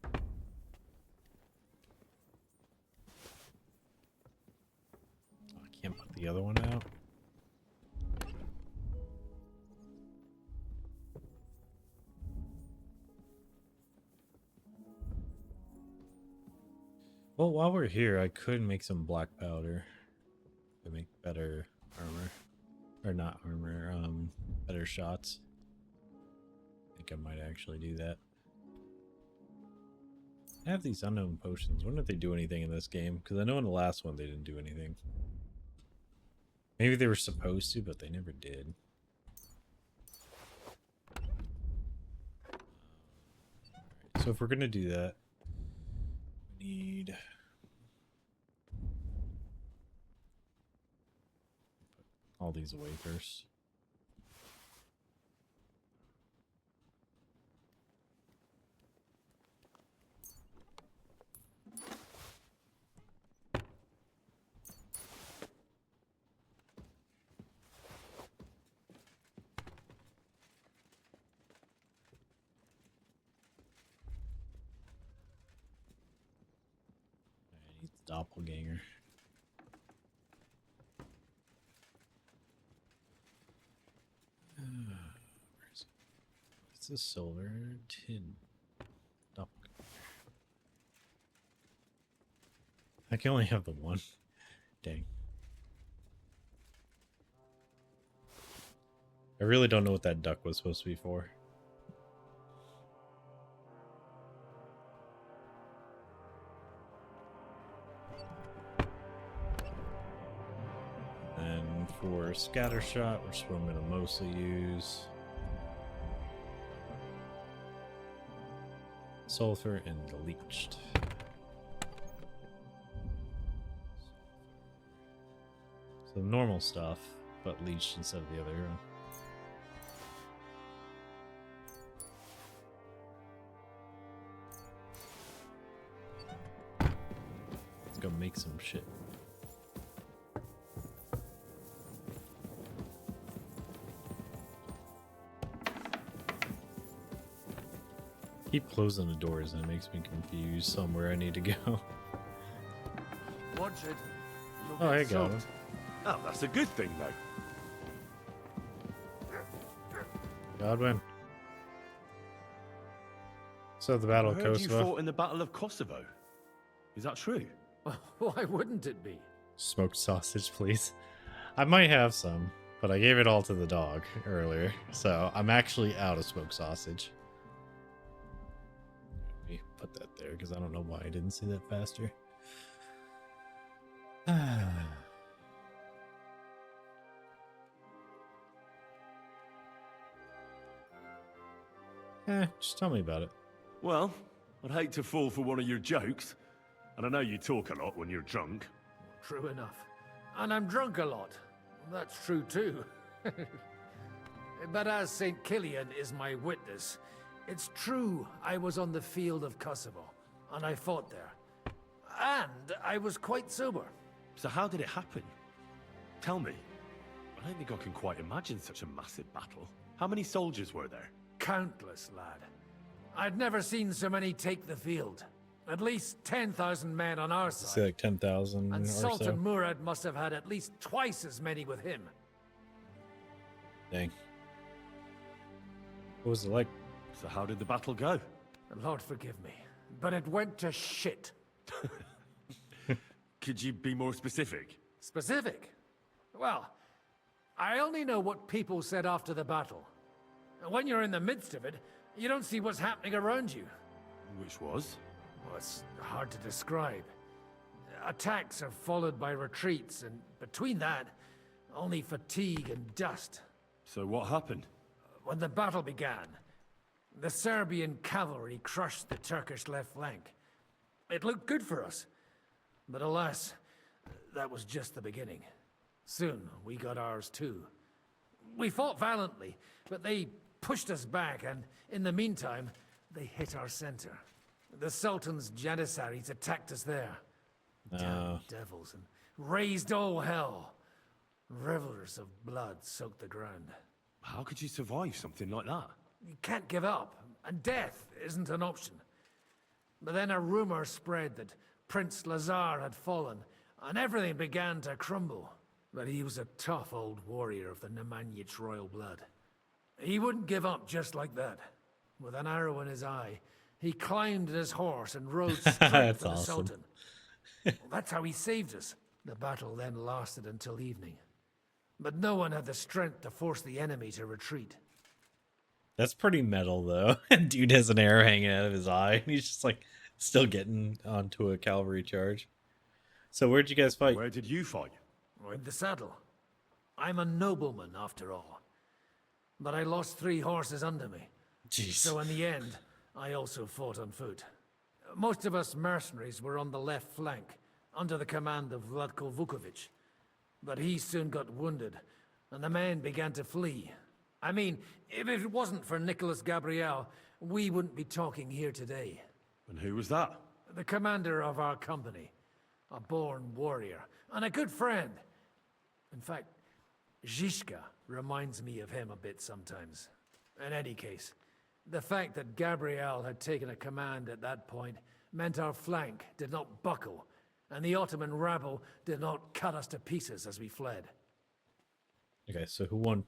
Oh, I can't put the other one out. Well, while we're here, I could make some black powder to make better armor. Or not armor, better shots. I think I might actually do that. I have these unknown potions. I wonder if they do anything in this game, because I know in the last one they didn't do anything. Maybe they were supposed to, but they never did. Alright, so if we're gonna do that, we need put all these away first. I need the doppelganger. Where is it? It's a silver tin doppelganger. I can only have the one. Dang. I really don't know what that duck was supposed to be for. for scatter shot, which is what I'm going to mostly use. Sulfur and the leached. So normal stuff, but leached instead of the other one. Let's go make some shit. Keep closing the doors and it makes me confused somewhere I need to go. Watch it. Oh, I got him. Oh, that's a good thing, though. Godwin. So the Battle of I heard you Kosovo. fought in the Battle of Kosovo. Is that true? Why wouldn't it be? Smoked sausage, please. I might have some, but I gave it all to the dog earlier, so I'm actually out of smoked sausage. Let me put that there because I don't know why I didn't see that faster. Just tell me about it. Well, I'd hate to fall for one of your jokes. And I know you talk a lot when you're drunk. True enough. And I'm drunk a lot. That's true too. But as St. Killian is my witness, it's true I was on the field of Kosovo, and I fought there. And I was quite sober. So how did it happen? Tell me. I don't think I can quite imagine such a massive battle. How many soldiers were there? Countless, lad. I'd never seen so many take the field. At least 10,000 men on our side. Say like 10,000 or And Sultan so. Murad must have had at least twice as many with him. Dang. What was it like? So how did the battle go? Lord forgive me, but it went to shit. Could you be more specific? Specific? Well, I only know what people said after the battle. And when you're in the midst of it, you don't see what's happening around you. Which was? Well, it's hard to describe. Attacks are followed by retreats, and between that, only fatigue and dust. So what happened? When the battle began, the Serbian cavalry crushed the Turkish left flank. It looked good for us, but alas, that was just the beginning. Soon, we got ours too. We fought valiantly, but they pushed us back, and in the meantime, they hit our center. The Sultan's Janissaries attacked us there. Damn devils, and raised all hell. Rivers of blood soaked the ground. How could you survive something like that? You can't give up, and death isn't an option. But then a rumor spread that Prince Lazar had fallen, and everything began to crumble. But he was a tough old warrior of the Nemanjic royal blood. He wouldn't give up just like that. With an arrow in his eye, he climbed his horse and rode straight That's for the awesome. Sultan. Well, that's how he saved us. The battle then lasted until evening. But no one had the strength to force the enemy to retreat. That's pretty metal, though. Dude has an arrow hanging out of his eye, and he's just like still getting onto a cavalry charge. So where'd you guys fight? Where did you fight? In the saddle. I'm a nobleman, after all. But I lost 3 horses under me. Jeez. So in the end, I also fought on foot. Most of us mercenaries were on the left flank, under the command of Vlatko Vukovic. But he soon got wounded, and the men began to flee. I mean, if it wasn't for Nicholas Gabriel, we wouldn't be talking here today. And who was that? The commander of our company. A born warrior, and a good friend. In fact, Zizka reminds me of him a bit sometimes. In any case, the fact that Gabriel had taken a command at that point meant our flank did not buckle, and the Ottoman rabble did not cut us to pieces as we fled. Okay, so who won?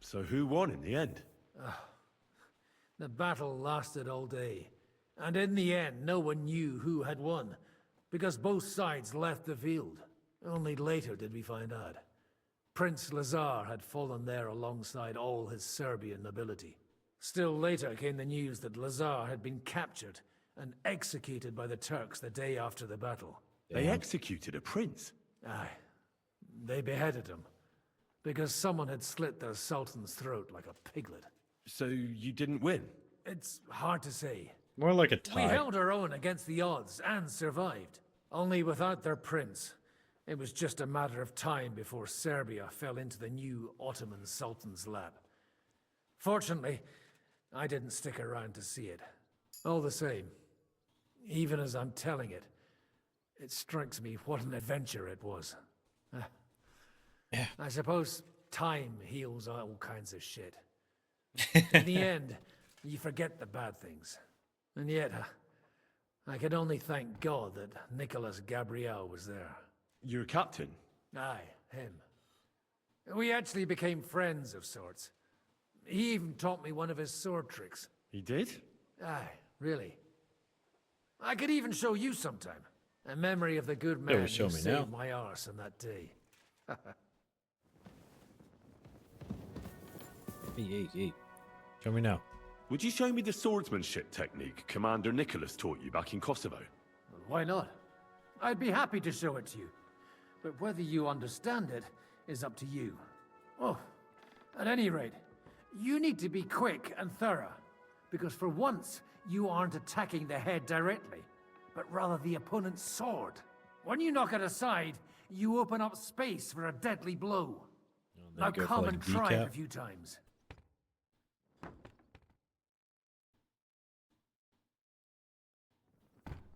So who won in the end? The battle lasted all day, and in the end no one knew who had won, because both sides left the field. Only later did we find out. Prince Lazar had fallen there alongside all his Serbian nobility. Still later came the news that Lazar had been captured and executed by the Turks the day after the battle. They executed a prince? Aye. They beheaded him. because someone had slit the Sultan's throat like a piglet. So you didn't win? It's hard to say. More like a We tie. held our own against the odds and survived. Only without their prince. It was just a matter of time before Serbia fell into the new Ottoman Sultan's lap. Fortunately, I didn't stick around to see it. All the same, even as I'm telling it, it strikes me what an adventure it was. I suppose time heals all kinds of shit. In the end, you forget the bad things. And yet, I can only thank God that Nicholas Gabriel was there. You're a captain? Aye, him. We actually became friends of sorts. He even taught me one of his sword tricks. He did? Aye, really. I could even show you sometime. A memory of the good man show who me saved now. my arse on that day. Hey. Show me now. Would you show me the swordsmanship technique Commander Nicholas taught you back in Kosovo? Well, why not? I'd be happy to show it to you. But whether you understand it is up to you. Oh, at any rate, you need to be quick and thorough. Because for once, you aren't attacking the head directly, but rather the opponent's sword. When you knock it aside, you open up space for a deadly blow. Now go for, come like, and try it decap. a few times.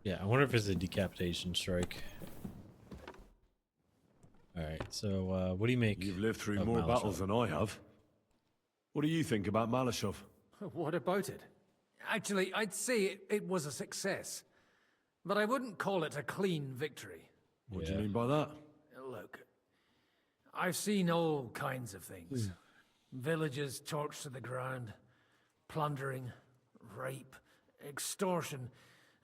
Yeah, I wonder if it's a decapitation strike. Alright, so what do you make? You've lived through of more Malashov? battles than I have. What do you think about Malashov? What about it? Actually, I'd say it was a success. But I wouldn't call it a clean victory. What do you mean by that? Look, I've seen all kinds of things. Villages torched to the ground, plundering, rape, extortion,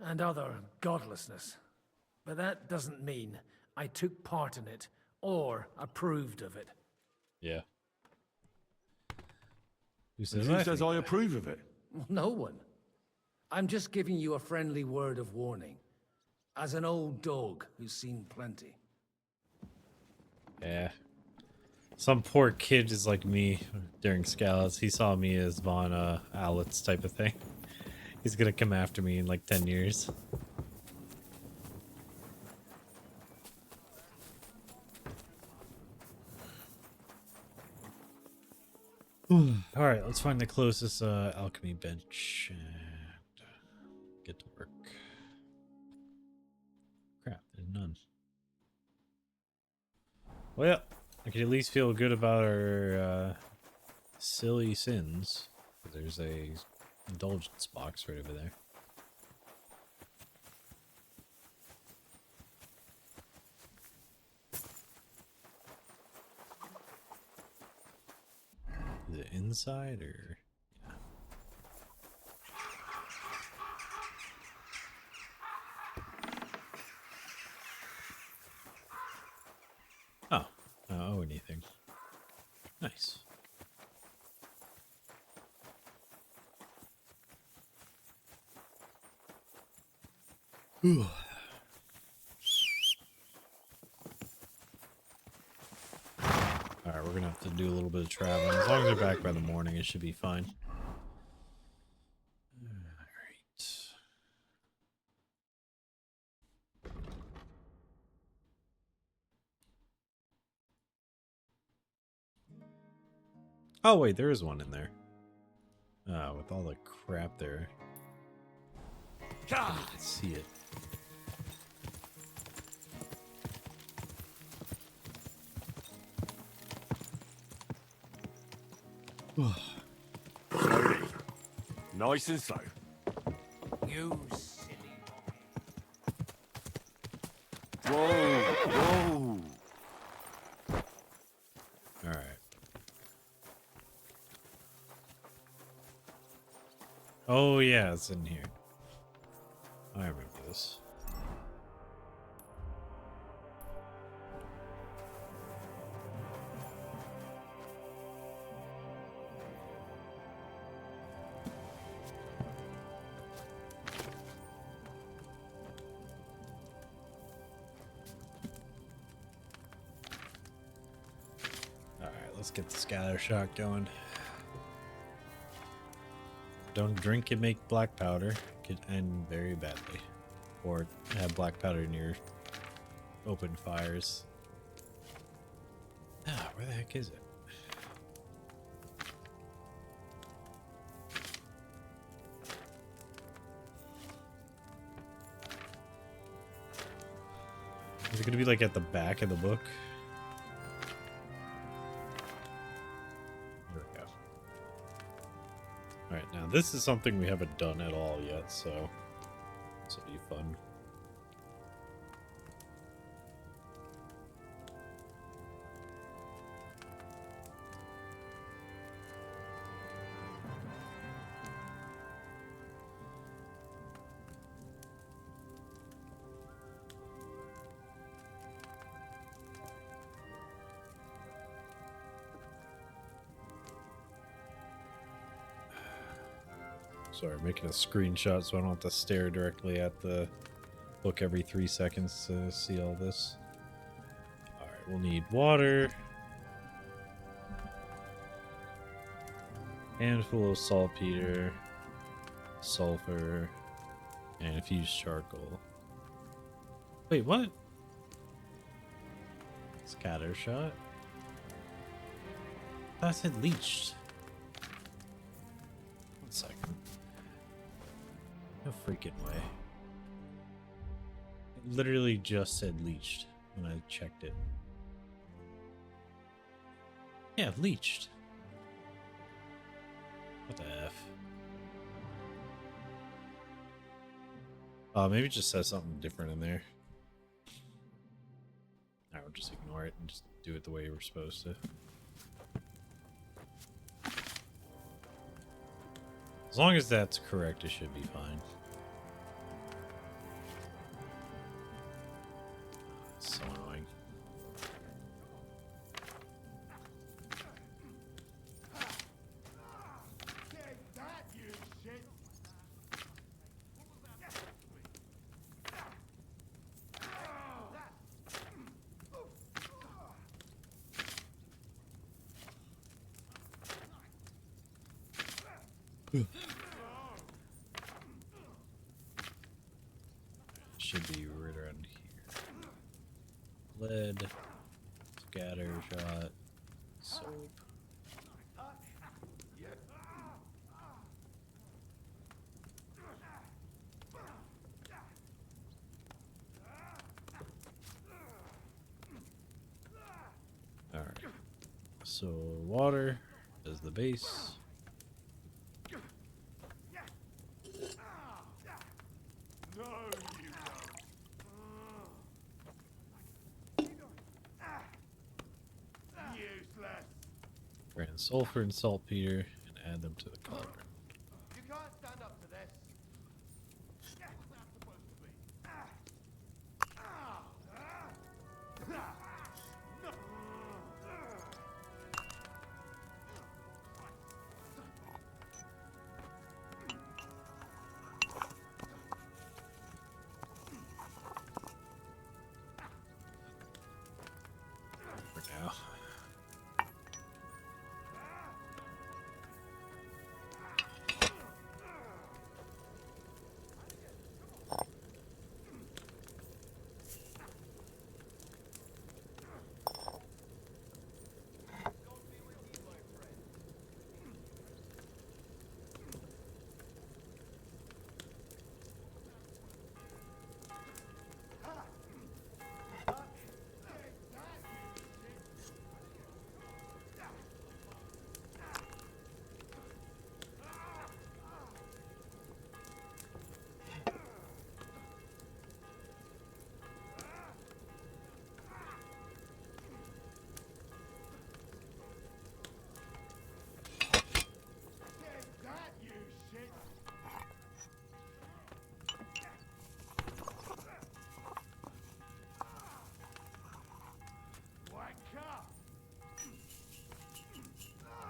and other godlessness. But that doesn't mean I took part in it or approved of it. Yeah. Who Who says, says I approve of it? No one. I'm just giving you a friendly word of warning. As an old dog who's seen plenty. Yeah. Some poor kid is like me during Scallops. He saw me as Von Owlets type of thing. He's gonna come after me in like 10 years. Alright, let's find the closest alchemy bench and get to work. Crap, there's none. Well, I can at least feel good about our silly sins. There's a indulgence box right over there. Is it inside or? Yeah. Oh, I don't owe anything. Nice. Whew. Alright, we're gonna have to do a little bit of traveling. As long as we're back by the morning, it should be fine. Alright. Oh wait, there is one in there. With all the crap there. I can see it. Slowly. Nice and slow. You silly Whoa, whoa. Alright. Oh yeah, it's in here. I remember this. Let's get the scatter shot going. Don't drink and make black powder. It could end very badly. Or have black powder near open fires. Ah, where the heck is it? Is it going to be like at the back of the book? There we go. Alright, now this is something we haven't done at all yet, so this will be fun. Sorry, making a screenshot so I don't have to stare directly at the book every 3 seconds to see all this. Alright, we'll need water. Handful of saltpeter, sulfur, and infused charcoal. Wait, what? Scatter shot? I said leached. 1 second. No freaking way. It literally just said leached when I checked it. Yeah, leached. What the F? Maybe it just says something different in there. I would just ignore it and just do it the way you were supposed to. As long as that's correct, it should be fine. So annoying. Should be right around here. Lead, scatter shot, soap. All right. So water is the base. Grant sulfur and saltpeter and add them to the cauldron. You can't stand up to this. For now.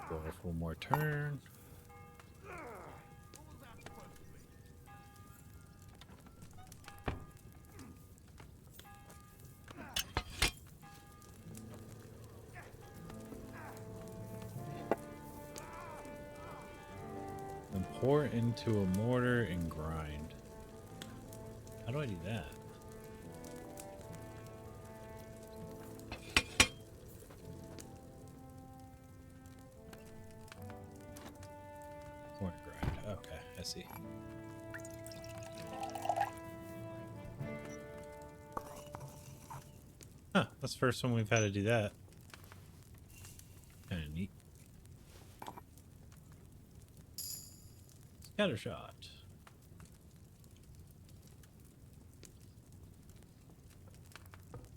Go for one more turn. Pour into a mortar and grind. How do I do that? Pour and grind. Okay, I see. Huh, that's the first one we've had to do that. Kinda neat. Scatter shot.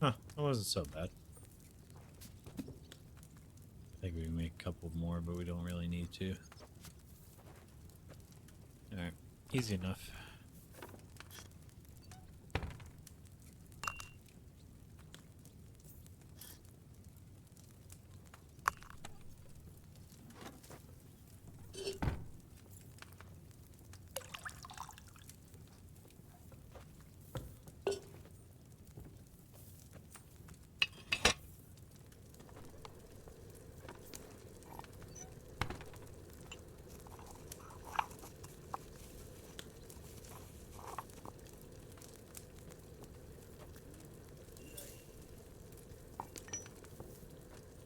Huh, that wasn't so bad. I think we can make a couple more, but we don't really need to. Alright, easy enough.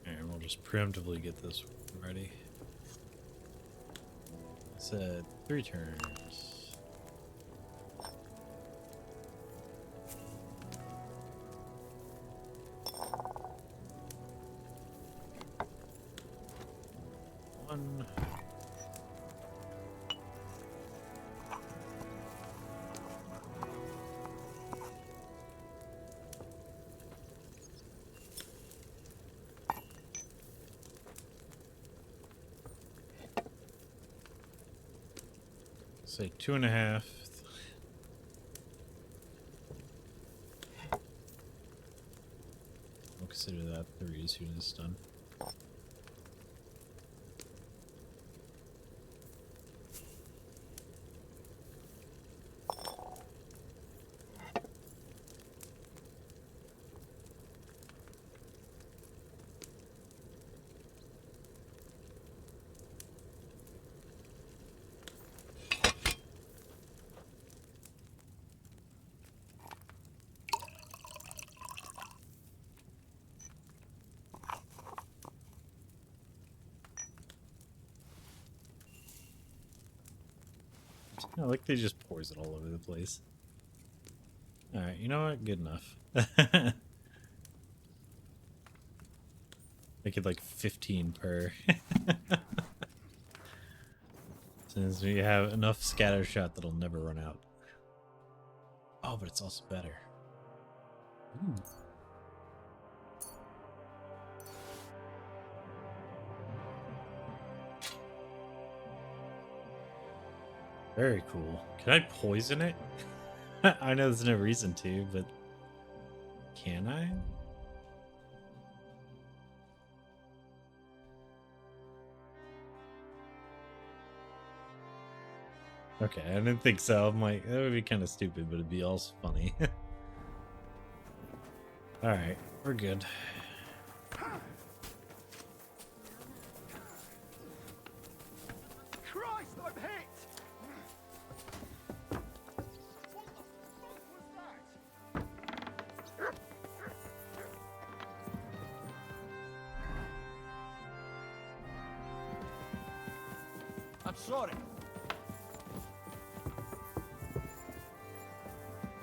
And we'll just preemptively get this ready. I said 3 turns. One. Say 2.5. We'll consider that 3 as soon as it's done. I like they just pours it all over the place. Alright, you know what? Good enough. Make it like 15 per. Since we have enough scatter shot that'll never run out. Oh, but it's also better. Ooh. Very cool. Can I poison it? I know there's no reason to, but can I? Okay, I didn't think so. I'm like, that would be kind of stupid, but it'd be also funny. Alright, we're good. Christ, I'm hit! I'm sorry.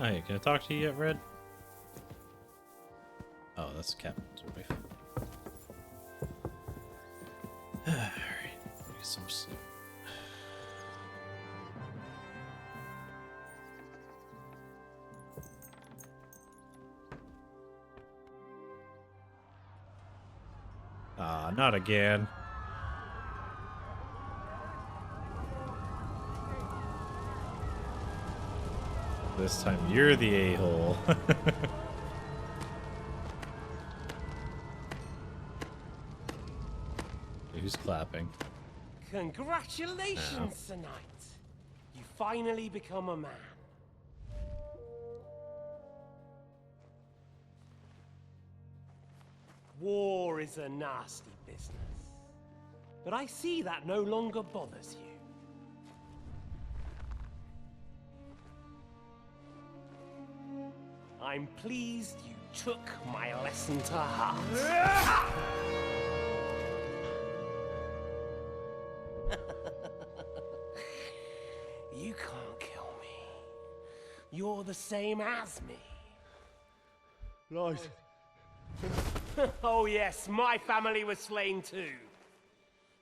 Oh, hey, can I talk to you yet, Red? Oh, that's the captain's wife. Alright, get some sleep. Ah, not again. This time you're the a-hole. Who's clapping? Congratulations, Sir Knight. You finally become a man. War is a nasty business. But I see that no longer bothers you. I'm pleased you took my lesson to heart. You can't kill me. You're the same as me. Right. Oh yes, my family was slain too.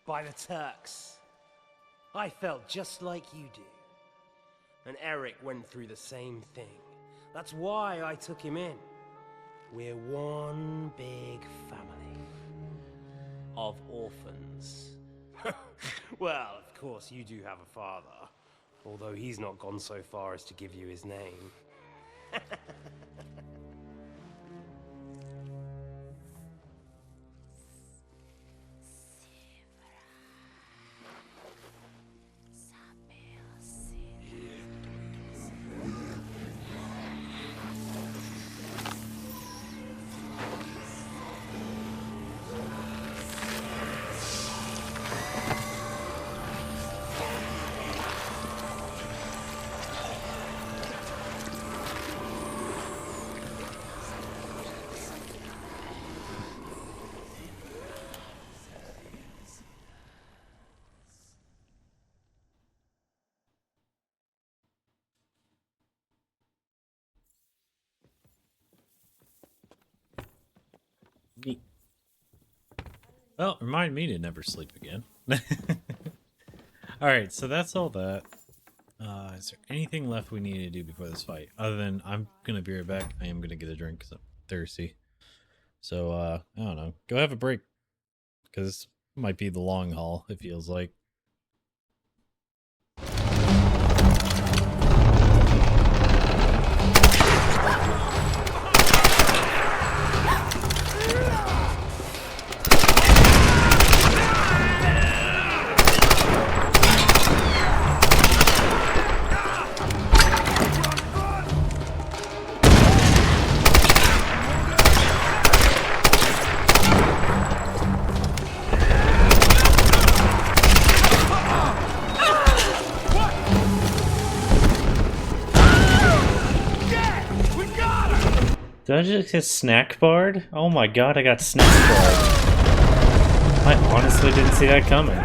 By the Turks. I felt just like you do. And Eric went through the same thing. That's why I took him in. We're one big family. Of orphans. Well, of course you do have a father. Although he's not gone so far as to give you his name. Neat. Well, remind me to never sleep again. Alright, so that's all that. Is there anything left we need to do before this fight? Other than I'm going to be right back. I am going to get a drink because I'm thirsty. So, I don't know. Go have a break. Because this might be the long haul, it feels like. Did I just get snack barred? Oh my god, I got snack barred. I honestly didn't see that coming.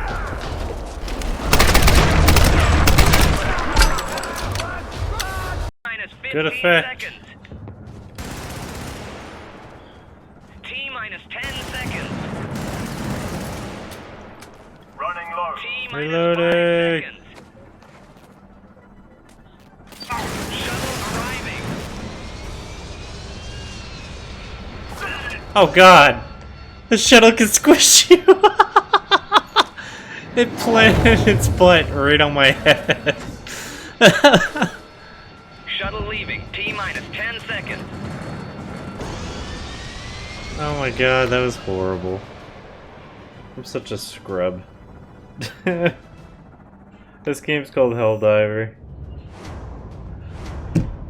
Good effect. Seconds. T minus 10 seconds. Running low. T minus Reloading. 5 seconds. Shuttle arriving. Oh god! The shuttle can squish you! It planted its butt right on my head. Shuttle leaving. T minus 10 seconds. Oh my god, that was horrible. I'm such a scrub. This game's called Helldiver.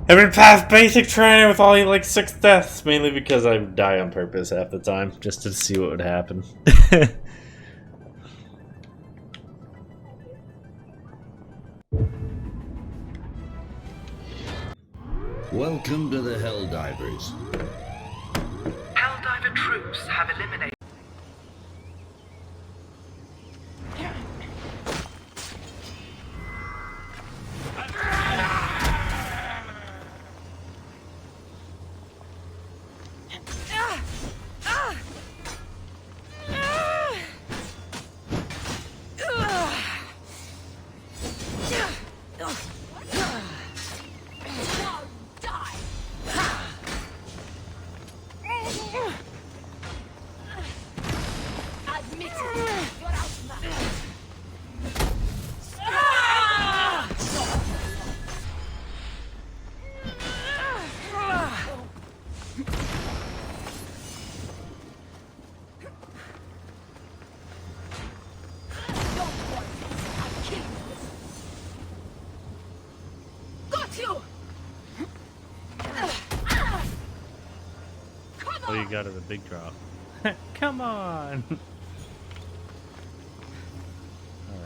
I've been past basic training with only like 6 deaths, mainly because I die on purpose half the time, just to see what would happen. Welcome to the Helldivers. Helldiver troops have eliminated. Oh, you got it, a big drop. Come on!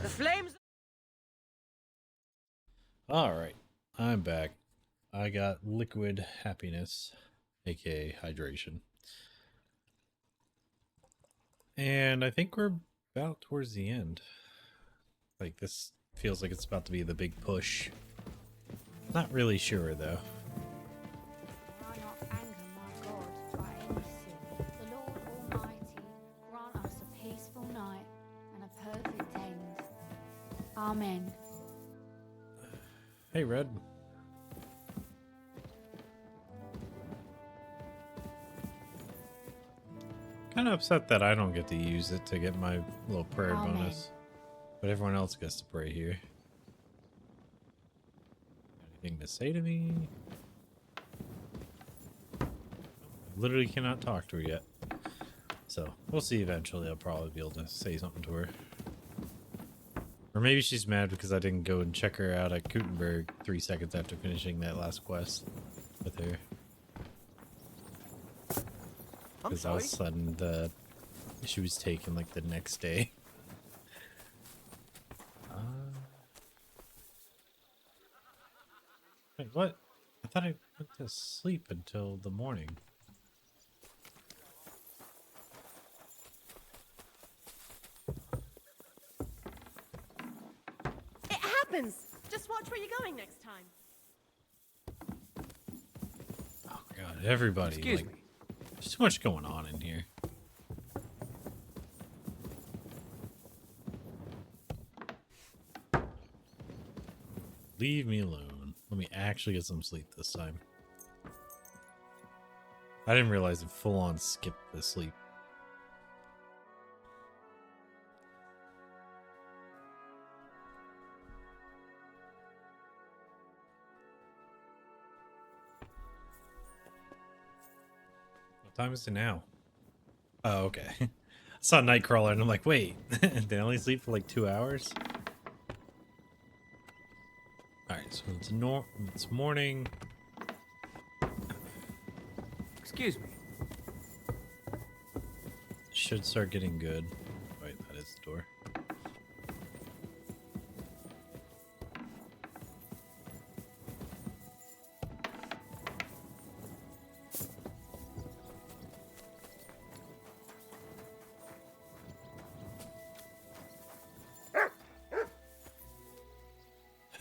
The flames. Alright, I'm back. I got liquid happiness, aka hydration. And I think we're about towards the end. Like, this feels like it's about to be the big push. Not really sure, though. Why not anger my God by any sin? The Lord Almighty grant us a peaceful night and a perfect end. Amen. Hey, Red. Kind of upset that I don't get to use it to get my little prayer Amen. bonus. But everyone else gets to pray here. Anything to say to me? I literally cannot talk to her yet. So, we'll see eventually. I'll probably be able to say something to her. Or maybe she's mad because I didn't go and check her out at Gutenberg 3 seconds after finishing that last quest with her. Because all of a sudden she was taken like the next day. Wait, what? I thought I went to sleep until the morning. It happens! Just watch where you're going next time. Oh god, everybody. Excuse me. There's too much going on in here. Leave me alone. Let me actually get some sleep this time. I didn't realize it full on skipped the sleep. What time is it now? Oh, okay. I saw Nightcrawler and I'm like, wait, they only sleep for like 2 hours? Alright, so it's morning. Excuse me. Should start getting good. Wait, that is the door.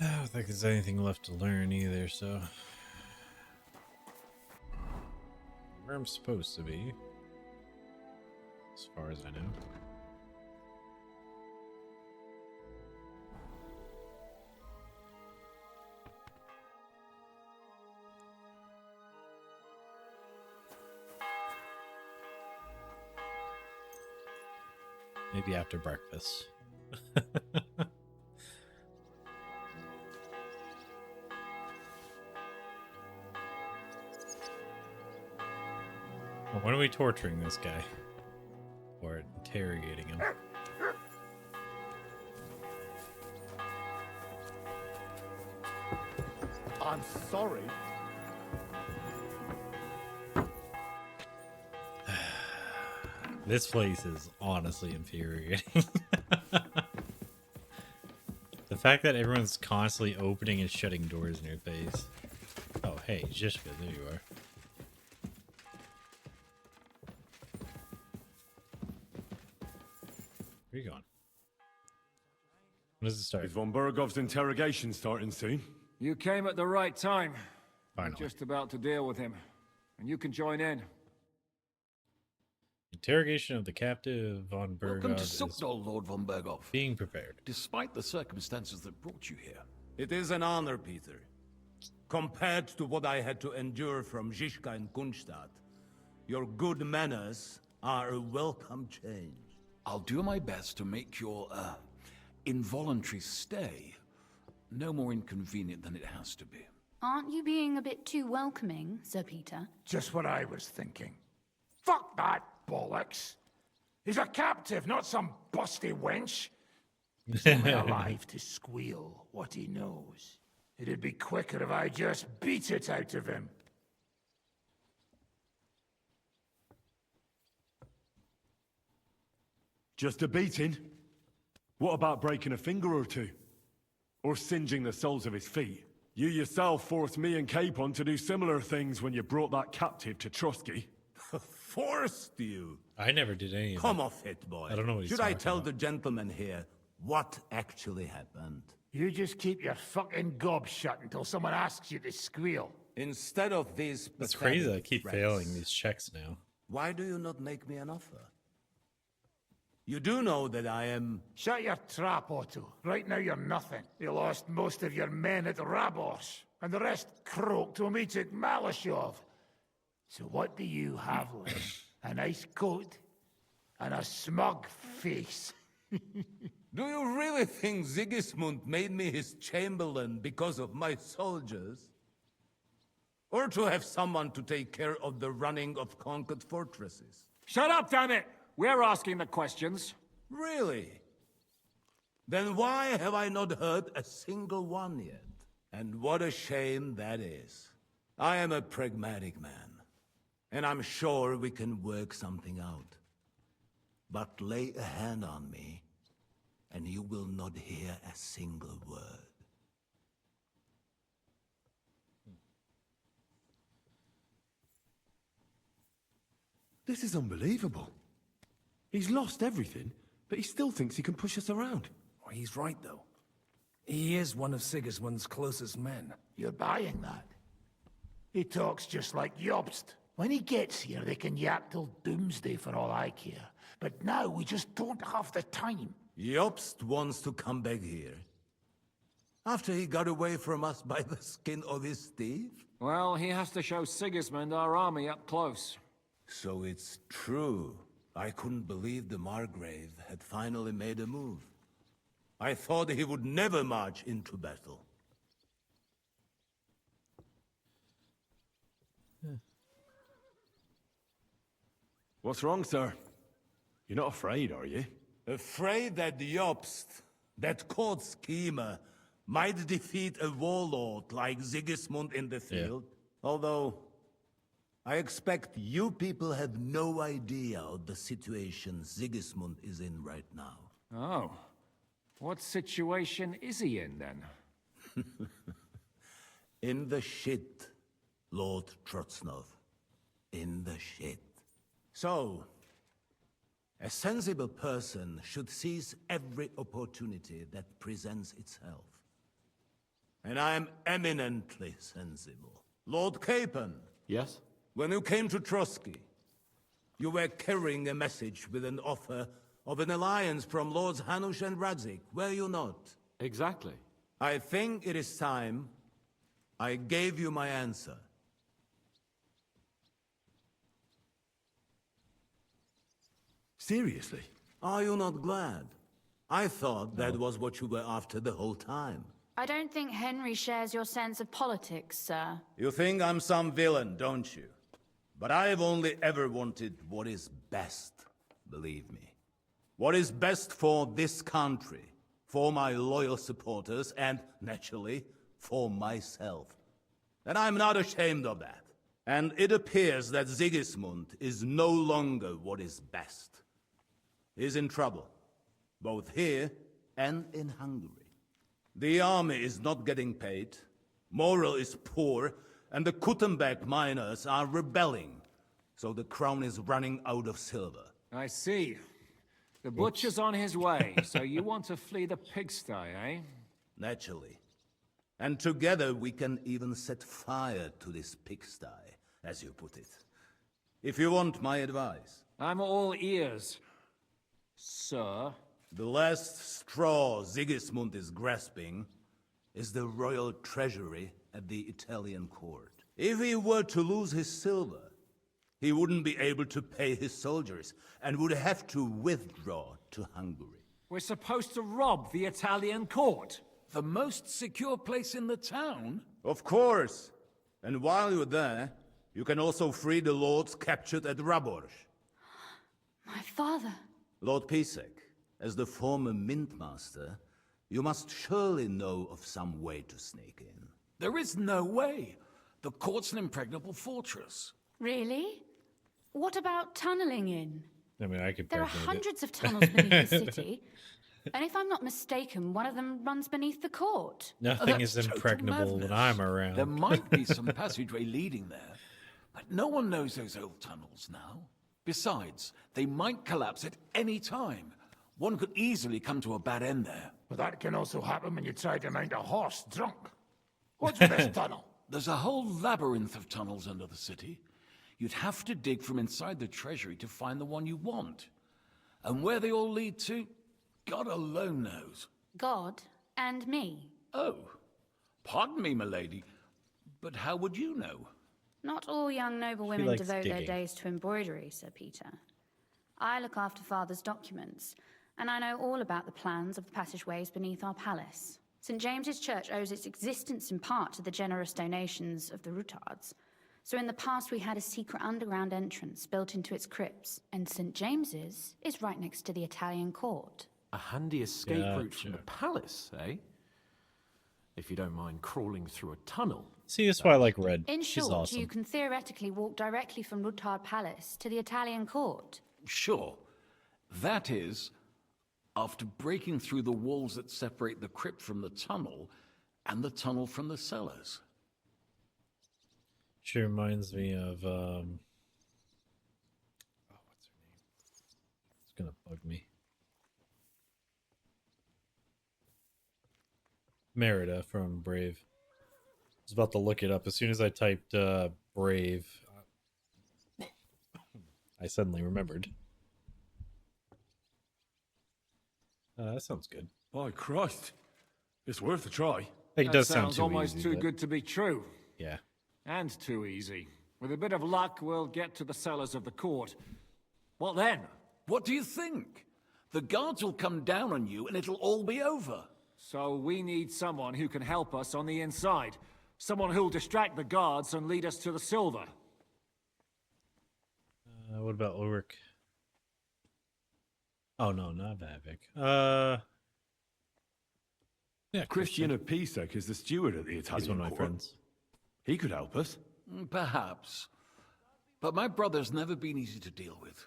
I don't think there's anything left to learn either, so... Where I'm supposed to be, as far as I know. Maybe after breakfast. When are we torturing this guy? Or interrogating him? I'm sorry. This place is honestly infuriating. The fact that everyone's constantly opening and shutting doors in your face. Oh, hey, Zhishka, there you are. Where are you going? When does it start? Is von Bergov's interrogation starting soon? You came at the right time. Finally. We're just about to deal with him. And you can join in. Interrogation of the captive von Bergov Welcome to is Sukdal, Lord von Bergov. being prepared. Despite the circumstances that brought you here. It is an honor, Peter. Compared to what I had to endure from Zhishka and Kunstadt, your good manners are a welcome change. I'll do my best to make your, involuntary stay no more inconvenient than it has to be. Aren't you being a bit too welcoming, Sir Peter? Just what I was thinking. Fuck that bollocks. He's a captive, not some busty wench. He's only alive to squeal what he knows. It'd be quicker if I just beat it out of him. Just a beating? What about breaking a finger or two? Or singeing the soles of his feet? You yourself forced me and Capon to do similar things when you brought that captive to Trusky. Forced you? I never did any of Come that. off it, boy. I don't know what he's Should I talking tell about. the gentleman here what actually happened? You just keep your fucking gob shut until someone asks you to squeal. Instead of these That's pathetic crazy. I keep threats, failing these checks now. why do you not make me an offer? You do know that I am... Shut your trap, Otto. Right now you're nothing. You lost most of your men at Rabos, and the rest croaked when we took Malashov. So what do you have left? A nice coat and a smug face. Do you really think Sigismund made me his chamberlain because of my soldiers? Or to have someone to take care of the running of conquered fortresses? Shut up, damn it! We're asking the questions. Really? Then why have I not heard a single one yet? And what a shame that is. I am a pragmatic man, and I'm sure we can work something out. But lay a hand on me, and you will not hear a single word. This is unbelievable. He's lost everything, but he still thinks he can push us around. Oh, he's right, though. He is one of Sigismund's closest men. You're buying that? He talks just like Jobst. When he gets here, they can yap till doomsday for all I care. But now we just don't have the time. Jobst wants to come back here. After he got away from us by the skin of his teeth? Well, he has to show Sigismund our army up close. So it's true. I couldn't believe the Margrave had finally made a move. I thought he would never march into battle. What's wrong, sir? You're not afraid, are you? Afraid that Jobst, that court schemer, might defeat a warlord like Sigismund in the field? Although, I expect you people have no idea of the situation Sigismund is in right now. Oh. What situation is he in, then? In the shit, Lord Trotznov. In the shit. So, a sensible person should seize every opportunity that presents itself. And I am eminently sensible. Lord Capon. Yes? When you came to Trotsky, you were carrying a message with an offer of an alliance from Lords Hanush and Radzik, were you not? Exactly. I think it is time I gave you my answer. Seriously? Are you not glad? I thought that was what you were after the whole time. I don't think Henry shares your sense of politics, sir. You think I'm some villain, don't you? But I've only ever wanted what is best, believe me. What is best for this country, for my loyal supporters, and, naturally, for myself. And I'm not ashamed of that. And it appears that Sigismund is no longer what is best. He's in trouble, both here and in Hungary. The army is not getting paid, morale is poor, and the Kuttenberg miners are rebelling, so the crown is running out of silver. I see. The butcher's on his way, so you want to flee the pigsty, eh? Naturally. And together we can even set fire to this pigsty, as you put it. If you want my advice. I'm all ears, sir. The last straw Sigismund is grasping is the royal treasury at the Italian court. If he were to lose his silver, he wouldn't be able to pay his soldiers and would have to withdraw to Hungary. We're supposed to rob the Italian court. The most secure place in the town? Of course. And while you're there, you can also free the lords captured at Raborz. My father. Lord Pisek, as the former Mintmaster, you must surely know of some way to sneak in. There is no way. The court's an impregnable fortress. Really? What about tunneling in? I mean, I could There are personally hundreds of tunnels beneath the city. And if I'm not mistaken, one of them runs beneath the court. Nothing is That's total impregnable when madness. I'm around. There might be some passageway leading there, but no one knows those old tunnels now. Besides, they might collapse at any time. One could easily come to a bad end there. But that can also happen when you try to mount a horse drunk. What's with this tunnel? There's a whole labyrinth of tunnels under the city. You'd have to dig from inside the treasury to find the one you want. And where they all lead to, God alone knows. God and me. Oh, pardon me, milady, but how would you know? Not all young noble women likes devote their digging. days to embroidery, Sir Peter. I look after Father's documents, and I know all about the plans of the passageways beneath our palace. St. James's Church owes its existence in part to the generous donations of the Routards. So in the past we had a secret underground entrance built into its crypts, and St. James's is right next to the Italian court. A handy escape route from the Gotcha. palace, eh? If you don't mind crawling through a tunnel. See, that's why I like Red. In She's short, awesome. you can theoretically walk directly from Routard Palace to the Italian court. Sure. That is, after breaking through the walls that separate the crypt from the tunnel, and the tunnel from the cellars. She reminds me of what's her name? It's gonna bug me. Merida from Brave. I was about to look it up. As soon as I typed Brave, I suddenly remembered. That sounds good. By Christ. It's worth a try. It That does sound sounds too almost easy, too but- good to be true. Yeah. And too easy. With a bit of luck, we'll get to the cellars of the court. What then? What do you think? The guards will come down on you and it'll all be over. So we need someone who can help us on the inside. Someone who'll distract the guards and lead us to the silver. What about Ulrich? Oh no, not Vavik. Yeah, Christian Pisek is the steward at the Italian He's one of my court. friends. He could help us. Perhaps. But my brother's never been easy to deal with.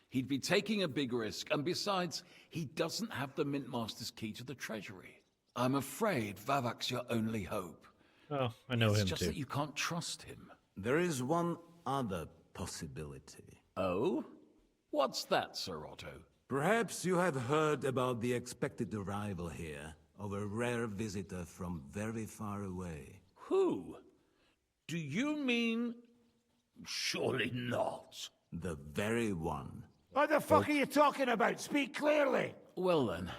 He'd be taking a big risk, and besides, he doesn't have the Mint Master's key to the treasury. I'm afraid Vavak's your only hope. Oh, I know It's him just too. that you can't trust him. There is one other possibility. Oh? What's that, Sir Otto? Perhaps you have heard about the expected arrival here of a rare visitor from very far away. Who? Do you mean... Surely not. The very one. What the fuck are you talking about? Speak clearly. Well then,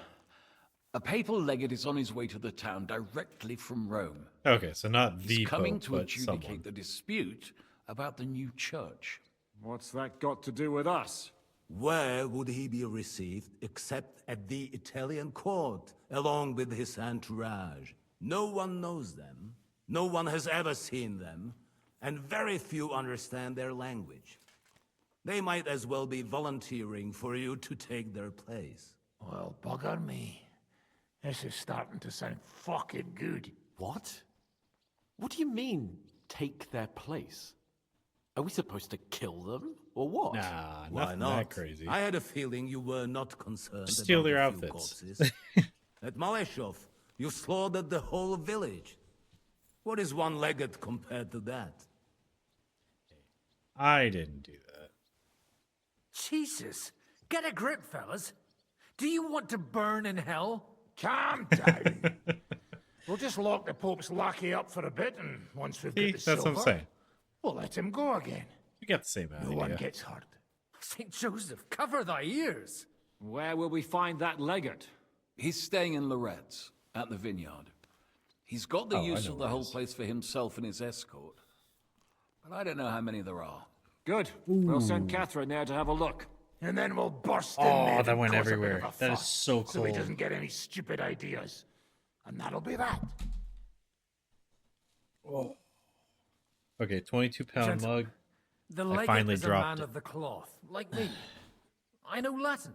a papal legate is on his way to the town directly from Rome. Okay, so not the He's coming Pope, to but adjudicate someone. the dispute about the new church. What's that got to do with us? Where would he be received except at the Italian court, along with his entourage? No one knows them, no one has ever seen them, and very few understand their language. They might as well be volunteering for you to take their place. Well, bugger me. This is starting to sound fucking good. What? What do you mean, take their place? Are we supposed to kill them, or what? Nah, Why nothing not? that crazy. I had a feeling you were not concerned Steal about their a few outfits. corpses. At Maleshov, you slaughtered the whole village. What is one legate compared to that? I didn't do that. Jesus, get a grip, fellas. Do you want to burn in hell? Calm down. We'll just lock the Pope's lackey up for a bit, and once we've See, got the that's what I'm silver, saying. we'll let him go again. You got the same No idea. one gets hurt. St. Joseph, cover thy ears. Where will we find that legate? He's staying in Loretz, at the vineyard. He's got the Oh, I use know of where the it whole is. place for himself and his escort. But I don't know how many there are. Good. We'll send Catherine there to have a look. And then we'll burst in Oh, there that and went cause a bit everywhere. of a That is fuss, so So he cool. doesn't get any stupid ideas. And that'll be that. Okay, 22-pound Gentlemen, mug. The I legate finally is a dropped man it. of the cloth, like me. I know Latin,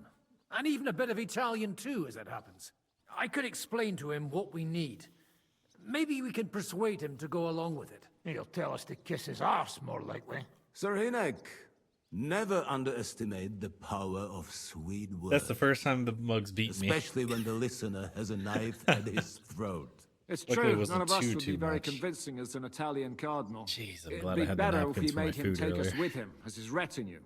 and even a bit of Italian too, as it happens. I could explain to him what we need. Maybe we can persuade him to go along with it. He'll tell us to kiss his arse, more likely. Sir Hinek, Never underestimate the power of sweet words. That's the first time the mug's beat me. Especially when the listener has a knife at his throat. It's Luckily, it true, wasn't none of us would too be very much. convincing as an Italian cardinal. Jeez, I'm It'd glad be I had the better if napkins he for my made him food take us earlier. with him as his retinue.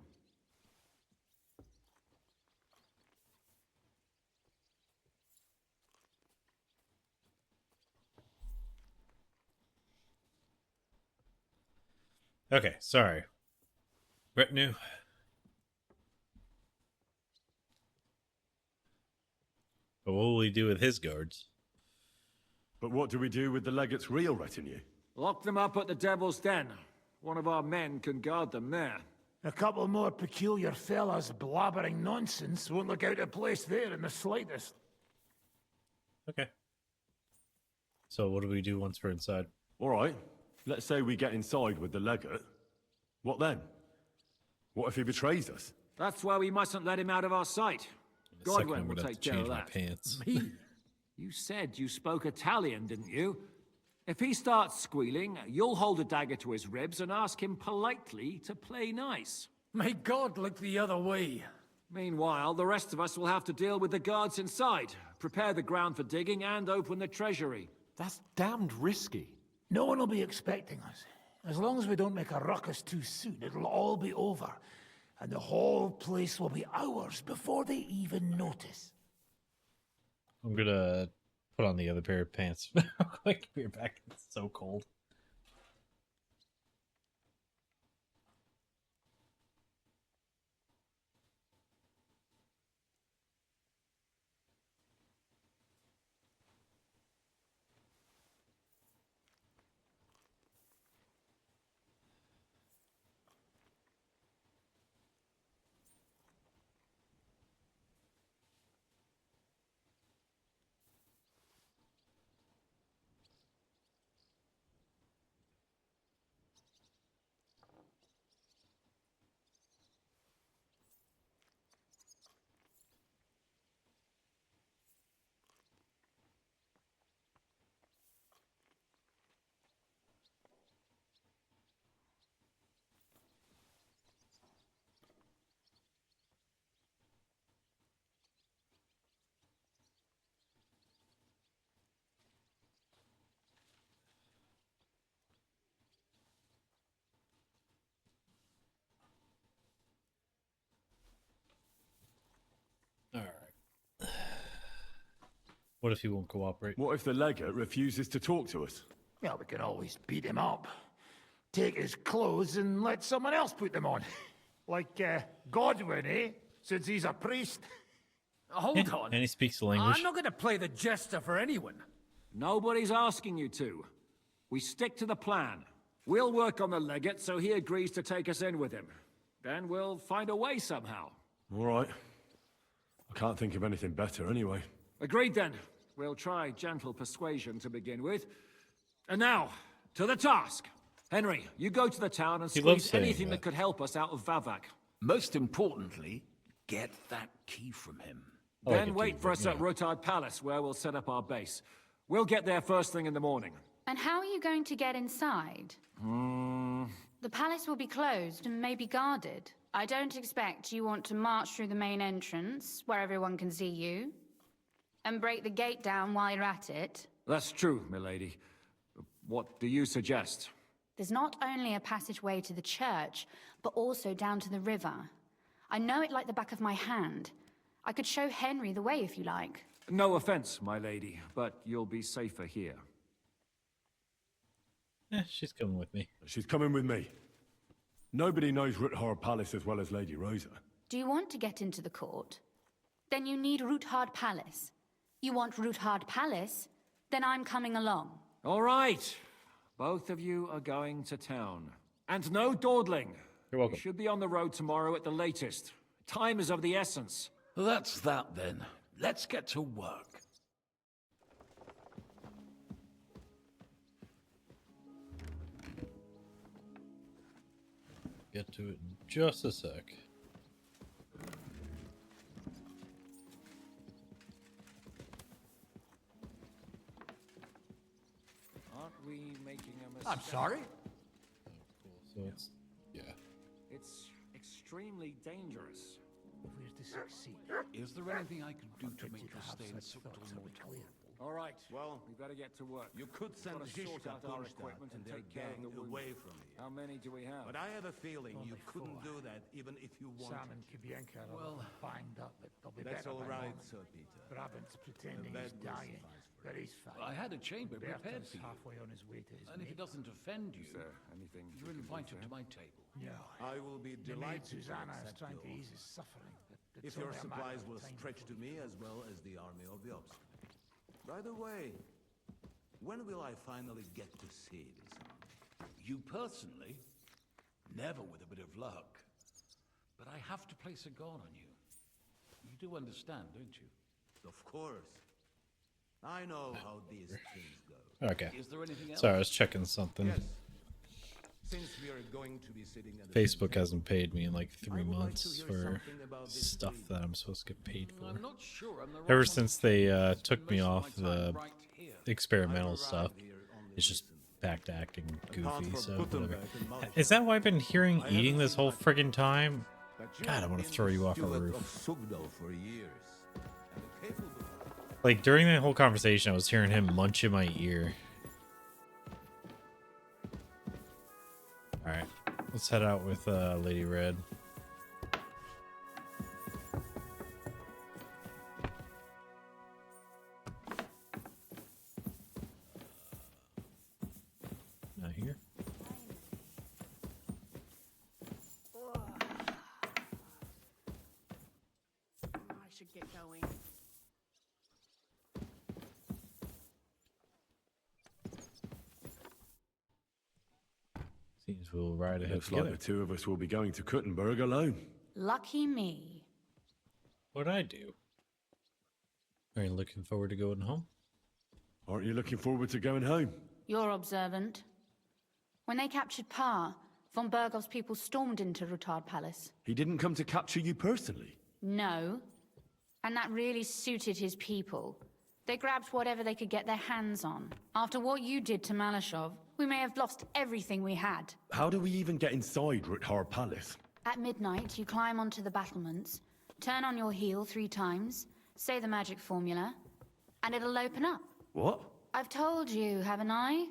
Okay, sorry. Retinue. But what will we do with his guards? But what do we do with the legate's real retinue? Lock them up at the Devil's Den. One of our men can guard them there. A couple more peculiar fellas blabbering nonsense won't look out of place there in the slightest. Okay. So what do we do once we're inside? All right. Let's say we get inside with the legate. What then? What if he betrays us? That's why we mustn't let him out of our sight. In a second, Godwin I'm will gonna have take to care change of my that. pants. Me? You said you spoke Italian, didn't you? If he starts squealing, you'll hold a dagger to his ribs and ask him politely to play nice. May God look the other way. Meanwhile, the rest of us will have to deal with the guards inside, prepare the ground for digging, and open the treasury. That's damned risky. No one will be expecting us. As long as we don't make a ruckus too soon, it'll all be over. And the whole place will be ours before they even notice. I'm gonna put on the other pair of pants. Quick, be back. It's so cold. Alright. What if he won't cooperate? What if the legate refuses to talk to us? Well, we can always beat him up. Take his clothes and let someone else put them on. Like, Godwin, eh? Since he's a priest. Hold on. And he speaks the language. I'm not going to play the jester for anyone. Nobody's asking you to. We stick to the plan. We'll work on the legate so he agrees to take us in with him. Then we'll find a way somehow. All right. I can't think of anything better anyway. Agreed then. We'll try gentle persuasion to begin with. And now, to the task. Henry, you go to the town and He loves squeeze saying anything that. that could help us out of Vavak. Most importantly, get that key from him. I like Then it wait too, for but us yeah. at Rotard Palace, where we'll set up our base. We'll get there first thing in the morning. And how are you going to get inside? The palace will be closed and maybe guarded. I don't expect you want to march through the main entrance, where everyone can see you, and break the gate down while you're at it. That's true, milady. What do you suggest? There's not only a passageway to the church, but also down to the river. I know it like the back of my hand. I could show Henry the way if you like. No offense, my lady, but you'll be safer here. She's coming with me. She's coming with me. Nobody knows Rutthard Palace as well as Lady Rosa. Do you want to get into the court? Then you need Rutthard Palace. You want Rutthard Palace? Then I'm coming along. All right. Both of you are going to town. And no dawdling. You're welcome. You should be on the road tomorrow at the latest. Time is of the essence. That's that then. Let's get to work. Get to it in just a sec. Aren't we making a mistake? I'm sorry? Cool. So it's yeah. It's extremely dangerous. If we're to succeed, Is there anything I could do to make you stay in Sukdal more time? All right. Well, we better get to work. You could send We've got to sort Zizka out our Kunstad equipment and and their take care of gang the wounded. away from here. How many do we have? But I have a feeling you Only couldn't 4. do that even if you wanted. Sam and Kibienka are Well, banged up, but they'll be that's better all by right, morning. Sir Peter. Brabant's pretending The he's bed will dying, suffice but he's fine. I had a chamber prepared Bertha's for you. halfway on his way to his And if it mate. doesn't offend you, Is there anything you're we can do invited for to him? my table. No. I will be The maid delighted to Susanna is accept trying to your ease his offer. suffering, but If it's your only a matter supplies of will time stretch to before he me as well as the army of the Obst. By the way, when will I finally get to see this army? You personally? Never with a bit of luck. But I have to place a guard on you. You do understand, don't you? Of course. I know how these things go. Okay. Is there anything else? Sorry, I was checking something. Yes. Since we are going to be sitting at the Facebook hasn't paid me in like 3 months hear for something about this stuff that I'm supposed to get paid for. I'm not sure I'm the right Ever one since to they spend took me most of off my time the right here. experimental stuff, it's just back to acting goofy. So whatever. Is that why I've been hearing eating this whole friggin' time? God, I want to throw you off a roof. Sugdal for years. And a capable Like during that whole conversation, I was hearing him munch in my ear. All right, let's head out with Lady Red. Not here. I should get going. Seems we'll ride ahead Looks like together. the two of us will be going to Kuttenberg alone. Lucky me. What'd I do? Are you looking forward to going home? Aren't you looking forward to going home? You're observant. When they captured Pa, von Bergov's people stormed into Rutard Palace. He didn't come to capture you personally. No. And that really suited his people. They grabbed whatever they could get their hands on. After what you did to Malashov, we may have lost everything we had. How do we even get inside Ruthar Palace? At midnight, you climb onto the battlements, turn on your heel 3 times, say the magic formula, and it'll open up. What? I've told you, haven't I?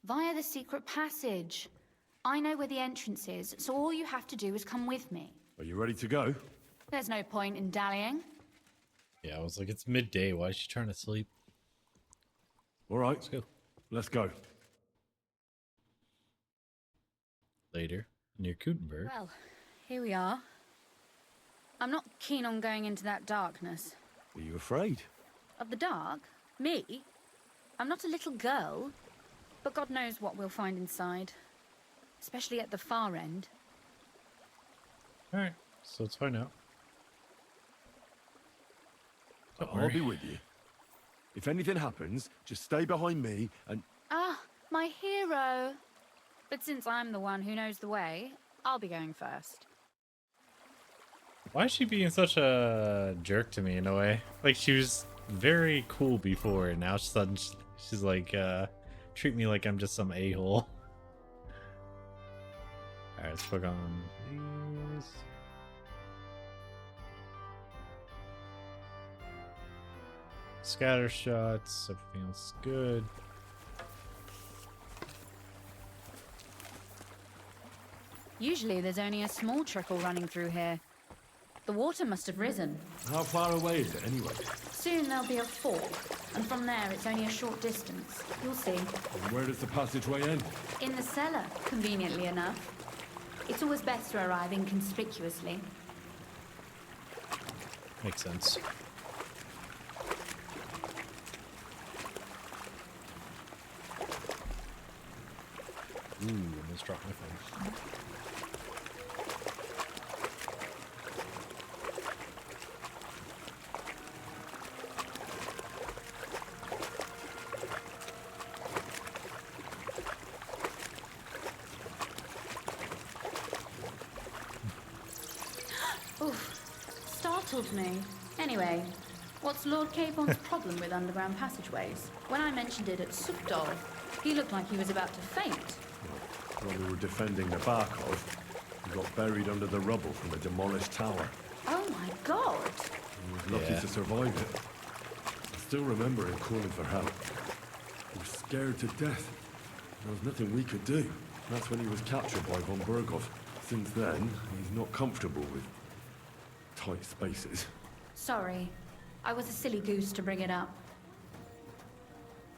Via the secret passage. I know where the entrance is, so all you have to do is come with me. Are you ready to go? There's no point in dallying. Yeah, I was like, it's midday. Why is she trying to sleep? All right, let's go. Let's go. Later, near Kuttenberg. Well, here we are. I'm not keen on going into that darkness. Are you afraid? Of the dark? Me? I'm not a little girl. But God knows what we'll find inside. Especially at the far end. Alright, so let's find out. I'll be with you. If anything happens, just stay behind me and... Ah, my hero. But since I'm the one who knows the way, I'll be going first. Why is she being such a jerk to me in a way? Like, she was very cool before, and now suddenly she's like, treat me like I'm just some a-hole. Alright, let's click on these. Scatter shots, everything else is good. Usually there's only a small trickle running through here. The water must have risen. How far away is it anyway? Soon there'll be a fork, and from there it's only a short distance. You'll see. And where does the passageway end? In the cellar, conveniently enough. It's always best to arrive inconspicuously. Makes sense. Ooh, almost dropped my phone. Oof, startled me. Anyway, what's Lord Capon's problem with underground passageways? When I mentioned it at Sukdal, he looked like he was about to faint. When we were defending the Barkov, He got buried under the rubble from a demolished tower. Oh my god! He was lucky to survive it. I still remember him calling for help. He was scared to death. There was nothing we could do. That's when he was captured by von Berghoff. Since then, he's not comfortable with tight spaces. Sorry. I was a silly goose to bring it up.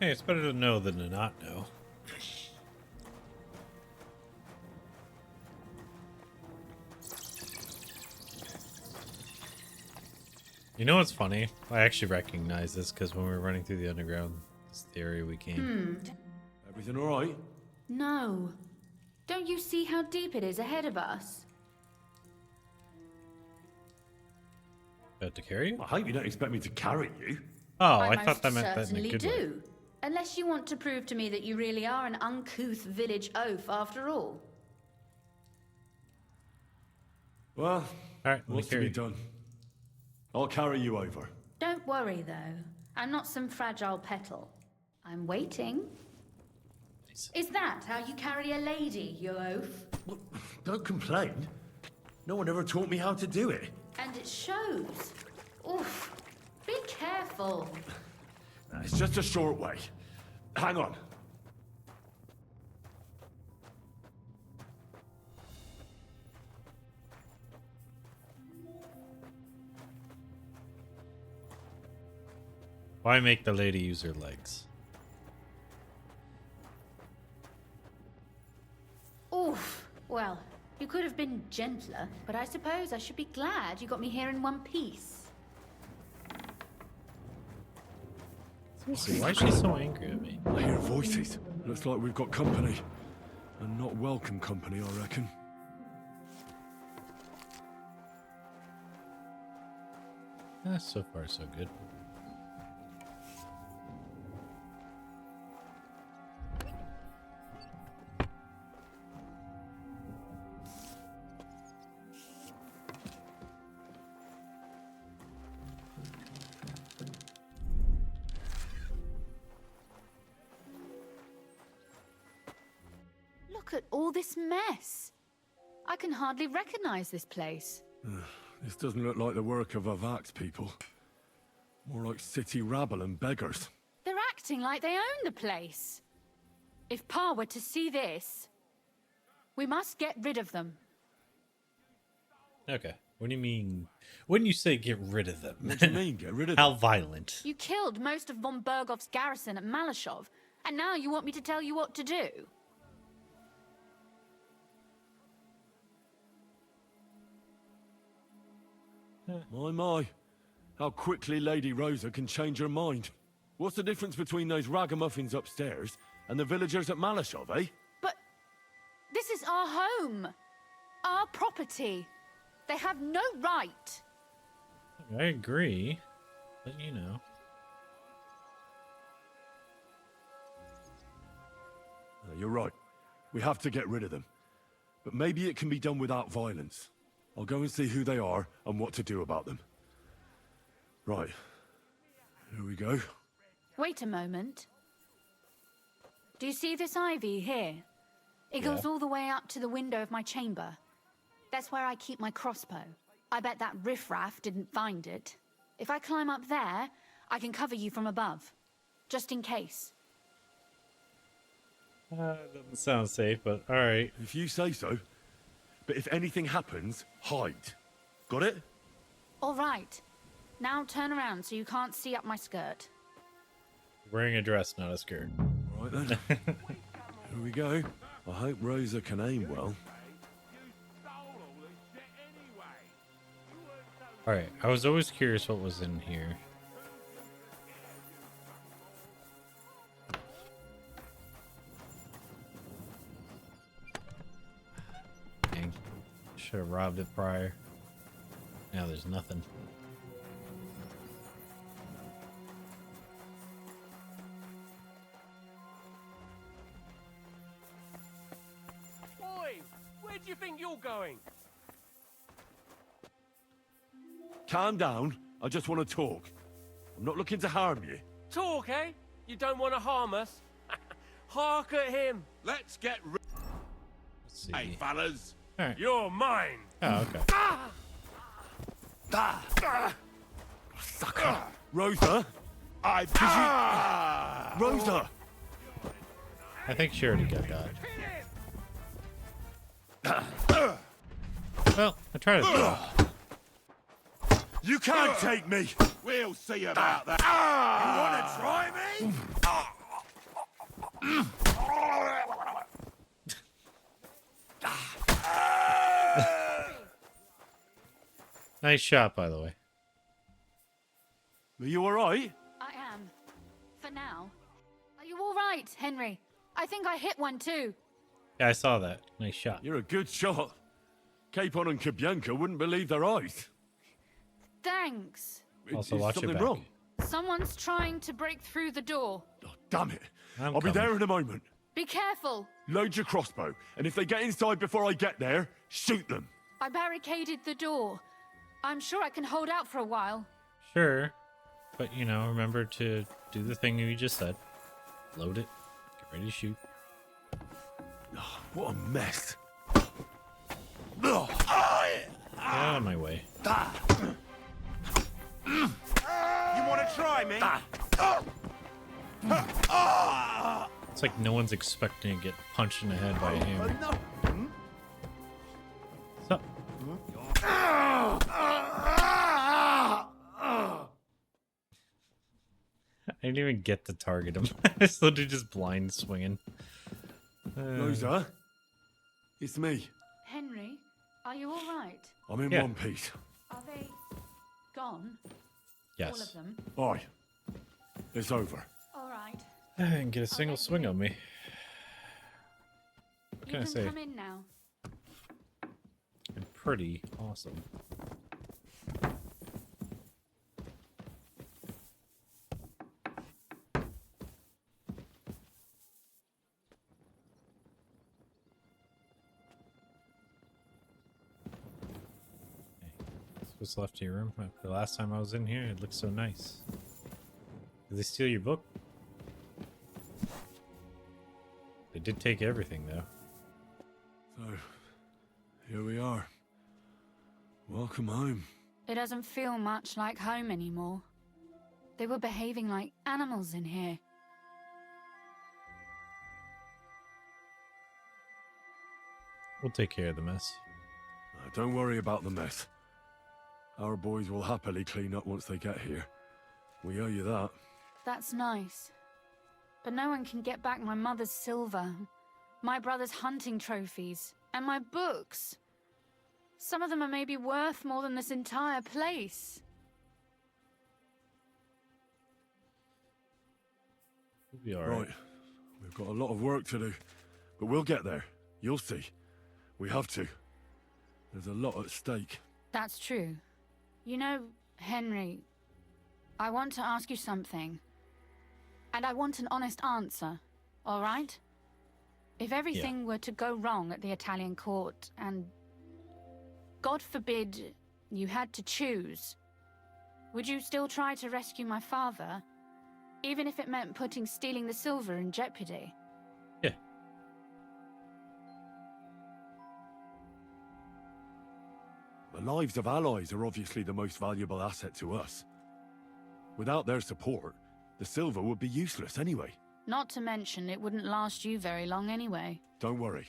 Hey, it's better to know than to not know. You know what's funny? I actually recognize this because when we were running through the underground, this is the area we came. Everything all right? No. Don't you see how deep it is ahead of us? About to carry you? I hope you don't expect me to carry you. Oh, I I thought that meant that in a certainly good way. do. Unless you want to prove to me that you really are an uncouth village oaf after all. Well, all right, what's to be done? I'll carry you over. Don't worry, though. I'm not some fragile petal. I'm waiting. Is that how you carry a lady, you oaf? Well, don't complain. No one ever taught me how to do it. And it shows. Oof. Be careful. It's just a short way. Hang on. Why make the lady use her legs? Oof. Well, you could have been gentler, but I suppose I should be glad you got me here in one piece. Seriously, why is she so angry at me? I hear voices. Looks like we've got company. And not welcome company, I reckon. So far, so good. Look at all this mess. I can hardly recognize this place. This doesn't look like the work of Avak's people. More like city rabble and beggars. They're acting like they own the place. If Pa were to see this, we must get rid of them. Okay. What do you mean? When you say get rid of them? What do you mean, get rid of How them? violent? You killed most of von Berghoff's garrison at Malashov, and now you want me to tell you what to do? My. How quickly Lady Rosa can change her mind. What's the difference between those ragamuffins upstairs and the villagers at Malashov, eh? But this is our home. Our property. They have no right. I agree. But you know. You're right. We have to get rid of them. But maybe it can be done without violence. I'll go and see who they are and what to do about them. Right. Here we go. Wait a moment. Do you see this ivy here? It goes all the way up to the window of my chamber. That's where I keep my crossbow. I bet that riffraff didn't find it. If I climb up there, I can cover you from above. Just in case. Doesn't sound safe, but alright. If you say so. But if anything happens, hide. Got it? All right. Now turn around so you can't see up my skirt. Wearing a dress, not a skirt. All right then. Here we go. I hope Rosa can aim well. Alright, I was always curious what was in here. Dang. Should have robbed it prior. Now there's nothing. Boy, where do you think you're going? Calm down. I just want to talk. I'm not looking to harm you. Talk, eh? You don't want to harm us? Hark at him. Let's get rid. Let's see. Hey, fellas. Alright. You're mine. Oh, okay. Sucker. Rosa? Rosa! I think she already got that. Well, I tried to. You can't take me! We'll see about that. You want to try me? Nice shot, by the way. Are you alright? I am. For now. Are you all right, Henry? I think I hit one too. Yeah, I saw that. Nice shot. You're a good shot. Capon and Kabianka wouldn't believe their eyes. Thanks. Also, Is watch your something back. wrong? Someone's trying to break through the door. Damn it. I'm I'll be coming. there in a moment. Be careful. Load your crossbow, and if they get inside before I get there, shoot them. I barricaded the door. I'm sure I can hold out for a while. Sure. But, you know, remember to do the thing you just said. Load it. Get ready to shoot. Oh, what a mess. Get out of my way. You want to try me? It's like no one's expecting to get punched in the head by a hammer. What's up? I didn't even get to target him. I was literally just blind swinging. Rosa? It's me. Henry, are you all right? I'm in Yeah. one piece. Are they gone? Yes. All of them? Aye. It's over. All right. I didn't get a single swing on me. What You can I can say? come in now. I'm pretty awesome. What's left of your room? The last time I was in here, it looked so nice. Did they steal your book? They did take everything, though. So, here we are. Welcome home. It doesn't feel much like home anymore. They were behaving like animals in here. We'll take care of the mess. Don't worry about the mess. Our boys will happily clean up once they get here. We owe you that. That's nice. But no one can get back my mother's silver, my brother's hunting trophies, and my books. Some of them are maybe worth more than this entire place. We'll be alright. Right. We've got a lot of work to do. But we'll get there. You'll see. We have to. There's a lot at stake. That's true. You know, Henry, I want to ask you something. And I want an honest answer, all right? If everything were to go wrong at the Italian court and, God forbid, you had to choose, would you still try to rescue my father, even if it meant putting stealing the silver in jeopardy? Yeah. The lives of allies are obviously the most valuable asset to us. Without their support, the silver would be useless anyway. Not to mention, it wouldn't last you very long anyway. Don't worry.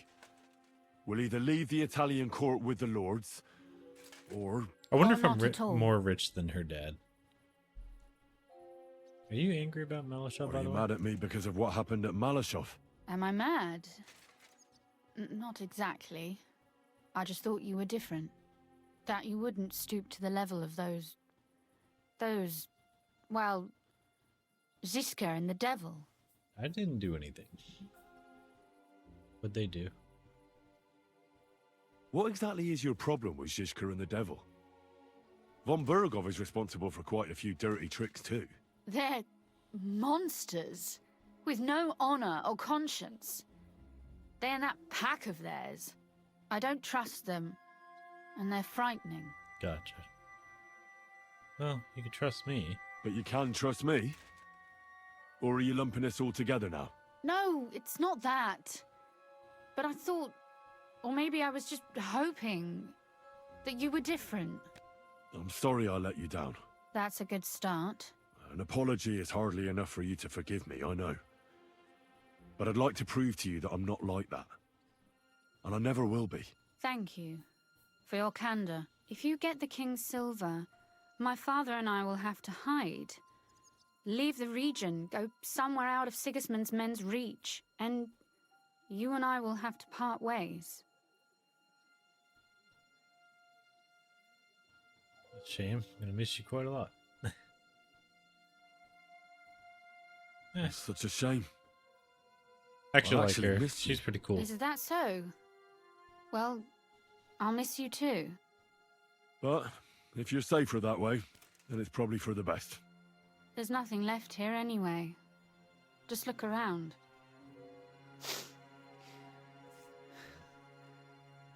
We'll either leave the Italian court with the lords, or... I wonder Or if I'm not at all. more rich than her dad. Are you angry about Malashov, Are by the you way? mad at me because of what happened at Malashov? Am I mad? Not exactly. I just thought you were different. That you wouldn't stoop to the level of those, well, Ziska and the devil. I didn't do anything. What'd they do? What exactly is your problem with Zizka and the devil? Von Burgov is responsible for quite a few dirty tricks too. They're monsters with no honor or conscience. They and that pack of theirs. I don't trust them, and they're frightening. Gotcha. Well, you can trust me. But you can trust me? Or are you lumping us all together now? No, it's not that. But I thought Or maybe I was just hoping that you were different. I'm sorry I let you down. That's a good start. An apology is hardly enough for you to forgive me, I know. But I'd like to prove to you that I'm not like that. And I never will be. Thank you for your candor. If you get the King's silver, my father and I will have to hide. Leave the region, go somewhere out of Sigismund's men's reach, and you and I will have to part ways. Shame. I'm gonna miss you quite a lot. It's such a shame. Actually, I like her. missed you. She's pretty cool. Is that so? Well, I'll miss you too. But if you're safer that way, then it's probably for the best. There's nothing left here anyway. Just look around.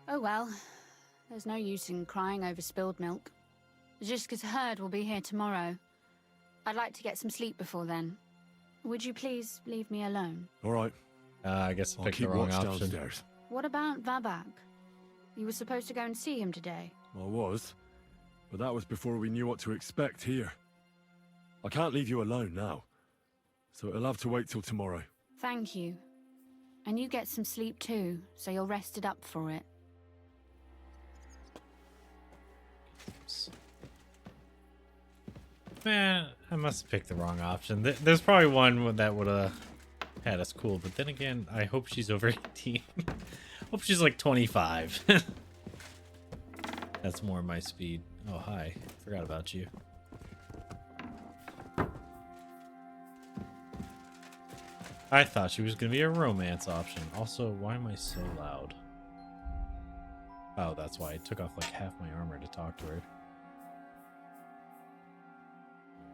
Oh well, there's no use in crying over spilled milk. Ziska's herd will be here tomorrow. I'd like to get some sleep before then. Would you please leave me alone? All right. I guess I I'll picked keep the wrong watch option. downstairs. What about Vabak? You were supposed to go and see him today. I was, but that was before we knew what to expect here. I can't leave you alone now, so it'll have to wait till tomorrow. Thank you. And you get some sleep too, so you're rested up for it. Man, I must have picked the wrong option. There's probably one that would have had us cool, but then again, I hope she's over 18. Hope she's like 25. That's more my speed. Oh, hi. Forgot about you. I thought she was going to be a romance option. Also, why am I so loud? Oh, that's why I took off like half my armor to talk to her.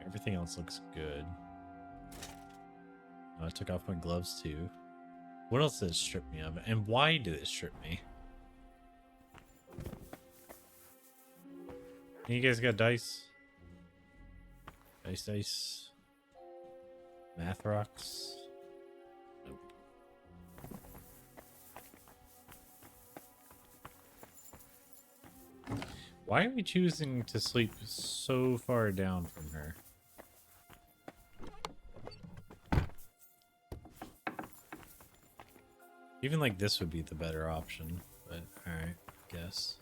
Everything else looks good. Oh, I took off my gloves too. What else did it strip me of? And why did it strip me? You guys got dice? Dice. Math rocks? Nope. Why are we choosing to sleep so far down from her? Even like this would be the better option, but alright, guess.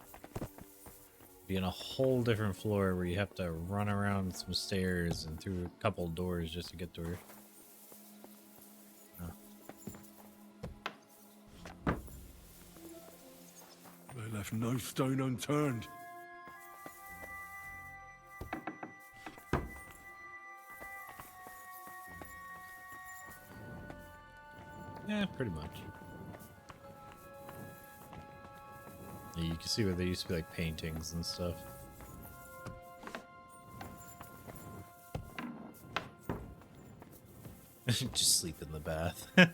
Be in a whole different floor where you have to run around some stairs and through a couple doors just to get to her. Oh. They left no stone unturned. Yeah, pretty much. Yeah, you can see where there used to be like paintings and stuff. Just sleep in the bath. I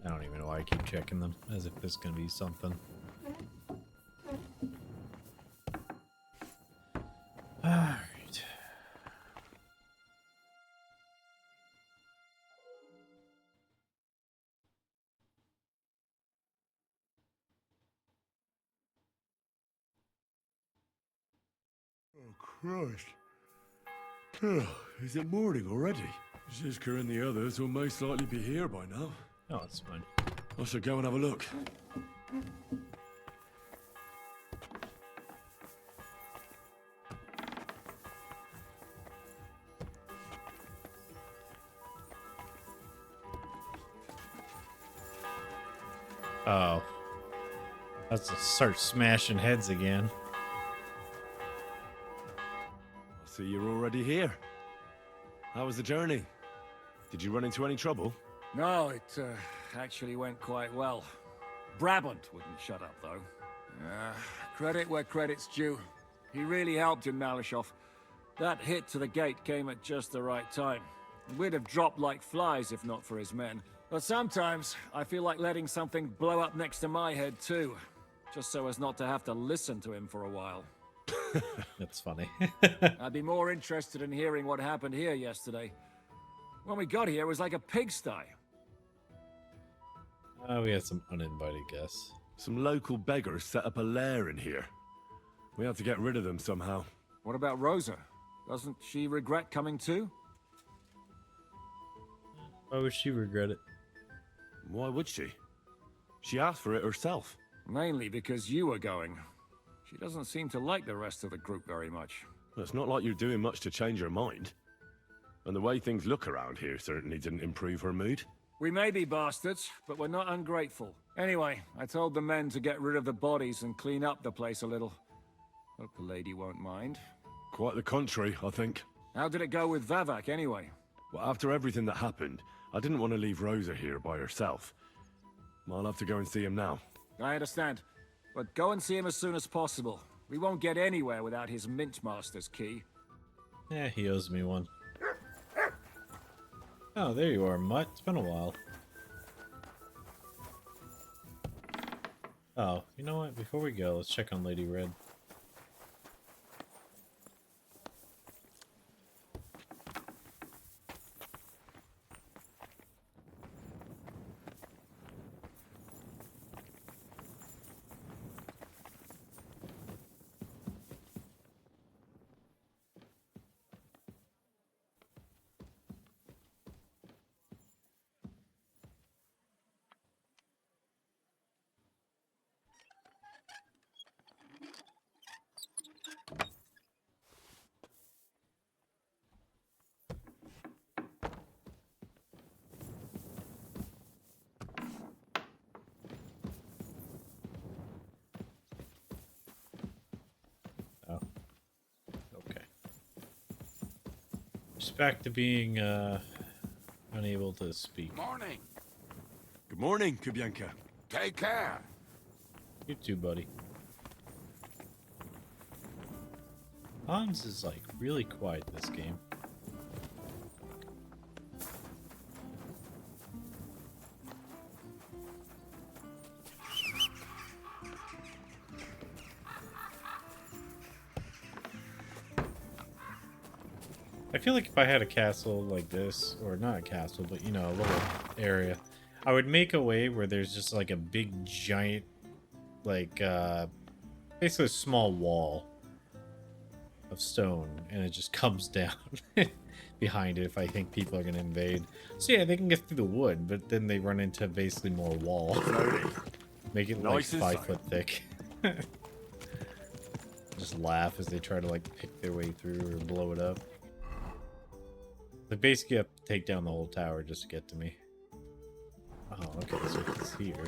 don't even know why I keep checking them, as if there's gonna be something. Alright. Oh, Christ. Is it morning already? Ziska and the others will most likely be here by now. Oh, it's fine. I should go and have a look. Oh. Let's start smashing heads again. I see you're already here. How was the journey? Did you run into any trouble? No, it actually went quite well. Brabant wouldn't shut up, though. Credit where credit's due. He really helped in Malishov. That hit to the gate came at just the right time. We'd have dropped like flies if not for his men. But sometimes, I feel like letting something blow up next to my head too. Just so as not to have to listen to him for a while. That's funny. I'd be more interested in hearing what happened here yesterday. When we got here, it was like a pigsty. We had some uninvited guests. Some local beggars set up a lair in here. We had to get rid of them somehow. What about Rosa? Doesn't she regret coming too? Why would she regret it? Why would she? She asked for it herself. Mainly because you were going. She doesn't seem to like the rest of the group very much. Well, it's not like you're doing much to change her mind. And the way things look around here certainly didn't improve her mood. We may be bastards, but we're not ungrateful. Anyway, I told the men to get rid of the bodies and clean up the place a little. Hope the lady won't mind. Quite the contrary, I think. How did it go with Vavak, anyway? Well, after everything that happened, I didn't want to leave Rosa here by herself. I'll have to go and see him now. I understand. But go and see him as soon as possible. We won't get anywhere without his Mint Master's key. Yeah, he owes me one. Oh, there you are, Mutt. It's been a while. Oh, you know what? Before we go, let's check on Lady Red. Just back to being unable to speak. Morning. Good morning, Kubianka. Take care. You too, buddy. Hans is like really quiet this game. I feel like if I had a castle like this, or not a castle, but you know, a little area, I would make a way where there's just like a big giant, like, basically a small wall of stone, and it just comes down behind it if I think people are going to invade. So yeah, they can get through the wood, but then they run into basically more wall. Make it like Nice 5 foot thick. Just laugh as they try to like pick their way through or blow it up. They basically have to take down the whole tower just to get to me. Oh, okay, so it's here.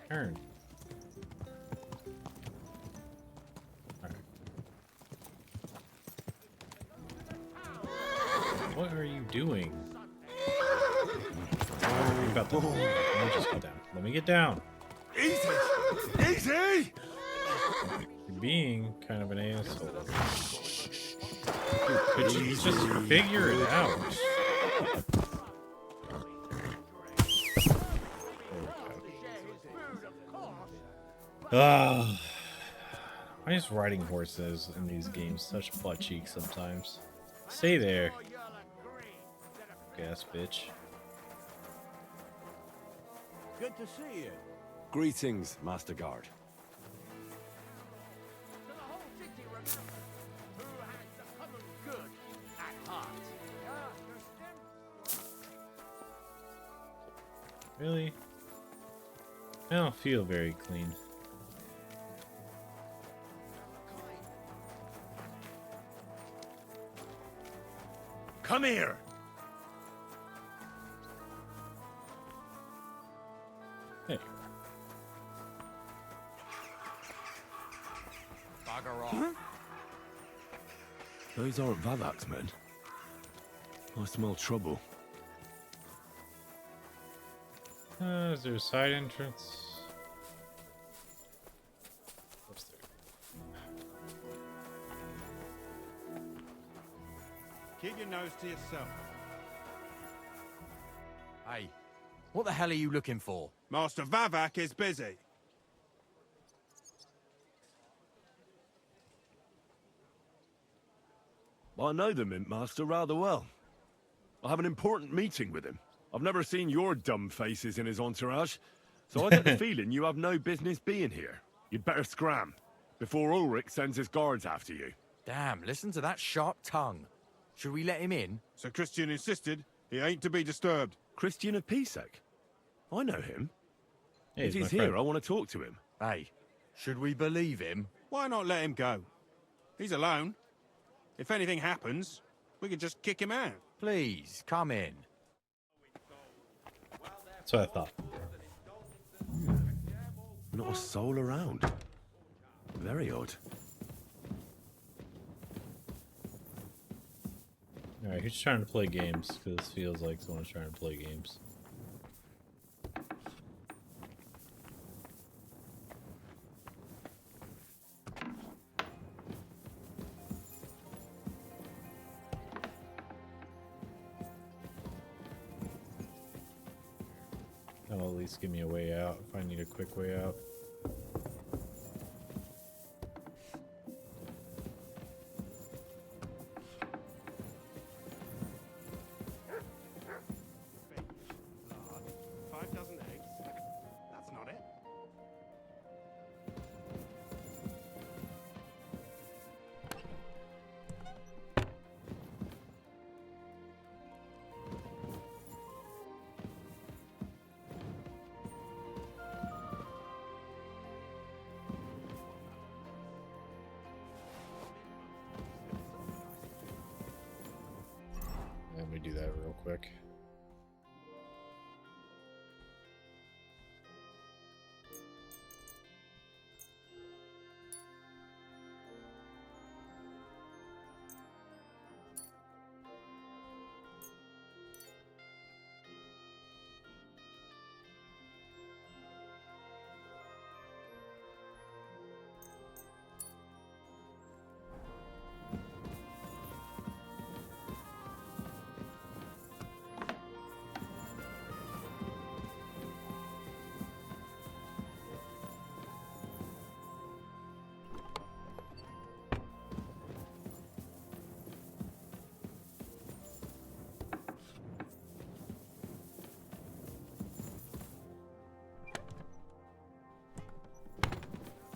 Turn. Alright. What are you doing? What are you about to do? Let me just get down. Let me get down. Easy! Easy! You're being kind of an asshole. Dude, could you just figure it out? Why is riding horses in these games such butt cheeks sometimes? Stay there. Gas bitch. Good to see you. Greetings, Master Guard. Really? I don't feel very clean. Come here! Hey. Bugger off. Huh? Those aren't Vavak's men. I smell trouble. Is there a side entrance? What's there? Keep your nose to yourself. Hey, what the hell are you looking for? Master Vavak is busy. I know the Mint Master rather well. I have an important meeting with him. I've never seen your dumb faces in his entourage, so I get the feeling you have no business being here. You'd better scram, before Ulrich sends his guards after you. Damn, listen to that sharp tongue. Should we let him in? Sir Christian insisted he ain't to be disturbed. Christian of Pisek? I know him. Hey, if he's he's my here, friend. I want to talk to him. Hey, should we believe him? Why not let him go? He's alone. If anything happens, we could just kick him out. Please, come in. That's what I thought. Not a soul around. Very odd. Alright, who's trying to play games? Because this feels like someone's trying to play games. That'll at least give me a way out if I need a quick way out. Let me do that real quick.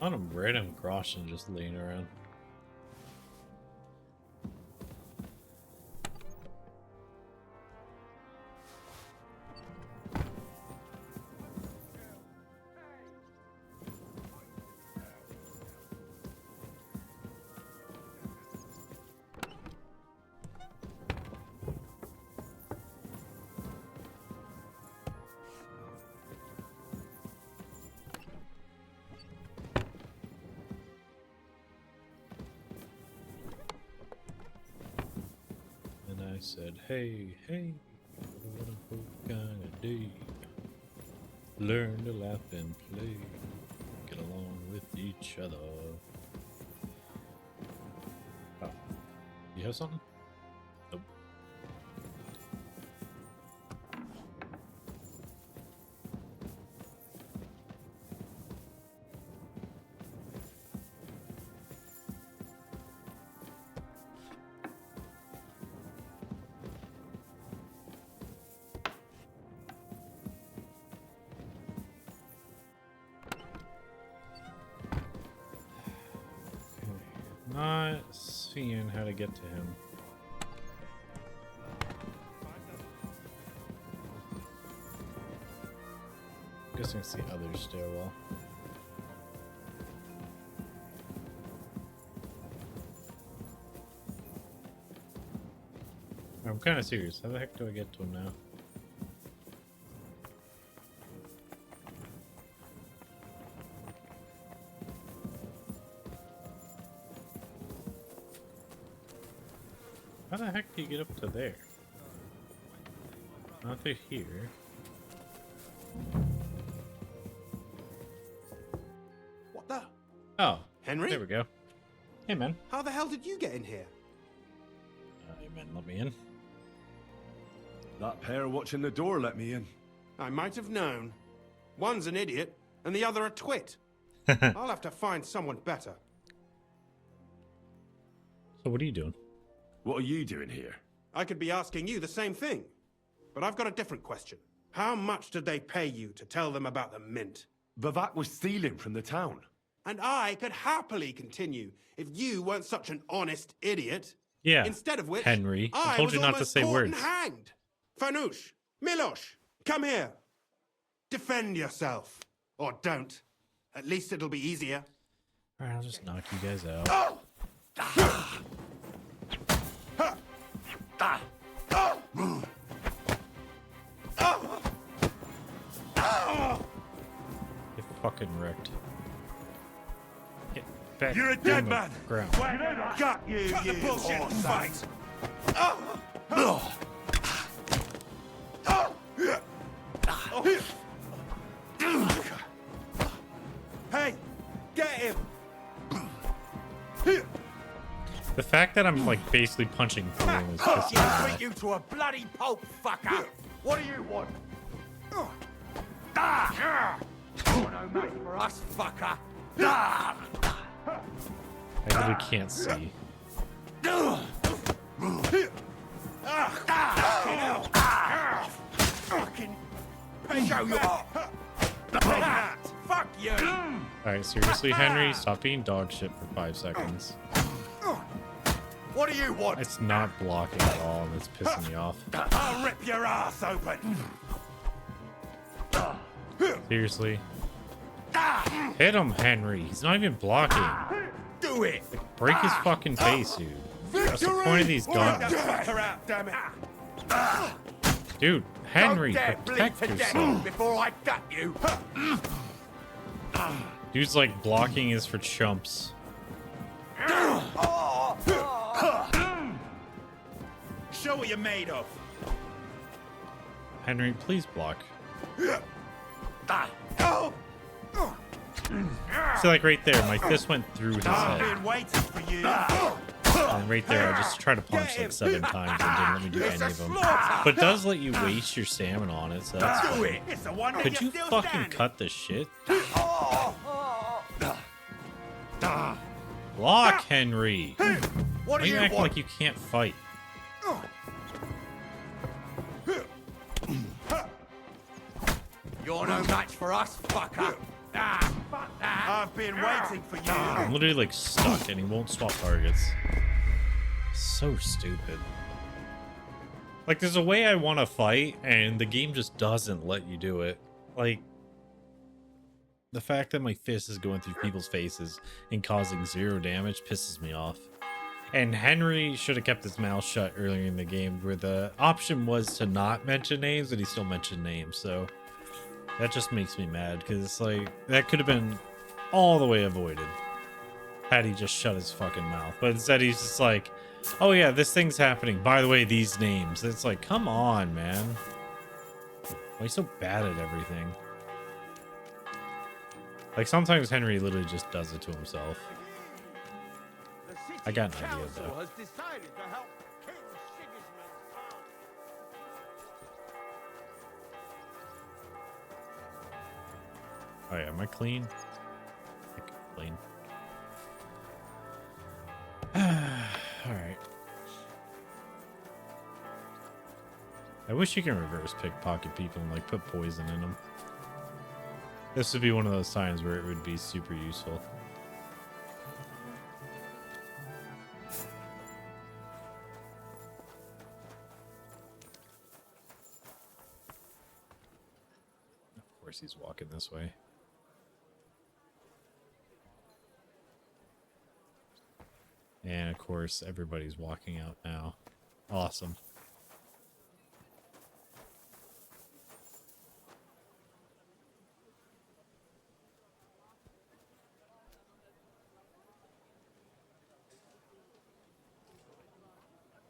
On a random Groshin just laying around. I said, hey, hey, what a folk gonna do? Learn to laugh and play, get along with each other. Oh, you have something? Nope. Not seeing how to get to him. Guessing it's the other stairwell. I'm kind of serious. How the heck do I get to him now? How the heck do you get up to there? Not to here. What the? Oh, Henry? There we go. Hey, man. How the hell did you get in here? Hey, man, let me in. That pair watching the door let me in. I might have known. One's an idiot, and the other a twit. I'll have to find someone better. So what are you doing? What are you doing here? I could be asking you the same thing. But I've got a different question. How much did they pay you to tell them about the mint? Vivek was stealing from the town. And I could happily continue if you weren't such an honest idiot. Yeah. Instead of which, Henry, I told you not to say caught words. And hanged. Fanush, Milosh, come here. Defend yourself. Or don't. At least it'll be easier. Alright, I'll just knock you guys out. Get fucking wrecked. Get back. You're a on dead the man. Ground. Got you, Cut the bullshit and fight. Hey, get him. The fact that I'm like basically punching through him is pissing me I'll off. beat you to a bloody pulp, fucker! What do you want? You're no match for us, fucker! I really can't see. Fucking show you up! Fuck you! Alright, seriously, Henry, stop being dog shit for 5 seconds. What do you want? It's not blocking at all, and it's pissing me off. I'll rip your ass open! Seriously. Hit him, Henry. He's not even blocking. Do it! Break his fucking face, dude. That's the point of these guns. Dude, Henry, protect yourself. Before I gut you! Dude's like, blocking is for chumps. Show what you're made of! Henry, please block. See, like right there, my fist went through his head. Been waiting for you. And right there, I just tried to punch like 7 times and didn't let me do any of them. But it does let you waste your stamina on it, so that's fine. Could you fucking cut the shit? Block, Henry! Why are you acting like you can't fight? You're no match for us, fucker! I've been waiting for you! I'm literally like stuck and he won't swap targets. So stupid. Like, there's a way I want to fight and the game just doesn't let you do it. Like, the fact that my fist is going through people's faces and causing 0 damage pisses me off. And Henry should have kept his mouth shut earlier in the game, where the option was to not mention names, and he still mentioned names, so that just makes me mad, because it's like, that could have been all the way avoided had he just shut his fucking mouth. But instead he's just like, oh yeah, this thing's happening, by the way, these names. It's like, come on, man. Why are you so bad at everything? Like, sometimes Henry literally just does it to himself. I got an idea, though. Has decided to help King Sigismund's army. Oh yeah, am I clean? I think I'm clean. Alright. I wish you can reverse pickpocket people and like put poison in them. This would be one of those times where it would be super useful. Of course he's walking this way. And of course everybody's walking out now. Awesome.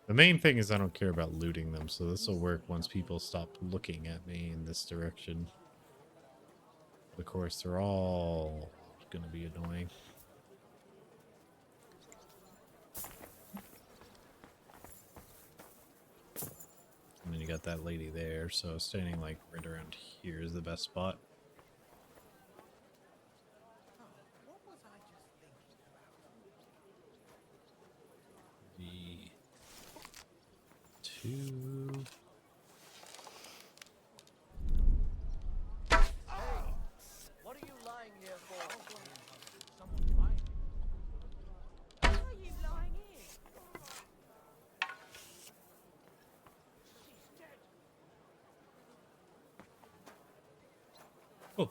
The main thing is I don't care about looting them, so this will work once people stop looking at me in this direction. Of course, they're all gonna be annoying. And then you got that lady there, so standing like right around here is the best spot. to... What are you lying here for? Why are you lying here? Oh.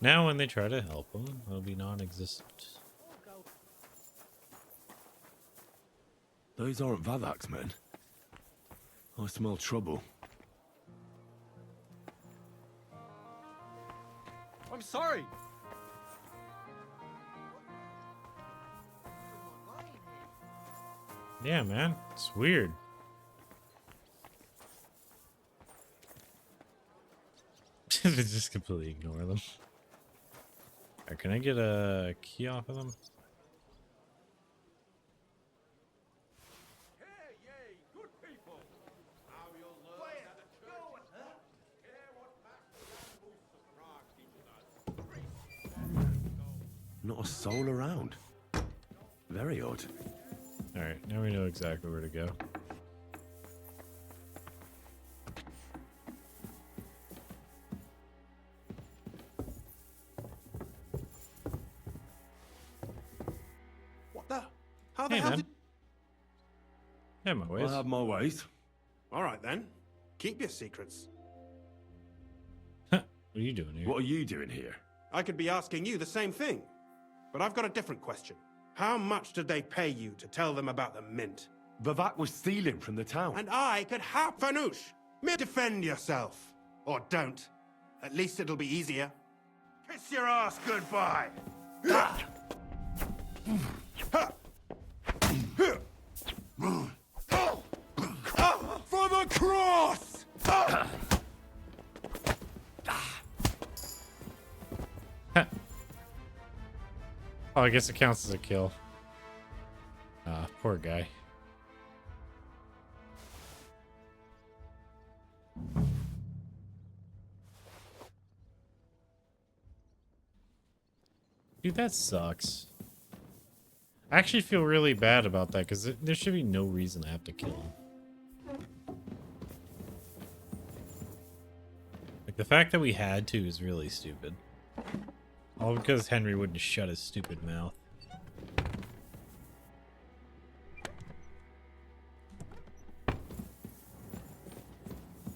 Now when they try to help him, it'll be non-existent. Those aren't Vavak's men. I smell trouble. I'm sorry. Yeah, man. It's weird. Just completely ignore them. Alright, can I get a key off of them? Not a soul around. Very odd. Alright, now we know exactly where to go. What the? How the Hey, hell man. did... Yeah, my ways. I have my ways. All right, then. Keep your secrets. What are you doing here? What are you doing here? I could be asking you the same thing. But I've got a different question. How much did they pay you to tell them about the mint? Vavak was stealing from the town. And I could have... Fanush, defend yourself. Or don't. At least it'll be easier. Kiss your ass goodbye. For the cross! Oh, I guess it counts as a kill. Poor guy. Dude, that sucks. I actually feel really bad about that because there should be no reason to have to kill him. Like, the fact that we had to is really stupid. All because Henry wouldn't shut his stupid mouth.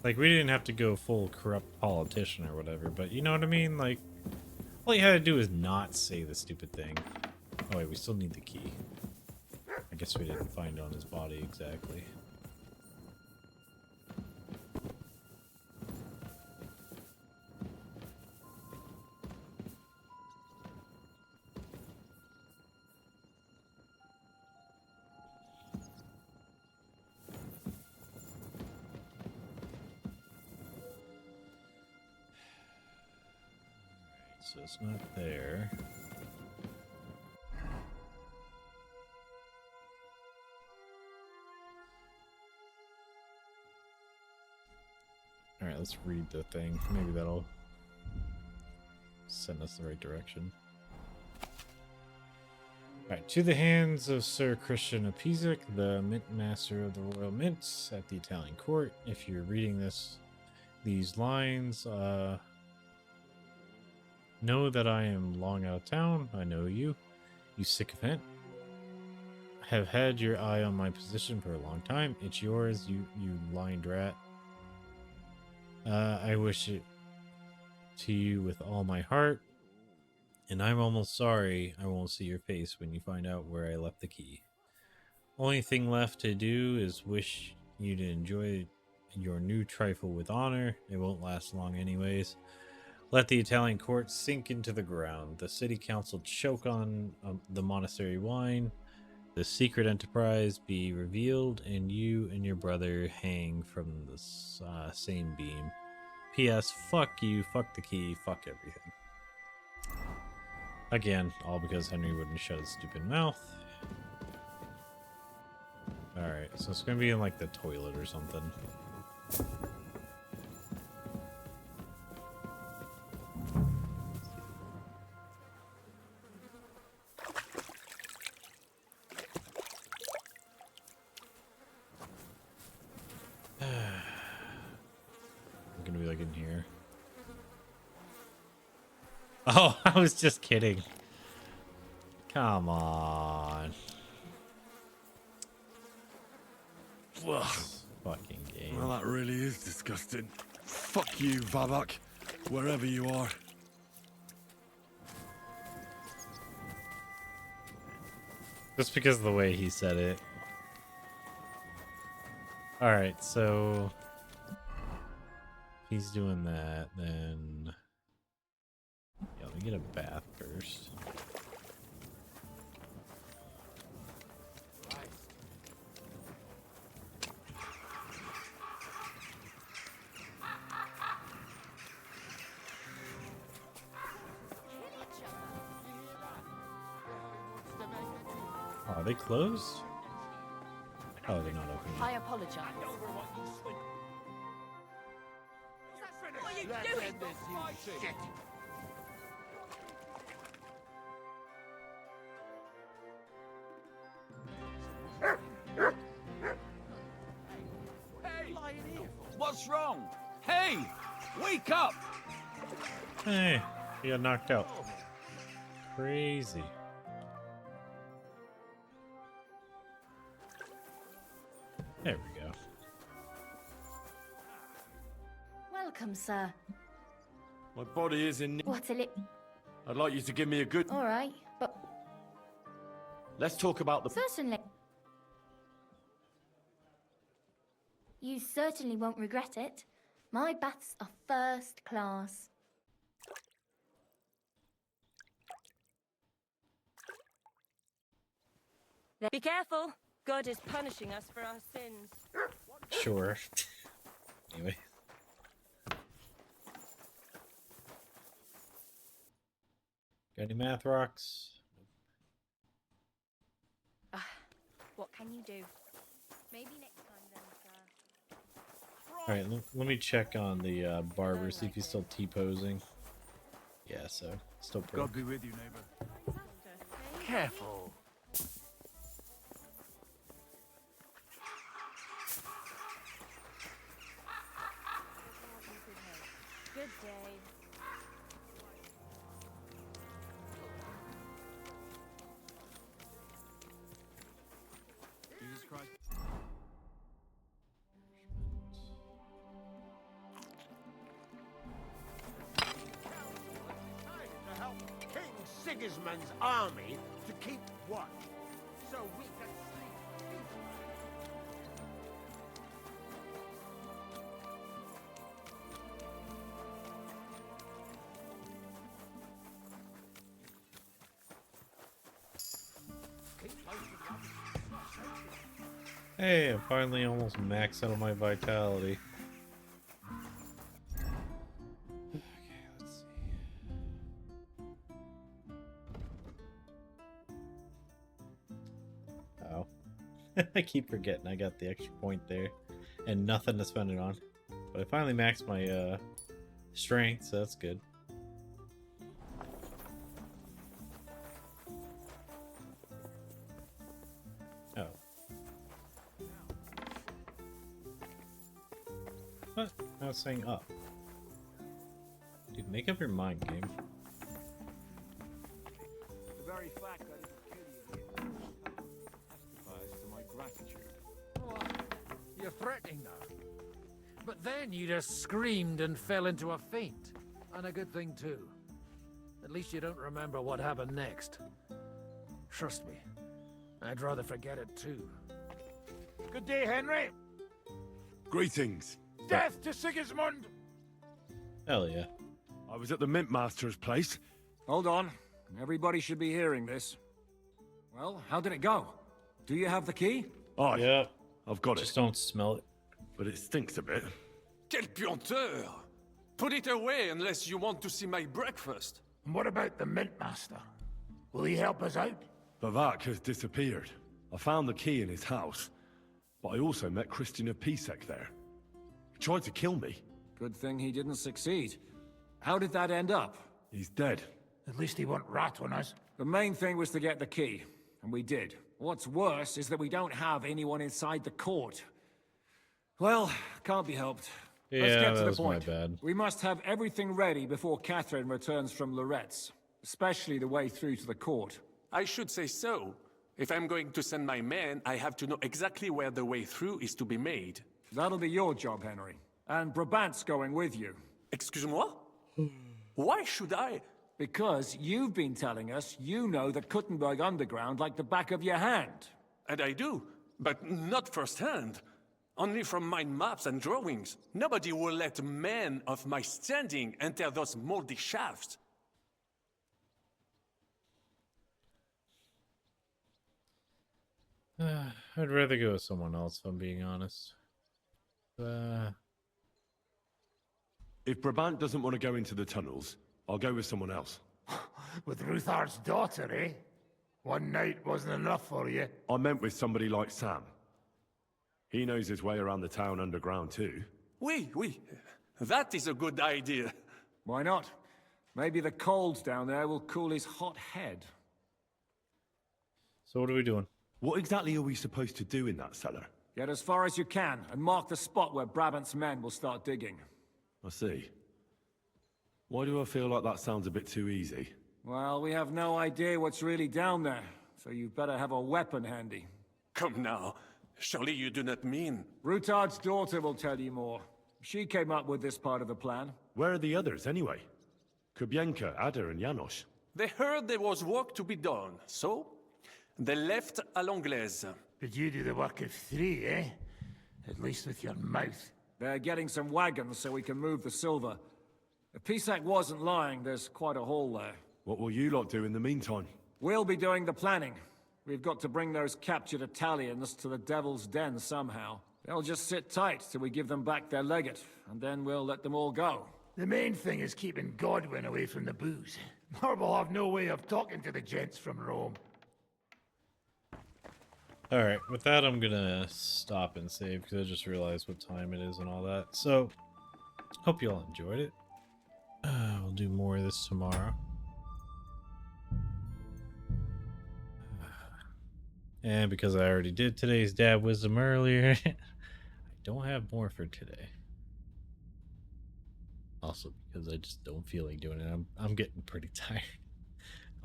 Like, we didn't have to go full corrupt politician or whatever, but you know what I mean? Like, all you had to do is not say the stupid thing. Oh wait, we still need the key. I guess we didn't find it on his body exactly. So it's not there. Alright, let's read the thing. Maybe that'll send us the right direction. Alright, to the hands of Sir Christian Opisic, the Mint Master of the Royal Mints at the Italian Court. If you're reading these lines, know that I am long out of town. I know you sycophant. Have had your eye on my position for a long time. It's yours, you blind rat. I wish it to you with all my heart, and I'm almost sorry I won't see your face when you find out where I left the key. Only thing left to do is wish you to enjoy your new trifle with honor. It won't last long anyways. Let the Italian court sink into the ground. The city council choke on the monastery wine. The secret enterprise be revealed, and you and your brother hang from the same beam. P.S. Fuck you, fuck the key, fuck everything. Again, all because Henry wouldn't shut his stupid mouth. Alright, so it's gonna be in like the toilet or something. I can hear. Oh, I was just kidding. Come on. Ugh. Fucking game. Well, that really is disgusting. Fuck you, Vavak, wherever you are. Just because of the way he said it. Alright, so if he's doing that, then yeah, let me get a bath first. Oh, are they closed? Oh, they're not open. I apologize. What are you doing? Shit. Hey! What's wrong? Hey! Wake up! Hey, he got knocked out. Crazy. There we go. Welcome, sir. My body is in. What'll it... I'd like you to give me a good. All right, but... Let's talk about the. Certainly. You certainly won't regret it. My baths are first class. Be careful. God is punishing us for our sins. Sure. Anyway. Got any math rocks? What can you do? Maybe next time then, sir. Alright, let me check on the barber, see if he's still T-posing. Yeah, so, still pro. God be with you, neighbor. Careful. Good day. Jesus Christ. To help King Sigismund's army to keep watch, so we can sleep peacefully. Hey, I'm finally almost maxed out on my vitality. Okay, let's see. Oh. I keep forgetting I got the extra point there. And nothing to spend it on. But I finally maxed my strength, so that's good. Oh. What? I was saying up. Dude, make up your mind, game. The very fact that it was kill you testifies to my gratitude. You're threatening now. But then you just screamed and fell into a faint. And a good thing, too. At least you don't remember what happened next. Trust me, I'd rather forget it, too. Good day, Henry. Greetings. Death to Sigismund! Hell yeah. I was at the Mint Master's place. Hold on. Everybody should be hearing this. Well, how did it go? Do you have the key? Oh, yeah. I've got Just don't smell it. But it stinks a bit. Quelle puanteur! Put it away unless you want to see my breakfast. And what about the Mint Master? Will he help us out? Vavak has disappeared. I found the key in his house. But I also met Christina Pisek there. He tried to kill me. Good thing he didn't succeed. How did that end up? He's dead. At least he won't rat on us. The main thing was to get the key, and we did. What's worse is that we don't have anyone inside the court. Well, can't be helped. Let's Yeah, get to that the was my point. bad. We must have everything ready before Catherine returns from Lorette's, especially the way through to the court. I should say so. If I'm going to send my men, I have to know exactly where the way through is to be made. That'll be your job, Henry. And Brabant's going with you. Excuse-moi? Why should I? Because you've been telling us you know the Kuttenberg underground like the back of your hand. And I do, but not firsthand. Only from mind maps and drawings. Nobody will let men of my standing enter those moldy shafts. I'd rather go with someone else, if I'm being honest. If Brabant doesn't want to go into the tunnels, I'll go with someone else. With Ruthar's daughter, eh? One night wasn't enough for you. I meant with somebody like Sam. He knows his way around the town underground too. Oui. That is a good idea. Why not? Maybe the cold down there will cool his hot head. So what are we doing? What exactly are we supposed to do in that cellar? Get as far as you can, and mark the spot where Brabant's men will start digging. I see. Why do I feel like that sounds a bit too easy? Well, we have no idea what's really down there, so you'd better have a weapon handy. Come now. Surely you do not mean... Rutard's daughter will tell you more. She came up with this part of the plan. Where are the others, anyway? Kubienka, Ada, and Janos. They heard there was work to be done, so... they left à l'anglaise. But you do the work of 3, eh? At least with your mouth. They're getting some wagons so we can move the silver. If Pisac wasn't lying, there's quite a haul there. What will you lot do in the meantime? We'll be doing the planning. We've got to bring those captured Italians to the Devil's Den somehow. They'll just sit tight till we give them back their legate, and then we'll let them all go. The main thing is keeping Godwin away from the booze. Or we'll have no way of talking to the gents from Rome. Alright, with that I'm gonna stop and save because I just realized what time it is and all that. So, hope you all enjoyed it. We'll do more of this tomorrow. And because I already did today's dad wisdom earlier, I don't have more for today. Also because I just don't feel like doing it. I'm getting pretty tired.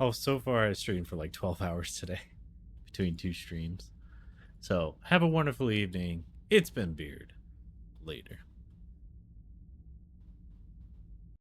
Oh, so far I streamed for like 12 hours today between 2 streams. So have a wonderful evening. It's been Beard. Later.